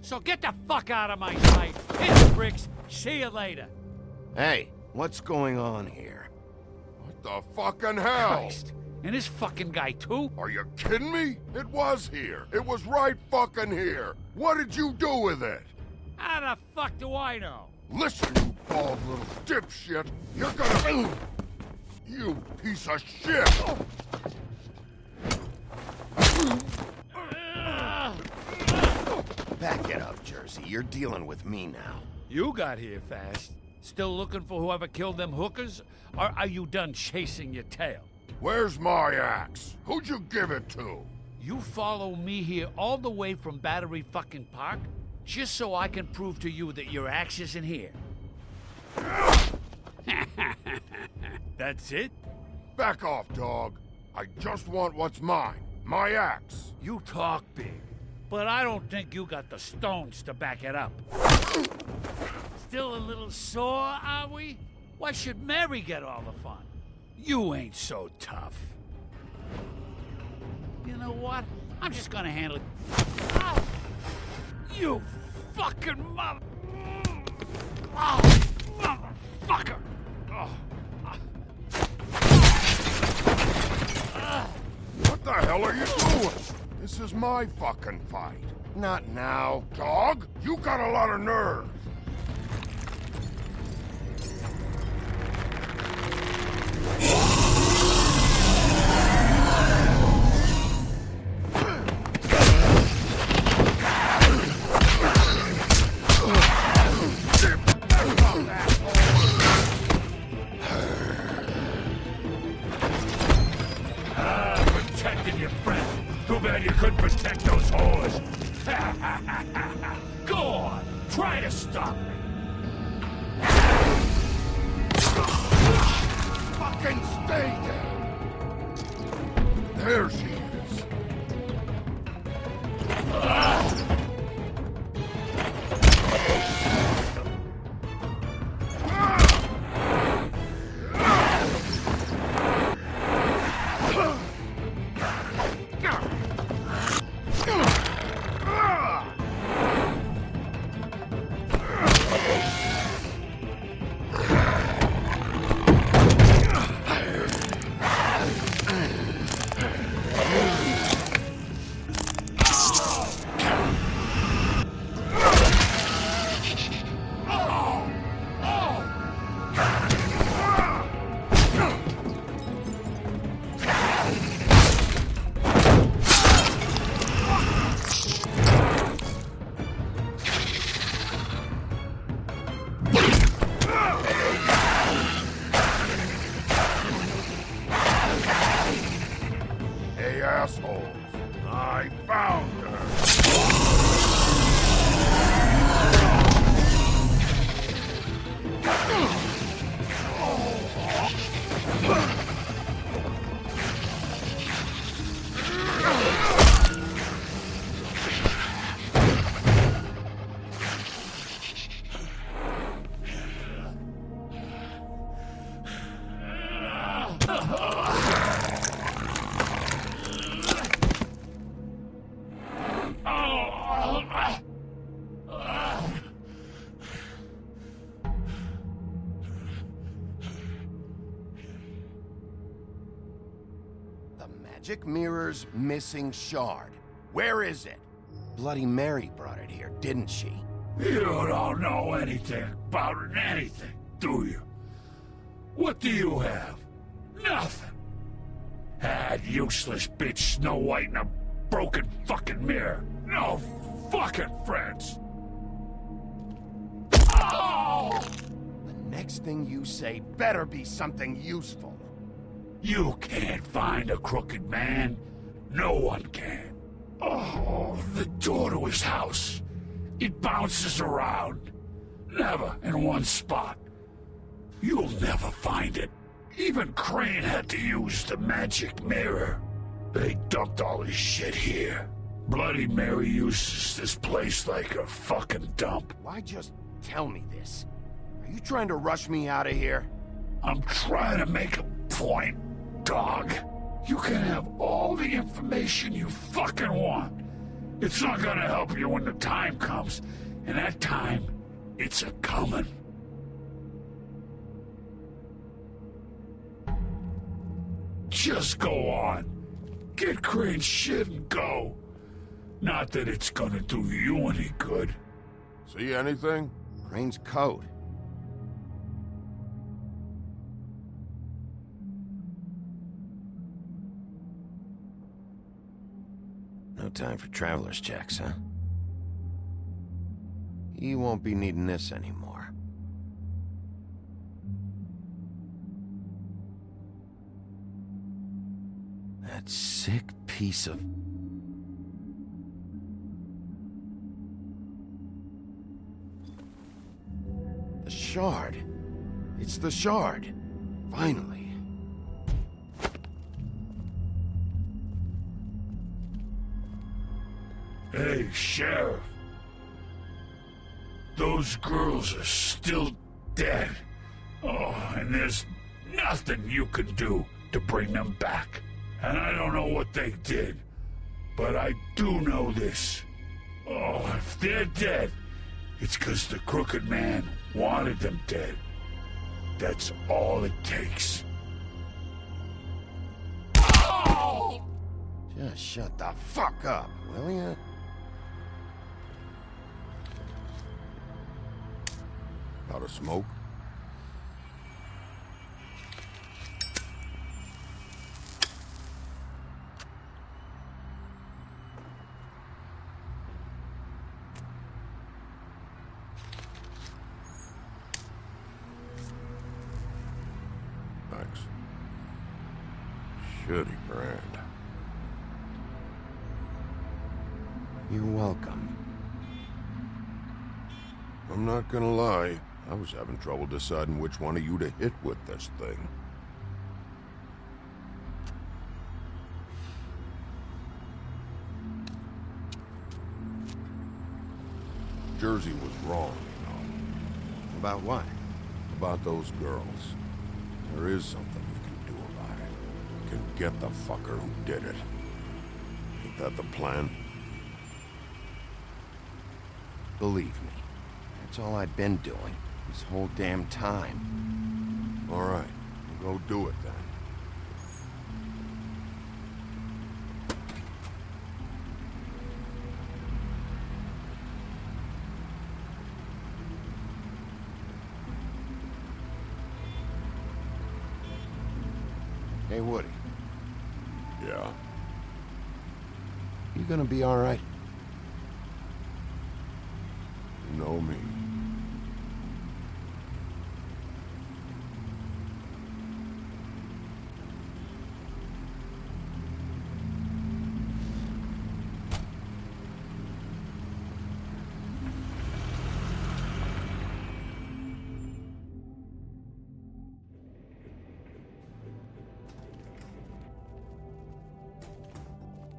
So get the fuck out of my sight. Hit the bricks. See you later. Hey, what's going on here? What the fucking hell? Christ. And this fucking guy, too? Are you kidding me? It was here. It was right fucking here. What did you do with it? How the fuck do I know? Listen, you bald little dipshit. You're gonna... You piece of shit! Back it up, Jersey. You're dealing with me now. You got here fast. Still looking for whoever killed them hookers? Or are you done chasing your tail? Where's my axe? Who'd you give it to? You follow me here all the way from Battery fucking Park just so I can prove to you that your axe isn't here. That's it? Back off, dog. I just want what's mine. My axe. You talk big, but I don't think you got the stones to back it up. Still a little sore, are we? Why should Mary get all the fun? You ain't so tough. You know what? I'm just gonna handle it. Ow! You fucking mother... Oh, motherfucker! Oh. What the hell are you doing? This is my fucking fight. Not now. Dog, you got a lot of nerve. Protecting your friend. Too bad you couldn't protect those whores. Go on, try to stop me. Fucking stay there. There she is. found her! Magic mirror's missing shard. Where is it? Bloody Mary brought it here, didn't she? You don't know anything about anything, do you? What do you have? Nothing. That useless bitch Snow White and a broken fucking mirror. No fucking friends. Oh! The next thing you say better be something useful. You can't find a crooked man. No one can. Oh, the door to his house. It bounces around. Never in one spot. You'll never find it. Even Crane had to use the magic mirror. They dumped all his shit here. Bloody Mary uses this place like a fucking dump. Why just tell me this? Are you trying to rush me out of here? I'm trying to make a point, dog. You can have all the information you fucking want. It's not gonna help you when the time comes. And that time, it's a-comin'. Just go on. Get Crane's shit and go. Not that it's gonna do you any good. See anything? Crane's coat. No time for traveler's checks, huh? You won't be needing this anymore. That sick piece of... The shard. It's the shard. Finally. Hey, Sheriff. Those girls are still dead. Oh, and there's nothing you can do to bring them back. And I don't know what they did, but I do know this. Oh, if they're dead, it's 'cause the Crooked Man wanted them dead. That's all it takes. Oh! Just shut the fuck up, will ya? Out of smoke? Thanks. Shitty brand. You're welcome. I'm not gonna lie. I was having trouble deciding which one of you to hit with this thing. Jersey was wrong, you know. About what? About those girls. There is something we can do about it. We can get the fucker who did it. Ain't that the plan? Believe me, that's all I've been doing this whole damn time. All right, we'll go do it then. Hey, Woody. Yeah? You gonna be all right? You know me.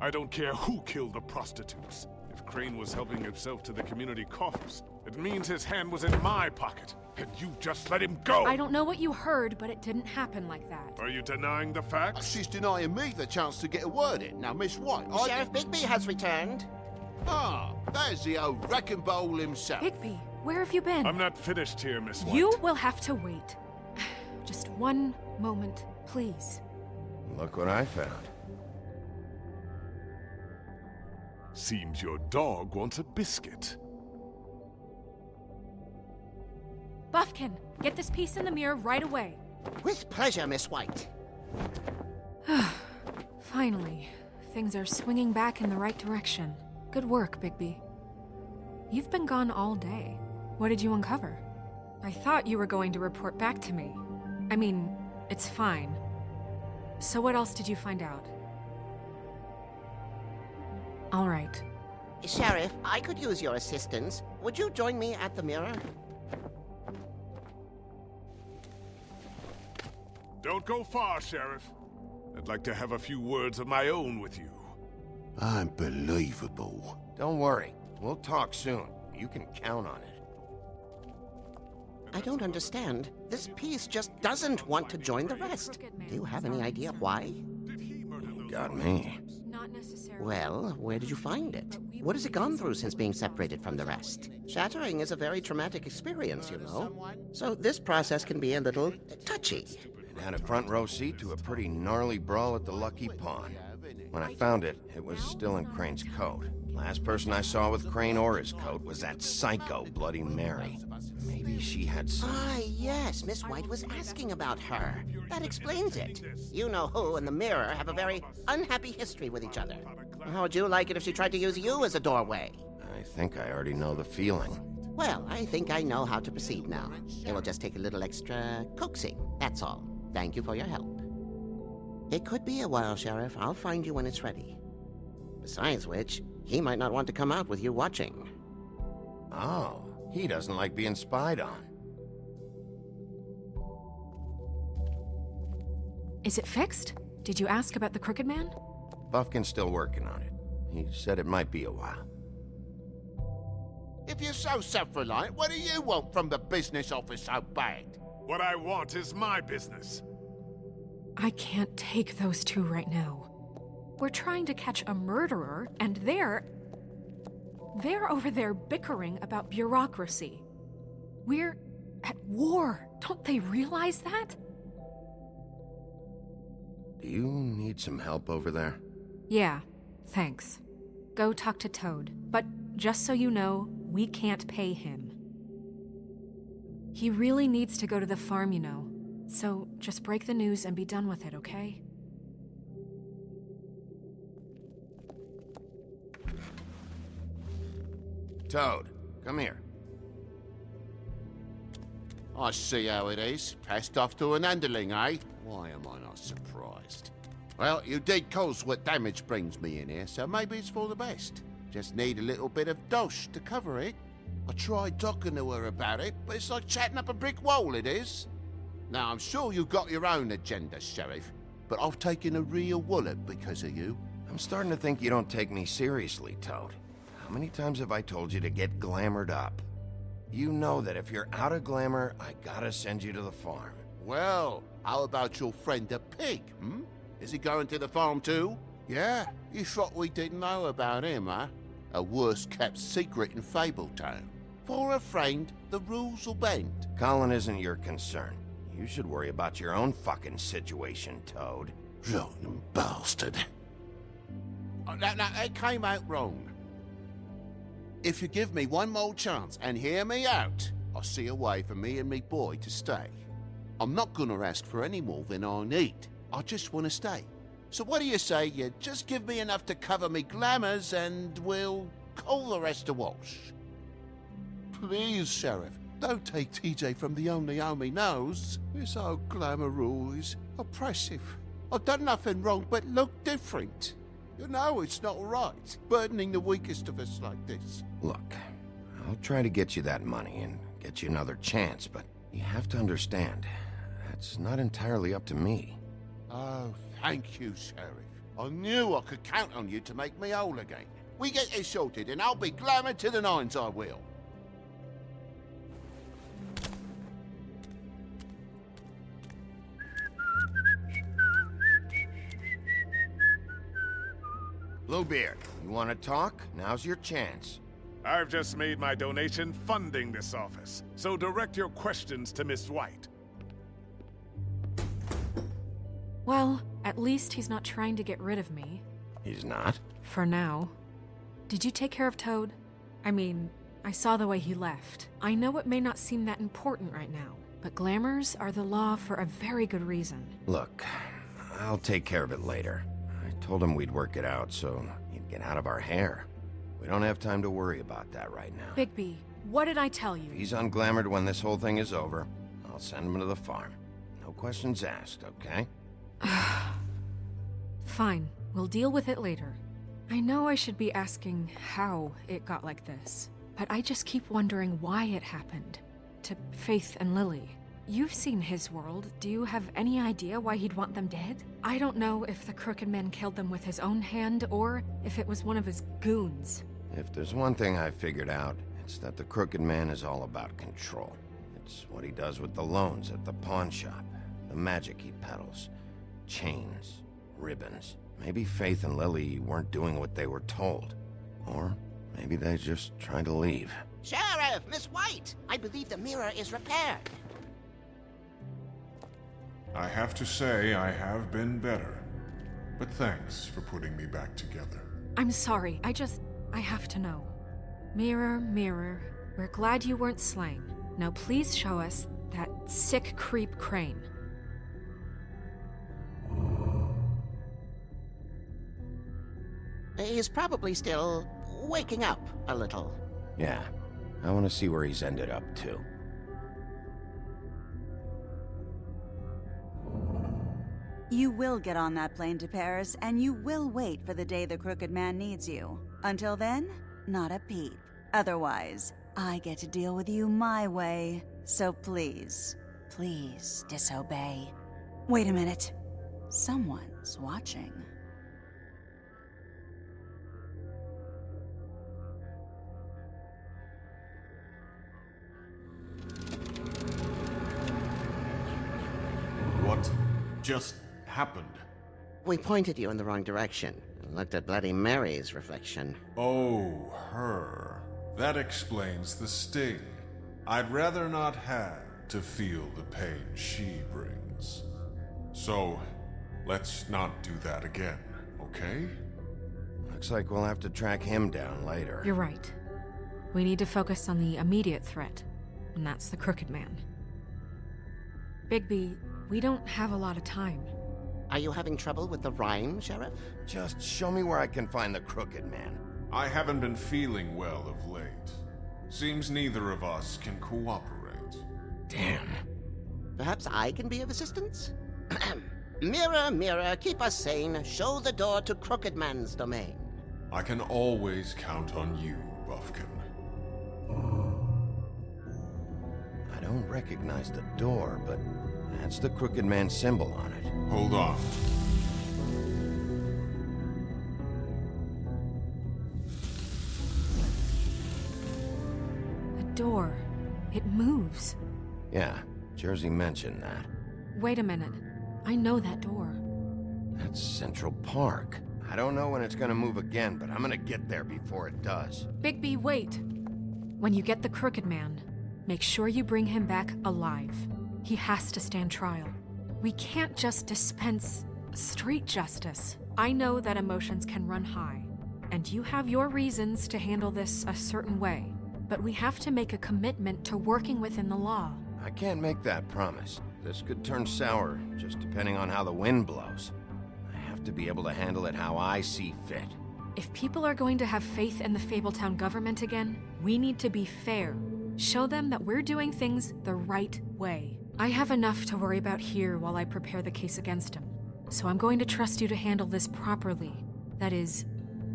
I don't care who killed the prostitutes. If Crane was helping himself to the community coffers, it means his hand was in my pocket, and you just let him go! I don't know what you heard, but it didn't happen like that. Are you denying the facts? She's denying me the chance to get a word in. Now, Miss White, Sheriff Bigby has returned. Ah, there's the old wrecking bowl himself. Bigby, where have you been? I'm not finished here, Miss White. You will have to wait. Just one moment, please. Look what I found. Seems your dog wants a biscuit. Buffkin, get this piece in the mirror right away. With pleasure, Miss White. Finally, things are swinging back in the right direction. Good work, Bigby. You've been gone all day. What did you uncover? I thought you were going to report back to me. I mean, it's fine. So what else did you find out? All right. Sheriff, I could use your assistance. Would you join me at the mirror? Don't go far, Sheriff. I'd like to have a few words of my own with you. Unbelievable. Don't worry. We'll talk soon. You can count on it. I don't understand. This piece just doesn't want to join the rest. Do you have any idea why? You got me. Well, where did you find it? What has it gone through since being separated from the rest? Shattering is a very traumatic experience, you know. So this process can be a little touchy. It had a front row seat to a pretty gnarly brawl at the Lucky Pawn. When I found it, it was still in Crane's coat. Last person I saw with Crane or his coat was that psycho Bloody Mary. Maybe she had some... Ah, yes, Miss White was asking about her. That explains it. You know who and the mirror have a very unhappy history with each other. How would you like it if she tried to use you as a doorway? I think I already know the feeling. Well, I think I know how to proceed now. It will just take a little extra coaxing, that's all. Thank you for your help. It could be a while, Sheriff. I'll find you when it's ready. Besides which, he might not want to come out with you watching. Oh, he doesn't like being spied on. Is it fixed? Did you ask about the Crooked Man? Buffkin's still working on it. He said it might be a while. If you're so self-reliant, what do you want from the business office so bad? What I want is my business. I can't take those two right now. We're trying to catch a murderer, and they're over there bickering about bureaucracy. We're at war. Don't they realize that? Do you need some help over there? Yeah, thanks. Go talk to Toad. But just so you know, we can't pay him. He really needs to go to the farm, you know. So just break the news and be done with it, okay? Toad, come here. I see how it is. Passed off to an underling, eh? Why am I not surprised? Well, you did cause what damage brings me in here, so maybe it's for the best. Just need a little bit of dosh to cover it. I tried talking to her about it, but it's like chatting up a brick wall, it is. Now, I'm sure you've got your own agenda, Sheriff, but I've taken a real wallet because of you. I'm starting to think you don't take me seriously, Toad. How many times have I told you to get glamored up? You know that if you're out of glamour, I gotta send you to the farm. Well, how about your friend the pig, hmm? Is he going to the farm too? Yeah? You thought we didn't know about him, huh? A worst-kept secret in Fabletown. For a friend, the rules will bend. Colin isn't your concern. You should worry about your own fucking situation, Toad. Rotten bastard. Now, it came out wrong. If you give me one more chance and hear me out, I'll see a way for me and me boy to stay. I'm not gonna ask for any more than I need. I just want to stay. So what do you say you just give me enough to cover me glamours and we'll call the rest a wash? Please, Sheriff, don't take TJ from the only home he knows. This old glamour rule is oppressive. I've done nothing wrong but look different. You know it's not right, burdening the weakest of us like this. Look, I'll try to get you that money and get you another chance, but you have to understand, that's not entirely up to me. Oh, thank you, Sheriff. I knew I could count on you to make me whole again. We get this sorted and I'll be glamour to the nines, I will. Bluebeard, you want to talk? Now's your chance. I've just made my donation funding this office, so direct your questions to Miss White. Well, at least he's not trying to get rid of me. He's not? For now. Did you take care of Toad? I mean, I saw the way he left. I know it may not seem that important right now, but glamours are the law for a very good reason. Look, I'll take care of it later. I told him we'd work it out so he'd get out of our hair. We don't have time to worry about that right now. Bigby, what did I tell you? If he's unglamored when this whole thing is over, I'll send him to the farm. No questions asked, okay? Fine, we'll deal with it later. I know I should be asking how it got like this, but I just keep wondering why it happened. To Faith and Lily. You've seen his world. Do you have any idea why he'd want them dead? I don't know if the Crooked Man killed them with his own hand or if it was one of his goons. If there's one thing I figured out, it's that the Crooked Man is all about control. It's what he does with the loans at the pawn shop, the magic he peddles, chains, ribbons. Maybe Faith and Lily weren't doing what they were told. Or maybe they just tried to leave. Sheriff, Miss White! I believe the mirror is repaired. I have to say I have been better. But thanks for putting me back together. I'm sorry, I have to know. Mirror, mirror, we're glad you weren't slain. Now please show us that sick creep Crane. He's probably still waking up a little. Yeah, I want to see where he's ended up, too. You will get on that plane to Paris, and you will wait for the day the Crooked Man needs you. Until then, not a peep. Otherwise, I get to deal with you my way. So please, please disobey. Wait a minute. Someone's watching. What just happened? We pointed you in the wrong direction and looked at Bloody Mary's reflection. Oh, her. That explains the sting. I'd rather not have to feel the pain she brings. So, let's not do that again, okay? Looks like we'll have to track him down later. You're right. We need to focus on the immediate threat, and that's the Crooked Man. Bigby, we don't have a lot of time. Are you having trouble with the rhyme, Sheriff? Just show me where I can find the Crooked Man. I haven't been feeling well of late. Seems neither of us can cooperate. Damn. Perhaps I can be of assistance? Mirror, mirror, keep us sane. Show the door to Crooked Man's domain. I can always count on you, Buffkin. I don't recognize the door, but that's the Crooked Man symbol on it. Hold on. The door. It moves. Yeah, Jersey mentioned that. Wait a minute. I know that door. That's Central Park. I don't know when it's gonna move again, but I'm gonna get there before it does. Bigby, wait. When you get the Crooked Man, make sure you bring him back alive. He has to stand trial. We can't just dispense street justice. I know that emotions can run high, and you have your reasons to handle this a certain way, but we have to make a commitment to working within the law. I can't make that promise. This could turn sour, just depending on how the wind blows. I have to be able to handle it how I see fit. If people are going to have faith in the Fabletown government again, we need to be fair. Show them that we're doing things the right way. I have enough to worry about here while I prepare the case against him, so I'm going to trust you to handle this properly. That is,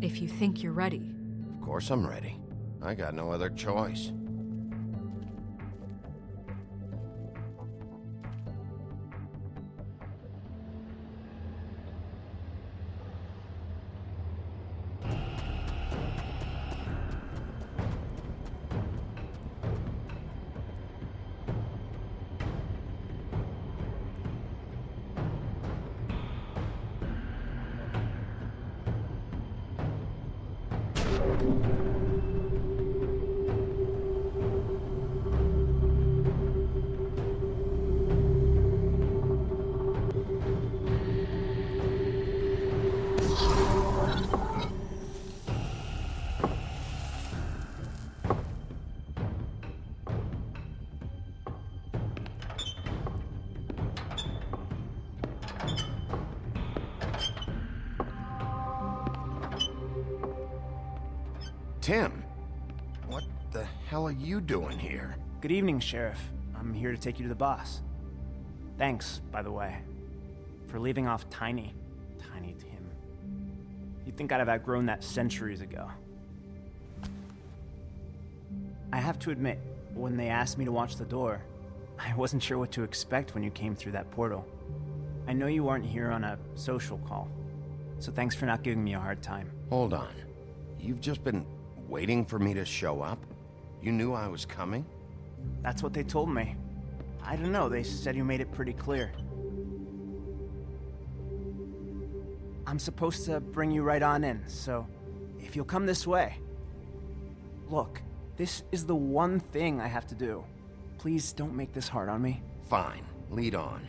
if you think you're ready. Of course I'm ready. I got no other choice. Tim, what the hell are you doing here? Good evening, Sheriff. I'm here to take you to the boss. Thanks, by the way, for leaving off Tiny Tim. You'd think I'd have outgrown that centuries ago. I have to admit, when they asked me to watch the door, I wasn't sure what to expect when you came through that portal. I know you weren't here on a social call, so thanks for not giving me a hard time. Hold on. You've just been waiting for me to show up? You knew I was coming? That's what they told me. I don't know, they said you made it pretty clear. I'm supposed to bring you right on in, so if you'll come this way. Look, this is the one thing I have to do. Please don't make this hard on me. Fine, lead on.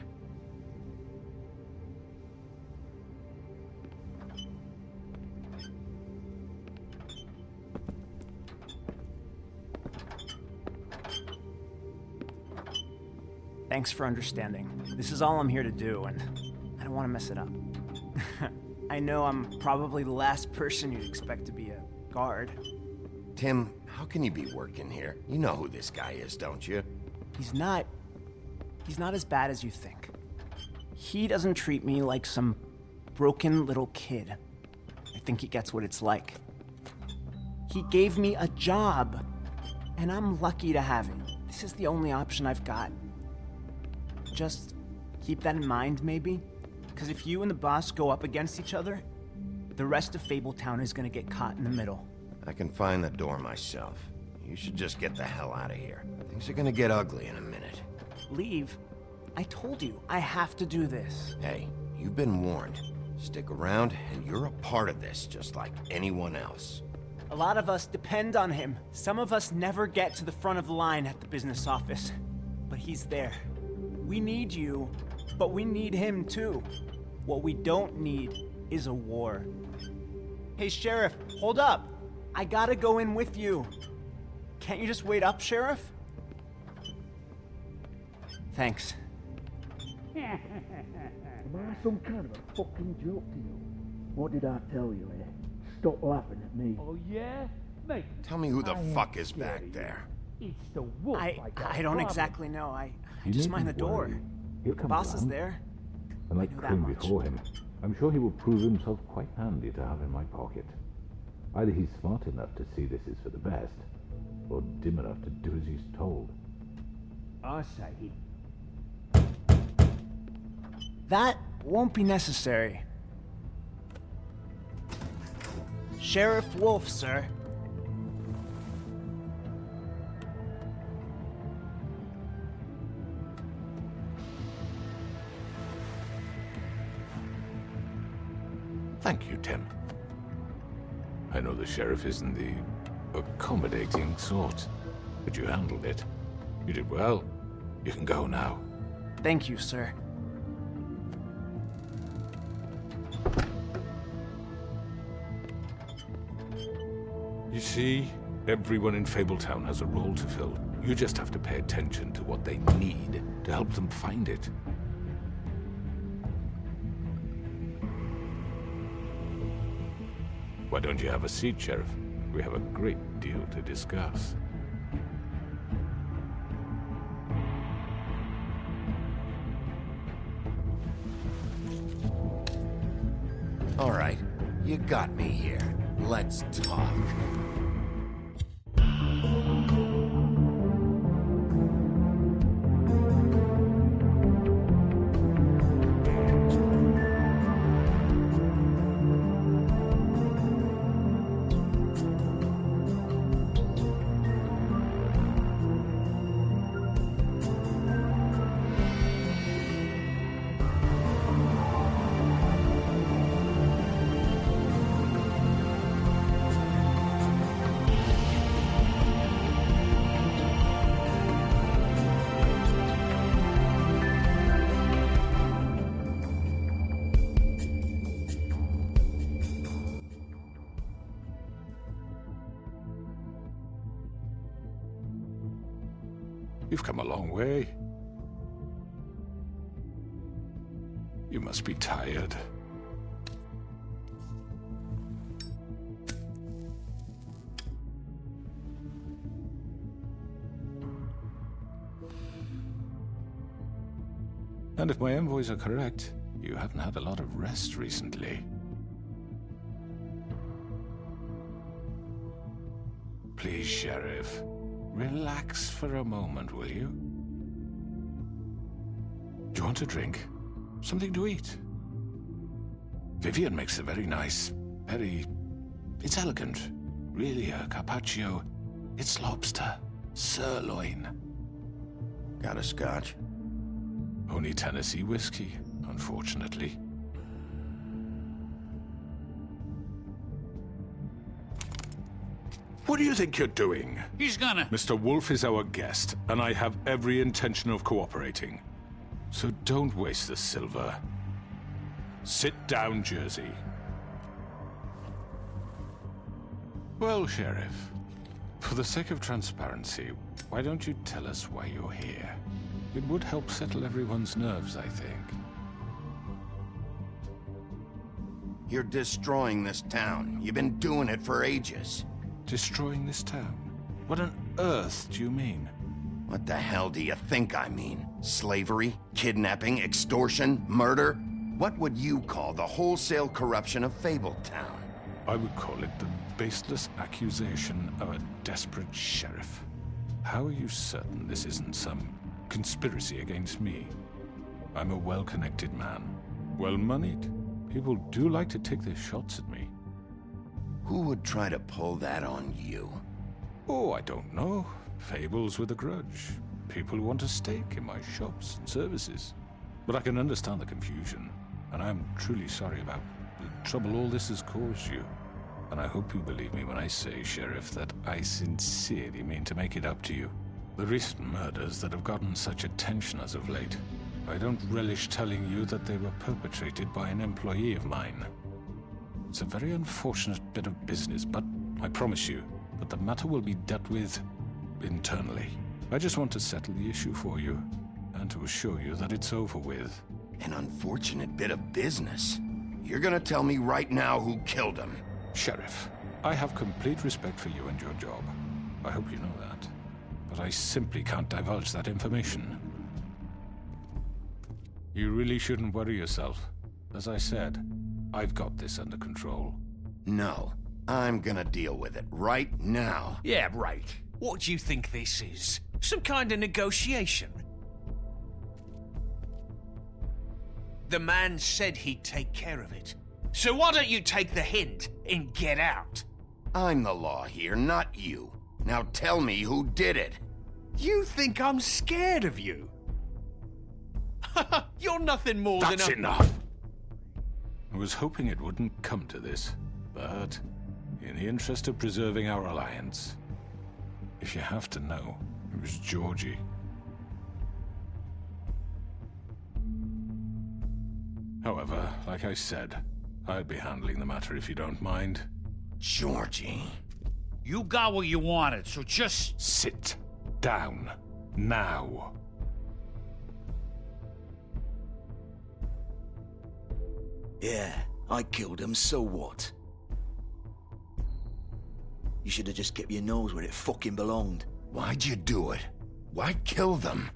Thanks for understanding. This is all I'm here to do, and I don't want to mess it up. I know I'm probably the last person you'd expect to be a guard. Tim, how can you be working here? You know who this guy is, don't you? He's not as bad as you think. He doesn't treat me like some broken little kid. I think he gets what it's like. He gave me a job, and I'm lucky to have it. This is the only option I've got. Just keep that in mind, maybe? Because if you and the boss go up against each other, the rest of Fabletown is gonna get caught in the middle. I can find the door myself. You should just get the hell out of here. Things are gonna get ugly in a minute. Leave? I told you, I have to do this. Hey, you've been warned. Stick around, and you're a part of this, just like anyone else. A lot of us depend on him. Some of us never get to the front of the line at the business office. But he's there. We need you, but we need him too. What we don't need is a war. Hey, Sheriff, hold up. I gotta go in with you. Can't you just wait up, Sheriff? Thanks. Am I some kind of a fucking joke to you? What did I tell you, eh? Stop laughing at me. Oh, yeah? Mate. Tell me who the fuck is back there. It's the wolf. I don't exactly know. I just mind the door. He'll The come boss is around. there. And like I know that Crane much. before him, I'm sure he will prove himself quite handy to have in my pocket. Either he's smart enough to see this is for the best, or dim enough to do as he's told. I say he... That won't be necessary. Sheriff Wolf, sir. Thank you, Tim. I know the sheriff isn't the accommodating sort, but you handled it. You did well. You can go now. Thank you, sir. You see, everyone in Fabletown has a role to fill. You just have to pay attention to what they need to help them find it. Why don't you have a seat, Sheriff? We have a great deal to discuss. All right, you got me here. Let's talk. You've come a long way. You must be tired. And if my envoys are correct, you haven't had a lot of rest recently. Please, Sheriff, relax for a moment, will you? Do you want a drink? Something to eat? Vivian makes a very nice, it's elegant. Really a carpaccio. It's lobster. Sirloin. Got a scotch? Only Tennessee whiskey, unfortunately. What do you think you're doing? He's gonna... Mr. Wolf is our guest, and I have every intention of cooperating. So don't waste the silver. Sit down, Jersey. Well, Sheriff, for the sake of transparency, why don't you tell us why you're here? It would help settle everyone's nerves, I think. You're destroying this town. You've been doing it for ages. Destroying this town? What on earth do you mean? What the hell do you think I mean? Slavery? Kidnapping? Extortion? Murder? What would you call the wholesale corruption of Fabletown? I would call it the baseless accusation of a desperate sheriff. How are you certain this isn't some conspiracy against me? I'm a well-connected man, well-moneyed. People do like to take their shots at me. Who would try to pull that on you? Oh, I don't know. Fables with a grudge. People who want a stake in my shops and services. But I can understand the confusion, and I'm truly sorry about the trouble all this has caused you. And I hope you believe me when I say, Sheriff, that I sincerely mean to make it up to you. The recent murders that have gotten such attention as of late, I don't relish telling you that they were perpetrated by an employee of mine. It's a very unfortunate bit of business, but I promise you that the matter will be dealt with internally. I just want to settle the issue for you, and to assure you that it's over with. An unfortunate bit of business? You're gonna tell me right now who killed him? Sheriff, I have complete respect for you and your job. I hope you know that. But I simply can't divulge that information. You really shouldn't worry yourself. As I said, I've got this under control. No, I'm gonna deal with it right now. Yeah, right. What do you think this is? Some kind of negotiation? The man said he'd take care of it. So why don't you take the hint and get out? I'm the law here, not you. Now tell me who did it. You think I'm scared of you? You're nothing more than a... That's enough! I was hoping it wouldn't come to this, but in the interest of preserving our alliance, if you have to know, it was Georgie. However, like I said, I'd be handling the matter if you don't mind. Georgie. You got what you wanted, so just... Sit down. Now. Yeah, I killed him, so what? You should have just kept your nose where it fucking belonged. Why'd you do it? Why kill them?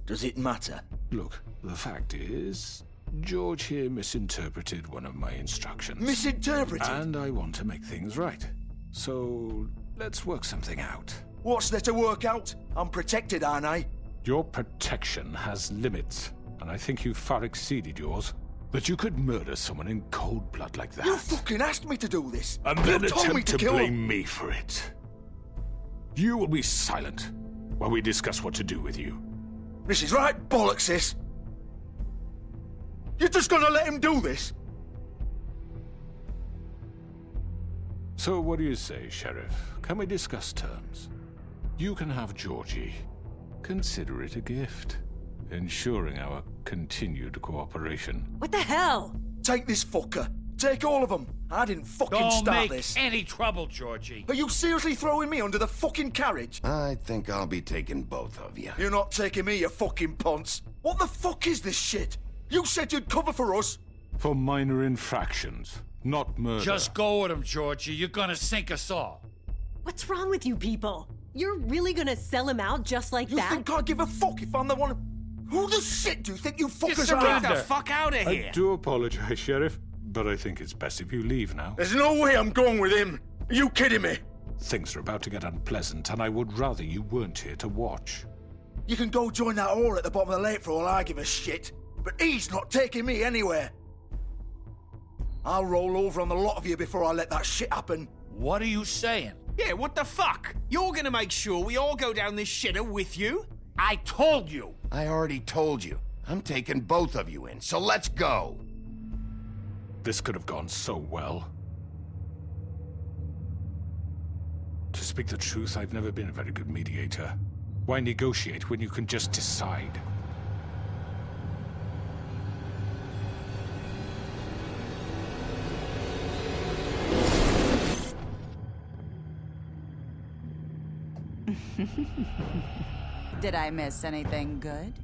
Does it matter? Look, the fact is, George here misinterpreted one of my instructions. Misinterpreted? And I want to make things right. So, let's work something out. What's there to work out? I'm protected, aren't I? Your protection has limits, and I think you've far exceeded yours. That you could murder someone in cold blood like that. You fucking asked me to do this! And then you told me attempt to kill blame him. me for it. You will be silent while we discuss what to do with you. This is right bollocks, this! You're just gonna let him do this? So what do you say, Sheriff? Can we discuss terms? You can have Georgie. Consider it a gift, ensuring our continued cooperation. What the hell? Take this fucker. Take all of them. I didn't fucking Don't start make this. any trouble, Georgie. Are you seriously throwing me under the fucking carriage? I think I'll be taking both of you. You're not taking me, you fucking ponce. What the fuck is this shit? You said you'd cover for us. For minor infractions, not murder. Just go with him, Georgie. You're gonna sink us all. What's wrong with you people? You're really gonna sell him out just like You that? think I give a fuck if I'm the one? Who the shit do you think you fuckers are? Get the fuck out of I here! do apologize, Sheriff, but I think it's best if you leave now. There's no way I'm going with him. Are you kidding me? Things are about to get unpleasant, and I would rather you weren't here to watch. You can go join that whore at the bottom of the lake for all I give a shit. But he's not taking me anywhere. I'll roll over on the lot of you before I let that shit happen. What are you saying? Yeah, what the fuck? You're gonna make sure we all go down this shitter with you? I told you! I already told you. I'm taking both of you in, so let's go. This could have gone so well. To speak the truth, I've never been a very good mediator. Why negotiate when you can just decide? Did I miss anything good?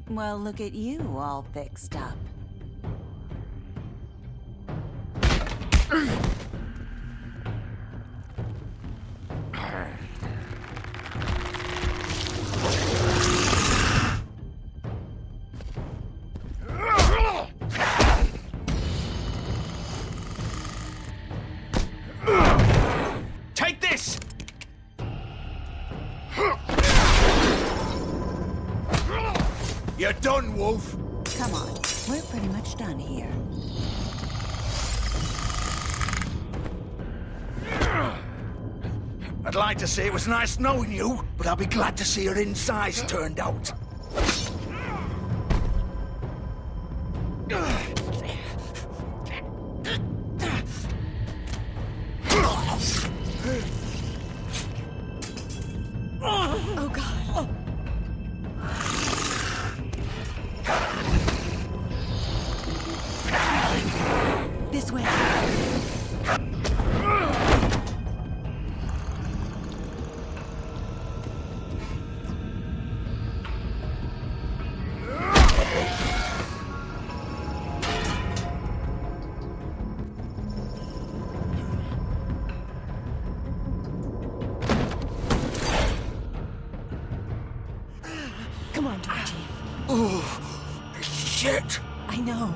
Well, look at you, all fixed up. Take this! You're done, Wolf. Come on, we're pretty much done here. I'd like to say it was nice knowing you, but I'll be glad to see your insides turned out. Oh, God. This way. Come on, Georgie. Oh, shit. I know.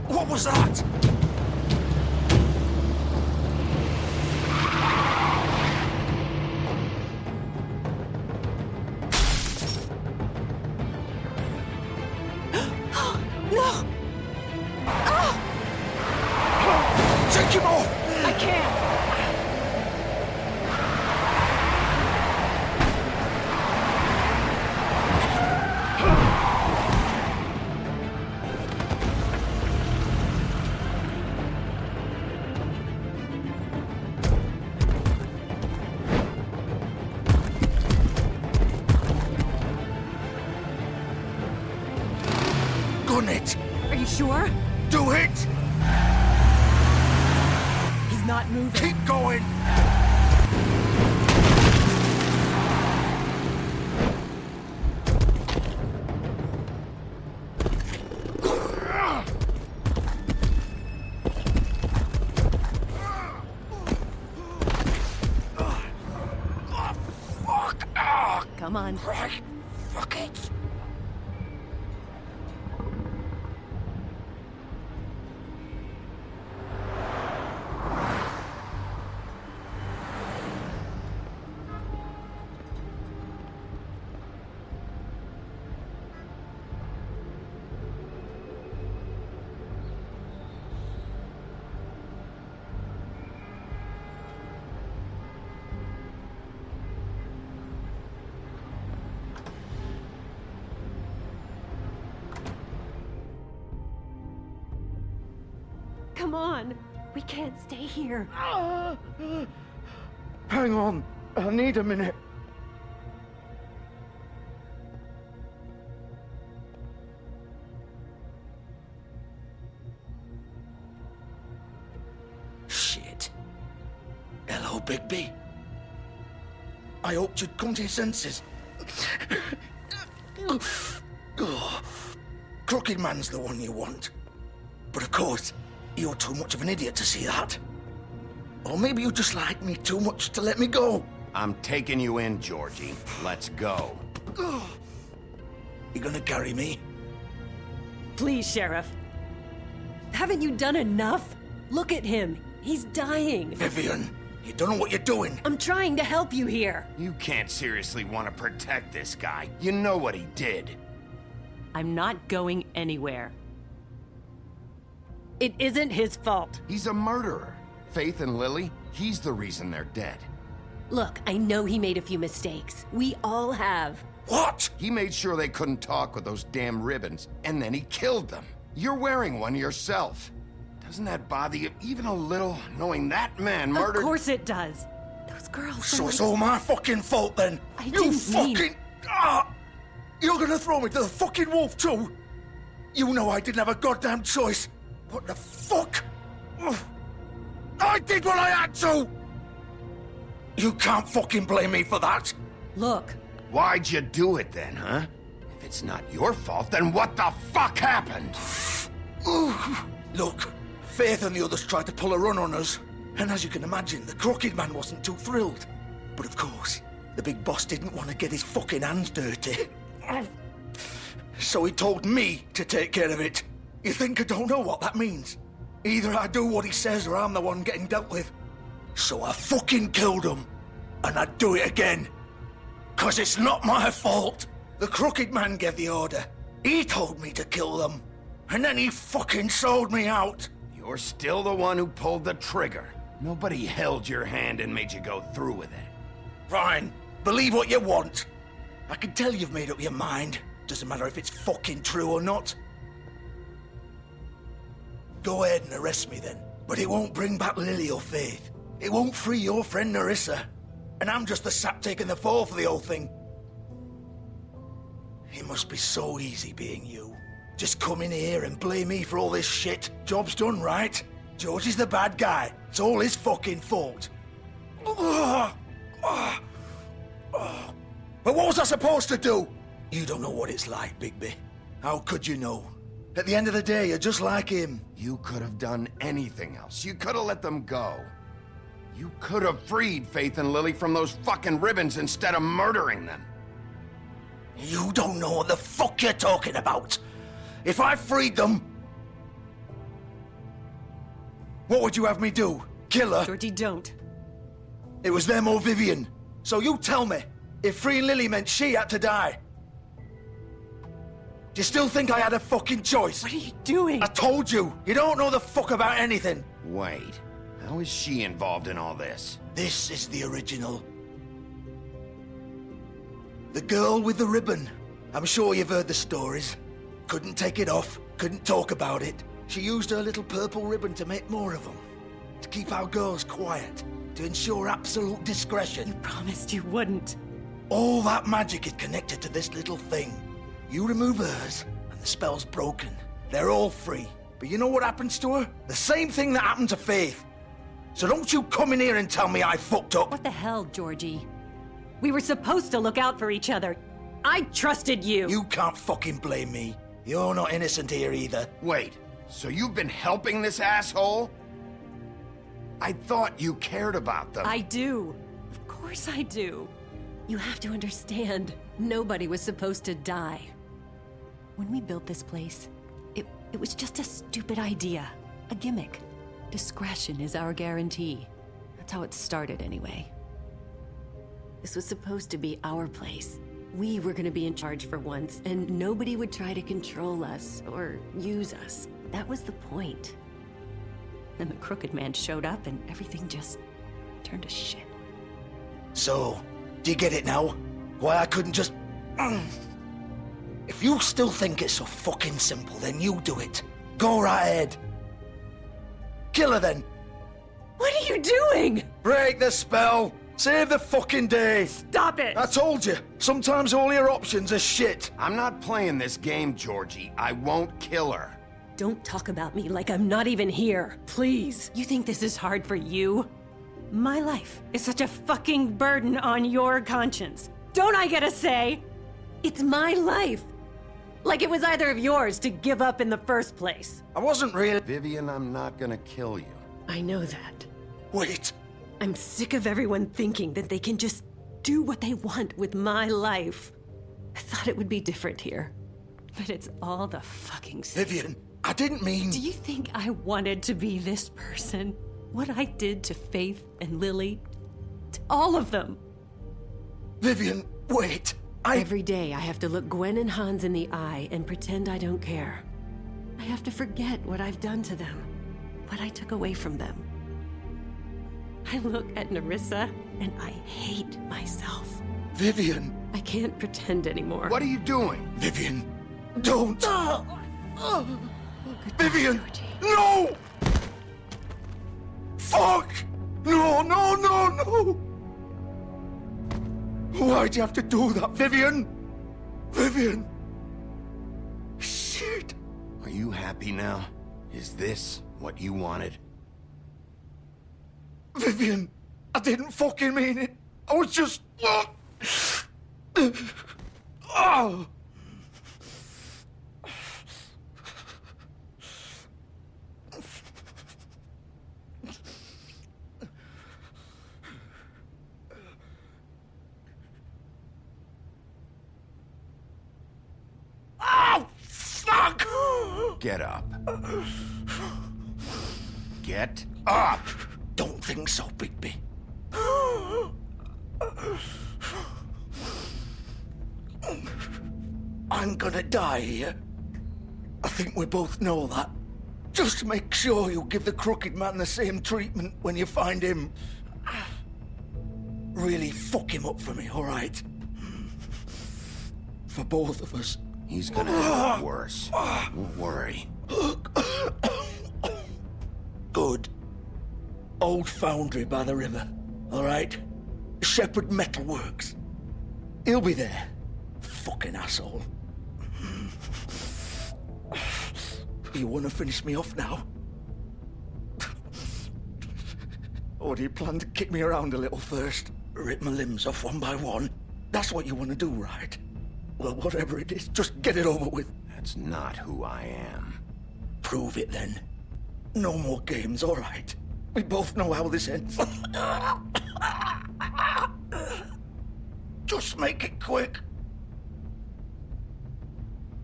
What was that? No! Ah! Take him off! I can't! done it! Are you sure? Do it! He's not moving. Keep going! Come on. Right. Fuck it. Come on. We can't stay here. Hang on. I need a minute. Shit. Hello, Bigby. I hoped you'd come to your senses. Crooked Man's the one you want. But of course, you're too much of an idiot to see that. Or maybe you just like me too much to let me go. I'm taking you in, Georgie. Let's go. You gonna carry me? Please, Sheriff. Haven't you done enough? Look at him. He's dying. Vivian, you don't know what you're doing. I'm trying to help you here. You can't seriously want to protect this guy. You know what he did. I'm not going anywhere. It isn't his fault. He's a murderer. Faith and Lily, he's the reason they're dead. Look, I know he made a few mistakes. We all have. What? He made sure they couldn't talk with those damn ribbons, and then he killed them. You're wearing one yourself. Doesn't that bother you even a little, knowing that man murdered— Of course it does. Those girls— So it's all my fucking fault then? I didn't mean— You're gonna throw me to the fucking wolf too? You know I didn't have a goddamn choice. What the fuck? I did what I had to! You can't fucking blame me for that. Look. Why'd you do it then, huh? If it's not your fault, then what the fuck happened? Look, Faith and the others tried to pull a run on us. And as you can imagine, the Crooked Man wasn't too thrilled. But of course, the big boss didn't want to get his fucking hands dirty. So he told me to take care of it. You think I don't know what that means? Either I do what he says or I'm the one getting dealt with. So I fucking killed him. And I'd do it again. 'Cause it's not my fault. The Crooked Man gave the order. He told me to kill them. And then he fucking sold me out. You're still the one who pulled the trigger. Nobody held your hand and made you go through with it. Fine. Believe what you want. I can tell you've made up your mind. Doesn't matter if it's fucking true or not. Go ahead and arrest me then. But it won't bring back Lily or Faith. It won't free your friend Nerissa. And I'm just the sap taking the fall for the whole thing. It must be so easy being you. Just come in here and blame me for all this shit. Job's done, right? George is the bad guy. It's all his fucking fault. But what was I supposed to do? You don't know what it's like, Bigby. How could you know? At the end of the day, you're just like him. You could have done anything else. You could have let them go. You could have freed Faith and Lily from those fucking ribbons instead of murdering them. You don't know what the fuck you're talking about. If I freed them... What would you have me do? Kill her? Georgie, don't. It was them or Vivian. So you tell me, if freeing Lily meant she had to die. Do you still think I had a fucking choice? What are you doing? I told you, you don't know the fuck about anything. Wait, how is she involved in all this? This is the original. The girl with the ribbon. I'm sure you've heard the stories. Couldn't take it off, couldn't talk about it. She used her little purple ribbon to make more of them. To keep our girls quiet. To ensure absolute discretion. You promised you wouldn't. All that magic is connected to this little thing. You remove hers, and the spell's broken. They're all free. But you know what happens to her? The same thing that happened to Faith. So don't you come in here and tell me I fucked up. What the hell, Georgie? We were supposed to look out for each other. I trusted you. You can't fucking blame me. You're not innocent here either. Wait, so you've been helping this asshole? I thought you cared about them. I do. Of course I do. You have to understand, nobody was supposed to die. When we built this place, it was just a stupid idea. A gimmick. Discretion is our guarantee. That's how it started anyway. This was supposed to be our place. We were gonna be in charge for once, and nobody would try to control us or use us. That was the point. Then the Crooked Man showed up and everything just turned to shit. So, do you get it now? Why I couldn't just... If you still think it's so fucking simple, then you do it. Go right ahead. Kill her then. What are you doing? Break the spell. Save the fucking day. Stop it. I told you. Sometimes all your options are shit. I'm not playing this game, Georgie. I won't kill her. Don't talk about me like I'm not even here. Please. You think this is hard for you? My life is such a fucking burden on your conscience. Don't I get a say? It's my life. Like it was either of yours to give up in the first place. I wasn't really... Vivian, I'm not gonna kill you. I know that. Wait. I'm sick of everyone thinking that they can just do what they want with my life. I thought it would be different here. But it's all the fucking same. Vivian, I didn't mean... Do you think I wanted to be this person? What I did to Faith and Lily? To all of them? Vivian, wait. Every day I have to look Gwen and Hans in the eye and pretend I don't care. I have to forget what I've done to them. What I took away from them. I look at Nerissa and I hate myself. Vivian. I can't pretend anymore. What are you doing? Vivian, don't. Vivian, no! Fuck! No, no, no, no! Why'd you have to do that, Vivian? Vivian! Shit! Are you happy now? Is this what you wanted? Vivian, I didn't fucking mean it. I was just... Oh! Fuck! Get up. Get up! Don't think so, Bigby. I'm gonna die here. I think we both know that. Just make sure you give the Crooked Man the same treatment when you find him. Really fuck him up for me, all right? For both of us. He's gonna have it worse. Don't worry. Good. Old foundry by the river, all right? Shepherd Metalworks. He'll be there. Fucking asshole. You want to finish me off now? Or do you plan to kick me around a little first? Rip my limbs off one by one? That's what you want to do, right? Well, whatever it is, just get it over with. That's not who I am. Prove it then. No more games, all right? We both know how this ends. Just make it quick.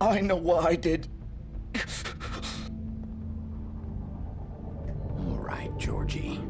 I know what I did. All right, Georgie.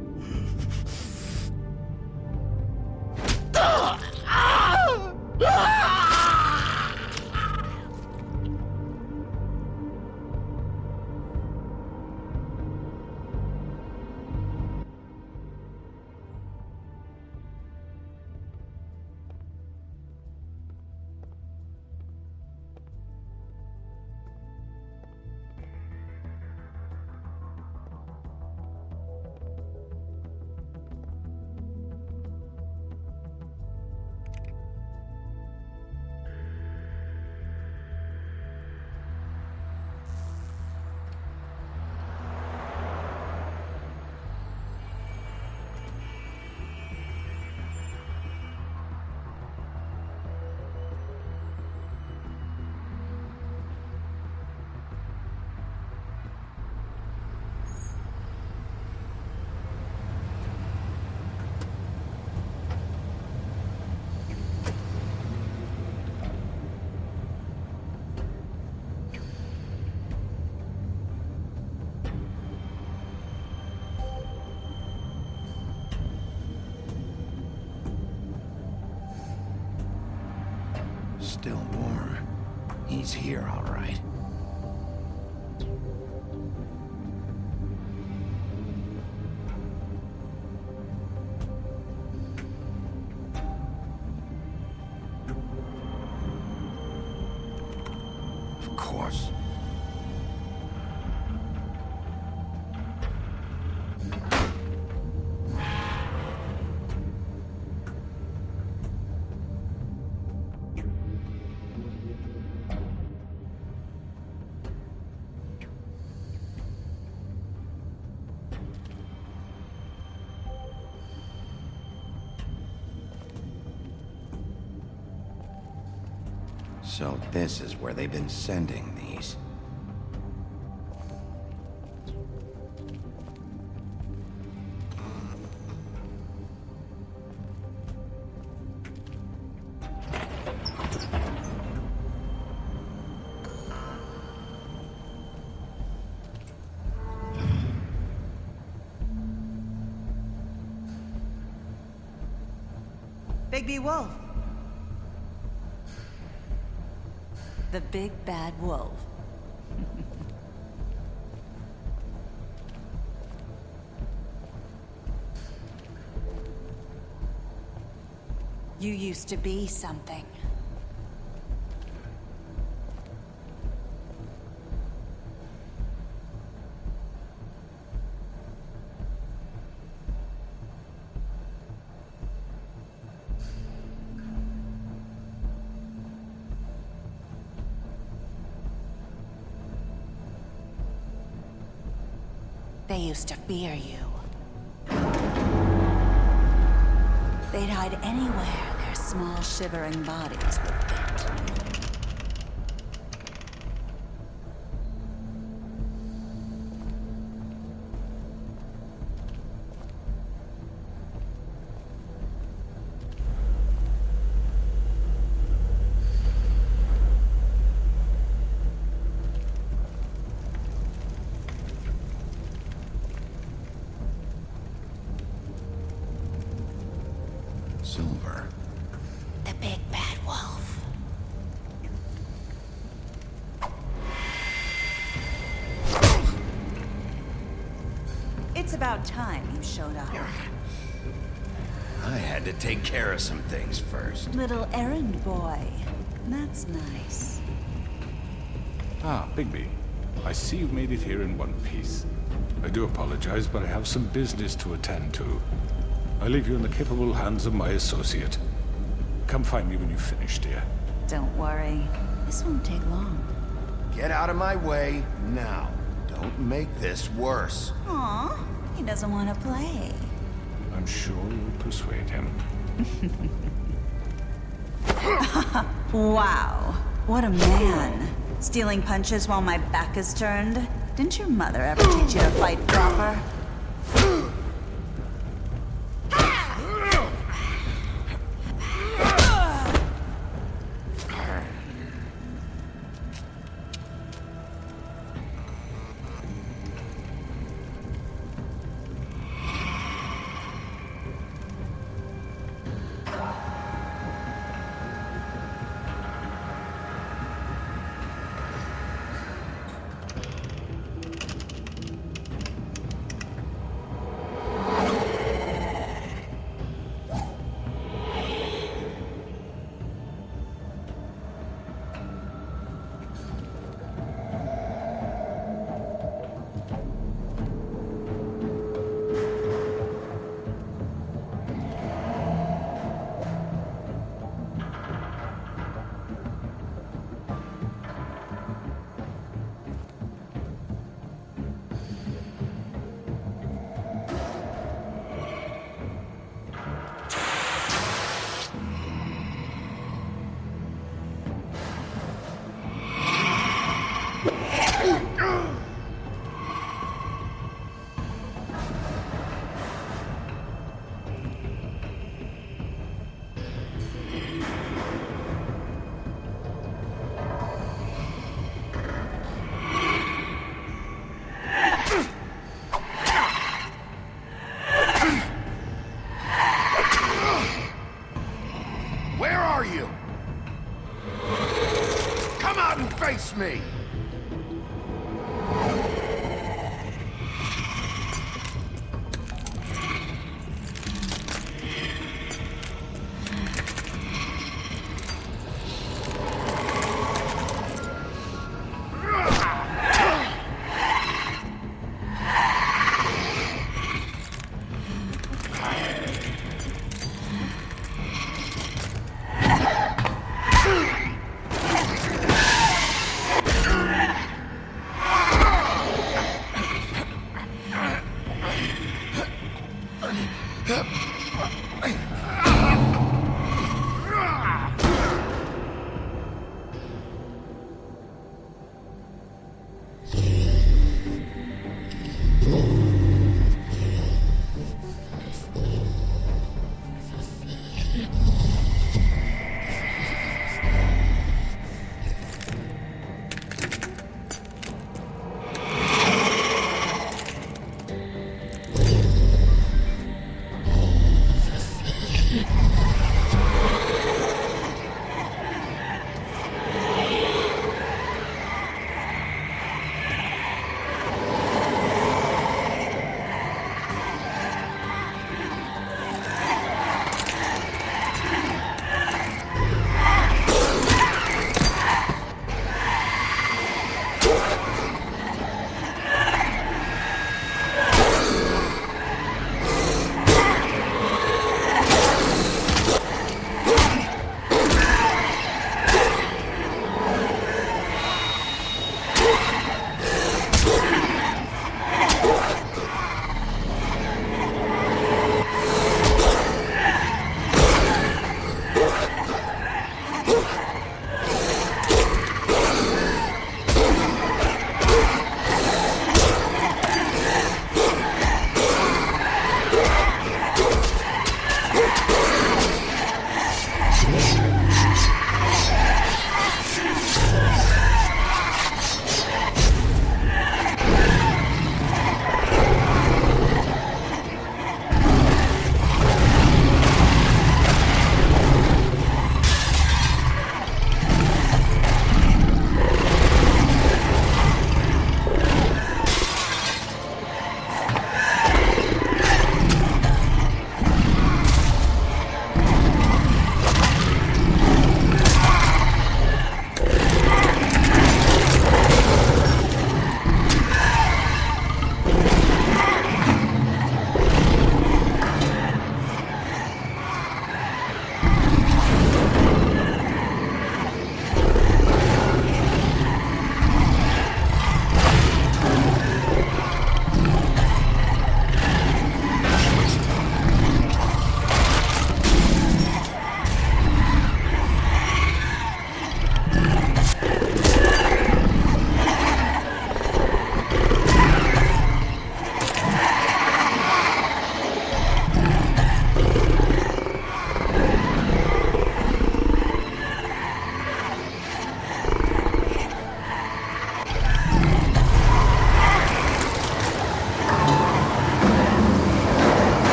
still warm. He's here, all right. Of course. So this is where they've been sending these. Bigby Wolf. The big bad wolf. You used to be something. They used to fear you. They'd hide anywhere their small, shivering bodies would fit. Silver. The big bad wolf. It's about time you showed up. I had to take care of some things first. Little errand boy. That's nice. Ah, Bigby. I see you've made it here in one piece. I do apologize, but I have some business to attend to. I leave you in the capable hands of my associate. Come find me when you've finished, dear. Don't worry. This won't take long. Get out of my way now. Don't make this worse. Aw, he doesn't want to play. I'm sure you'll persuade him. Wow, what a man. Stealing punches while my back is turned? Didn't your mother ever teach you to fight proper? Face me!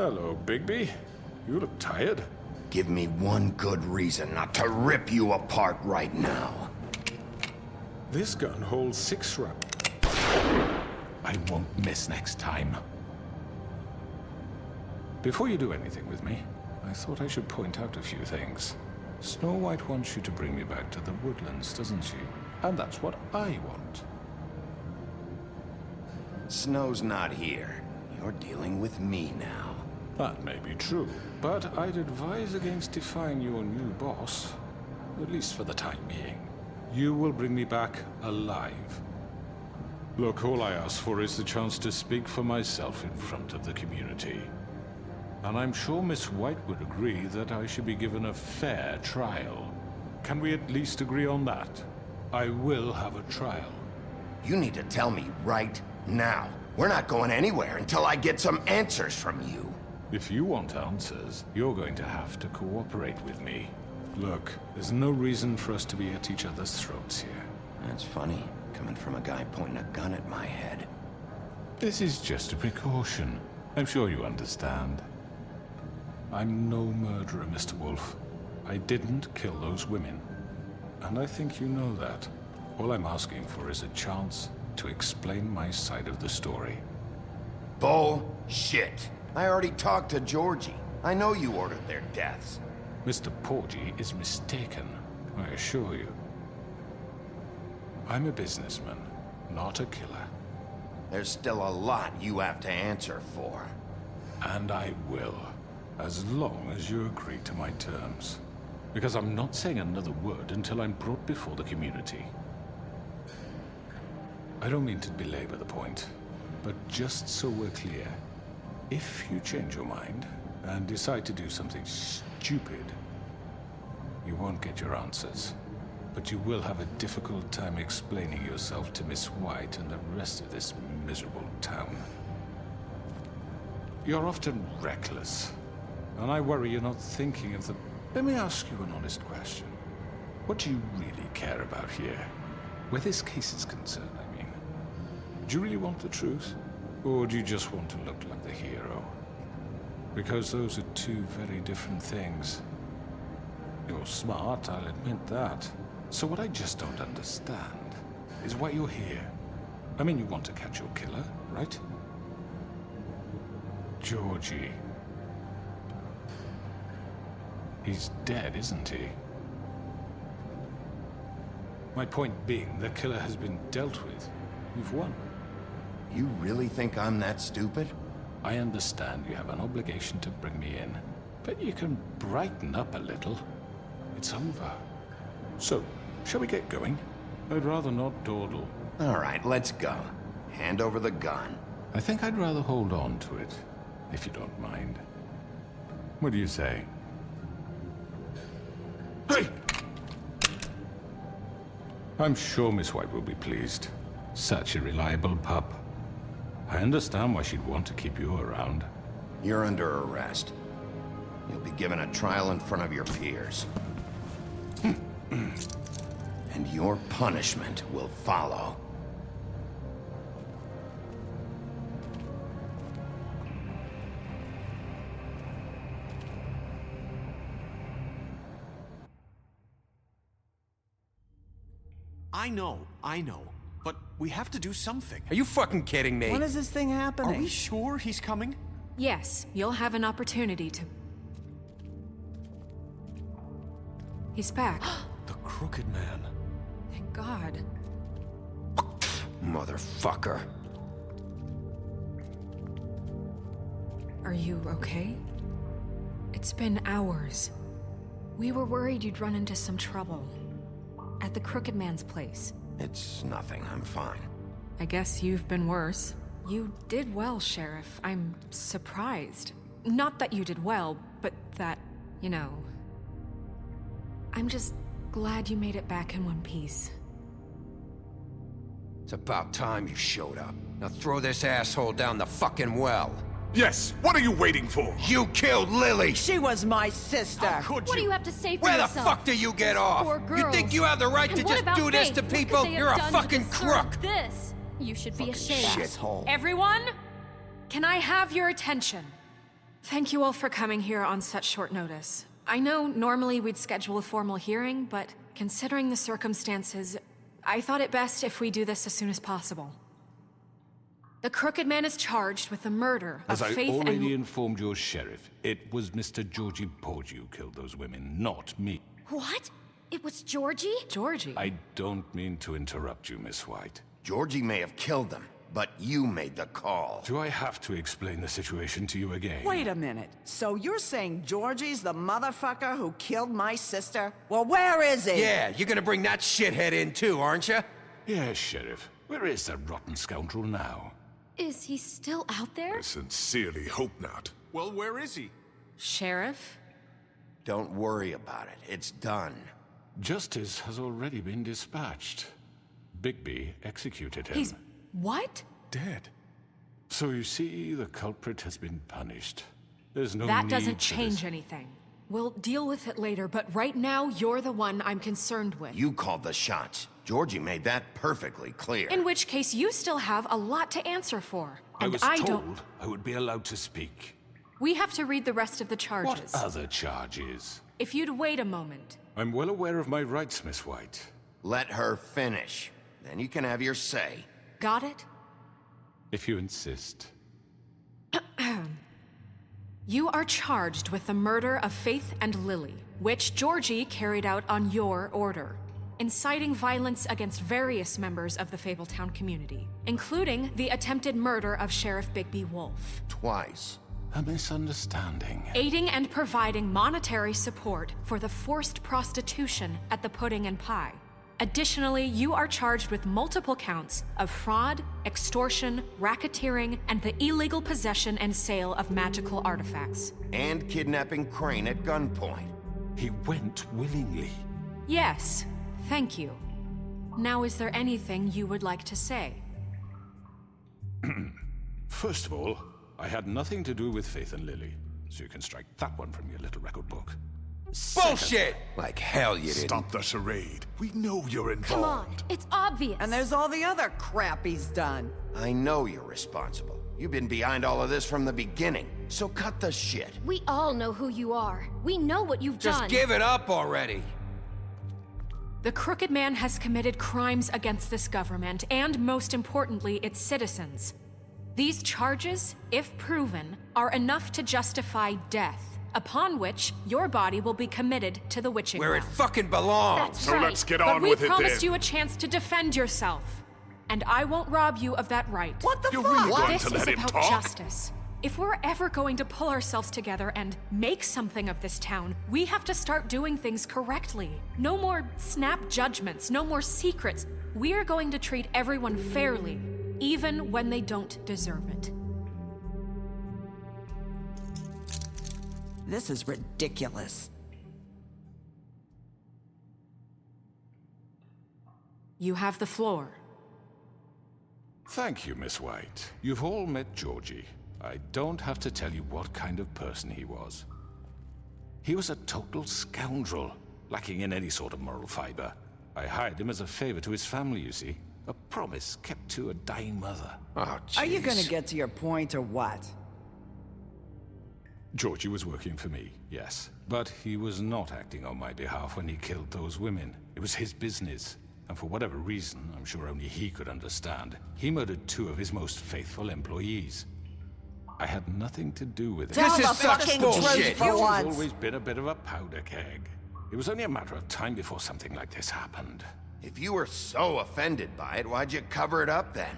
Hello, Bigby. You look tired. Give me one good reason not to rip you apart right now. This gun holds 6 rounds. I won't miss next time. Before you do anything with me, I thought I should point out a few things. Snow White wants you to bring me back to the woodlands, doesn't she? And that's what I want. Snow's not here. You're dealing with me now. That may be true, but I'd advise against defying your new boss, at least for the time being. You will bring me back alive. Look, all I ask for is the chance to speak for myself in front of the community. And I'm sure Miss White would agree that I should be given a fair trial. Can we at least agree on that? I will have a trial. You need to tell me right now. We're not going anywhere until I get some answers from you. If you want answers, you're going to have to cooperate with me. Look, there's no reason for us to be at each other's throats here. That's funny, coming from a guy pointing a gun at my head. This is just a precaution. I'm sure you understand. I'm no murderer, Mr. Wolf. I didn't kill those women. And I think you know that. All I'm asking for is a chance to explain my side of the story. Bullshit. I already talked to Georgie. I know you ordered their deaths. Mr. Porgy is mistaken, I assure you. I'm a businessman, not a killer. There's still a lot you have to answer for. And I will, as long as you agree to my terms. Because I'm not saying another word until I'm brought before the community. I don't mean to belabor the point, but just so we're clear, if you change your mind and decide to do something stupid, you won't get your answers. But you will have a difficult time explaining yourself to Miss White and the rest of this miserable town. You're often reckless, and I worry you're not thinking of the... Let me ask you an honest question. What do you really care about here? Where this case is concerned, I mean. Do you really want the truth? Or do you just want to look like the hero? Because those are two very different things. You're smart, I'll admit that. So what I just don't understand is why you're here. I mean, you want to catch your killer, right? Georgie. He's dead, isn't he? My point being, the killer has been dealt with. You've won. You really think I'm that stupid? I understand you have an obligation to bring me in, but you can brighten up a little. It's over. So, shall we get going? I'd rather not dawdle. All right, let's go. Hand over the gun. I think I'd rather hold on to it, if you don't mind. What do you say? Hey! I'm sure Miss White will be pleased. Such a reliable pup. I understand why she'd want to keep you around. You're under arrest. You'll be given a trial in front of your peers. And your punishment will follow. I know. But we have to do something. Are you fucking kidding me? When is this thing happening? Are we sure he's coming? Yes, you'll have an opportunity to... He's back. The Crooked Man. Thank God. Motherfucker. Are you okay? It's been hours. We were worried you'd run into some trouble. At the Crooked Man's place. It's nothing, I'm fine. I guess you've been worse. You did well, Sheriff. I'm surprised. Not that you did well, but that, you know... I'm just glad you made it back in one piece. It's about time you showed up. Now throw this asshole down the fucking well. Yes, what are you waiting for? You killed Lily! She was my sister! How could What do you have to say for Where yourself? the fuck do you get off? Poor You think girls. you have the right And to what just about do this Faith? to What could people? they have You're a done to fucking deserve crook! This. You should be ashamed. Shithole. Everyone, can I have your attention? Thank you all for coming here on such short notice. I know normally we'd schedule a formal hearing, but considering the circumstances, I thought it best if we do this as soon as possible. The Crooked Man is charged with the murder of As I Faith already and... informed your sheriff, it was Mr. Georgie Porge who killed those women, not me. What? It was Georgie? Georgie? I don't mean to interrupt you, Miss White. Georgie may have killed them, but you made the call. Do I have to explain the situation to you again? Wait a minute. So you're saying Georgie's the motherfucker who killed my sister? Well, where is he? Yeah, you're gonna bring that shithead in too, aren't you? Yes, Sheriff. Where is that rotten scoundrel now? Is he still out there? I sincerely hope not. Well, where is he? Sheriff? Don't worry about it. It's done. Justice has already been dispatched. Bigby executed him. He's... what? Dead. So you see, the culprit has been punished. There's no That need doesn't for change this. anything. We'll deal with it later, but right now, you're the one I'm concerned with. You called the shots. Georgie made that perfectly clear. In which case, you still have a lot to answer for. I And was I told don't... I would be allowed to speak. We have to read the rest of the charges. What other charges? If you'd wait a moment. I'm well aware of my rights, Miss White. Let her finish. Then you can have your say. Got it? If you insist. You are charged with the murder of Faith and Lily, which Georgie carried out on your order, inciting violence against various members of the Fabletown community, including the attempted murder of Sheriff Bigby Wolf. Twice. A misunderstanding. Aiding and providing monetary support for the forced prostitution at the Pudding and Pie. Additionally, you are charged with multiple counts of fraud, extortion, racketeering, and the illegal possession and sale of magical artifacts. And kidnapping Crane at gunpoint. He went willingly. Yes, thank you. Now, is there anything you would like to say? First of all, I had nothing to do with Faith and Lily, so you can strike that one from your little record book. Bullshit! Like hell you didn't. Stop the charade. We know you're involved. Come on, it's obvious. And there's all the other crap he's done. I know you're responsible. You've been behind all of this from the beginning, so cut the shit. We all know who you are. We know what you've done. Just give it up already. The Crooked Man has committed crimes against this government, and most importantly, its citizens. These charges, if proven, are enough to justify death, upon which your body will be committed to the witching Where it well. fucking belongs. That's So right. let's get on but with we it promised then. you a chance to defend yourself, and I won't rob you of that right. What the You're fuck? really going This to is let him about talk? justice. If we're ever going to pull ourselves together and make something of this town, we have to start doing things correctly. No more snap judgments, no more secrets. We are going to treat everyone fairly, even when they don't deserve it. This is ridiculous. You have the floor. Thank you, Miss White. You've all met Georgie. I don't have to tell you what kind of person he was. He was a total scoundrel, lacking in any sort of moral fiber. I hired him as a favor to his family, you see. A promise kept to a dying mother. Oh, jeez. Are you gonna get to your point or what? Georgie was working for me, yes. But he was not acting on my behalf when he killed those women. It was his business. And for whatever reason, I'm sure only he could understand, he murdered 2 of his most faithful employees. I had nothing to do with it. Tell This the is such fucking bullshit. truth for Georgie's once. always been a bit of a powder keg. It was only a matter of time before something like this happened. If you were so offended by it, why'd you cover it up then?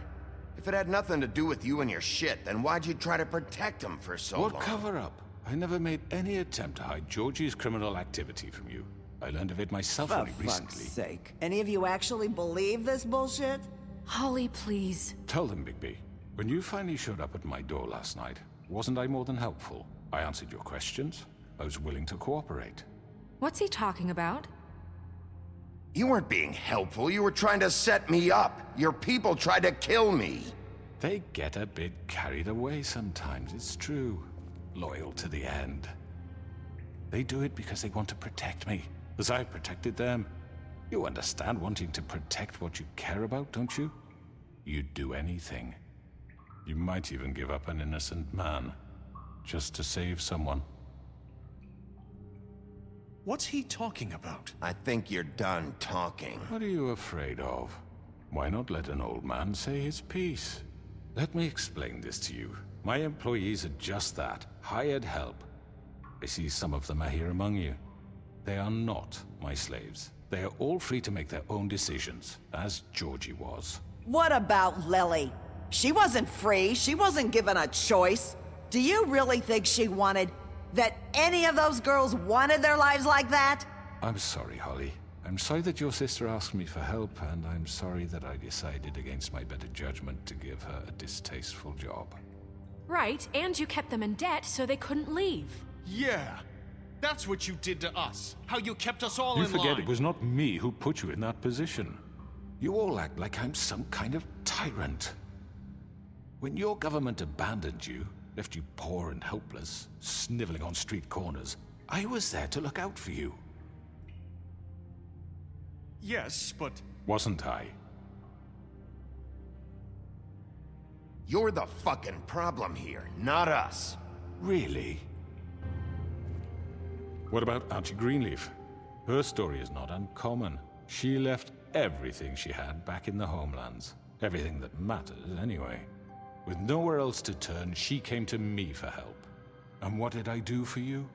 If it had nothing to do with you and your shit, then why'd you try to protect him for so long? What cover up? I never made any attempt to hide Georgie's criminal activity from you. I learned of it myself For only fuck's recently. sake. Any of you actually believe this bullshit? Holly, please. Tell them, Bigby. When you finally showed up at my door last night, wasn't I more than helpful? I answered your questions. I was willing to cooperate. What's he talking about? You weren't being helpful. You were trying to set me up. Your people tried to kill me. They get a bit carried away sometimes, it's true. Loyal to the end. They do it because they want to protect me, as I've protected them. You understand wanting to protect what you care about, don't you? You'd do anything. You might even give up an innocent man. just to save someone. What's he talking about? I think you're done talking. What are you afraid of? Why not let an old man say his piece? Let me explain this to you. My employees are just that, hired help. I see some of them are here among you. They are not my slaves. They are all free to make their own decisions, as Georgie was. What about Lily? She wasn't free. She wasn't given a choice. Do you really think she wanted... that any of those girls wanted their lives like that? I'm sorry, Holly. I'm sorry that your sister asked me for help, and I'm sorry that I decided against my better judgment to give her a distasteful job. Right, and you kept them in debt so they couldn't leave. Yeah, that's what you did to us. How you kept us all in line. You forget it was not me who put you in that position. You all act like I'm some kind of tyrant. When your government abandoned you, left you poor and helpless, sniveling on street corners, I was there to look out for you. Yes, but... Wasn't I? You're the fucking problem here, not us. Really? What about Auntie Greenleaf? Her story is not uncommon. She left everything she had back in the homelands. Everything that matters, anyway. With nowhere else to turn, she came to me for help. And what did I do for you?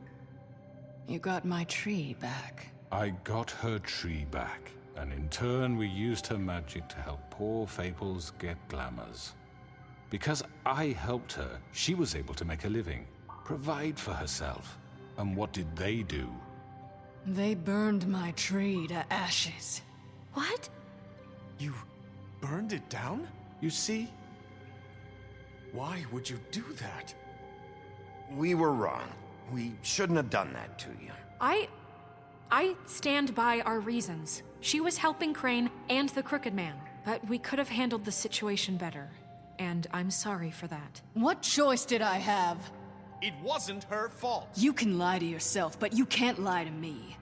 You got my tree back. I got her tree back, and in turn we used her magic to help poor Fables get glamours. Because I helped her, she was able to make a living, provide for herself. And what did they do? They burned my tree to ashes. What? You burned it down? You see? Why would you do that? We were wrong. We shouldn't have done that to you. I stand by our reasons. She was helping Crane and the Crooked Man, but we could have handled the situation better. And I'm sorry for that. What choice did I have? It wasn't her fault. You can lie to yourself, but you can't lie to me.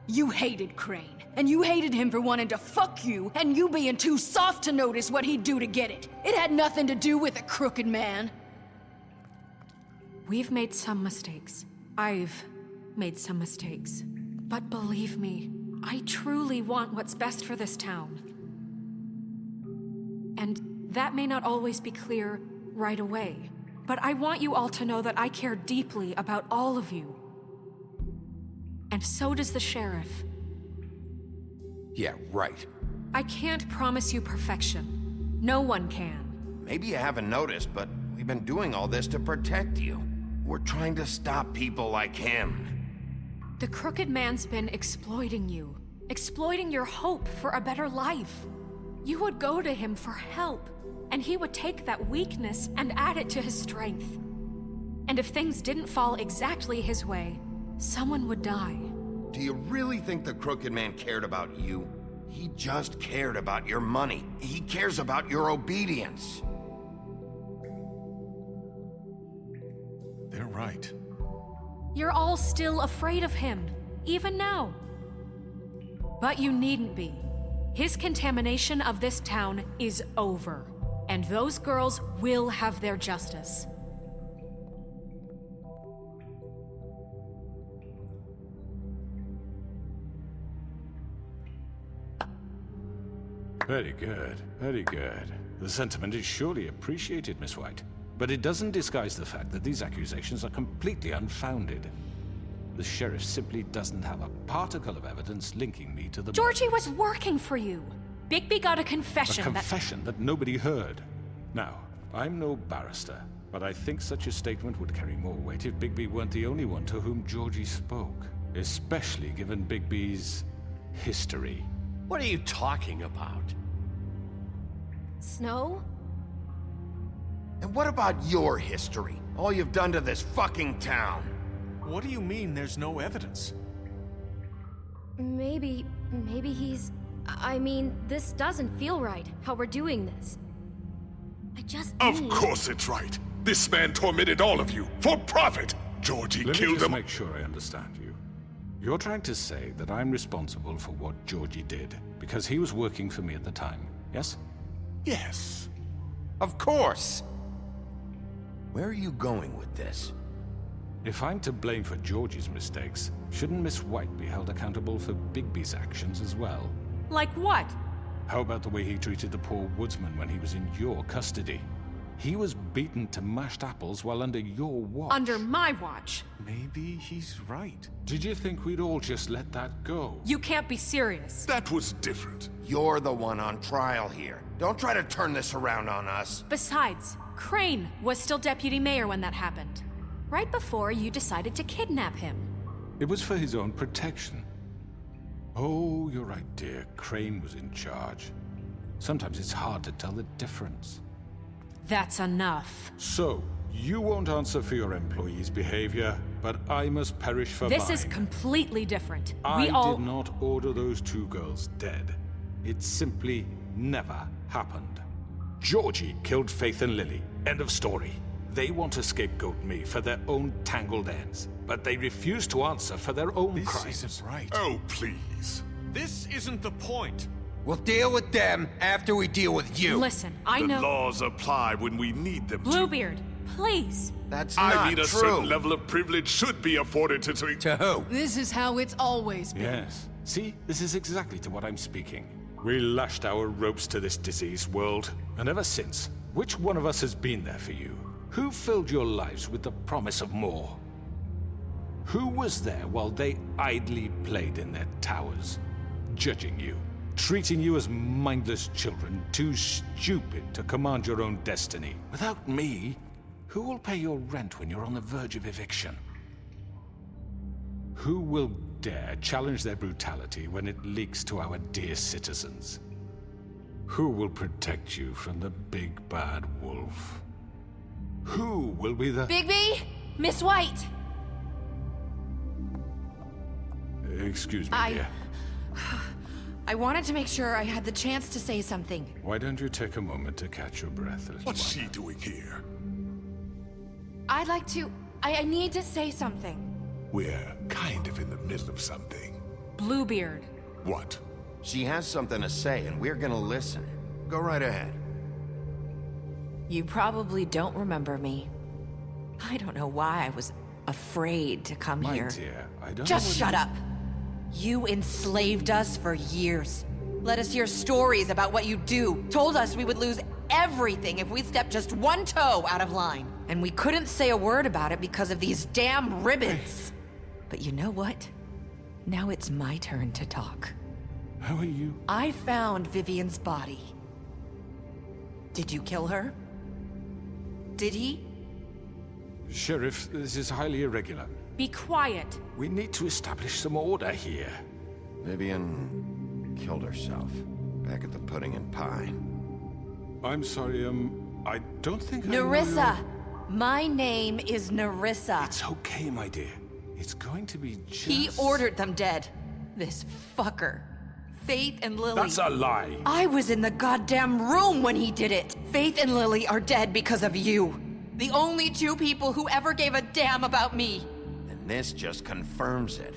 You hated Crane, and you hated him for wanting to fuck you, and you being too soft to notice what he'd do to get it. It had nothing to do with the Crooked Man. We've made some mistakes. I've made some mistakes. But believe me, I truly want what's best for this town. And that may not always be clear right away, but I want you all to know that I care deeply about all of you. And so does the sheriff. Yeah, right. I can't promise you perfection. No one can. Maybe you haven't noticed, but we've been doing all this to protect you. We're trying to stop people like him. The Crooked Man's been exploiting you. Exploiting your hope for a better life. You would go to him for help, and he would take that weakness and add it to his strength. And if things didn't fall exactly his way, someone would die. Do you really think the Crooked Man cared about you? He just cared about your money. He cares about your obedience. They're right. You're all still afraid of him, even now. But you needn't be. His contamination of this town is over, and those girls will have their justice. Very good, very good. The sentiment is surely appreciated, Miss White. But it doesn't disguise the fact that these accusations are completely unfounded. The sheriff simply doesn't have a particle of evidence linking me to the... Georgie was working for you. Bigby got a confession. A confession that nobody heard. Now, I'm no barrister, but I think such a statement would carry more weight if Bigby weren't the only one to whom Georgie spoke. Especially given Bigby's history. What are you talking about? Snow? And what about your history? All you've done to this fucking town? What do you mean there's no evidence? Maybe he's... I mean, this doesn't feel right, how we're doing this. I just Of course it's right. This man tormented all of you, for profit. Georgie Let killed me just him. make sure I understand you. You're trying to say that I'm responsible for what Georgie did, because he was working for me at the time, yes? Yes. Of course! Where are you going with this? If I'm to blame for Georgie's mistakes, shouldn't Miss White be held accountable for Bigby's actions as well? Like what? How about the way he treated the poor woodsman when he was in your custody? He was beaten to mashed apples while under your watch. Under my watch? Maybe he's right. Did you think we'd all just let that go? You can't be serious. That was different. You're the one on trial here. Don't try to turn this around on us. Besides, Crane was still deputy mayor when that happened. Right before you decided to kidnap him. It was for his own protection. Oh, you're right, dear. Crane was in charge. Sometimes it's hard to tell the difference. That's enough. So, you won't answer for your employees' behavior, but I must perish for mine. This is completely different. I did not order those two girls dead. It simply never happened. Georgie killed Faith and Lily. End of story. They want to scapegoat me for their own tangled ends, but they refuse to answer for their own crimes. This isn't right. Oh, please. This isn't the point. We'll deal with them after we deal with you. Listen, I know. The laws apply when we need them to. Bluebeard, please. That's I not mean, a true. certain level of privilege should be afforded to To who? This is how it's always been. Yes. See, this is exactly to what I'm speaking. We lashed our ropes to this diseased world, and ever since, which one of us has been there for you? Who filled your lives with the promise of more? Who was there while they idly played in their towers, judging you, treating you as mindless children, too stupid to command your own destiny? Without me, who will pay your rent when you're on the verge of eviction? Who will dare challenge their brutality when it leaks to our dear citizens? Who will protect you from the big bad wolf? Who will be the— Bigby! Miss White! Excuse me, dear. I wanted to make sure I had the chance to say something. Why don't you take a moment to catch your breath, little What's one? she doing here? I'd like to... I need to say something. We're kind of in the middle of something. Bluebeard. What? She has something to say, and we're gonna listen. Go right ahead. You probably don't remember me. I don't know why I was afraid to come My here. dear, I don't Just know shut up. You enslaved us for years. Let us hear stories about what you do. Told us we would lose everything if we stepped just one toe out of line. And we couldn't say a word about it because of these damn ribbons. But you know what? Now it's my turn to talk. How are you? I found Vivian's body. Did you kill her? Did he? Sheriff, this is highly irregular. Be quiet. We need to establish some order here. Vivian killed herself back at the Pudding and Pie. I'm sorry, I don't think Nerissa! My name is Nerissa. It's okay, my dear. It's going to be just... He ordered them dead. This fucker. Faith and Lily. That's a lie. I was in the goddamn room when he did it. Faith and Lily are dead because of you. The only two people who ever gave a damn about me. And this just confirms it.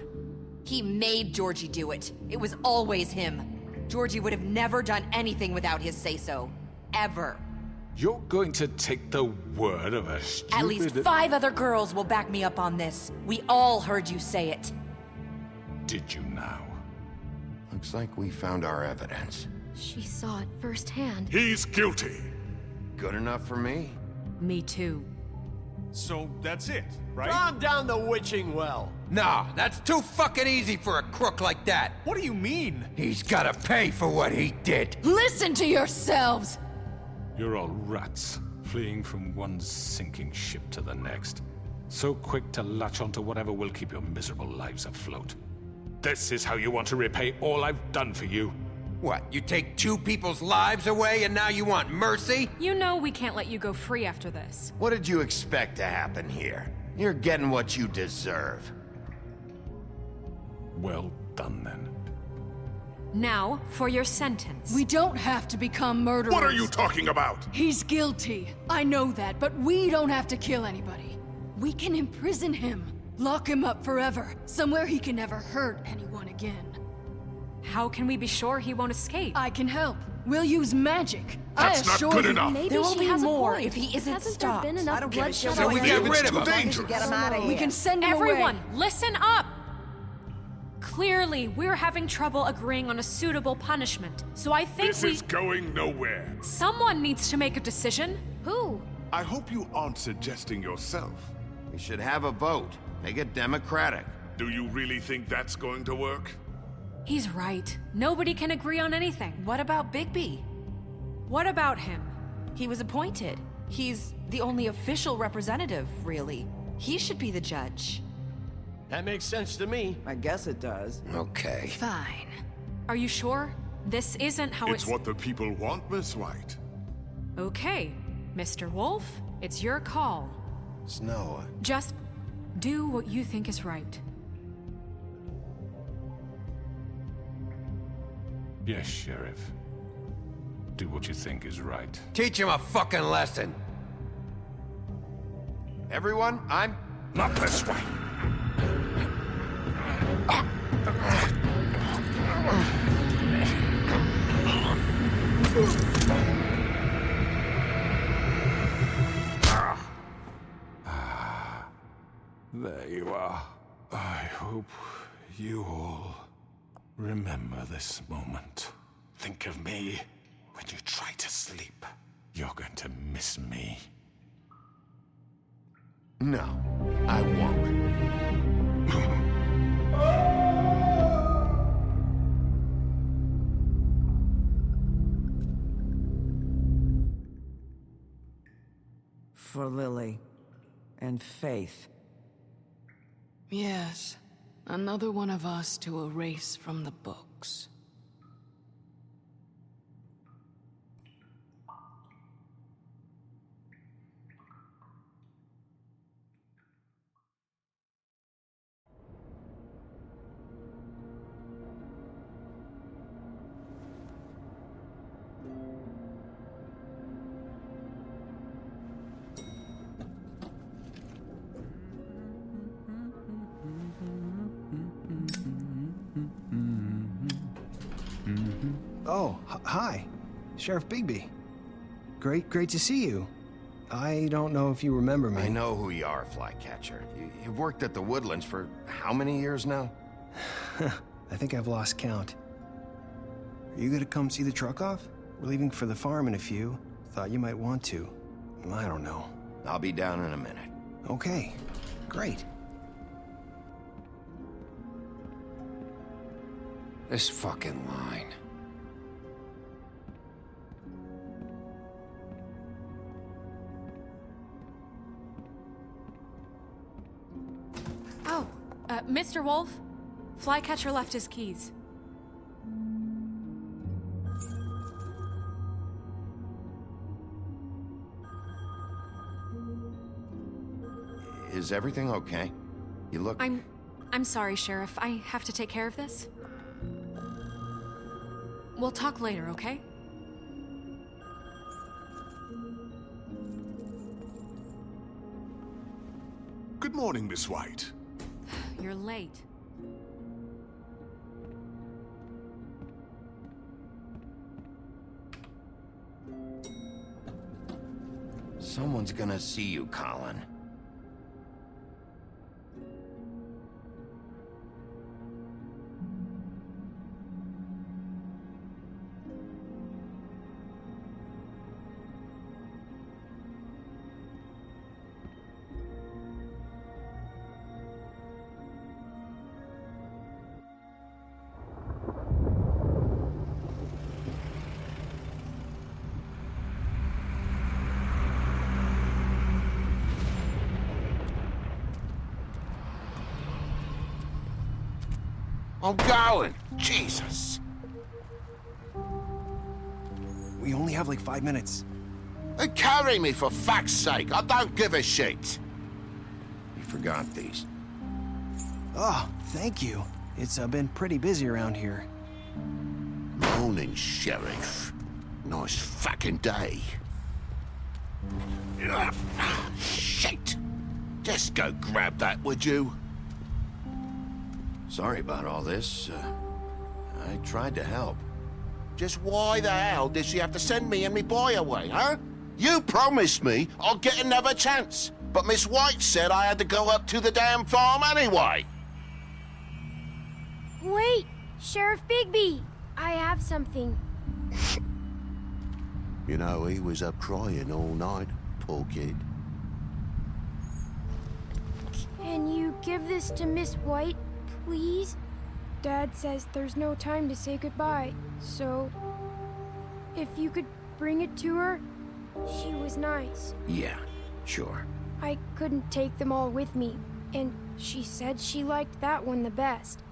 He made Georgie do it. It was always him. Georgie would have never done anything without his say-so. Ever. You're going to take the word of a stupid... At least 5 other girls will back me up on this. We all heard you say it. Did you now? Looks like we found our evidence. She saw it firsthand. He's guilty. Good enough for me. Me too. So that's it, right? Calm down the witching well. Nah, that's too fucking easy for a crook like that. What do you mean? He's gotta pay for what he did. Listen to yourselves! You're all rats, fleeing from one sinking ship to the next. So quick to latch onto whatever will keep your miserable lives afloat. This is how you want to repay all I've done for you? What, you take 2 people's lives away and now you want mercy? You know we can't let you go free after this. What did you expect to happen here? You're getting what you deserve. Well done, then. Now, for your sentence. We don't have to become murderers. What are you talking about? He's guilty. I know that, but we don't have to kill anybody. We can imprison him. Lock him up forever. Somewhere he can never hurt anyone again. How can we be sure he won't escape? I can help. We'll use magic. That's not good enough. Maybe There will she be has a more point. if he isn't Hasn't stopped. there been enough I don't give a bloodshed shit So we what get you rid do, of him. as long as you Dangerous. get him out of here. We can send him Everyone, away. listen up! Clearly, we're having trouble agreeing on a suitable punishment, so I think This is going nowhere. someone needs to make a decision. Who? I hope you aren't suggesting yourself. We should have a vote. Make it democratic. Do you really think that's going to work? He's right. Nobody can agree on anything. What about Bigby? What about him? He was appointed. He's the only official representative, really. He should be the judge. That makes sense to me. I guess it does. Okay. Fine. Are you sure? This isn't how It's what the people want, Miss White. Okay, Mr. Wolf, it's your call. Snow. Just do what you think is right. Yes, Sheriff. Do what you think is right. Teach him a fucking lesson. Everyone, I'm... Not this way. There you are. I hope you all remember this moment. Think of me when you try to sleep. You're going to miss me. No, I won't. For Lily and Faith. Yes, another one of us to erase from the books. Oh, hi. Sheriff Bigby. Great to see you. I don't know if you remember me. I know who you are, Flycatcher. You've worked at the Woodlands for how many years now? I think I've lost count. Are you gonna come see the truck off? We're leaving for the farm in a few. Thought you might want to. I don't know. I'll be down in a minute. Okay, great. This fucking line. Oh, Mr. Wolf, Flycatcher left his keys. Is everything okay? You look... I'm sorry, Sheriff. I have to take care of this. We'll talk later, okay? Good morning, Miss White. You're late. Someone's gonna see you, Colin. I'm going. Jesus. We only have like 5 minutes. And carry me for fuck's sake. I don't give a shit. You forgot these. Oh, thank you. It's been pretty busy around here. Morning, Sheriff. Nice fucking day. Shit. Just go grab that, would you? Sorry about all this. I tried to help. Just why the hell did she have to send me and me boy away, huh? You promised me I'll get another chance, but Miss White said I had to go up to the damn farm anyway. Wait, Sheriff Bigby, I have something. You know, he was up crying all night, poor kid. Can you give this to Miss White, please? Dad says there's no time to say goodbye, so if you could bring it to her, she was nice. Yeah, sure. I couldn't take them all with me, and she said she liked that one the best.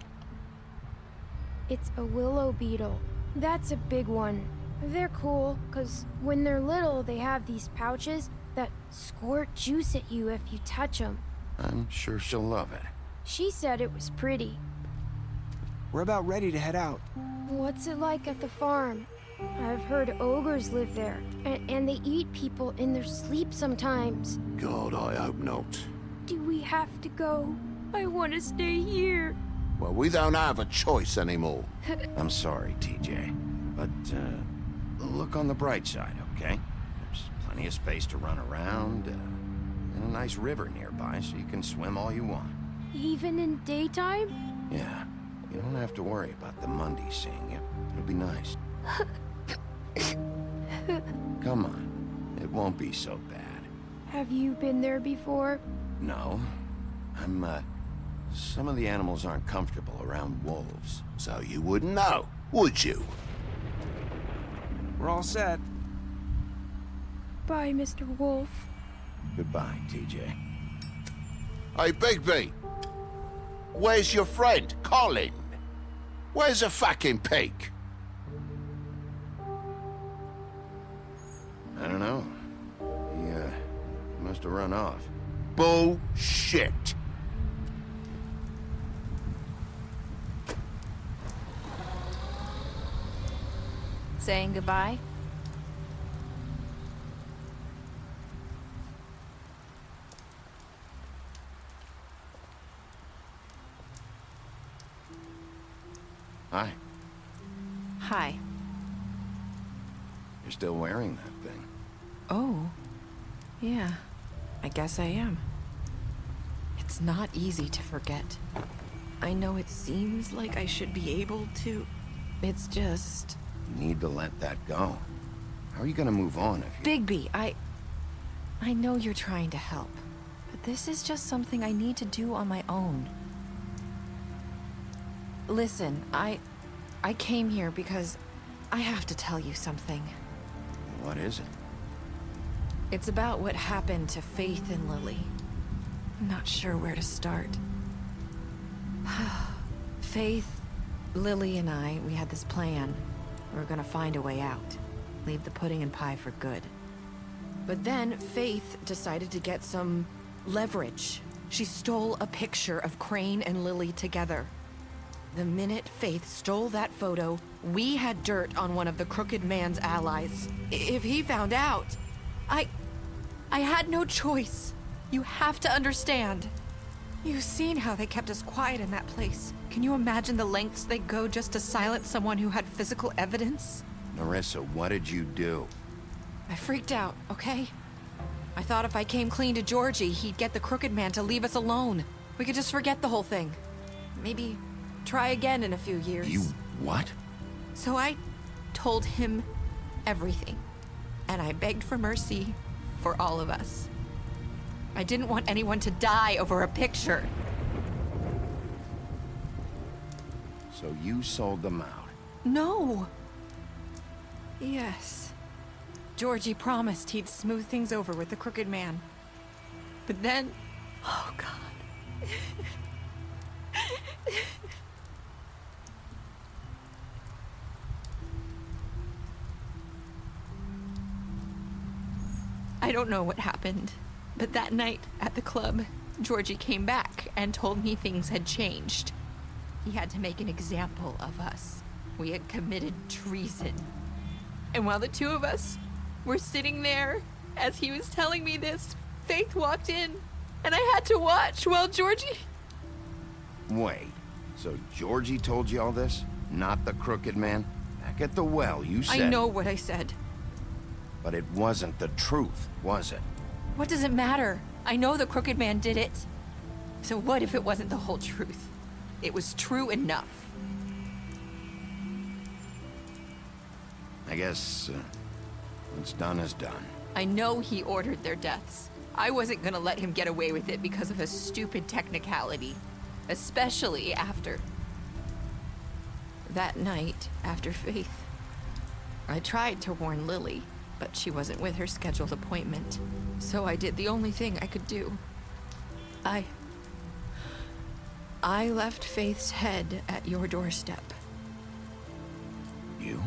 It's a willow beetle. That's a big one. They're cool, 'cause when they're little, they have these pouches that squirt juice at you if you touch them. I'm sure she'll love it. She said it was pretty. We're about ready to head out. What's it like at the farm? I've heard ogres live there, and they eat people in their sleep sometimes. God, I hope not. Do we have to go? I want to stay here. Well, we don't have a choice anymore. I'm sorry, TJ, but look on the bright side, okay? There's plenty of space to run around, and a nice river nearby so you can swim all you want. Even in daytime? Yeah, you don't have to worry about the Mondays seeing you. It'll be nice. Come on, it won't be so bad. Have you been there before? No, some of the animals aren't comfortable around wolves. So you wouldn't know, would you? We're all set. Bye, Mr. Wolf. Goodbye, TJ. Hey, Bigby! Where's your friend, Colin? Where's the fucking pig? I don't know. He must have run off. Bullshit! Saying goodbye? Hi. Hi. You're still wearing that thing. Oh. Yeah. I guess I am. It's not easy to forget. I know it seems like I should be able to. It's just... You need to let that go. How are you gonna move on if you... Bigby, I know you're trying to help, but this is just something I need to do on my own. Listen, I came here because I have to tell you something. What is it? It's about what happened to Faith and Lily. I'm not sure where to start. Faith, Lily, and I, we had this plan. We were gonna find a way out. Leave the pudding and pie for good. But then Faith decided to get some leverage. She stole a picture of Crane and Lily together. The minute Faith stole that photo, we had dirt on one of the Crooked Man's allies. If he found out, I had no choice. You have to understand. You've seen how they kept us quiet in that place. Can you imagine the lengths they go just to silence someone who had physical evidence? Narissa, what did you do? I freaked out, okay? I thought if I came clean to Georgie, he'd get the Crooked Man to leave us alone. We could just forget the whole thing. Maybe try again in a few years. You what? So I told him everything. And I begged for mercy for all of us. I didn't want anyone to die over a picture. So you sold them out? No. Yes. Georgie promised he'd smooth things over with the Crooked Man. But then... Oh, God. I don't know what happened, but that night at the club, Georgie came back and told me things had changed. He had to make an example of us. We had committed treason. And while the two of us were sitting there, as he was telling me this, Faith walked in, and I had to watch while Georgie... Wait, so Georgie told you all this? Not the Crooked Man? That back at the well, you said... I know what I said. But it wasn't the truth, was it? What does it matter? I know the Crooked Man did it. So what if it wasn't the whole truth? It was true enough. I guess, what's done is done. I know he ordered their deaths. I wasn't gonna let him get away with it because of a stupid technicality. Especially after... that night, after Faith. I tried to warn Lily, but she wasn't with her scheduled appointment. So I did the only thing I could do. I left Faith's head at your doorstep. You?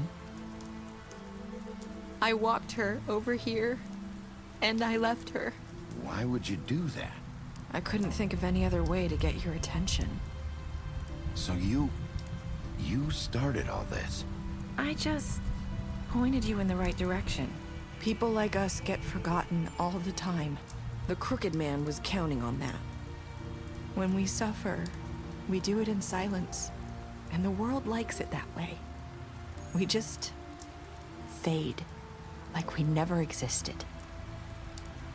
I walked her over here, and I left her. Why would you do that? I couldn't think of any other way to get your attention. So you started all this? I just pointed you in the right direction. People like us get forgotten all the time. The Crooked Man was counting on that. When we suffer, we do it in silence, and the world likes it that way. We just fade, like we never existed.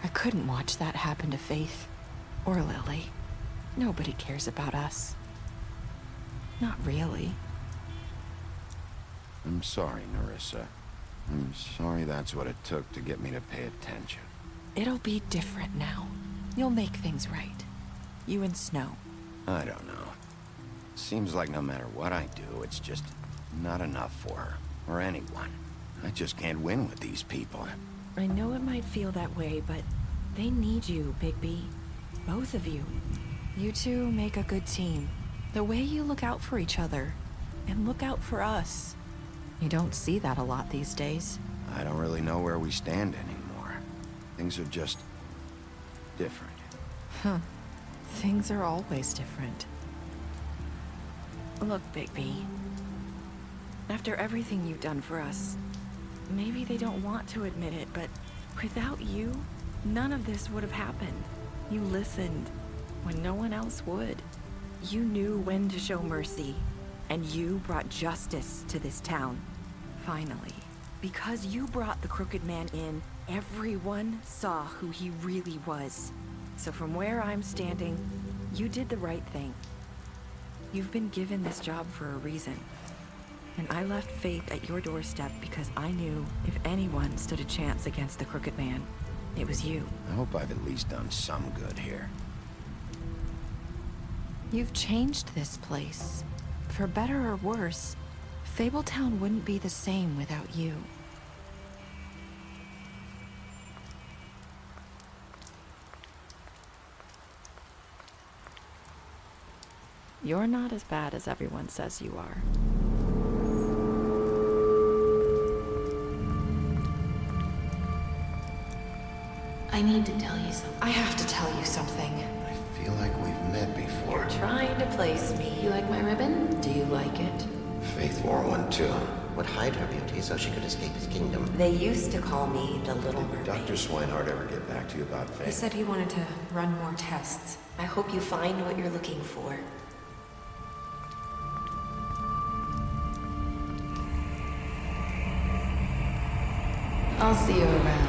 I couldn't watch that happen to Faith, or Lily. Nobody cares about us. Not really. I'm sorry, Nerissa. I'm sorry that's what it took to get me to pay attention. It'll be different now. You'll make things right. You and Snow. I don't know. Seems like no matter what I do, it's just not enough for her, or anyone. I just can't win with these people. I know it might feel that way, but they need you, Bigby. Both of you. You two make a good team. The way you look out for each other, and look out for us. You don't see that a lot these days. I don't really know where we stand anymore. Things are just... different. Huh. Things are always different. Look, Bigby. After everything you've done for us, maybe they don't want to admit it, but without you, none of this would have happened. You listened when no one else would. You knew when to show mercy, and you brought justice to this town. Finally. Because you brought the Crooked Man in, everyone saw who he really was. So from where I'm standing, you did the right thing. You've been given this job for a reason. And I left Faith at your doorstep because I knew if anyone stood a chance against the Crooked Man, it was you. I hope I've at least done some good here. You've changed this place. For better or worse, Fabletown wouldn't be the same without you. You're not as bad as everyone says you are. I need to tell you something. I have to tell you something. I feel like we've met before. You're trying to place me. You like my ribbon? Do you like it? Faith wore one too. Would hide her beauty so she could escape his kingdom. They used to call me the Little Mermaid. Did Dr. Swinehart ever get back to you about Faith? He said he wanted to run more tests. I hope you find what you're looking for. I'll see you around.